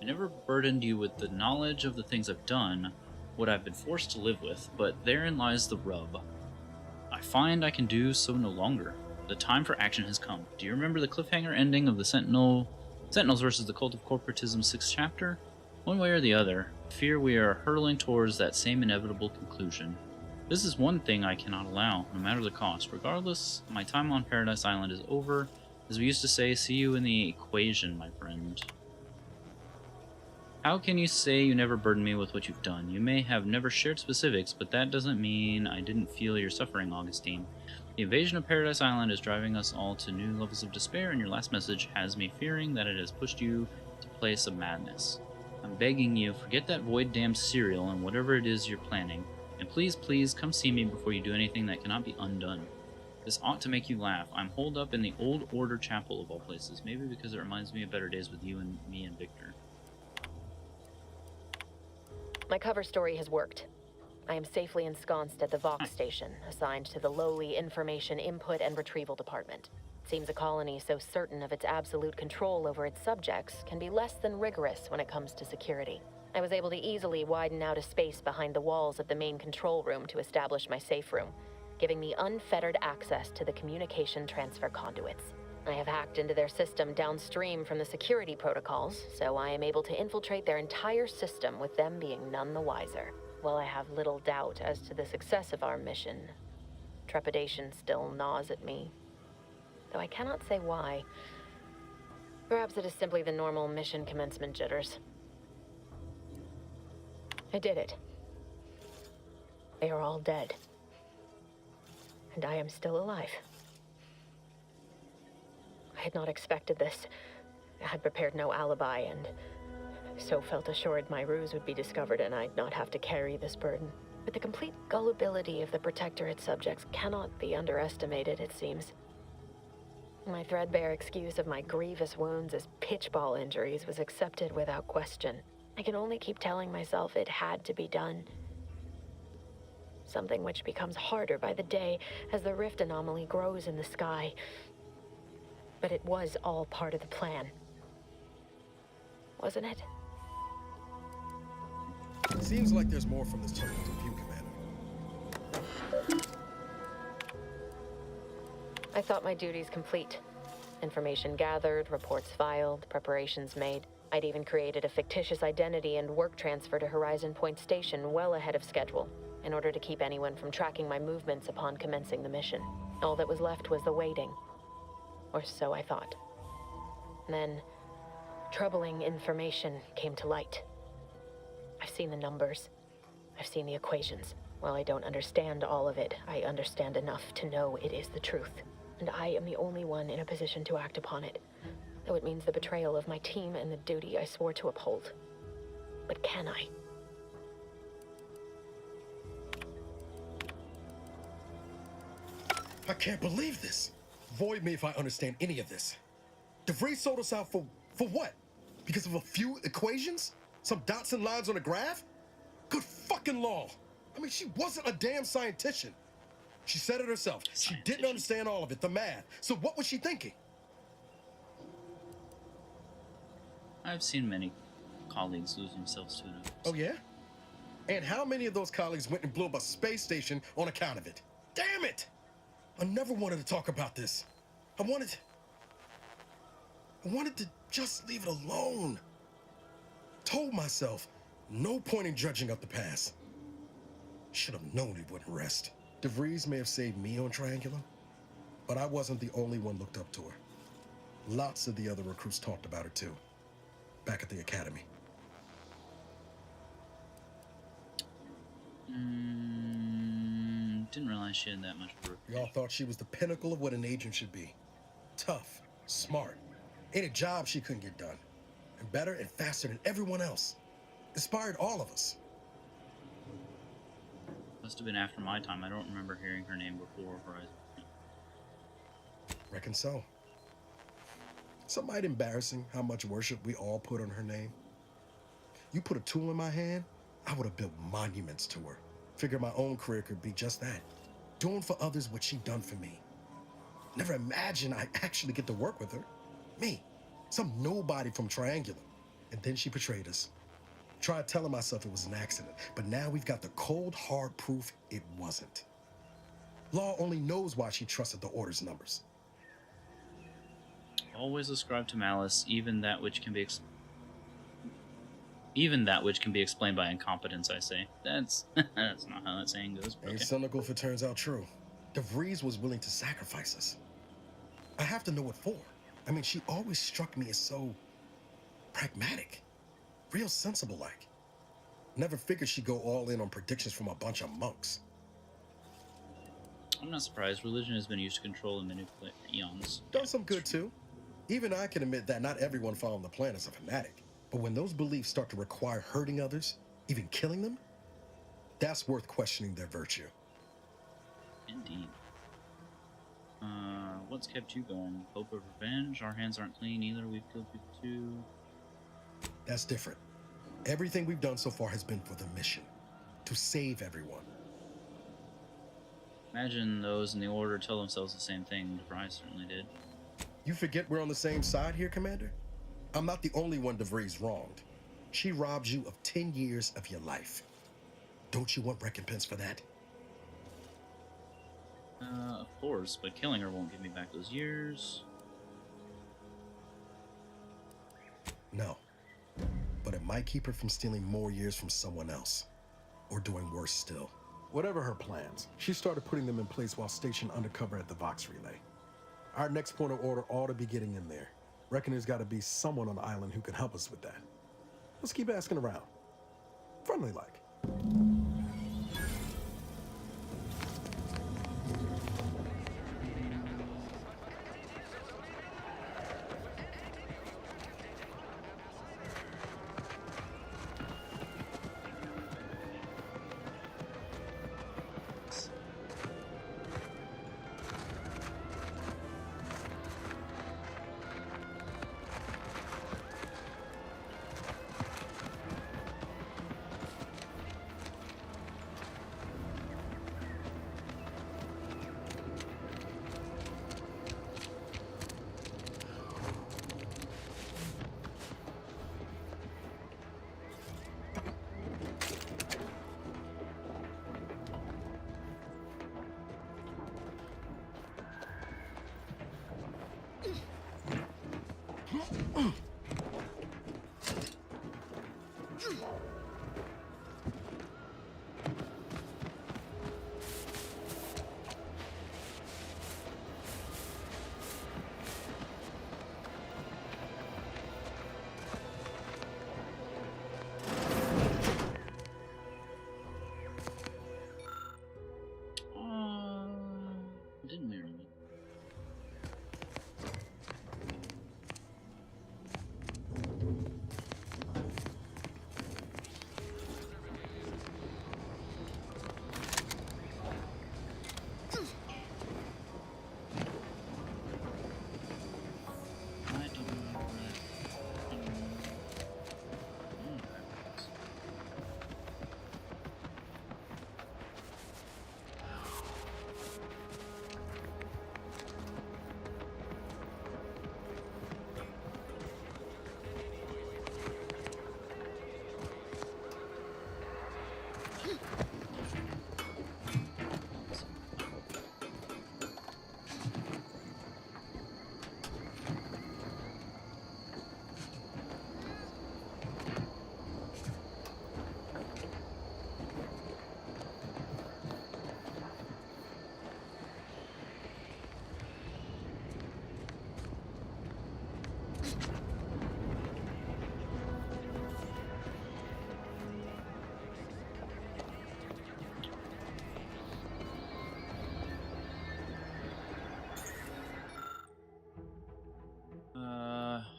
I never burdened you with the knowledge of the things I've done, what I've been forced to live with, but therein lies the rub. I find I can do so no longer. The time for action has come. Do you remember the cliffhanger ending of the Sentinels versus the Cult of Corporatism 6th chapter? One way or the other, I fear we are hurtling towards that same inevitable conclusion. This is one thing I cannot allow, no matter the cost. Regardless, my time on Paradise Island is over. As we used to say, see you in the equation, my friend. How can you say you never burdened me with what you've done? You may have never shared specifics, but that doesn't mean I didn't feel your suffering, Augustine. The invasion of Paradise Island is driving us all to new levels of despair, and your last message has me fearing that it has pushed you to a place of madness. I'm begging you, forget that void-damned cereal and whatever it is you're planning. And please, please, come see me before you do anything that cannot be undone. This ought to make you laugh. I'm holed up in the Old Order Chapel of all places, maybe because it reminds me of better days with you and me and Victor. My cover story has worked. I am safely ensconced at the Vox station, assigned to the lowly Information Input and Retrieval Department. It seems a colony so certain of its absolute control over its subjects can be less than rigorous when it comes to security. I was able to easily widen out a space behind the walls of the main control room to establish my safe room, giving me unfettered access to the communication transfer conduits. I have hacked into their system downstream from the security protocols, so I am able to infiltrate their entire system with them being none the wiser. While I have little doubt as to the success of our mission, trepidation still gnaws at me, though I cannot say why. Perhaps it is simply the normal mission commencement jitters. I did it. They are all dead. And I am still alive. I had not expected this. I had prepared no alibi, and so felt assured my ruse would be discovered and I'd not have to carry this burden. But the complete gullibility of the Protectorate subjects cannot be underestimated, it seems. My threadbare excuse of my grievous wounds as pitchball injuries was accepted without question. I can only keep telling myself it had to be done. Something which becomes harder by the day as the rift anomaly grows in the sky. But it was all part of the plan. Wasn't it? Seems like there's more from this tunnel to view, Commander. I thought my duties complete. Information gathered, reports filed, preparations made. I'd even created a fictitious identity and work transfer to Horizon Point Station well ahead of schedule, in order to keep anyone from tracking my movements upon commencing the mission. All that was left was the waiting. Or so I thought. Then, troubling information came to light. I've seen the numbers. I've I've seen the equations. While I don't understand all of it, I understand enough to know it is the truth. And I am the only one in a position to act upon it. Though it means the betrayal of my team and the duty I swore to uphold. But can I? I can't believe this. Void me if I understand any of this. DeVries sold us out for what? Because of a few equations? Some dots and lines on a graph? Good fucking law. I mean, she wasn't a damn scientist. She said it herself. She didn't understand all of it, the math. So what was she thinking? I've seen many colleagues lose themselves to it. Oh, yeah? And how many of those colleagues went and blew up a space station on account of it? Damn it! I never wanted to talk about this. I wanted to just leave it alone. Told myself, no point in dredging up the past. Should have known he wouldn't rest. DeVries may have saved me on Triangular, but I wasn't the only one looked up to her. Lots of the other recruits talked about her too, back at the academy. Didn't realize she had that much work. Y'all thought she was the pinnacle of what an agent should be. Tough, smart, ain't a job she couldn't get done. And better and faster than everyone else. Inspired all of us. Must have been after my time. I don't remember hearing her name before Horizon. Reckon so. Some might embarrassing how much worship we all put on her name. You put a tool in my hand, I would have built monuments to her. Figured my own career could be just that. Doing for others what she done for me. Never imagined I'd actually get to work with her. Me, some nobody from Triangular. And then she betrayed us. Tried telling myself it was an accident, but now we've got the cold, hard proof it wasn't. Law only knows why she trusted the Order's numbers. Always ascribe to malice, even that which can be explained by incompetence. I say that's that's not how that saying goes. Ain't cynical if it turns out true. DeVries was willing to sacrifice us. I have to know what for. I mean, she always struck me as so pragmatic. Real sensible like. Never figured she'd go all in on predictions from a bunch of monks. I'm not surprised. Religion has been used to control and manipulate for eons. Done some good too. Even I can admit that not everyone following the plan is a fanatic. But when those beliefs start to require hurting others, even killing them, that's worth questioning their virtue. Indeed. What's kept you going? Hope of revenge? Our hands aren't clean either. We've killed people too. That's different. Everything we've done so far has been for the mission. To save everyone. Imagine those in the Order tell themselves the same thing. DeVries certainly did. You forget we're on the same side here, Commander? I'm not the only one DeVries wronged. She robbed you of 10 years of your life. Don't you want recompense for that? Of course, but killing her won't give me back those years. No. But it might keep her from stealing more years from someone else. Or doing worse still. Whatever her plans, she started putting them in place while stationed undercover at the Vox Relay. Our next point of order ought to be getting in there. Reckon there's got to be someone on the island who can help us with that. Let's keep asking around. Friendly like.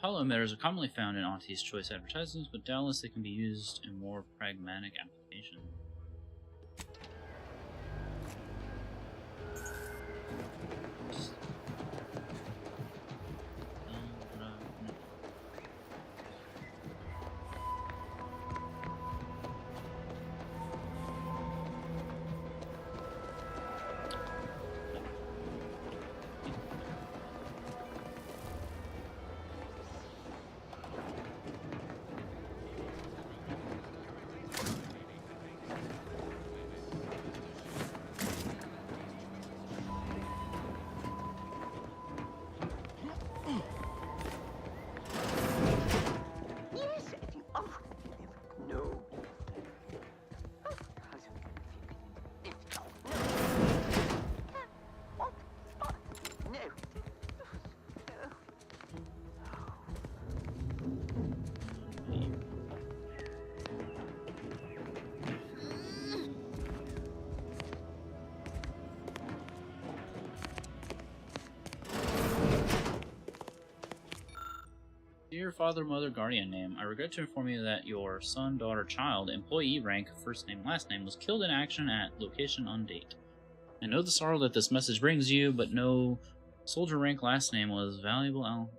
Hollow emitters are commonly found in Auntie's Choice advertisements, but doubtless they can be used in more pragmatic application. Dear father, mother, guardian name, I regret to inform you that your son, daughter, child, employee rank, first name, last name, was killed in action at location on date. I know the sorrow that this message brings you, but no soldier rank last name was valuable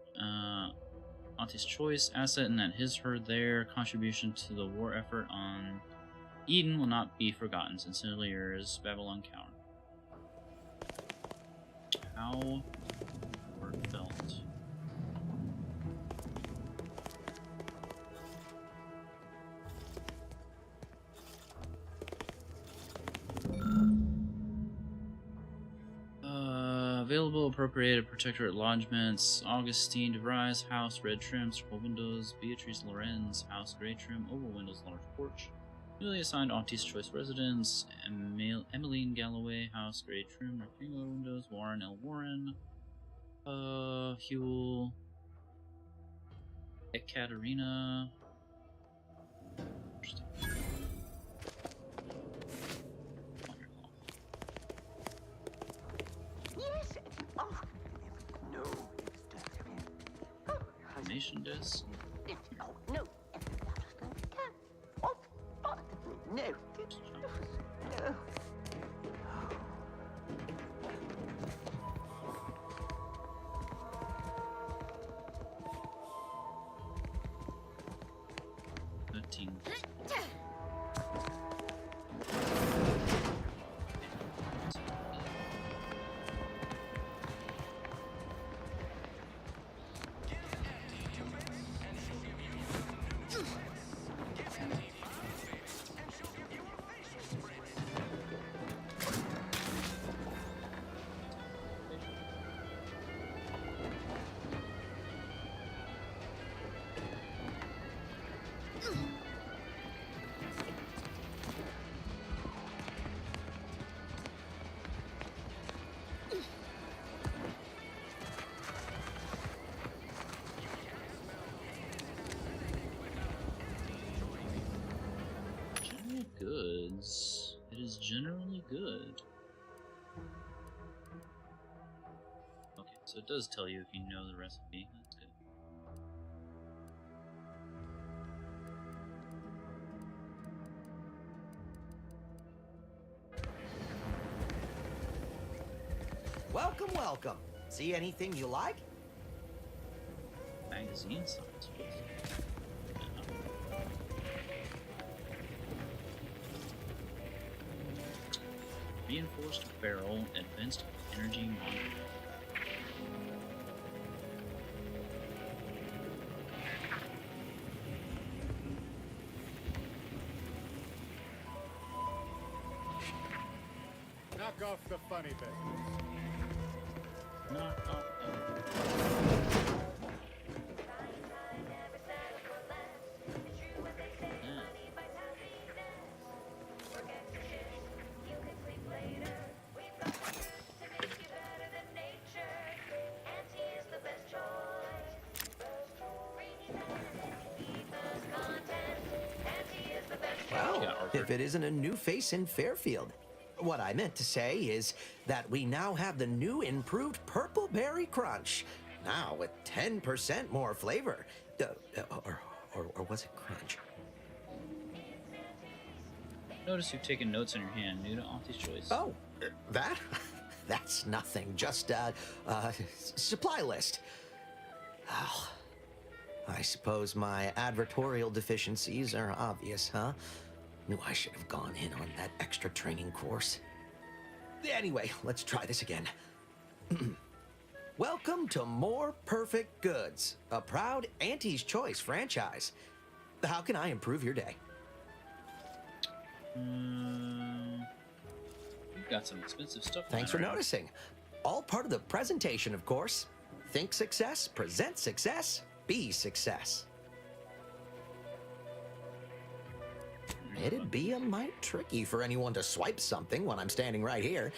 Auntie's Choice asset, and that their contribution to the war effort on Eden will not be forgotten. Sincerely yours, Babylon Coward. How heartfelt. Available appropriated protectorate lodgements: Augustine DeVries House, red trim, circle windows; Beatrice Lorenz House, gray trim, oval windows, large porch. Newly assigned Auntie's Choice residence: Emmeline Galloway House, gray trim, rectangular windows; Warren L. Warren, Huel, Ekaterina. Information disc. No. No. 13. Goods. It is generally good. Okay, so it does tell you if you know the recipe. That's good. Welcome, welcome. See anything you like? Magazine size. Reinforced barrel, advanced energy monitor. Knock off the funny biscuits. Knock off Well, if it isn't a new face in Fairfield. What I meant to say is that we now have the new improved Purple Berry Crunch. Now with 10% more flavor. Or was it crunch? Notice you've taken notes on your hand, new to Auntie's choice. Oh, that? That's nothing. Just a supply list. Oh, I suppose my advertorial deficiencies are obvious, huh? Knew I should have gone in on that extra training course. Anyway, let's try this again. Welcome to More Perfect Goods, a proud Auntie's Choice franchise. How can I improve your day? You've got some expensive stuff. Thanks for noticing. All part of the presentation, of course. Think success, present success, be success. It'd be a mite tricky for anyone to swipe something when I'm standing right here.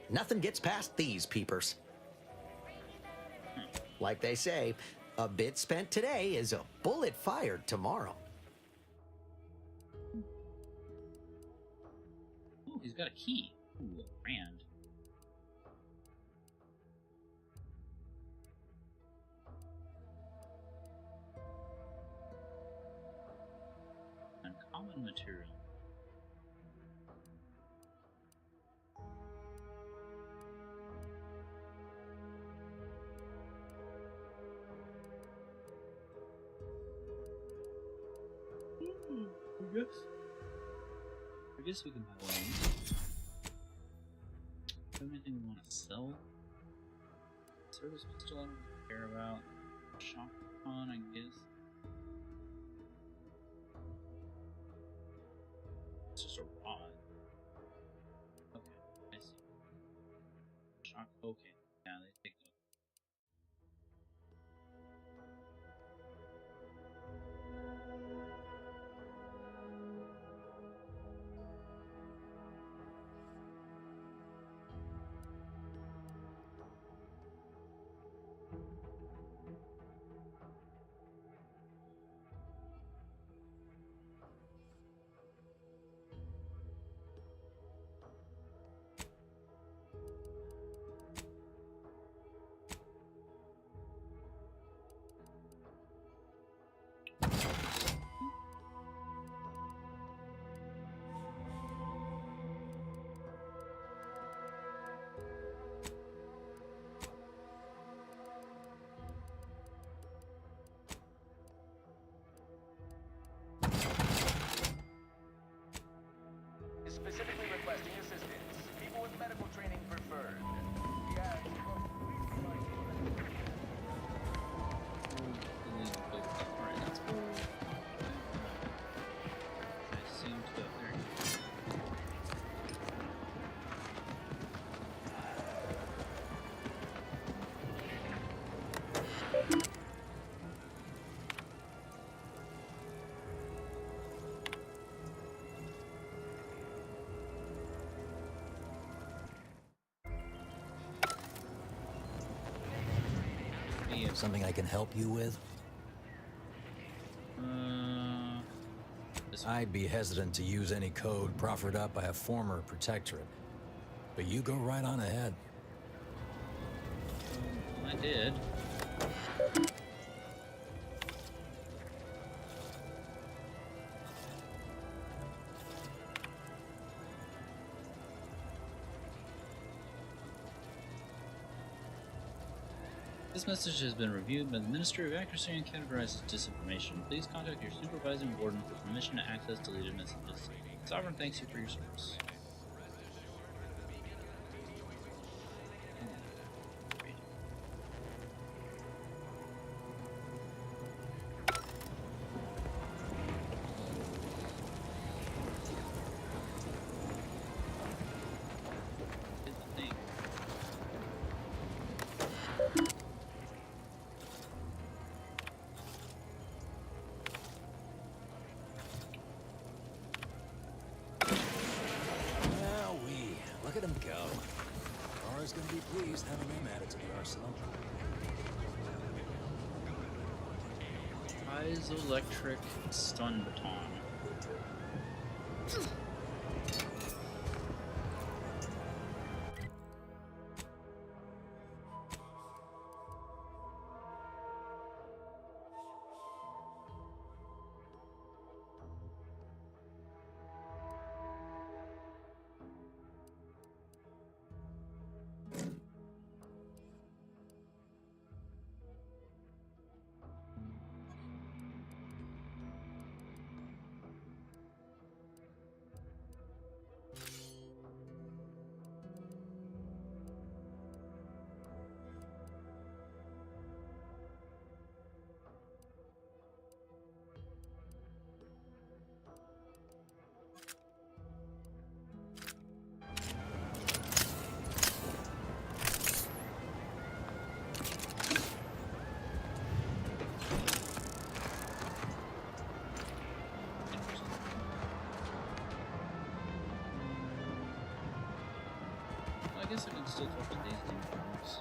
Nothing gets past these peepers. Like they say, a bit spent today is a bullet fired tomorrow. Oh, he's got a key. Ooh, a brand. Uncommon material. I guess we can buy one. Do anything we want to sell? Service pistol, I don't care about. Shotgun, I guess. It's just a rod. Okay, I see. Shock. Okay, yeah, they take it. Specifically requesting assistance. People with medical training preferred. Something I can help you with? I'd be hesitant to use any code proffered up by a former protectorate. But you go right on ahead. I did. This message has been reviewed by the Ministry of Accuracy and categorized as disinformation. Please contact your supervising warden for permission to access deleted messages. Sovereign thanks you for your service. Cal. Laura's gonna be pleased having him added to the arsenal. Piezoelectric stun baton. I guess I can still talk to these dudes.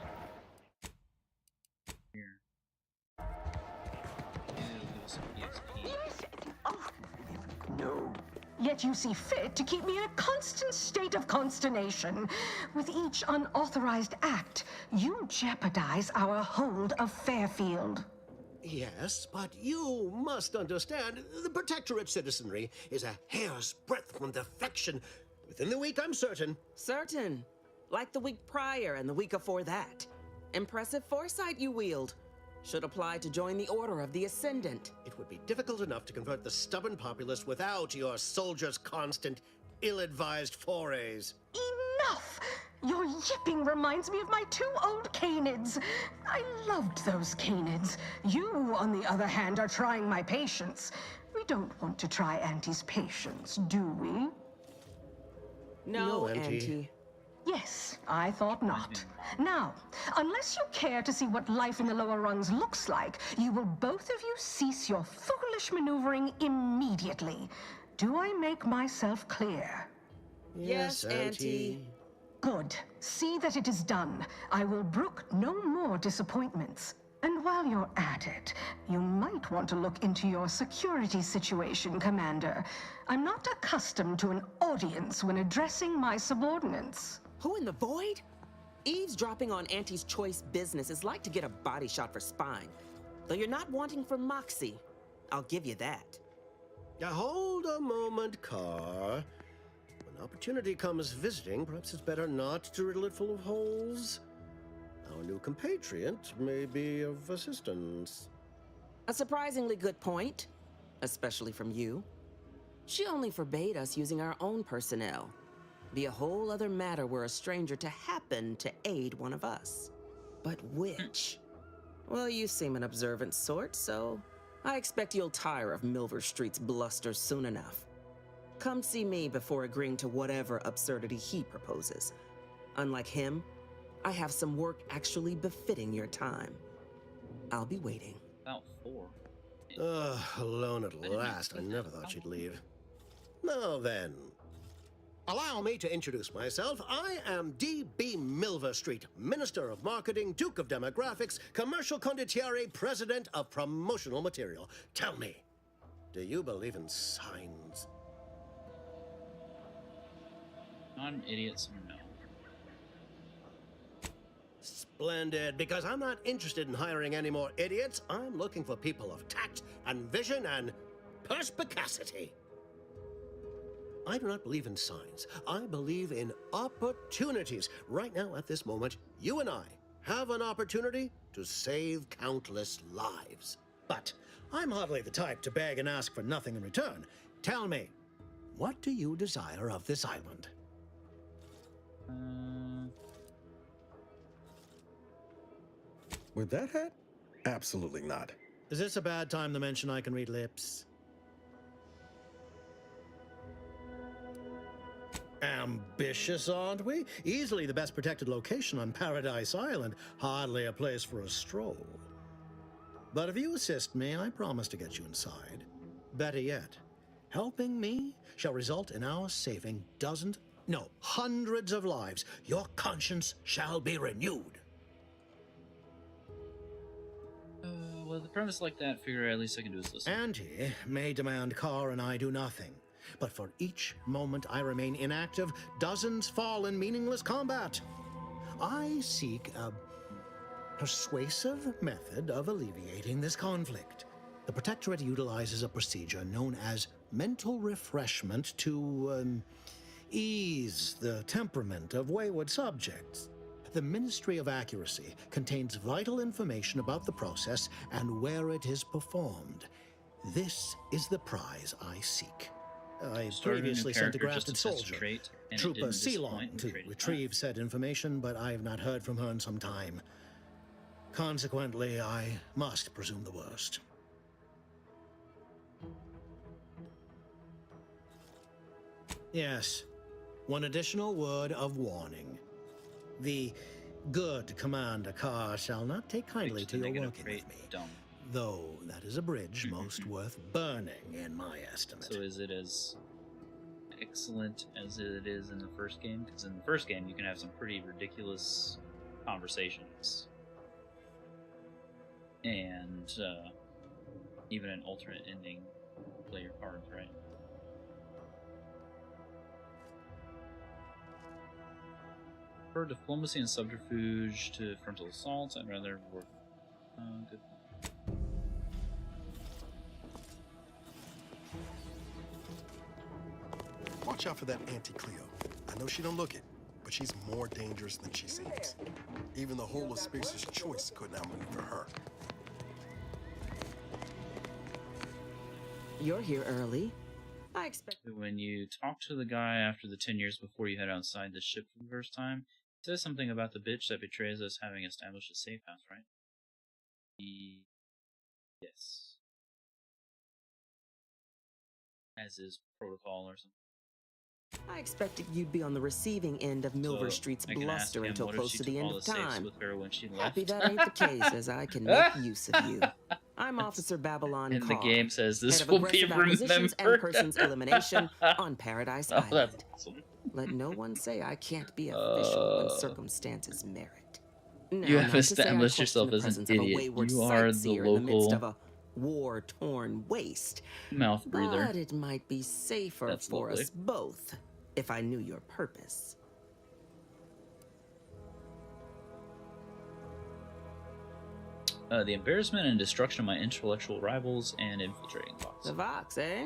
Here. It'll give us some EXP. No. Yet you see fit to keep me in a constant state of consternation. With each unauthorized act, you jeopardize our hold of Fairfield. Yes, but you must understand, the Protectorate citizenry is a hair's breadth from defection. Within the week, I'm certain. Certain? Like the week prior and the week before that. Impressive foresight you wield. Should apply to join the Order of the Ascendant. It would be difficult enough to convert the stubborn populace without your soldiers' constant, ill-advised forays. Enough! Your yipping reminds me of my 2 old canids. I loved those canids. You, on the other hand, are trying my patience. We don't want to try Auntie's patience, do we? No, Auntie. Auntie. Yes, I thought not. Now, unless you care to see what life in the lower rungs looks like, you will both of you cease your foolish maneuvering immediately. Do I make myself clear? Yes, Auntie. Good. See that it is done. I will brook no more disappointments. And while you're at it, you might want to look into your security situation, Commander. I'm not accustomed to an audience when addressing my subordinates. Who in the void? Eavesdropping on Auntie's choice business is like to get a body shot for spine. Though you're not wanting for moxie. I'll give you that. Now hold a moment, Carr. When opportunity comes visiting, perhaps it's better not to riddle it full of holes. Our new compatriot may be of assistance. A surprisingly good point, especially from you. She only forbade us using our own personnel. Be a whole other matter were a stranger to happen to aid one of us. But which? Well, you seem an observant sort, so I expect you'll tire of Milver Street's bluster soon enough. Come see me before agreeing to whatever absurdity he proposes. Unlike him, I have some work actually befitting your time. I'll be waiting. About 4. Alone at last. I never thought she'd leave. Now then, allow me to introduce myself. I am D.B. Milver Street, Minister of Marketing, Duke of Demographics, Commercial Condottiere, President of Promotional Material. Tell me, do you believe in signs? Not an idiot, so no. Splendid, because I'm not interested in hiring any more idiots. I'm looking for people of tact and vision and perspicacity. I do not believe in signs. I believe in opportunities. Right now, at this moment, you and I have an opportunity to save countless lives. But I'm hardly the type to beg and ask for nothing in return. Tell me, what do you desire of this island? With that hat? Absolutely not. Is this a bad time to mention I can read lips? Ambitious, aren't we? Easily the best protected location on Paradise Island. Hardly a place for a stroll. But if you assist me, I promise to get you inside. Better yet, helping me shall result in our saving dozens, No, hundreds of lives. Your conscience shall be renewed. With a premise like that, figure at least I can do is listen. Auntie may demand Carr and I do nothing, but for each moment I remain inactive, dozens fall in meaningless combat. I seek a persuasive method of alleviating this conflict. The Protectorate utilizes a procedure known as mental refreshment to ease the temperament of wayward subjects. The Ministry of Accuracy contains vital information about the process and where it is performed. This is the prize I seek. I previously sent a grafted soldier, Trooper Ceylon, to retrieve said information, but I have not heard from her in some time. Consequently, I must presume the worst. Yes, one additional word of warning. The good Commander Carr shall not take kindly to your working with me, though that is a bridge most worth burning in my estimate. So is it as excellent as it is in the first game? Because in the first game you can have some pretty ridiculous conversations. And even an alternate ending, play your cards right. For diplomacy and subterfuge to frontal assaults, I'd rather work. Good. Watch out for that Auntie Cleo. I know she don't look it, but she's more dangerous than she seems. Even the whole of Spears' choice couldn't outmaneuver her. You're here early. I expect. When you talk to the guy after the 10 years before you head outside the ship for the first time, it says something about the bitch that betrays us having established a safe house, right? Yes. As is protocol or something. I expected you'd be on the receiving end of Milver Street's bluster until close to the end of time. Happy that ain't the case, as I can make use of you. I'm Officer Babylon And Carr, the game says this head of will be aggressive acquisitions and remembered. persons elimination on Paradise Island. That's awesome. Let no one say I can't be official when circumstances merit. Now, You have not to say I established question yourself the as an presence of a idiot. wayward You are the sightseer in the midst of local a war-torn waste. mouth breather. But it might be safer That's for lovely. us both if I knew your purpose. The embarrassment and destruction of my intellectual rivals and infiltrating Vox. The Vox, eh?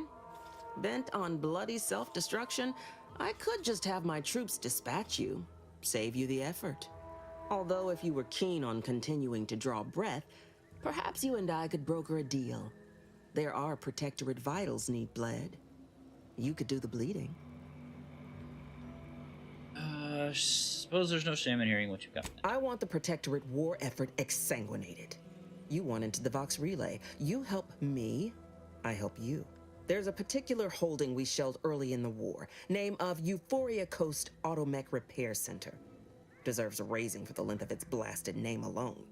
Bent on bloody self-destruction, I could just have my troops dispatch you, save you the effort. Although if you were keen on continuing to draw breath, perhaps you and I could broker a deal. There are Protectorate vitals need bled. You could do the bleeding. Suppose there's no shame in hearing what you've got. I want the Protectorate war effort exsanguinated. You want into the Vox relay. You help me, I help you. There's a particular holding we shelled early in the war. Name of Euphoria Coast Automech Repair Center. Deserves a raising for the length of its blasted name alone.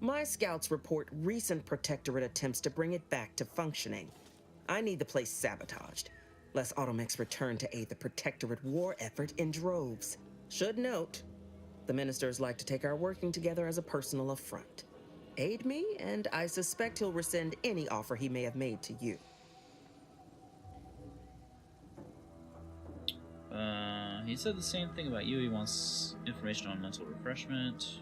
My scouts report recent Protectorate attempts to bring it back to functioning. I need the place sabotaged, lest Automechs return to aid the Protectorate war effort in droves. Should note, the ministers like to take our working together as a personal affront. Aid me, and I suspect he'll rescind any offer he may have made to you. He said the same thing about you. He wants information on mental refreshment.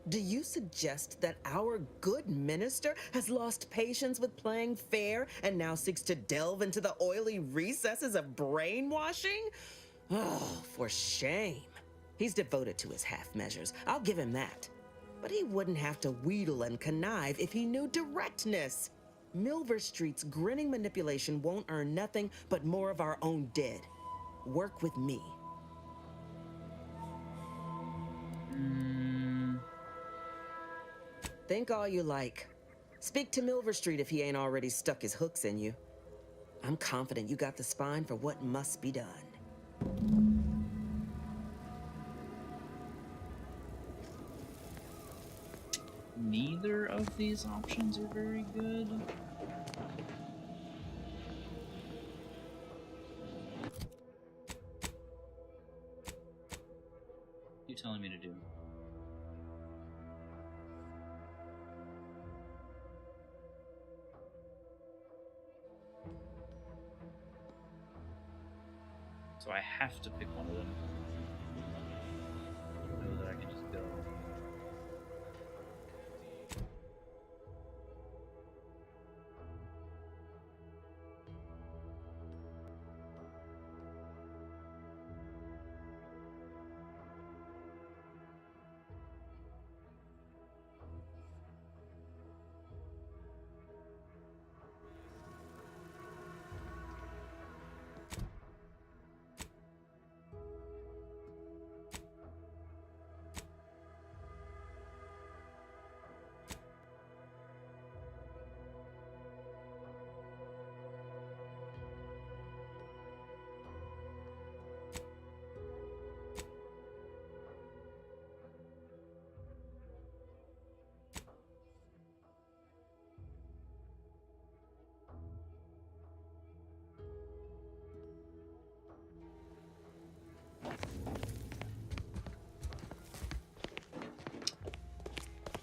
Do you suggest that our good minister has lost patience with playing fair and now seeks to delve into the oily recesses of brainwashing? Oh, for shame. He's devoted to his half measures. I'll give him that. But he wouldn't have to wheedle and connive if he knew directness. Milver Street's grinning manipulation won't earn nothing but more of our own dead. Work with me. Think all you like. Speak to Milver Street if he ain't already stuck his hooks in you. I'm confident you got the spine for what must be done. Neither of these options are very good. you telling me to do? So I have to pick one of them. I don't know that I can just go.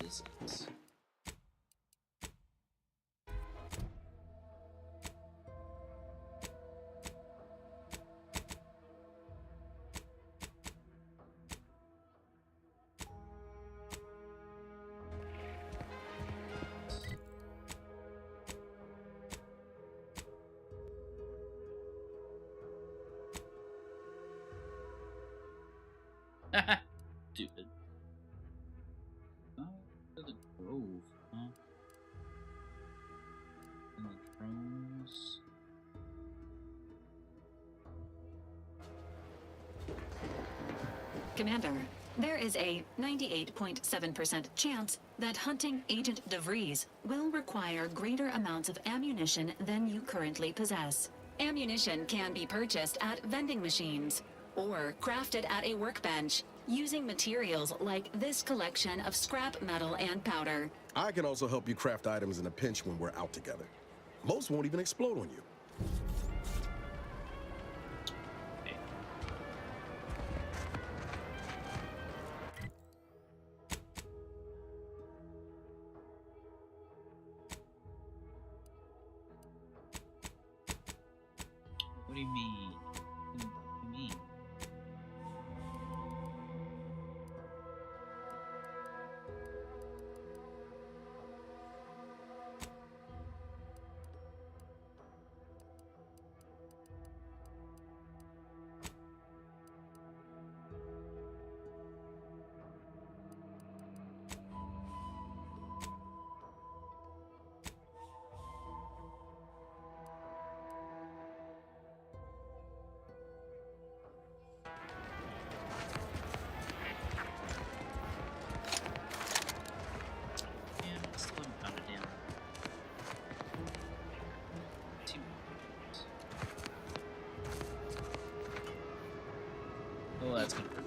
Biscuits. Stupid. Oh, to the grove, huh? And the drones. Commander, there is a 98.7% chance that hunting Agent DeVries will require greater amounts of ammunition than you currently possess. Ammunition can be purchased at vending machines or crafted at a workbench using materials like this collection of scrap metal and powder. I can also help you craft items in a pinch when we're out together. Most won't even explode on you. What do you mean? What do you mean? Oh, that's gonna hurt.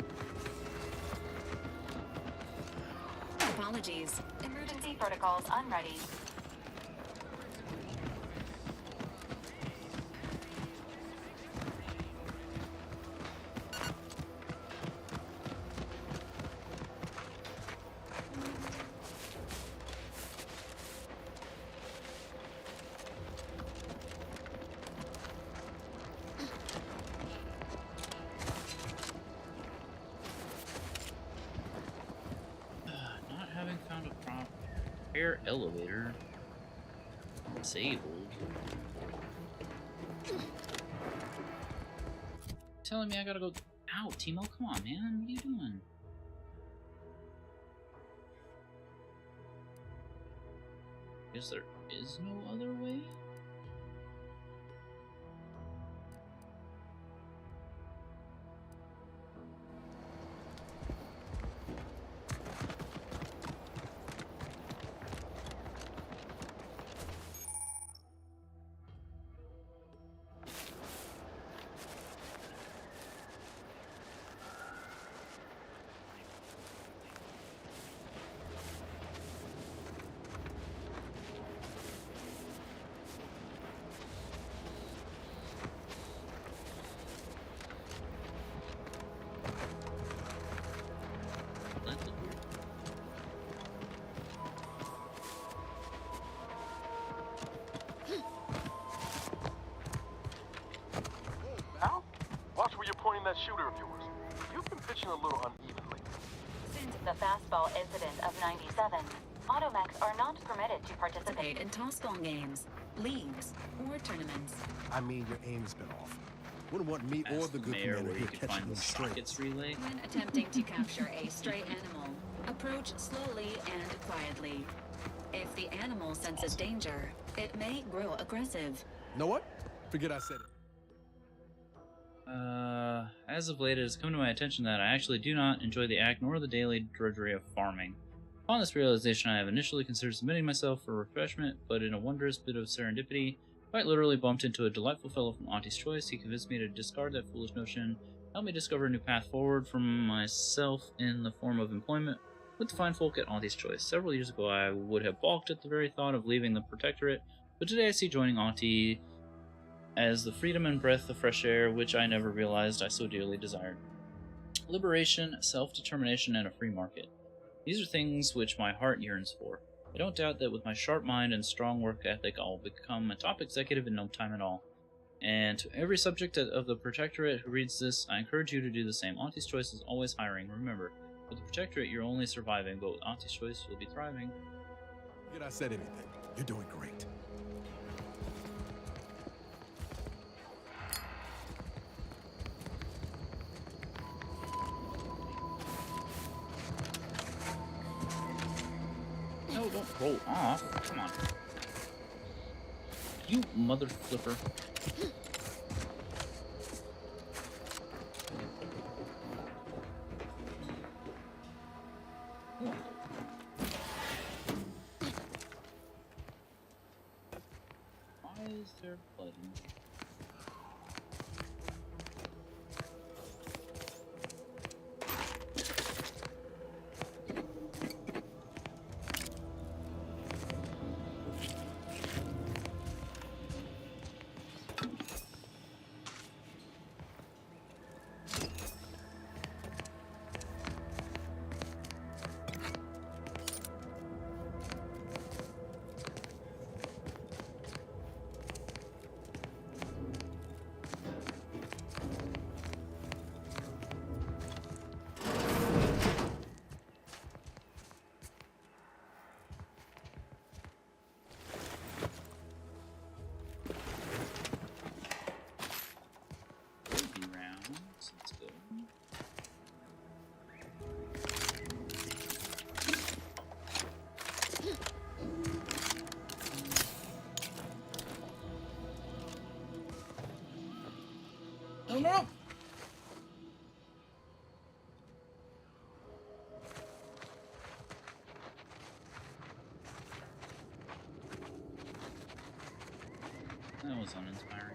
Apologies. Emergency protocols unready. Not having found a proper air elevator. Disabled. Telling me I gotta go out, Timo? Come on, man. What are you doing? Guess there is no other way? shooter of yours. You've been pitching a little unevenly. Since the fastball incident of 97, Automacs are not permitted to participate In tossball games, leagues, or tournaments. I mean, your aim's been off. Wouldn't want me or the good Mayor, commander where here you can catching find them the straight. sockets relay. When attempting to capture a stray animal, approach slowly and quietly. If the animal senses danger, it may grow aggressive. Know what? Forget I said it. As of late, it has come to my attention that I actually do not enjoy the act nor the daily drudgery of farming. Upon this realization, I have initially considered submitting myself for refreshment, but in a wondrous bit of serendipity, quite literally bumped into a delightful fellow from Auntie's Choice. He convinced me to discard that foolish notion, helped me discover a new path forward for myself in the form of employment with the fine folk at Auntie's Choice. Several years ago, I would have balked at the very thought of leaving the Protectorate, but today I see joining Auntie as the freedom and breath of fresh air which I never realized I so dearly desired. Liberation, self-determination, and a free market. These are things which my heart yearns for. I don't doubt that with my sharp mind and strong work ethic, I'll become a top executive in no time at all. And to every subject of the Protectorate who reads this, I encourage you to do the same. Auntie's Choice is always hiring. Remember, with the Protectorate, you're only surviving, but with Auntie's Choice, you'll be thriving. Forget I said anything. You're doing great. No, don't roll off. Come on. You mother flipper. Why is there blood in here? Oh no! That was uninspiring.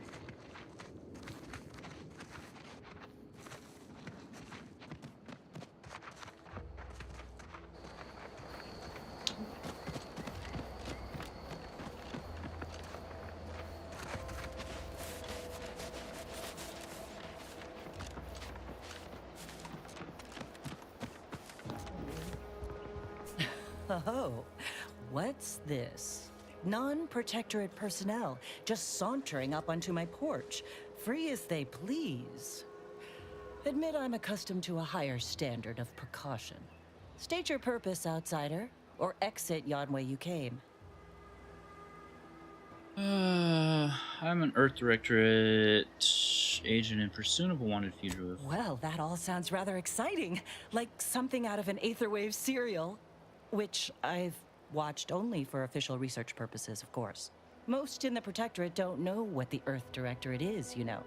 Oh, what's this? Non-protectorate personnel just sauntering up onto my porch, free as they please. Admit I'm accustomed to a higher standard of precaution. State your purpose, outsider, or exit yon way you came. I'm an Earth Directorate agent in pursuit of a wanted fugitive. Well, that all sounds rather exciting, like something out of an Aetherwave serial. Which I've watched only for official research purposes, of course. Most in the Protectorate don't know what the Earth Directorate is, you know.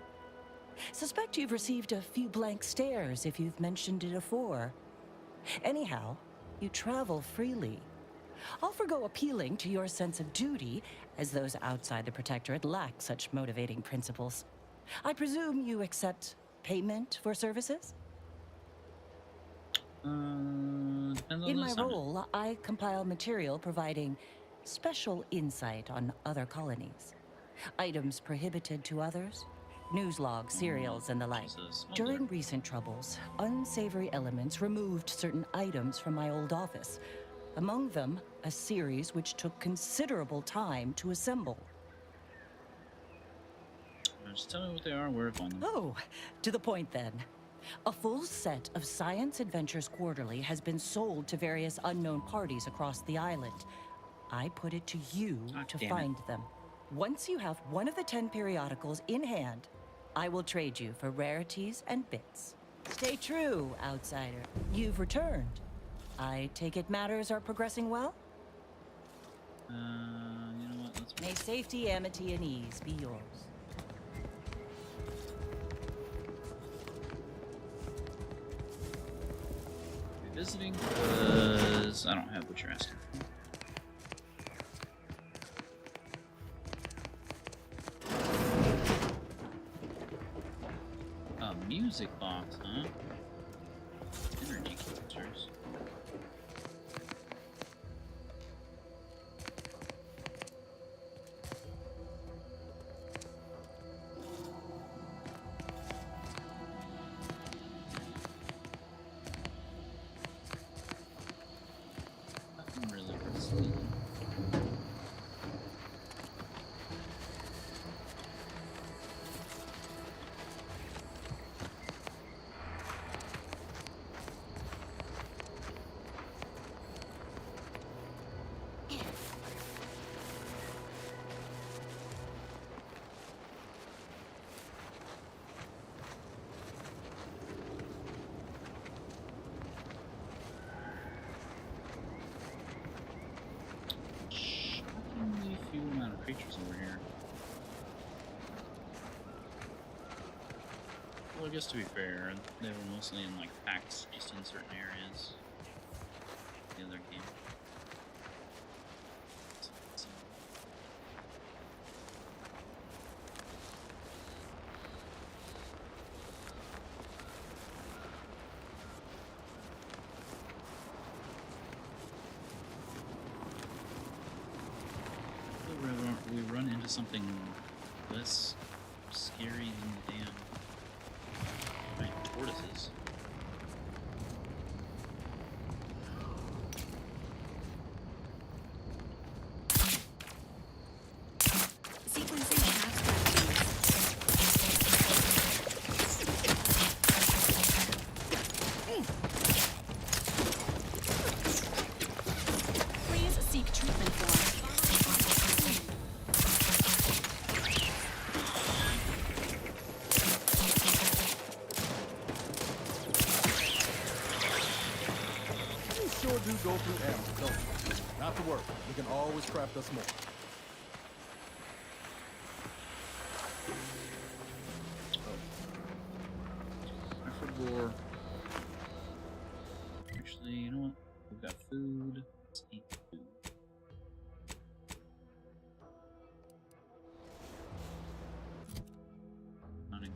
Suspect you've received a few blank stares if you've mentioned it afore. Anyhow, you travel freely. I'll forgo appealing to your sense of duty, as those outside the Protectorate lack such motivating principles. I presume you accept payment for services? In my role, I compile material providing special insight on other colonies. Items prohibited to others, news logs, serials, and the like. During recent troubles, unsavory elements removed certain items from my old office. Among them, a series which took considerable time to assemble. Just tell me what they are and where to find them. Oh, to the point then. A full set of Science Adventures Quarterly has been sold to various unknown parties across the island. I put it to you to find them. Once you have one of the 10 periodicals in hand, I will trade you for rarities and bits. Stay true, outsider. You've returned. I take it matters are progressing well? You know what? Let's May safety, amity, and ease be yours. Visiting because I don't have what you're asking for. A music box, huh? Energy captures. Few amount of creatures over here. Well, I guess to be fair, they were mostly in like packed space in certain areas. The other game. We run into something less scary than the damn giant tortoises. Please seek treatment for. Do go through ammo, don't you? Not to worry, we can always craft us more. Preferable. Actually, you know what? We've got food. Let's eat food. Not in.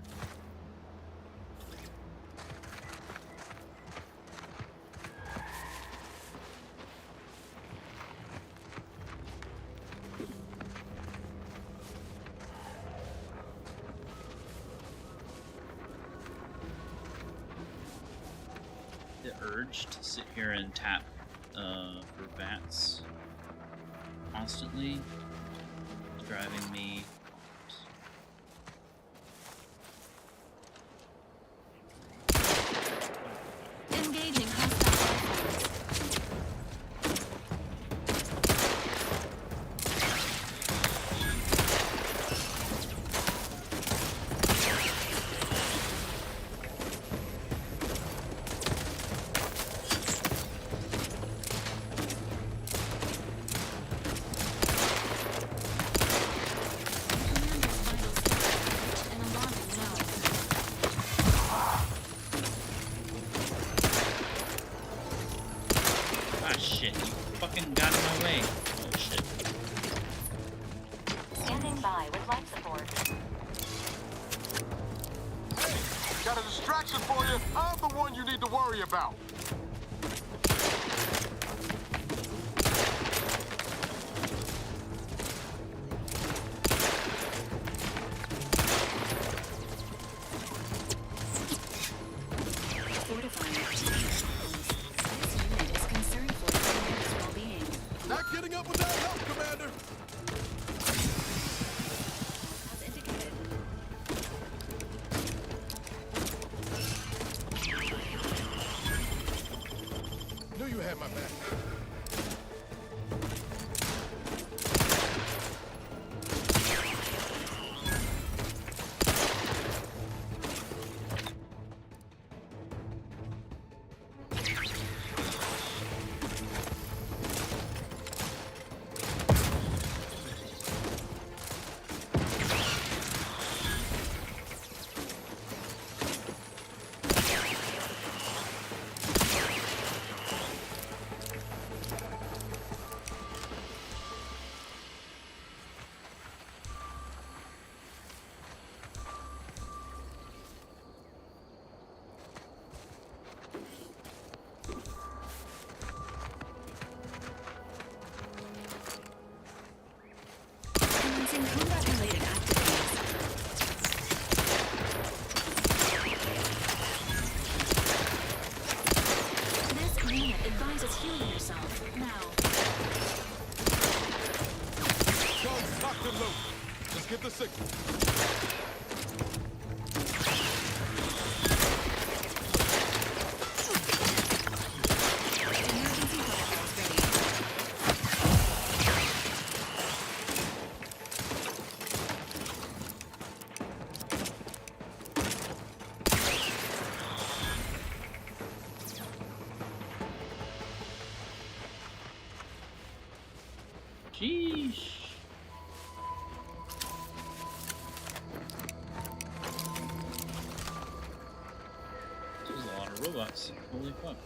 The urge to sit here and tap for bats constantly is driving me. Engaging hostile. Ah shit, you fucking got in my way. Oh shit. Standing by with life support. Got a distraction for you. I'm the one you need to worry about. Not getting up without help, Commander. Commencing combat-related activities. This unit advises healing yourself now. Guns locked and loaded. Just get the signal. Emergency protocols ready. Sheesh. There's a lot of robots. Holy fuck.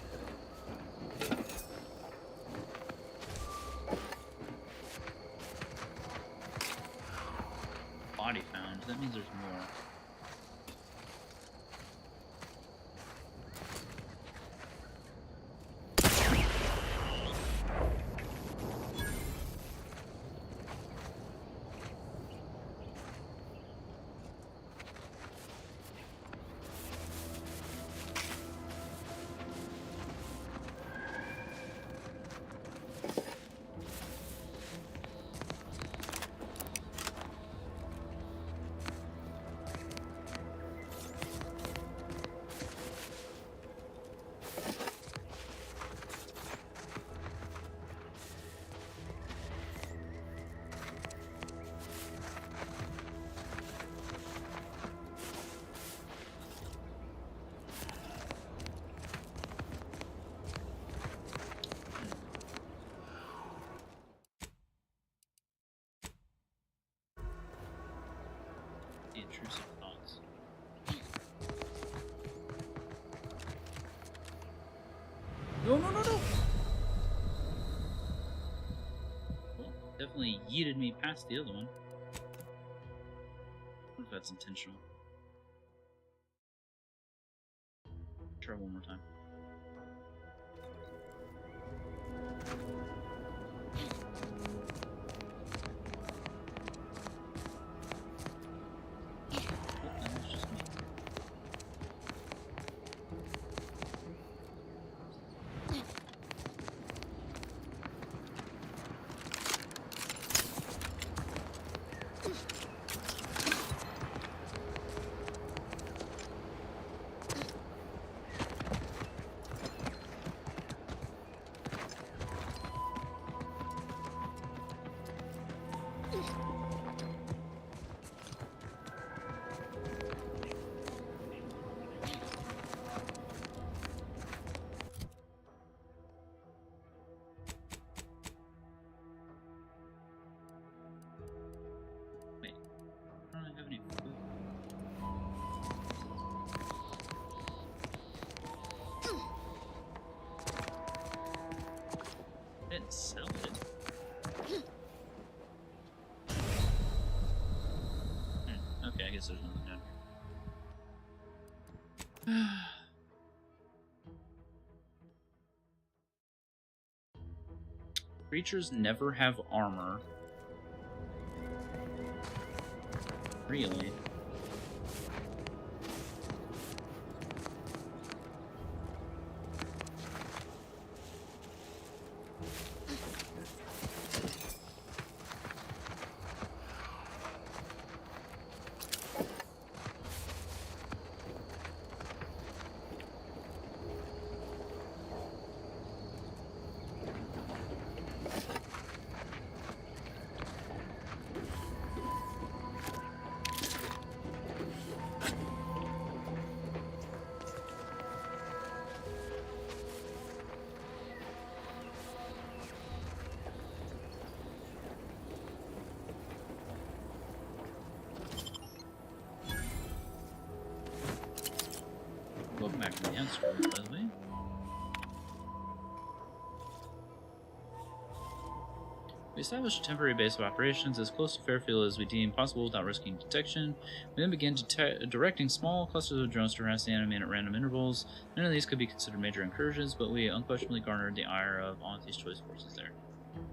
Body found. That means there's more. The intrusive thoughts. No, no, no, no! Well, definitely yeeted me past the other one. What if that's intentional? Try one more time. Didn't sell it. Okay, I guess there's nothing down here. Creatures never have armor. Really? Welcome back to the end screen, by the way. We established a temporary base of operations as close to Fairfield as we deemed possible without risking detection. We then began directing small clusters of drones to harass the enemy at random intervals. None of these could be considered major incursions, but we unquestionably garnered the ire of Auntie's choice forces there.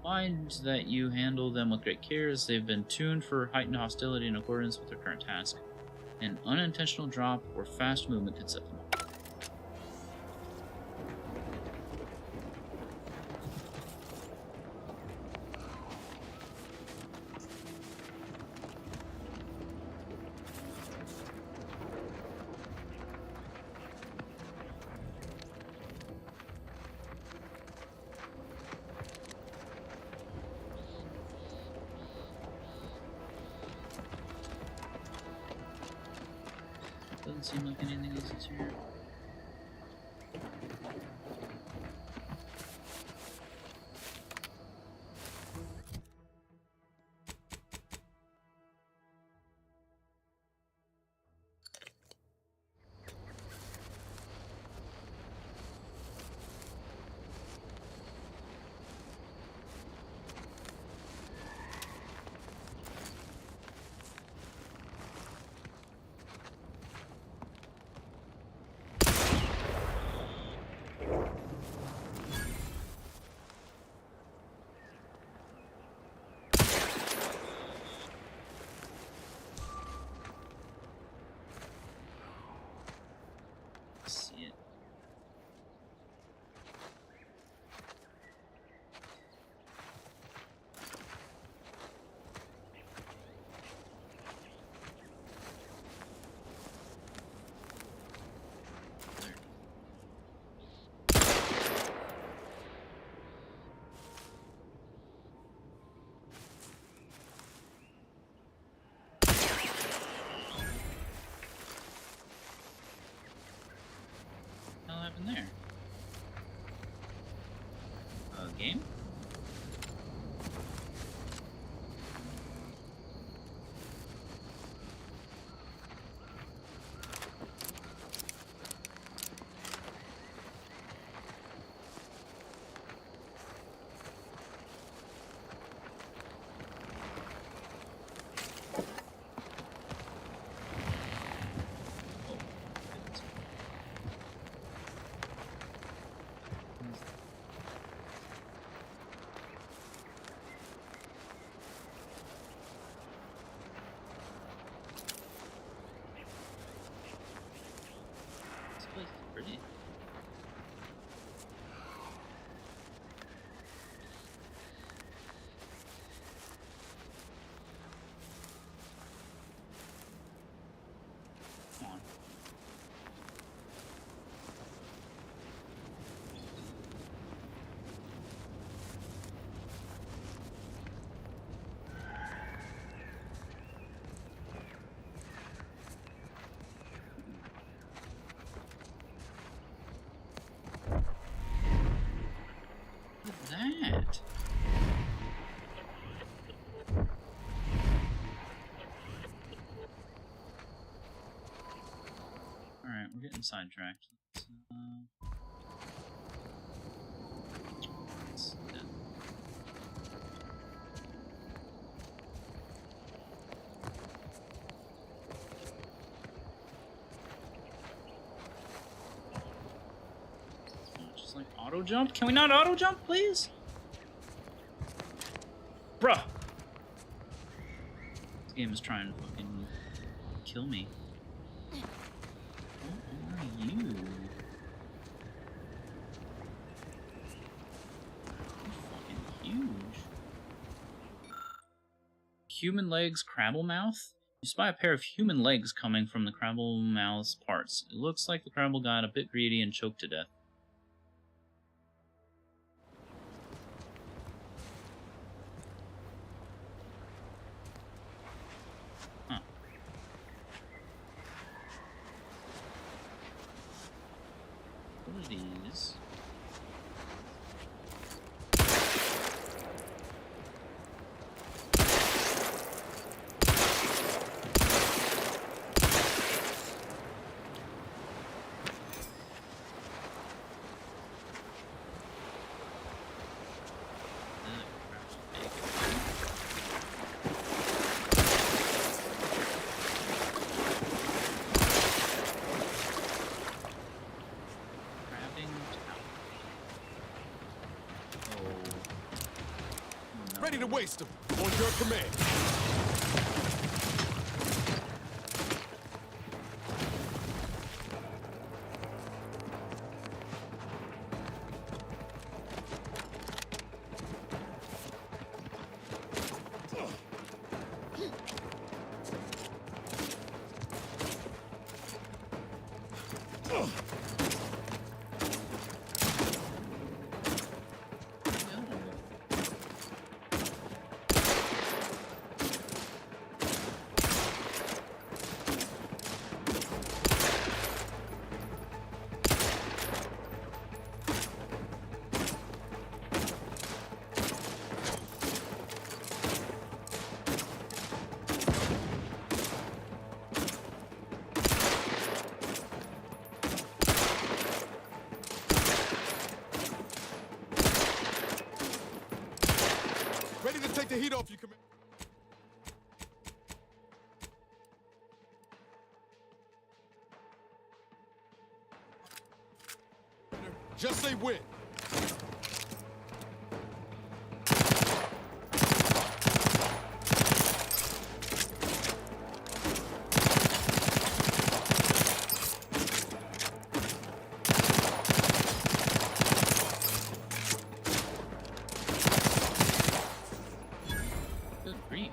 Mind that you handle them with great care, as they've been tuned for heightened hostility in accordance with their current task. An unintentional drop or fast movement could set them off. Doesn't seem like anything else is here. See it. What happened there? Game? This place is pretty. Come on. Look at that. Alright, we're getting sidetracked. Let's do that. Just like auto jump? Can we not auto jump, please? Bruh! This game is trying to fucking kill me. What are you? You're fucking huge. Human legs, crabble mouth? You spy a pair of human legs coming from the crabble mouth's parts. It looks like the crabble got a bit greedy and choked to death. Huh. What are these? to waste them. On your command. Ready to take the heat off you, command. Just say when. Good grief.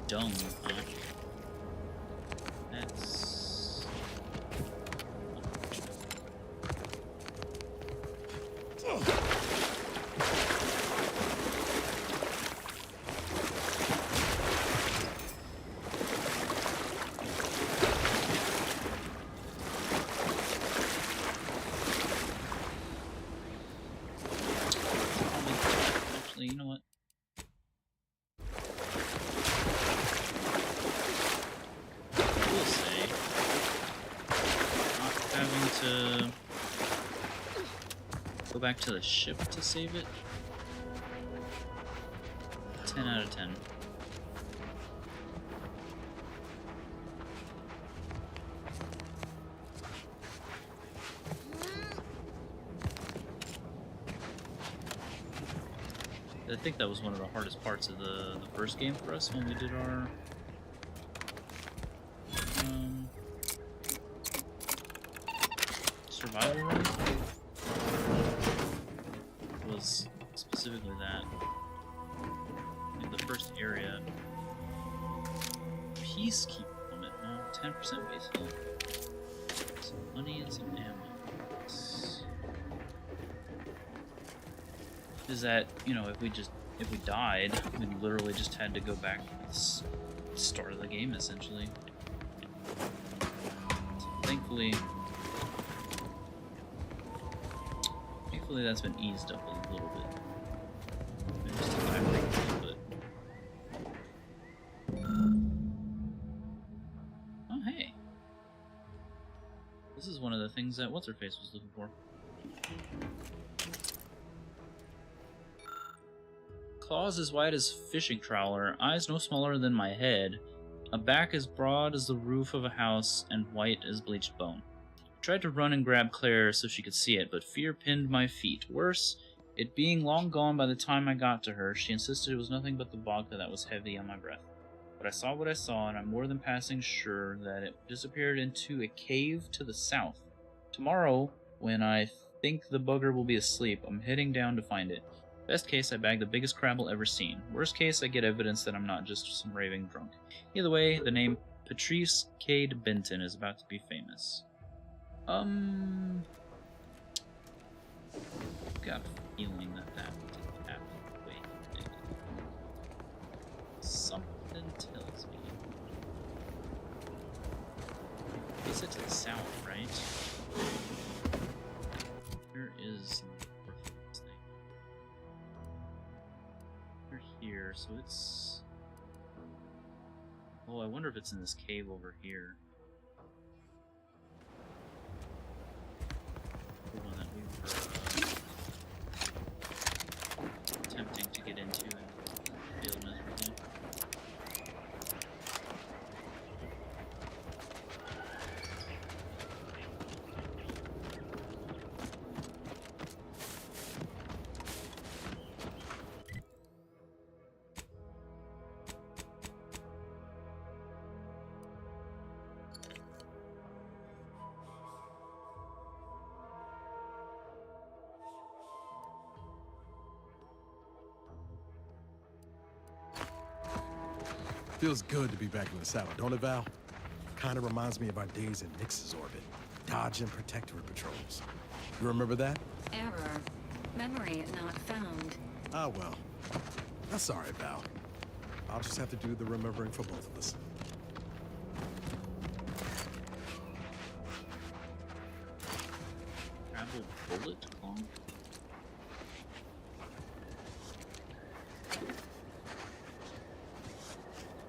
Dumb, huh? That's... Actually, you know what? I will say, not having to go back to the ship to save it. 10 out of 10. I think that was one of the hardest parts of the first game for us when we did our survival run. Was specifically that. I think the first area. Peacekeeper limit, huh? 10% base health. Some money and some ammo. Is that, you know, if we died, we literally just had to go back to the start of the game, essentially. So thankfully that's been eased up a little bit. Maybe just a little bit. Oh, hey. This is one of the things that What's-Her-Face was looking for. Claws as wide as fishing trawler, eyes no smaller than my head, a back as broad as the roof of a house, and white as bleached bone. I tried to run and grab Claire so she could see it, but fear pinned my feet. Worse, it being long gone by the time I got to her, she insisted it was nothing but the vodka that was heavy on my breath. But I saw what I saw, and I'm more than passing sure that it disappeared into a cave to the south. Tomorrow, when I think the bugger will be asleep, I'm heading down to find it. Best case, I bag the biggest crabble ever seen. Worst case, I get evidence that I'm not just some raving drunk. Either way, the name Patrice Cade Benton is about to be famous. Got a feeling that didn't happen. Wait. Something tells me. Is it to the south, right? Where is this thing? We're here, so it's... Oh, Oh, I wonder if it's in this cave over here. The one that we were attempting to get into and failed miserably. Feels good to be back in the saddle, don't it, Val? Kind of reminds me of our days in Nix's orbit, dodging protectorate patrols. You remember that? Error. Memory not found. Ah, well. That's all right, Val. I'll just have to do the remembering for both of us. Travel bullet claw?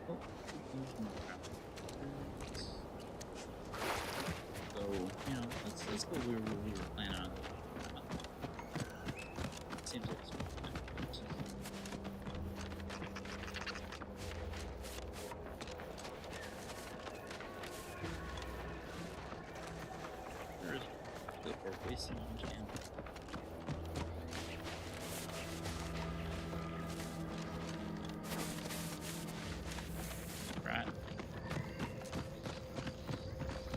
Oh, there's more travel. So, you know, let's go where we were planning on. Seems like it's there is good for wasting on jam. Right.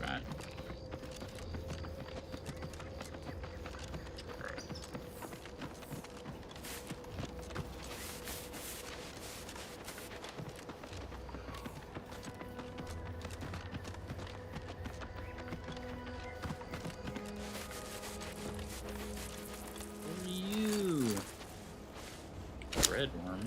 Right. What are you? Red worm.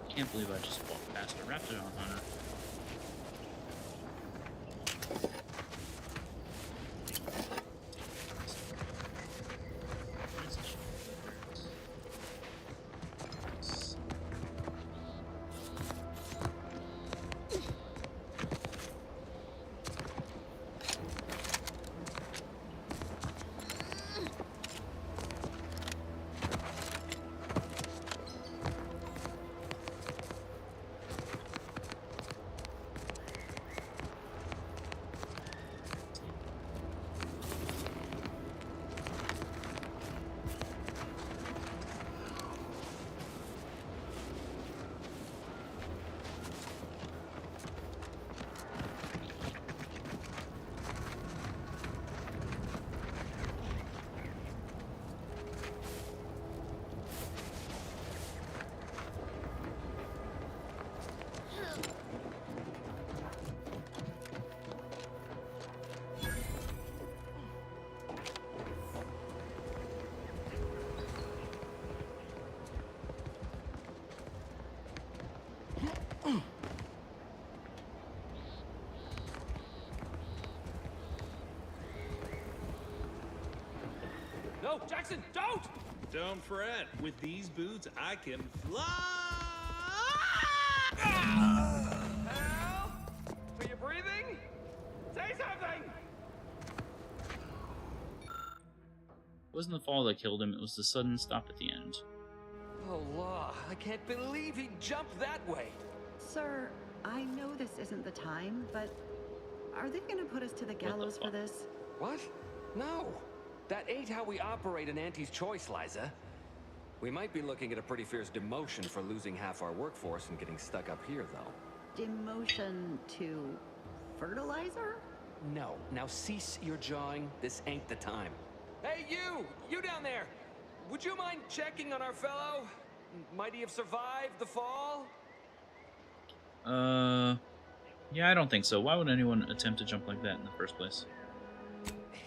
Can't believe I just walked past a Raptidon hunter. No, Jackson, don't! Don't fret. With these boots, I can fly! Help! Are you breathing? Say something! It wasn't the fall that killed him, it was the sudden stop at the end. Oh, law. I can't believe he jumped that way. Sir, I know this isn't the time, but are they gonna put us to the gallows for this? What? No. That ain't how we operate in Auntie's Choice, Liza. We might be looking at a pretty fierce demotion for losing half our workforce and getting stuck up here, though. Demotion to fertilizer? No. Now cease your jawing. This ain't the time. Hey, you! You down there! Would you mind checking on our fellow? Might he have survived the fall? Yeah, I don't think so. Why would anyone attempt to jump like that in the first place?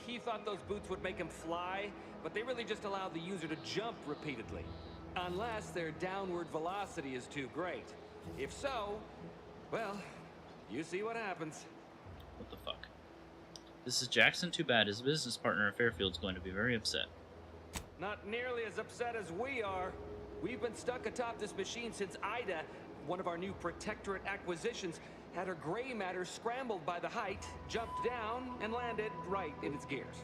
He thought those boots would make him fly, but they really just allow the user to jump repeatedly. Unless their downward velocity is too great. If so, well, you see what happens. What the fuck? This is Jackson. Too bad. His business partner at Fairfield's going to be very upset. Not nearly as upset as we are. We've been stuck atop this machine since Ida, one of our new Protectorate acquisitions, had her gray matter scrambled by the height, jumped down, and landed right in its gears.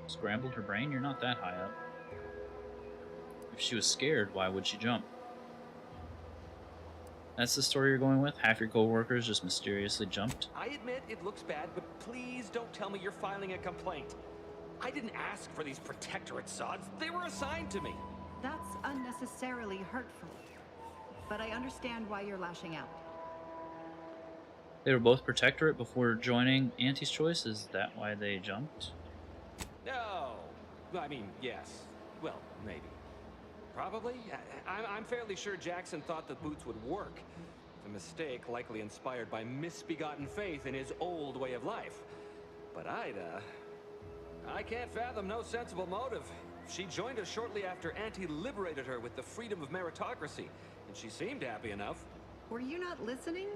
Scrambled her brain? You're not that high up. If she was scared, why would she jump? That's the story you're going with? Half your co-workers just mysteriously jumped? I admit it looks bad, but please don't tell me you're filing a complaint. I didn't ask for these Protectorate sods. They were assigned to me. That's unnecessarily hurtful. But I understand why you're lashing out. They were both Protectorate before joining Auntie's Choice? Is that why they jumped? No. I mean, yes. Well, maybe. Probably. I'm fairly sure Jackson thought the boots would work. A mistake likely inspired by misbegotten faith in his old way of life. But Ida... I can't fathom no sensible motive. She joined us shortly after Auntie liberated her with the freedom of meritocracy, and she seemed happy enough. Were you not listening?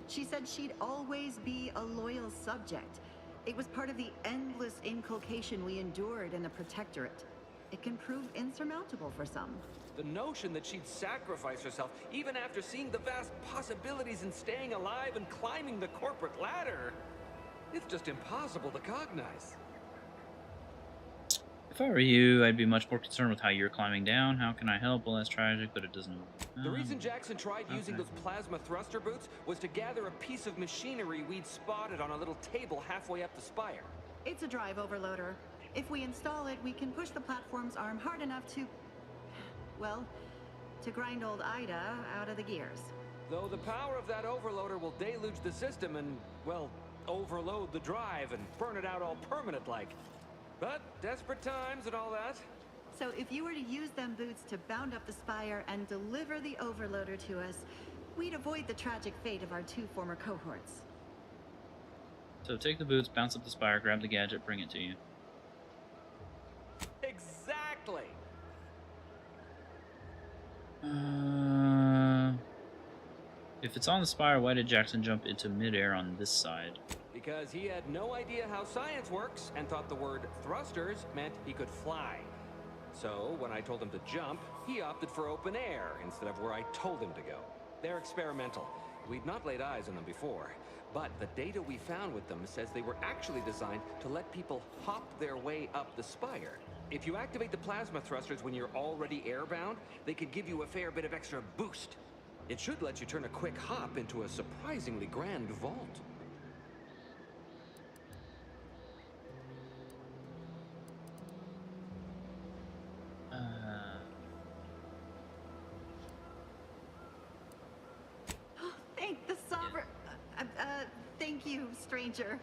She said she'd always be a loyal subject. It was part of the endless inculcation we endured in the Protectorate. It can prove insurmountable for some. The notion that she'd sacrifice herself, even after seeing the vast possibilities in staying alive and climbing the corporate ladder, it's just impossible to cognize. If I were you, I'd be much more concerned with how you're climbing down. How can I help? Well, that's tragic, but it doesn't... The reason Jackson tried using those plasma thruster boots was to gather a piece of machinery we'd spotted on a little table halfway up the spire. It's a drive overloader. If we install it, we can push the platform's arm hard enough to... well, to grind old Ida out of the gears. Though the power of that overloader will deluge the system and, well, overload the drive and burn it out all permanent-like. But desperate times and all that. So if you were to use them boots to bound up the spire and deliver the overloader to us, we'd avoid the tragic fate of our two former cohorts. So take the boots, bounce up the spire, grab the gadget, bring it to you. Exactly! If it's on the spire, why did Jackson jump into midair on this side? Because he had no idea how science works and thought the word thrusters meant he could fly. So when I told him to jump, he opted for open air instead of where I told him to go. They're experimental. We'd not laid eyes on them before, but the data we found with them says they were actually designed to let people hop their way up the spire. If you activate the plasma thrusters when you're already airbound, they could give you a fair bit of extra boost. It should let you turn a quick hop into a surprisingly grand vault. Thank the Sovereign... thank you, stranger.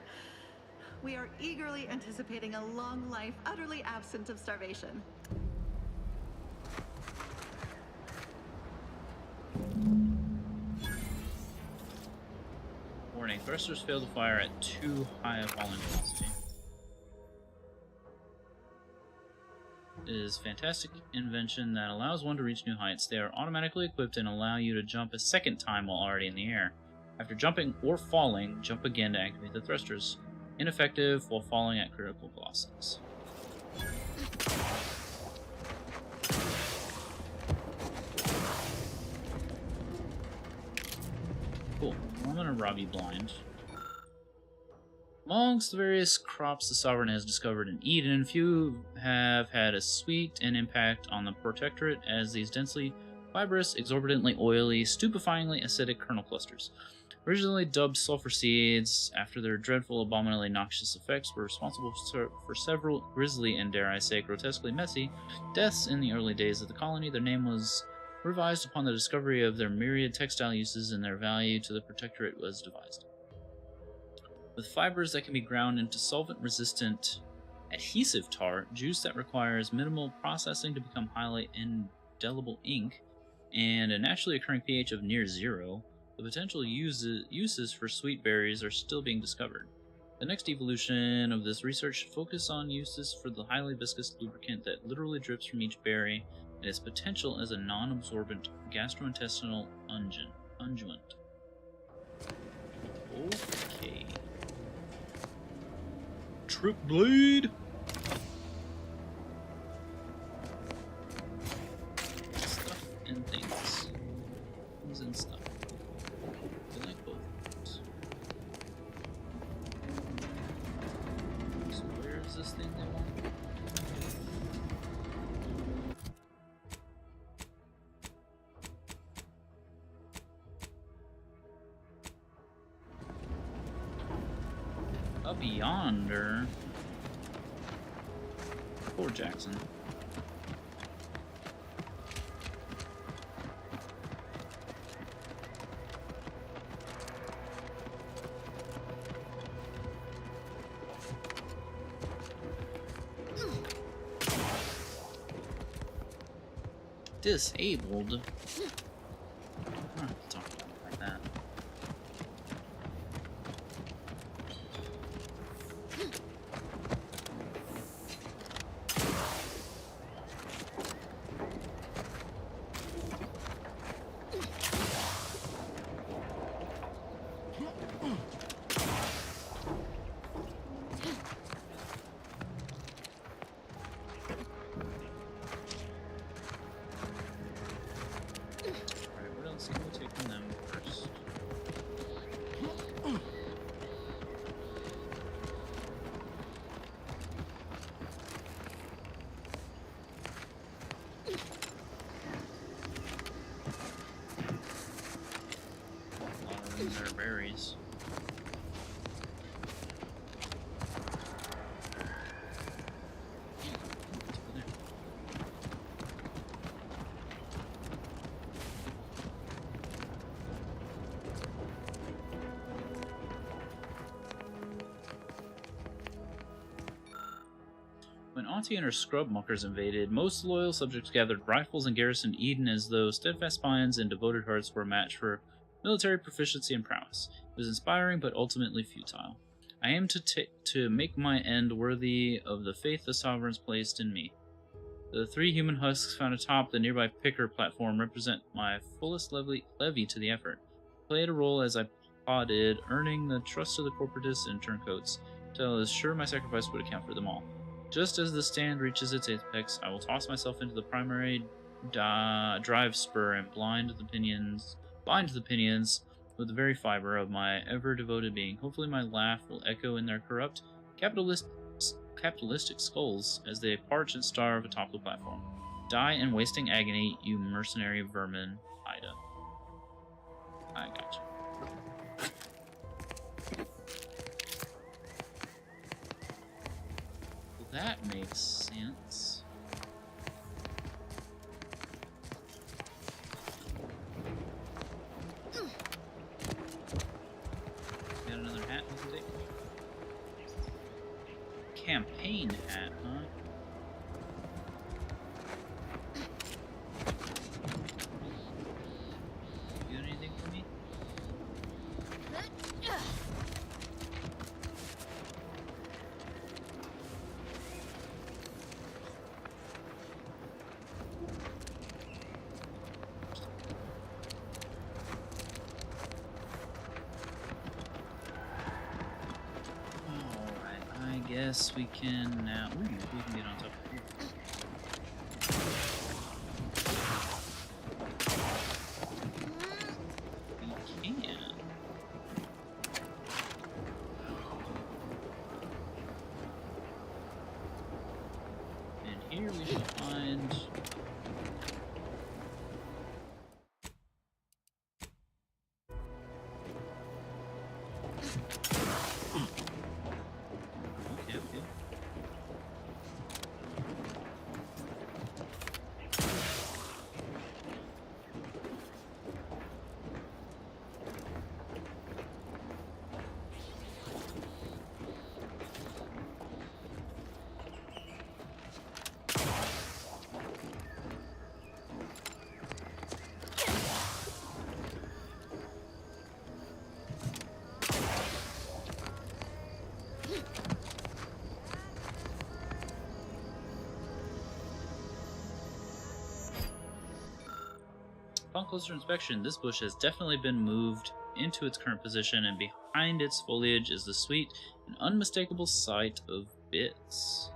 We are eagerly anticipating a long life, utterly absent of starvation. Warning, thrusters fail to fire at too high a falling velocity. It is a fantastic invention that allows one to reach new heights. They are automatically equipped and allow you to jump a second time while already in the air. After jumping or falling, jump again to activate the thrusters. Ineffective while falling at critical velocities. Cool. I'm gonna rob you blind. Amongst the various crops the Sovereign has discovered in Eden, few have had as sweet an impact on the Protectorate as these densely fibrous, exorbitantly oily, stupefyingly acidic kernel clusters. Originally dubbed sulfur seeds, after their dreadful, abominably noxious effects were responsible for several grisly and, dare I say, grotesquely messy deaths in the early days of the colony, their name was revised upon the discovery of their myriad textile uses, and their value to the Protectorate was devised. With fibers that can be ground into solvent-resistant adhesive tar, juice that requires minimal processing to become highly indelible ink, and a naturally occurring pH of near 0, the potential uses for sweet berries are still being discovered. The next evolution of this research should focus on uses for the highly viscous lubricant that literally drips from each berry and its potential as a non-absorbent gastrointestinal unguent. Okay. Trip blade! Stuff and things. Things and stuff. I like both. So where is this thing they want? Up yonder. Poor Jackson. Disabled? I don't have to talk about it like that. Alright, what else can we take from them first? A lot of them are berries. When Auntie and her scrub muckers invaded, most loyal subjects gathered rifles and garrisoned Eden as though steadfast spines and devoted hearts were a match for military proficiency and prowess. It was inspiring, but ultimately futile. I aim to make my end worthy of the faith the sovereigns placed in me. The 3 human husks found atop the nearby picker platform represent my fullest levy to the effort. I played a role as I plodded, earning the trust of the corporatists and turncoats, till I was sure my sacrifice would account for them all. Just as the stand reaches its apex, I will toss myself into the primary drive spur and bind the pinions with the very fiber of my ever-devoted being. Hopefully my laugh will echo in their corrupt, capitalistic skulls as they parch and starve atop the platform. Die in wasting agony, you mercenary vermin. Ida. I got you. That makes sense. Got another hat we can take? Campaign hat, huh? You got anything for me? Yes, we can now. Ooh, we can get on top of it. We can. And here we shall find. Upon closer inspection, this bush has definitely been moved into its current position, and behind its foliage is the sweet and unmistakable sight of bits.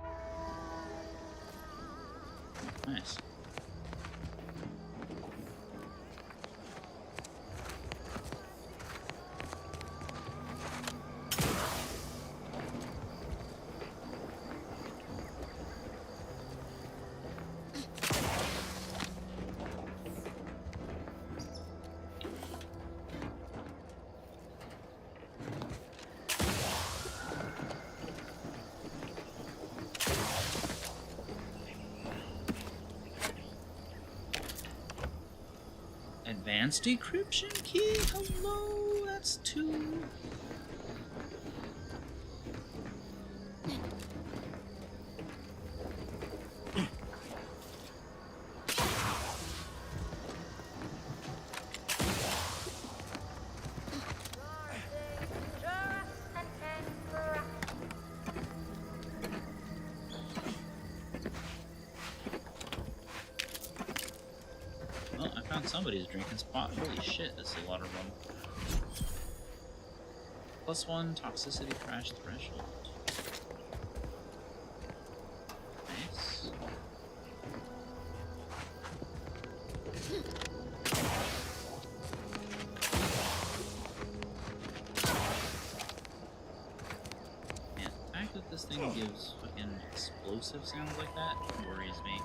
Nice. Advanced decryption key? Hello, that's 2. Well, I found somebody's drinking spot. Holy shit, that's a lot of rum. +1 toxicity crash threshold. Nice. Man, the fact that this thing gives fucking explosive sounds like that worries me.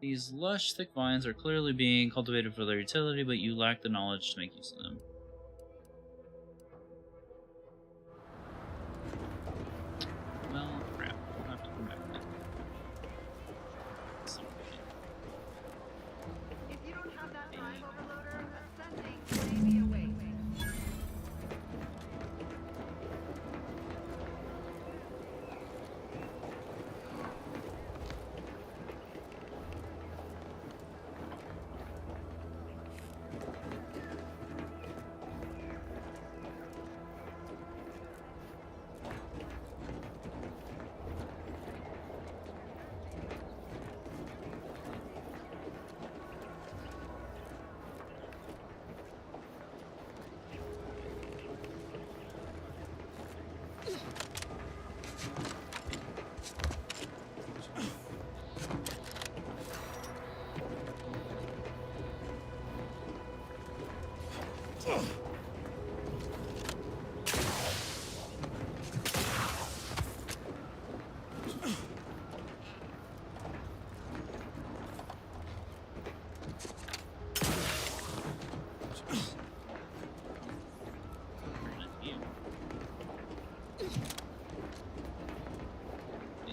These lush, thick vines are clearly being cultivated for their utility, but you lack the knowledge to make use of them. Well, crap. We'll have to come back to that. Some point. If you don't have that drive overloader, ascending may be a way.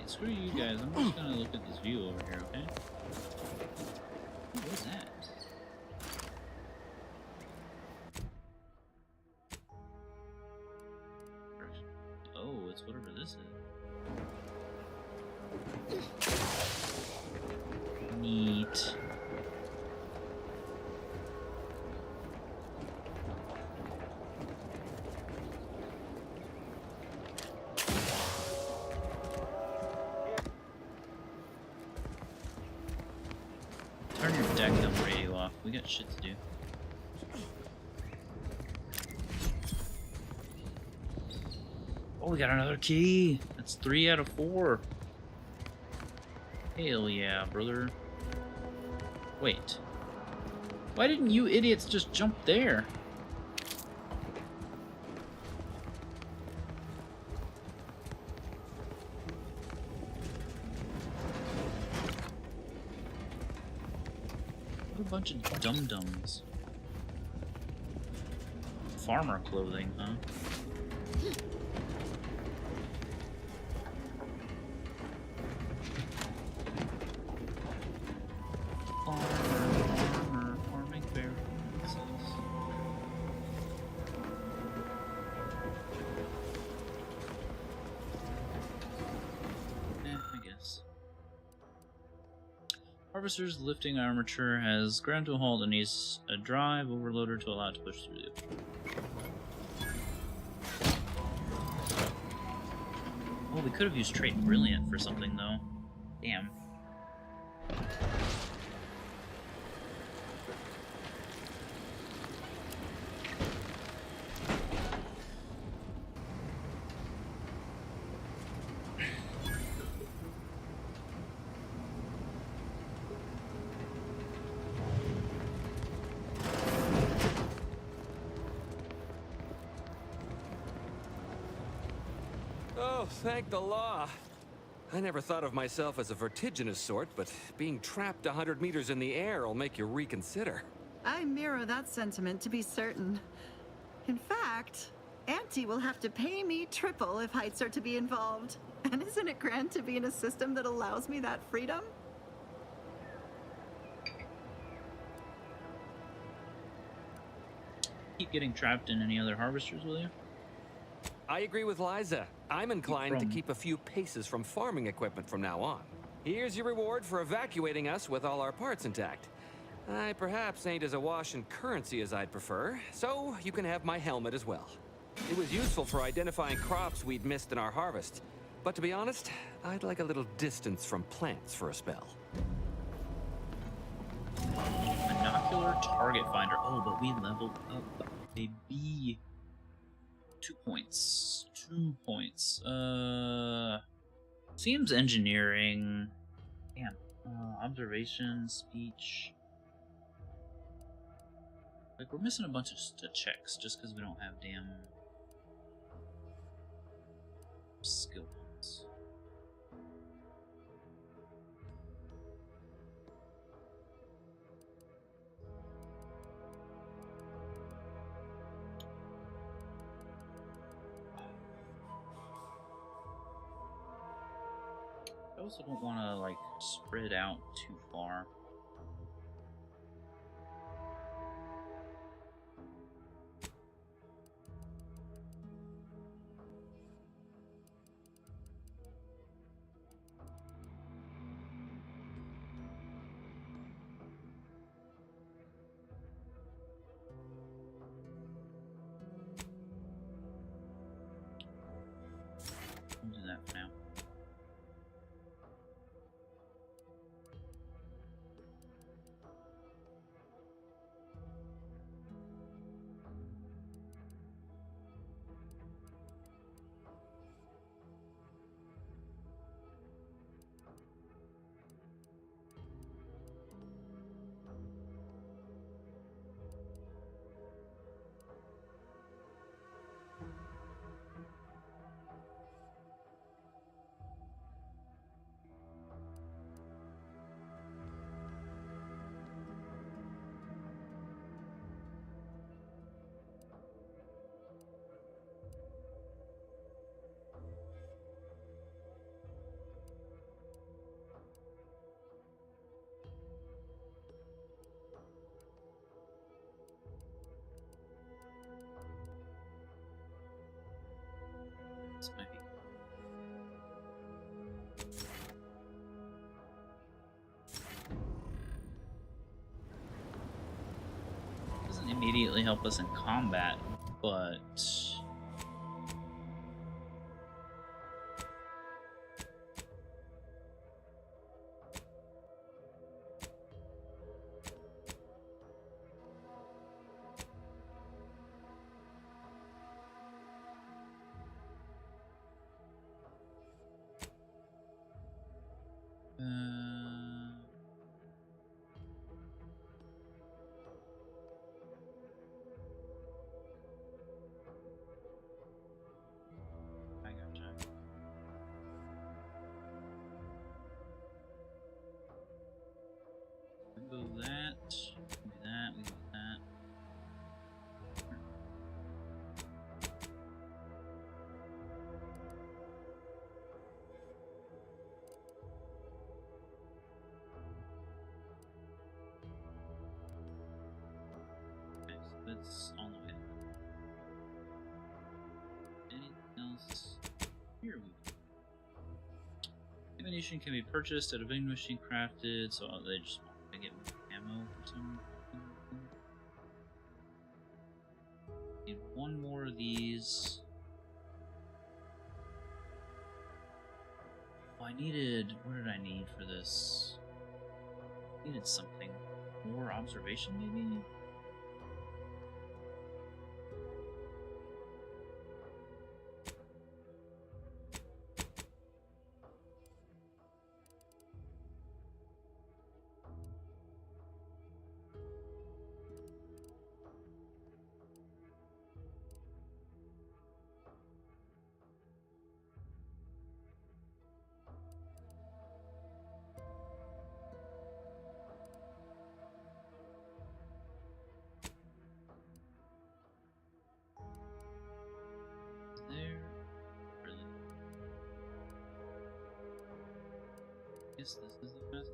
Screw you guys, I'm just gonna look at this view over here, okay? What is that? Oh, it's whatever this is. Neat. Turn your deck dump radio off. We got shit to do. Oh, we got another key. That's 3 out of 4. Hell yeah, brother. Wait. Why didn't you idiots just jump there? What a bunch of dum-dums. Farmer clothing, huh? Farming variances. Harvester's lifting armature has ground to a halt and needs a drive overloader to allow it to push through the Oh, we could have used Trait Brilliant for something, though. Damn. Oh, thank the law. I never thought of myself as a vertiginous sort, but being trapped 100 meters in the air will make you reconsider. I mirror that sentiment, to be certain. In fact, Auntie will have to pay me triple if heights are to be involved. And isn't it grand to be in a system that allows me that freedom? Keep getting trapped in any other harvesters, will you? I agree with Liza. I'm inclined to keep a few paces from farming equipment from now on. Here's your reward for evacuating us with all our parts intact. I perhaps ain't as awash in currency as I'd prefer, so you can have my helmet as well. It was useful for identifying crops we'd missed in our harvest. But to be honest, I'd like a little distance from plants for a spell. Binocular target finder. Oh, but we leveled up a B. 2 points. 2 points. Seems engineering. Damn. Observation, speech. Like, we're missing a bunch of checks just because we don't have damn skill points. I also don't want to, like, spread out too far. I'll do that for now. This might be. Doesn't immediately help us in combat, but I gotcha. We go that, we do that, we do that. Okay, so that's on the way. Anything else? Here we go. Ammunition can be purchased at a vending machine crafted, so they just want to get ammo for some. Need one more of these. Oh, I needed. What did I need for this? Needed something. More observation, maybe? There. Really? Guess this is the best.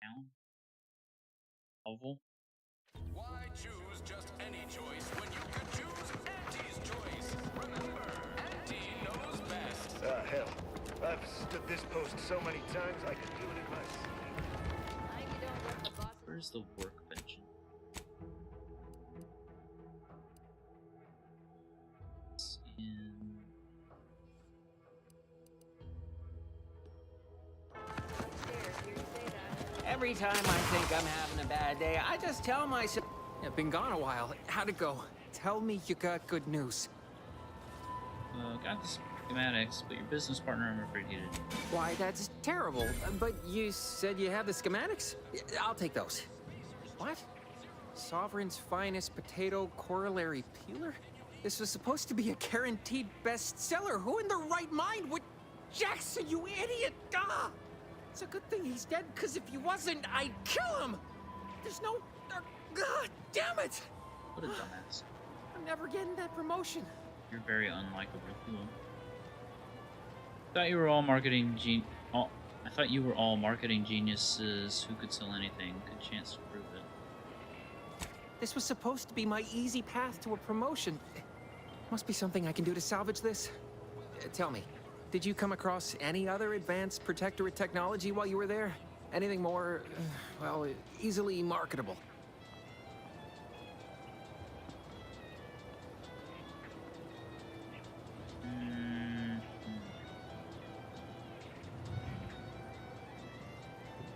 Down. Oval. Why choose just any choice when you could choose Auntie's choice? Remember, Auntie knows best. Hell. I've stood this post so many times I could do it in my sleep. Where's the workbench? It's in... Every time I think I'm having a bad day, I just tell myself, I've been gone a while. How'd it go? Tell me you got good news. Got the schematics, but your business partner, I'm afraid he didn't. Why, that's terrible. But you said you have the schematics? I'll take those. What? Sovereign's finest potato corollary peeler? This was supposed to be a guaranteed bestseller. Who in their right mind would... Jackson, you idiot! Ah! It's a good thing he's dead, because if he wasn't, I'd kill him! There's no... God damn it! What a dumbass. I'm never getting that promotion. You're very unlikable. Cool. Thought you were all marketing I thought you were all marketing geniuses who could sell anything. Good chance to prove it. This was supposed to be my easy path to a promotion. Must be something I can do to salvage this. Tell me, did you come across any other advanced protectorate technology while you were there? Anything more, well, easily marketable?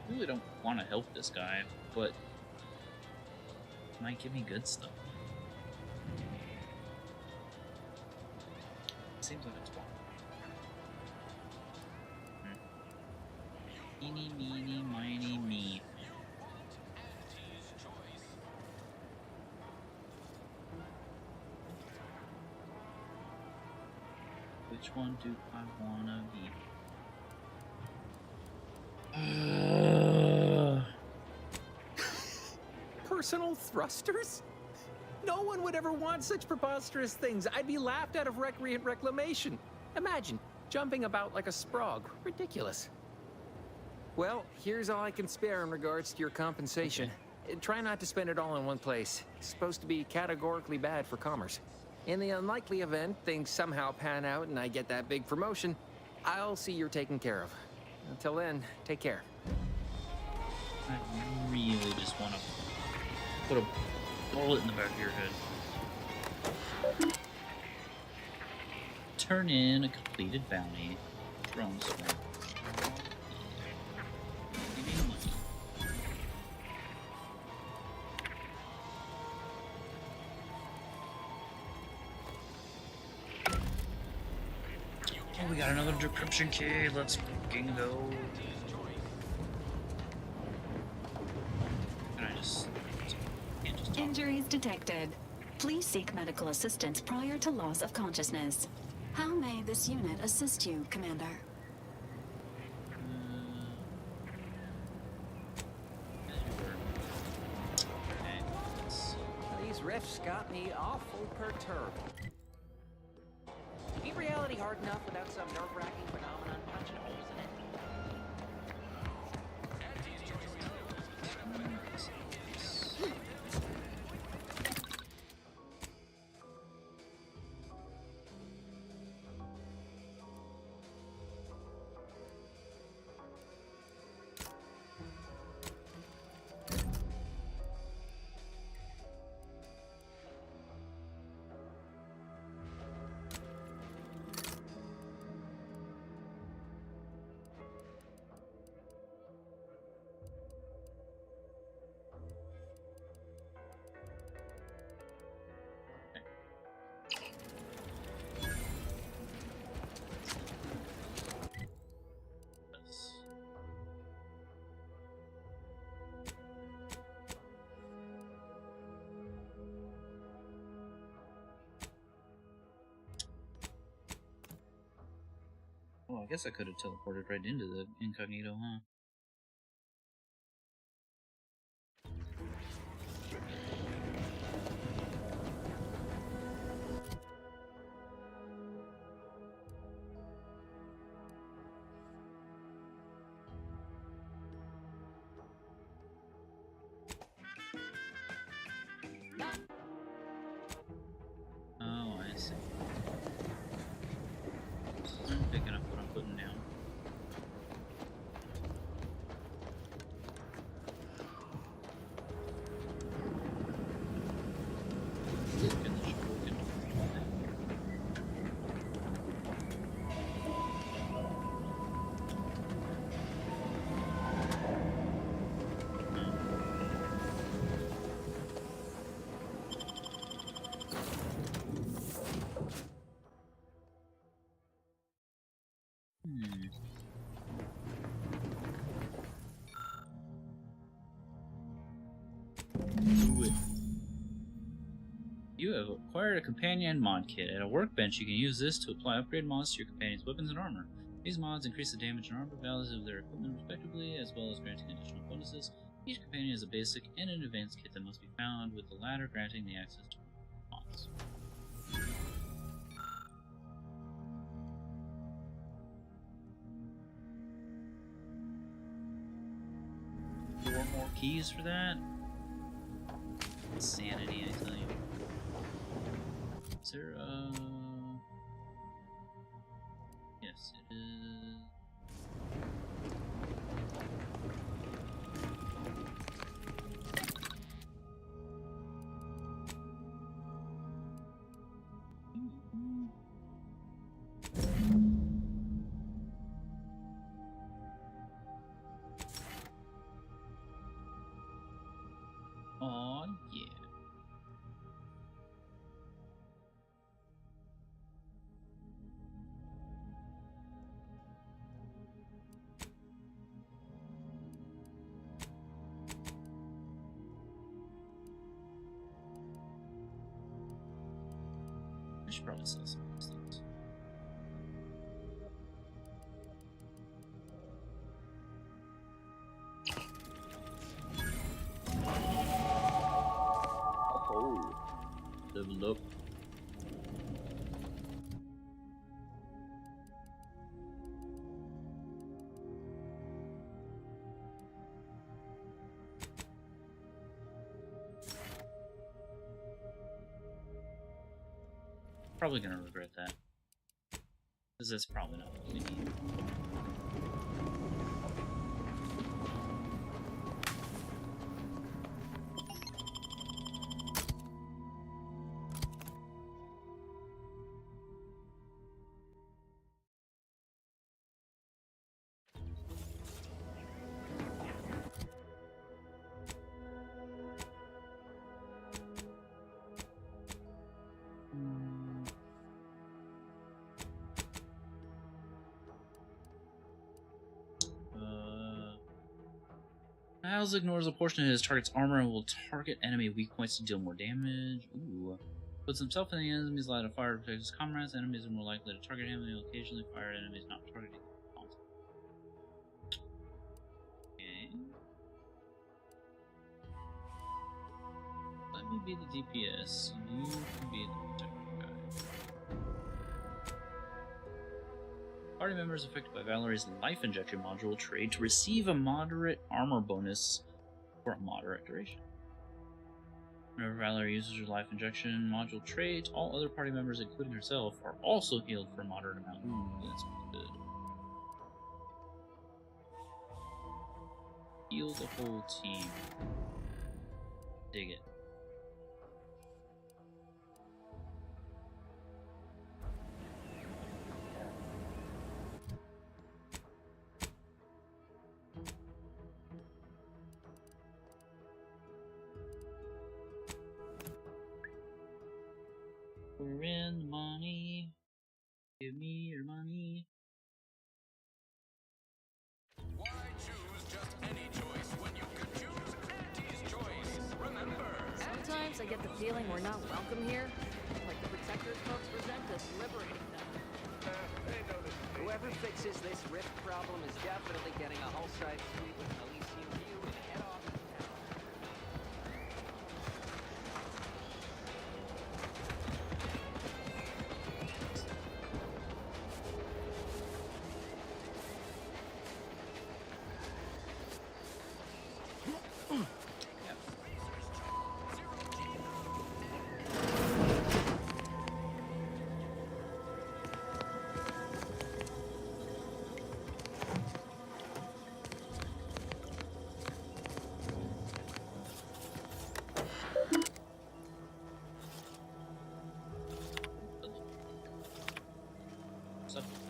I really don't want to help this guy, but he might give me good stuff. Seems like it's wrong. Eeny, meeny, miny, me. Which one do I wanna be? Personal thrusters? No one would ever want such preposterous things. I'd be laughed out of recreant reclamation. Imagine, jumping about like a sprog. Ridiculous. Well, here's all I can spare in regards to your compensation. Try not to spend it all in one place. It's supposed to be categorically bad for commerce. In the unlikely event things somehow pan out and I get that big promotion, I'll see you're taken care of. Until then, take care. I really just want to put a bullet in the back of your head. Turn in a completed bounty. Drone swarm. Give me money. Oh, we got another decryption key. Let's fucking go. Can I just... Can't just talk. Injuries detected. Please seek medical assistance prior to loss of consciousness. How may this unit assist you, Commander? These riffs got me awful perturbed. Ain't reality hard enough without some nerve-wracking phenomenon punching holes in it? I guess I could have teleported right into the incognito, huh? Oh, I see. I'm picking up what I'm putting down. You have acquired a companion mod kit. At a workbench, you can use this to apply upgrade mods to your companion's weapons and armor. These mods increase the damage and armor values of their equipment respectively, as well as granting additional bonuses. Each companion has a basic and an advanced kit that must be found, with the latter granting the access to mods. 4 more keys for that? Insanity, I tell you. Is there, yes, it is. Oh yeah. I should probably sell some of these things. Oh, leveled up. Probably gonna regret that, because that's probably not what we need. Niles ignores a portion of his target's armor and will target enemy weak points to deal more damage. Ooh. Puts himself in the enemy's line of fire to protect his comrades. Enemies are more likely to target him, and he'll occasionally fire at enemies not targeting him. Okay. Let me be the DPS. You can be the protector guy. Party members affected by Valerie's life injection module trade to receive a moderate armor bonus for a moderate duration. Whenever Valerie uses her life injection module trait, all other party members, including herself, are also healed for a moderate amount. Ooh, that's good. Heal the whole team. Dig it. We're in the money. Give me your money. Why choose just any choice when you can choose Auntie's choice? Remember, Sometimes I get the feeling we're not welcome here. Like the Protectors folks resent us liberating them. Whoever fixes this rift problem is definitely getting a hull-side suite with an Elysium view and head off to town.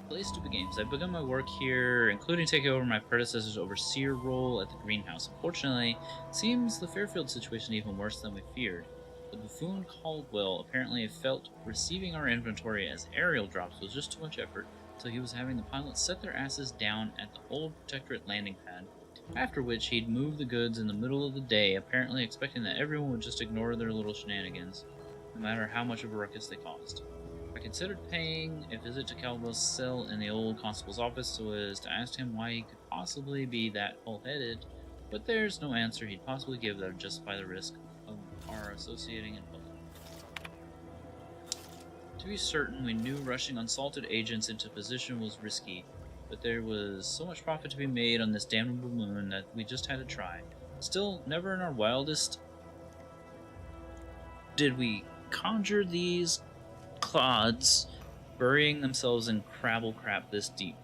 Play Stupid Games. I've begun my work here, including taking over my predecessor's overseer role at the greenhouse. Unfortunately, it seems the Fairfield situation even worse than we feared. The buffoon Caldwell apparently felt receiving our inventory as aerial drops was just too much effort, so he was having the pilots set their asses down at the old Protectorate landing pad, after which he'd move the goods in the middle of the day, apparently expecting that everyone would just ignore their little shenanigans, no matter how much of a ruckus they caused. I considered paying a visit to Caldwell's cell in the old constable's office so as to ask him why he could possibly be that bull-headed, but there's no answer he'd possibly give that would justify the risk of our associating in public. To be certain, we knew rushing unsalted agents into position was risky, but there was so much profit to be made on this damnable moon that we just had to try. Still, never in our wildest did we conjure these clods burying themselves in crabble crap this deep.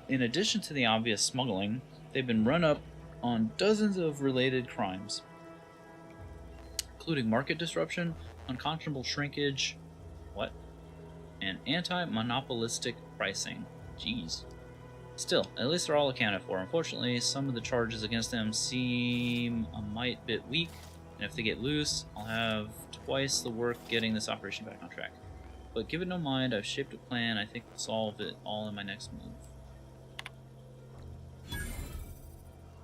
In addition to the obvious smuggling, they've been run up on dozens of related crimes, including market disruption, unconscionable shrinkage, and anti-monopolistic pricing. Jeez. Still, at least they're all accounted for. Unfortunately, some of the charges against them seem a mite bit weak, and if they get loose, I'll have twice the work getting this operation back on track. But give it no mind, I've shaped a plan I think will solve it all in my next move.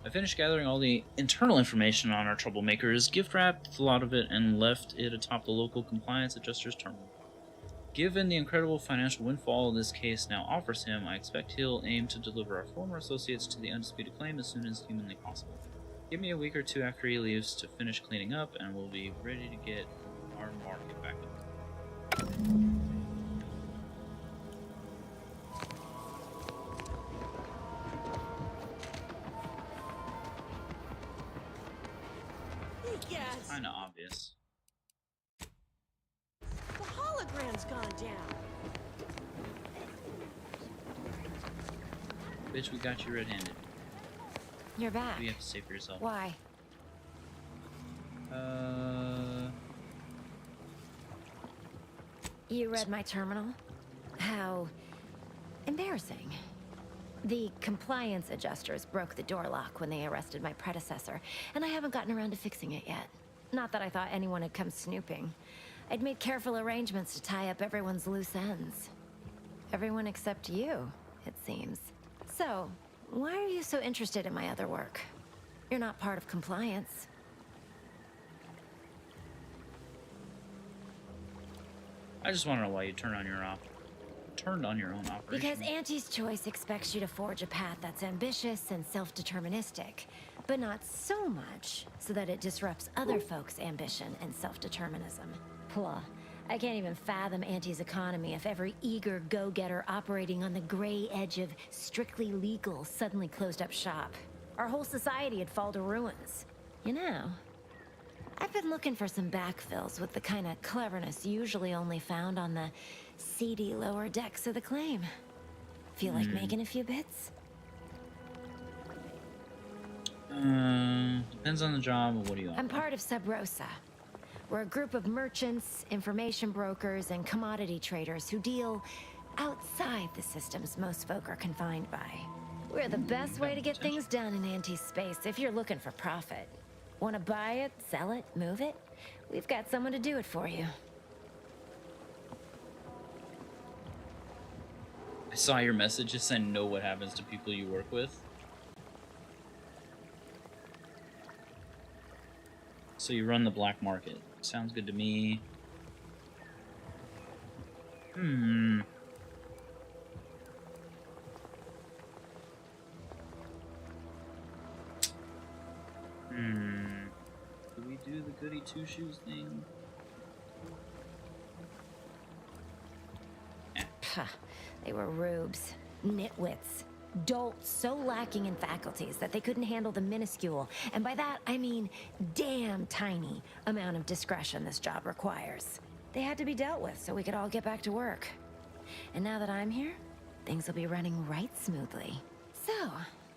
I finished gathering all the internal information on our troublemakers, gift-wrapped a lot of it, and left it atop the local compliance adjuster's terminal. Given the incredible financial windfall this case now offers him, I expect he'll aim to deliver our former associates to the undisputed claim as soon as humanly possible. Give me a week or two after he leaves to finish cleaning up, and we'll be ready to get our market back up. It's kinda obvious. The hologram's gone down. Bitch, we got you red-handed. You're back. What do you have to say for yourself? Why? You read my terminal? How embarrassing. The compliance adjusters broke the door lock when they arrested my predecessor, and I haven't gotten around to fixing it yet. Not that I thought anyone had come snooping. I'd made careful arrangements to tie up everyone's loose ends. Everyone except you, it seems. So, why are you so interested in my other work? You're not part of compliance. I just want to know why you turned on your own operation. Because Auntie's Choice expects you to forge a path that's ambitious and self-deterministic, but not so much so that it disrupts other folks' ambition and self-determinism. Blah. I can't even fathom Auntie's economy if every eager go-getter operating on the gray edge of strictly legal suddenly closed up shop. Our whole society would fall to ruins. You know, I've been looking for some backfills with the kind of cleverness usually only found on the seedy lower decks of the claim. Feel like making a few bits? Depends on the job, but what do you want? I'm part of Sub Rosa. We're a group of merchants, information brokers, and commodity traders who deal outside the systems most folk are confined by. We're the best way to get things done in anti-space if you're looking for profit. Want to buy it, sell it, move it? We've got someone to do it for you. I saw your messages and know what happens to people you work with. So you run the black market. Sounds good to me. Do we do the goody two-shoes thing? Puh, they were rubes, nitwits, dolts so lacking in faculties that they couldn't handle the minuscule, and by that I mean damn tiny, amount of discretion this job requires. They had to be dealt with so we could all get back to work. And now that I'm here, things will be running right smoothly. So,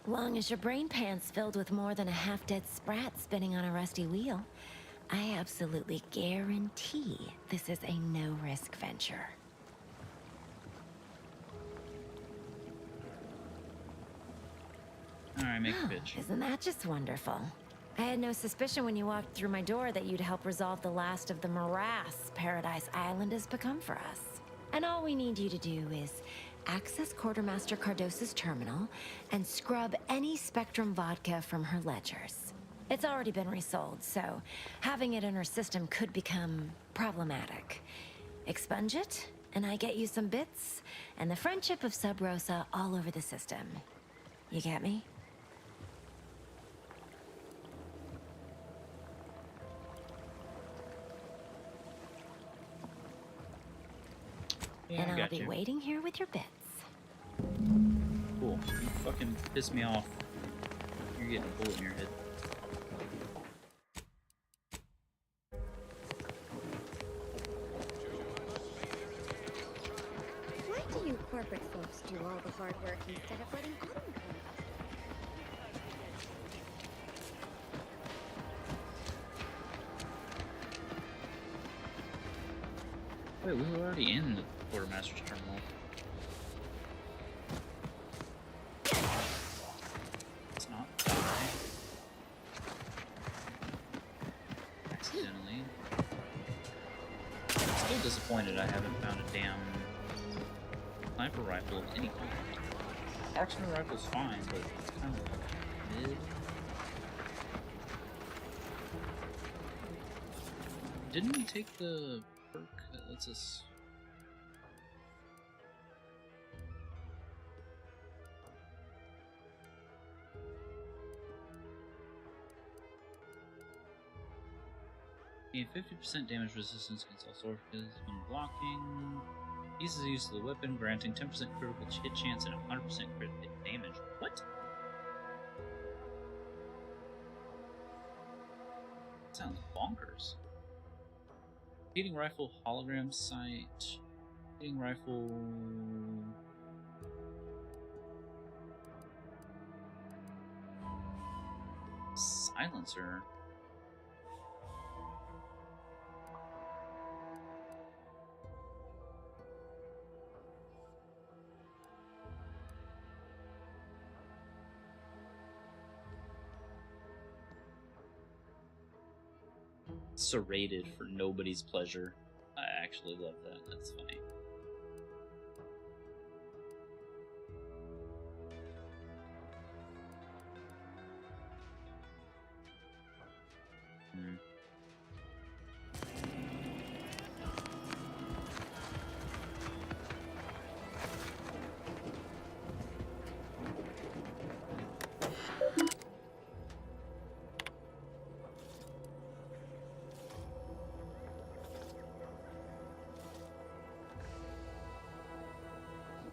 long as your brain pan's filled with more than a half-dead sprat spinning on a rusty wheel, I absolutely guarantee this is a no-risk venture. Alright, make a pitch. Isn't that just wonderful? I had no suspicion when you walked through my door that you'd help resolve the last of the morass Paradise Island has become for us. And all we need you to do is access Quartermaster Cardossa's terminal and scrub any Spectrum vodka from her ledgers. It's already been resold, so having it in her system could become problematic. Expunge it, and I get you some bits, and the friendship of Sub Rosa all over the system. You get me? Yeah, and I I'll got be you. waiting here with your bits. Cool. You fucking piss me off. You're getting a bullet in your head. Why do you corporate folks do all the hard work instead of letting Autumn come? Wait, we were already in the Quartermaster's terminal. Let's not die. Accidentally. I'm still disappointed I haven't found a damn sniper rifle of any kind. Marksman rifle's fine, but it's kind of mid. Didn't we take the perk that lets us... Gain 50% damage resistance against all sorties when blocking. Eases the use of the weapon, granting 10% critical hit chance and 100% crit hit damage. What? Sounds bonkers. Heating rifle hologram sight. Heating rifle. Silencer. Serrated for nobody's pleasure. I actually love that. That's funny.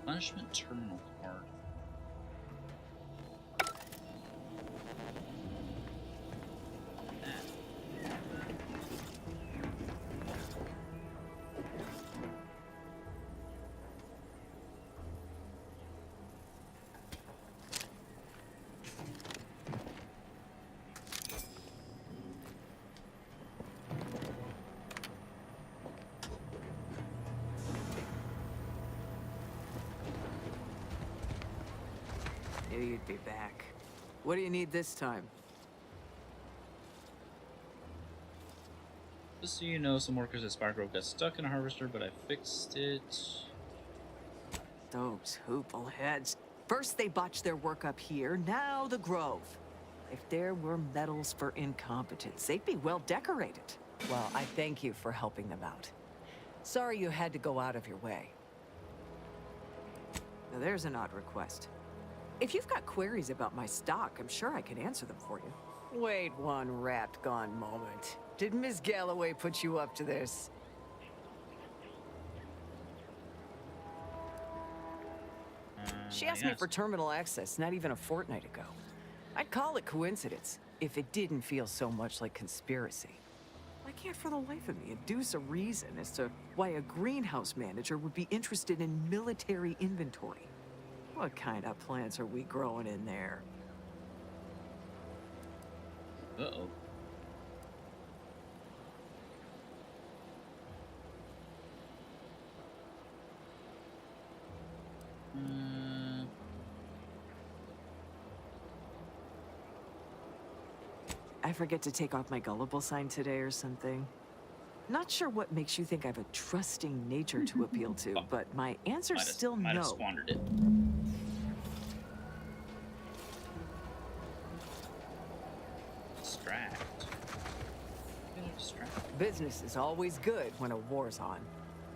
Punishment terminal card. Knew you'd be back. What do you need this time? Just so you know, some workers at Sparkgrove got stuck in a harvester, but I fixed it. Those hoople heads. First they botched their work up here, now the Grove. If there were medals for incompetence, they'd be well decorated. Well, I thank you for helping them out. Sorry you had to go out of your way. Now there's an odd request. If you've got queries about my stock, I'm sure I can answer them for you. Wait one rapt gone moment. Did Miss Galloway put you up to this? She asked me for terminal access not even a fortnight ago. I'd call it coincidence if it didn't feel so much like conspiracy. I can't for the life of me induce a reason as to why a greenhouse manager would be interested in military inventory. What kind of plants are we growing in there? Uh-oh. I forget to take off my gullible sign today or something. Not sure what makes you think I have a trusting nature to appeal to, but my answer's still no. Might have squandered it. Distract. Business is always good when a war's on.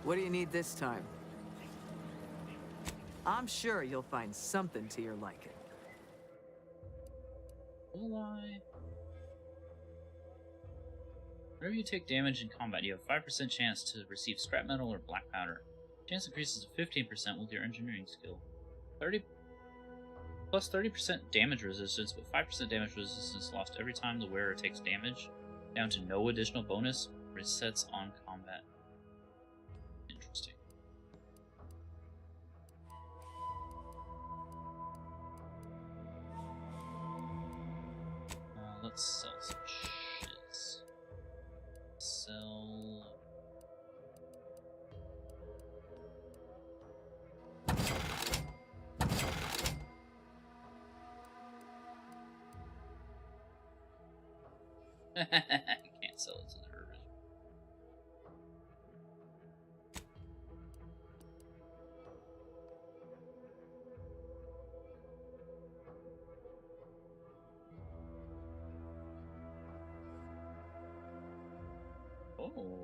What do you need this time? I'm sure you'll find something to your liking. Will I? Whenever you take damage in combat, you have a 5% chance to receive scrap metal or black powder. Chance increases to 15% with your engineering skill. 30 plus 30% damage resistance, but 5% damage resistance lost every time the wearer takes damage, down to no additional bonus, resets on combat. Interesting. Let's sell some shits. Sell. I can't sell it to the original. Oh.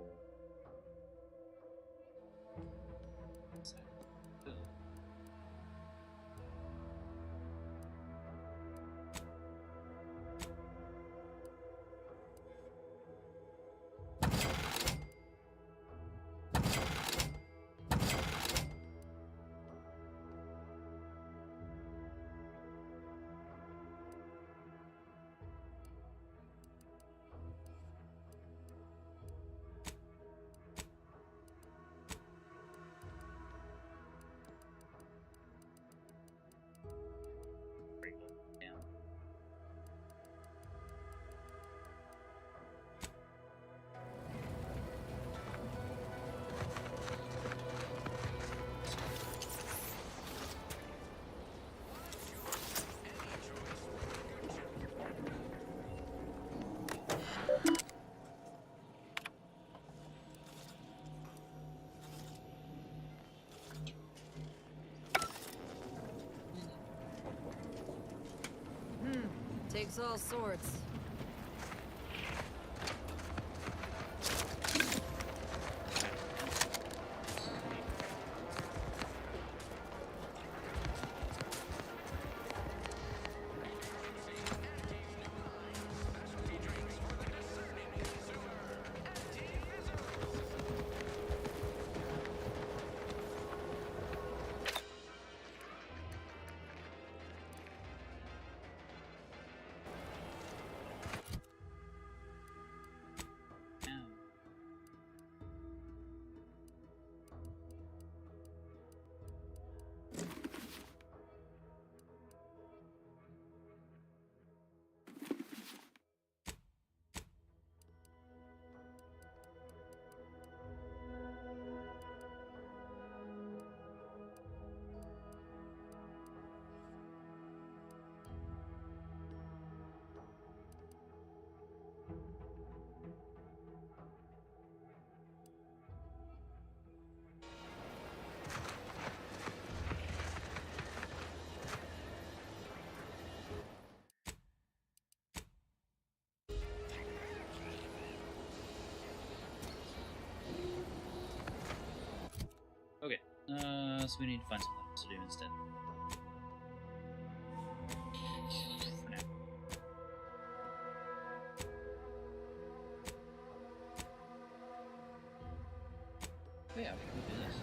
Takes all sorts. So we need to find something else to do instead. For now. But yeah, we can do this.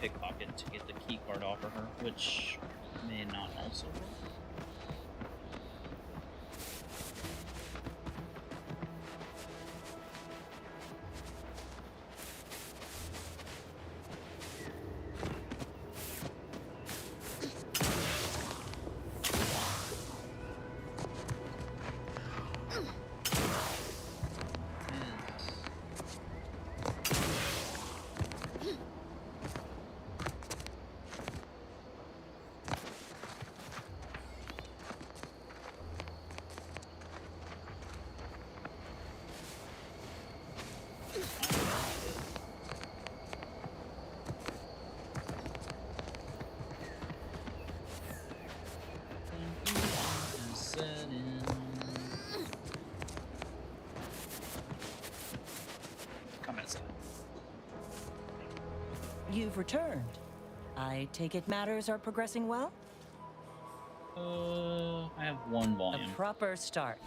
Pickpocket to get the key card off of her, which may not also work. You've returned. I take it matters are progressing well? I have one volume. A proper start.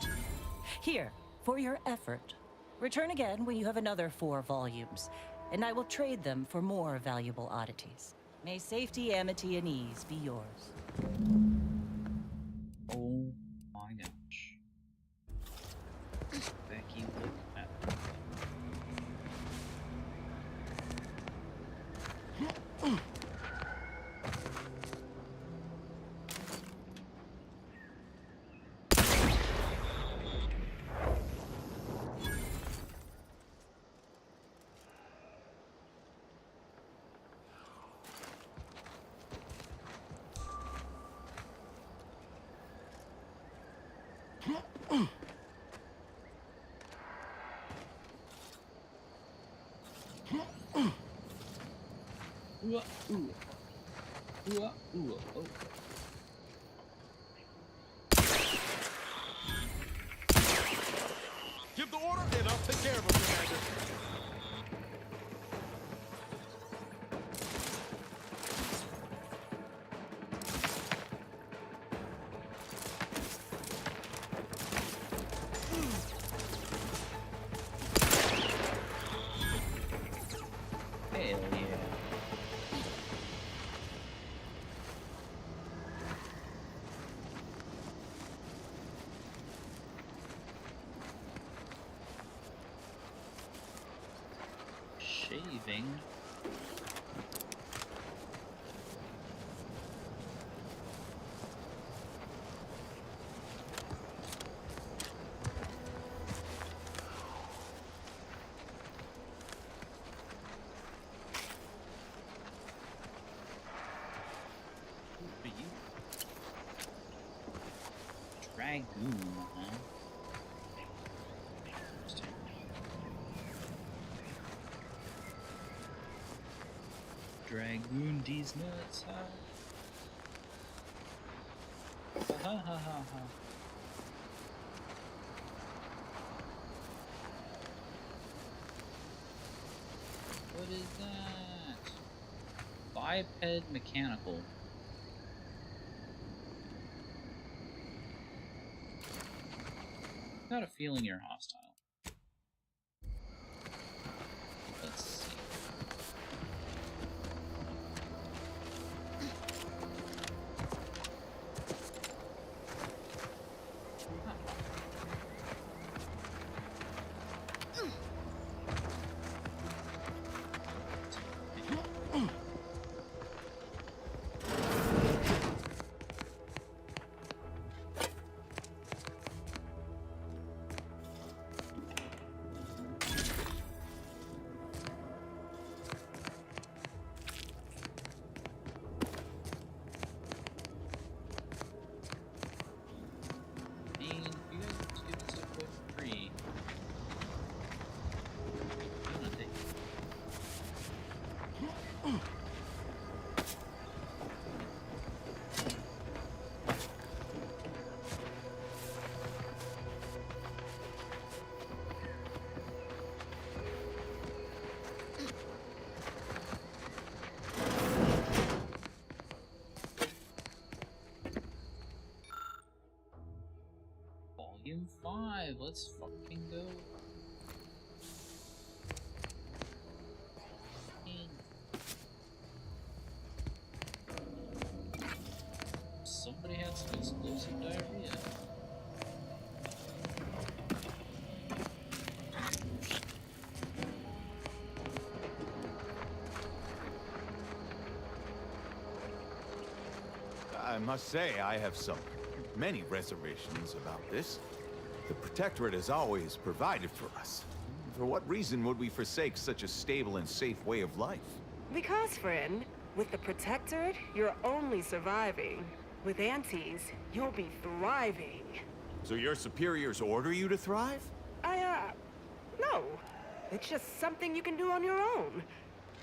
Here, for your effort. Return again when you have another 4 volumes, and I will trade them for more valuable oddities. May safety, amity, and ease be yours. Oh my gosh. Becky, look at that. Oh. Give the order, and I'll take care of him, Commander. Hell yeah. Shaving. Who are you? Dragoon, huh? Dragoon these nuts, huh? Ha ha ha ha. What is that? Biped mechanical. Got a feeling you're hostile. Volume 5. Let's fucking go. Somebody had some explosive diarrhea. I must say, I have many reservations about this. The Protectorate has always provided for us. For what reason would we forsake such a stable and safe way of life? Because, friend, with the Protectorate, you're only surviving. With Antes, you'll be thriving. So your superiors order you to thrive? No. It's just something you can do on your own.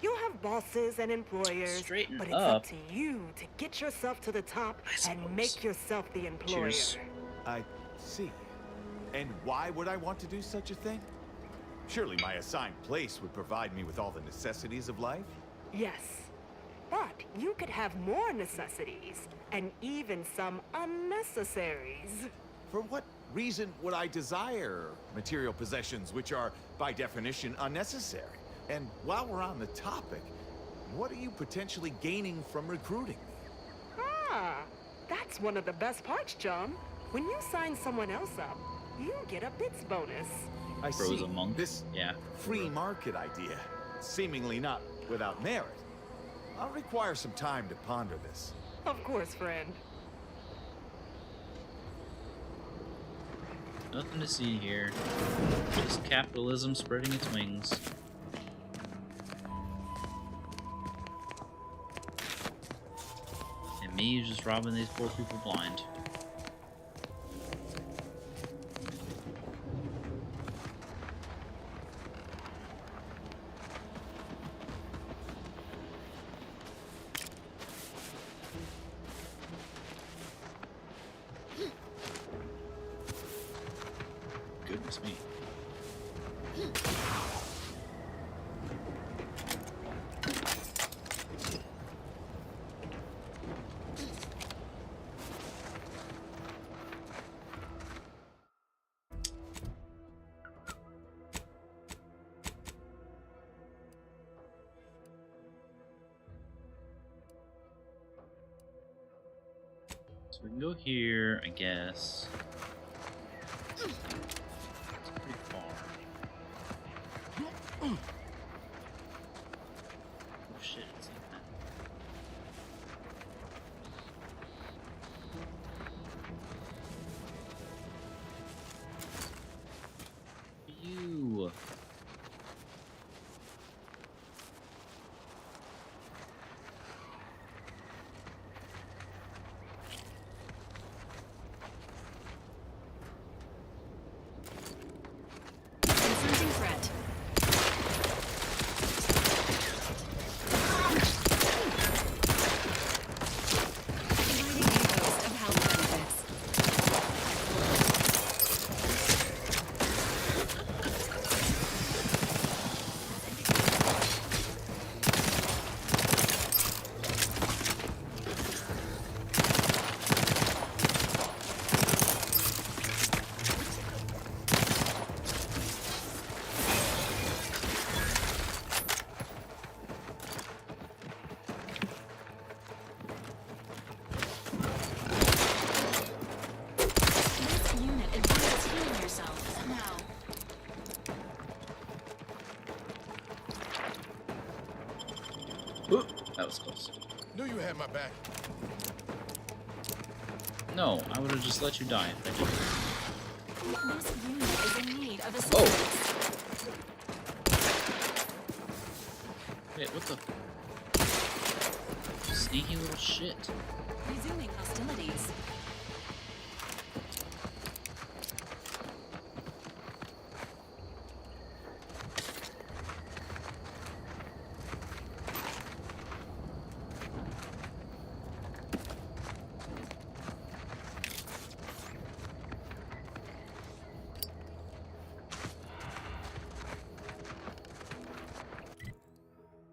You'll have bosses and employers, but it's up to you to get yourself to the top and make yourself the employer. Cheers. I see. And why would I want to do such a thing? Surely my assigned place would provide me with all the necessities of life? Yes. But you could have more necessities, and even some unnecessaries. For what reason would I desire material possessions which are, by definition, unnecessary? And while we're on the topic, what are you potentially gaining from recruiting me? Ah, that's one of the best parts, Chum. When you sign someone else up, you get a bits bonus. I see. Monk. This free market idea, seemingly not without merit. I'll require some time to ponder this. Of course, friend. Nothing to see here. Just capitalism spreading its wings. And me just robbing these poor people blind. Goodness me. So we can go here, I guess. Oh shit, it's like that. You. Confronting threat. Ooh, that was close. Knew you had my back. No, I would have just let you die if I did. This unit is in need of assistance. Wait, what the? Sneaky little shit. Resuming hostilities.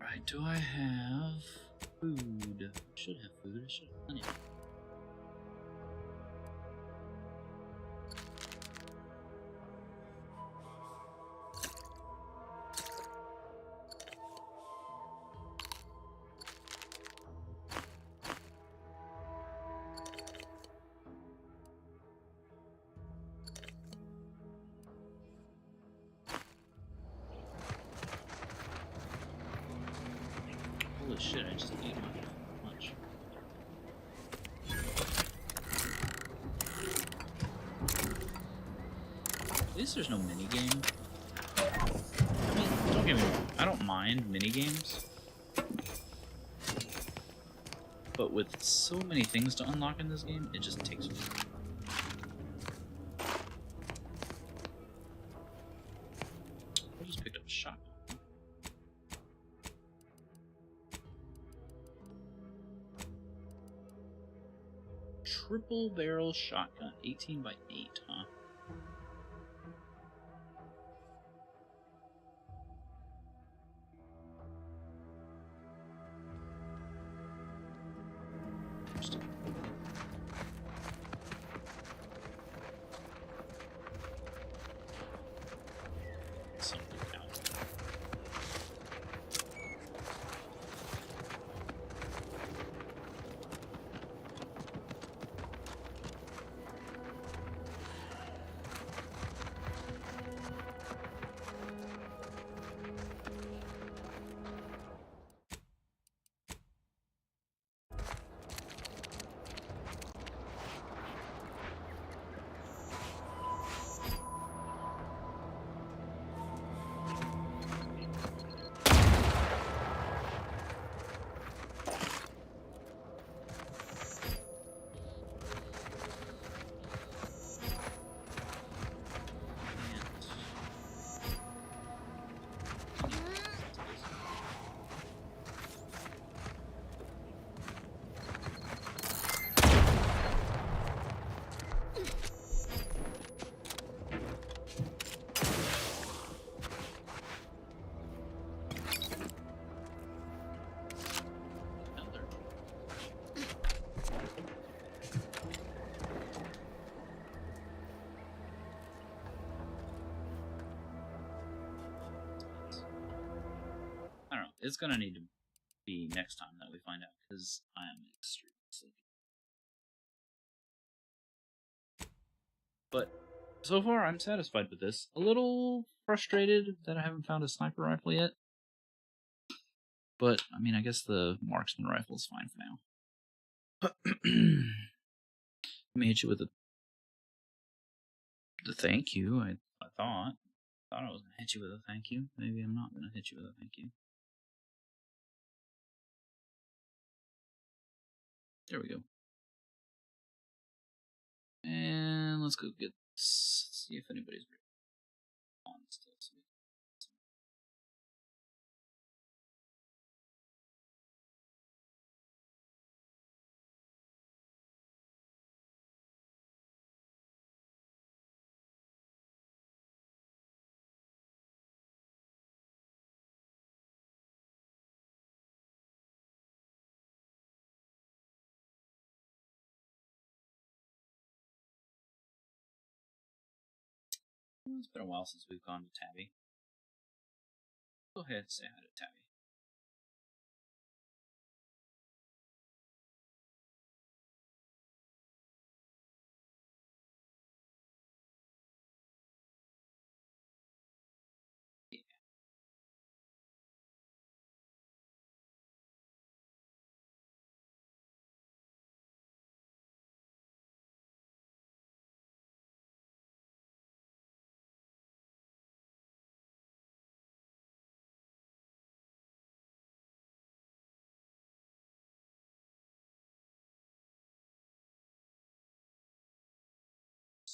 Right, do I have food? I should have food. I should have plenty. least there's no mini game. I mean, don't get me wrong, I don't mind mini games. But with so many things to unlock in this game, it just takes forever. I just picked up a shotgun. Triple barrel shotgun, 18 by 8, huh? I don't know. It's gonna need to be next time that we find out, because I am extremely sleepy. But so far, I'm satisfied with this. A little frustrated that I haven't found a sniper rifle yet. But, I mean, I guess the marksman rifle is fine for now. Let me hit you with the thank you, I thought. I was going to hit you with a thank you. Maybe I'm not going to hit you with a thank you. There we go. And let's go get this. See if anybody's on still. It's been a while since we've gone to Tabby. Go ahead and say hi to Tabby.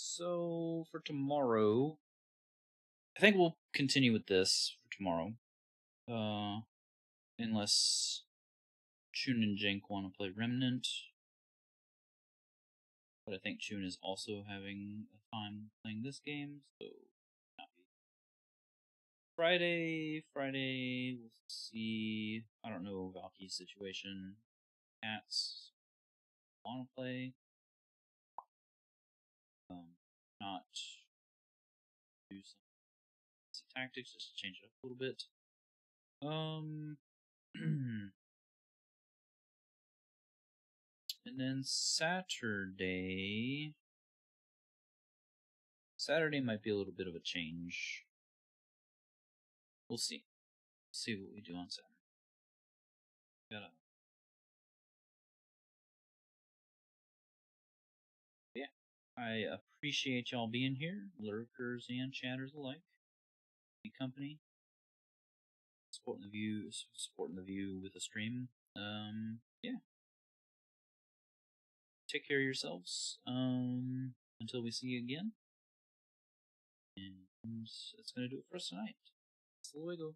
So, for tomorrow, I think we'll continue with this for tomorrow. Unless Chun and Jink want to play Remnant. But I think Chun is also having a time playing this game, so not be. Friday, we'll see. I don't know Valky's situation. Cats want to play. Not do some tactics just to change it up a little bit. And then Saturday might be a little bit of a change. We'll see. See what we do on Saturday. Yeah. I appreciate y'all being here, lurkers and chatters alike. The company, supporting the view with the stream. Yeah. Take care of yourselves. Until we see you again. And that's gonna do it for us tonight. Hasta luego.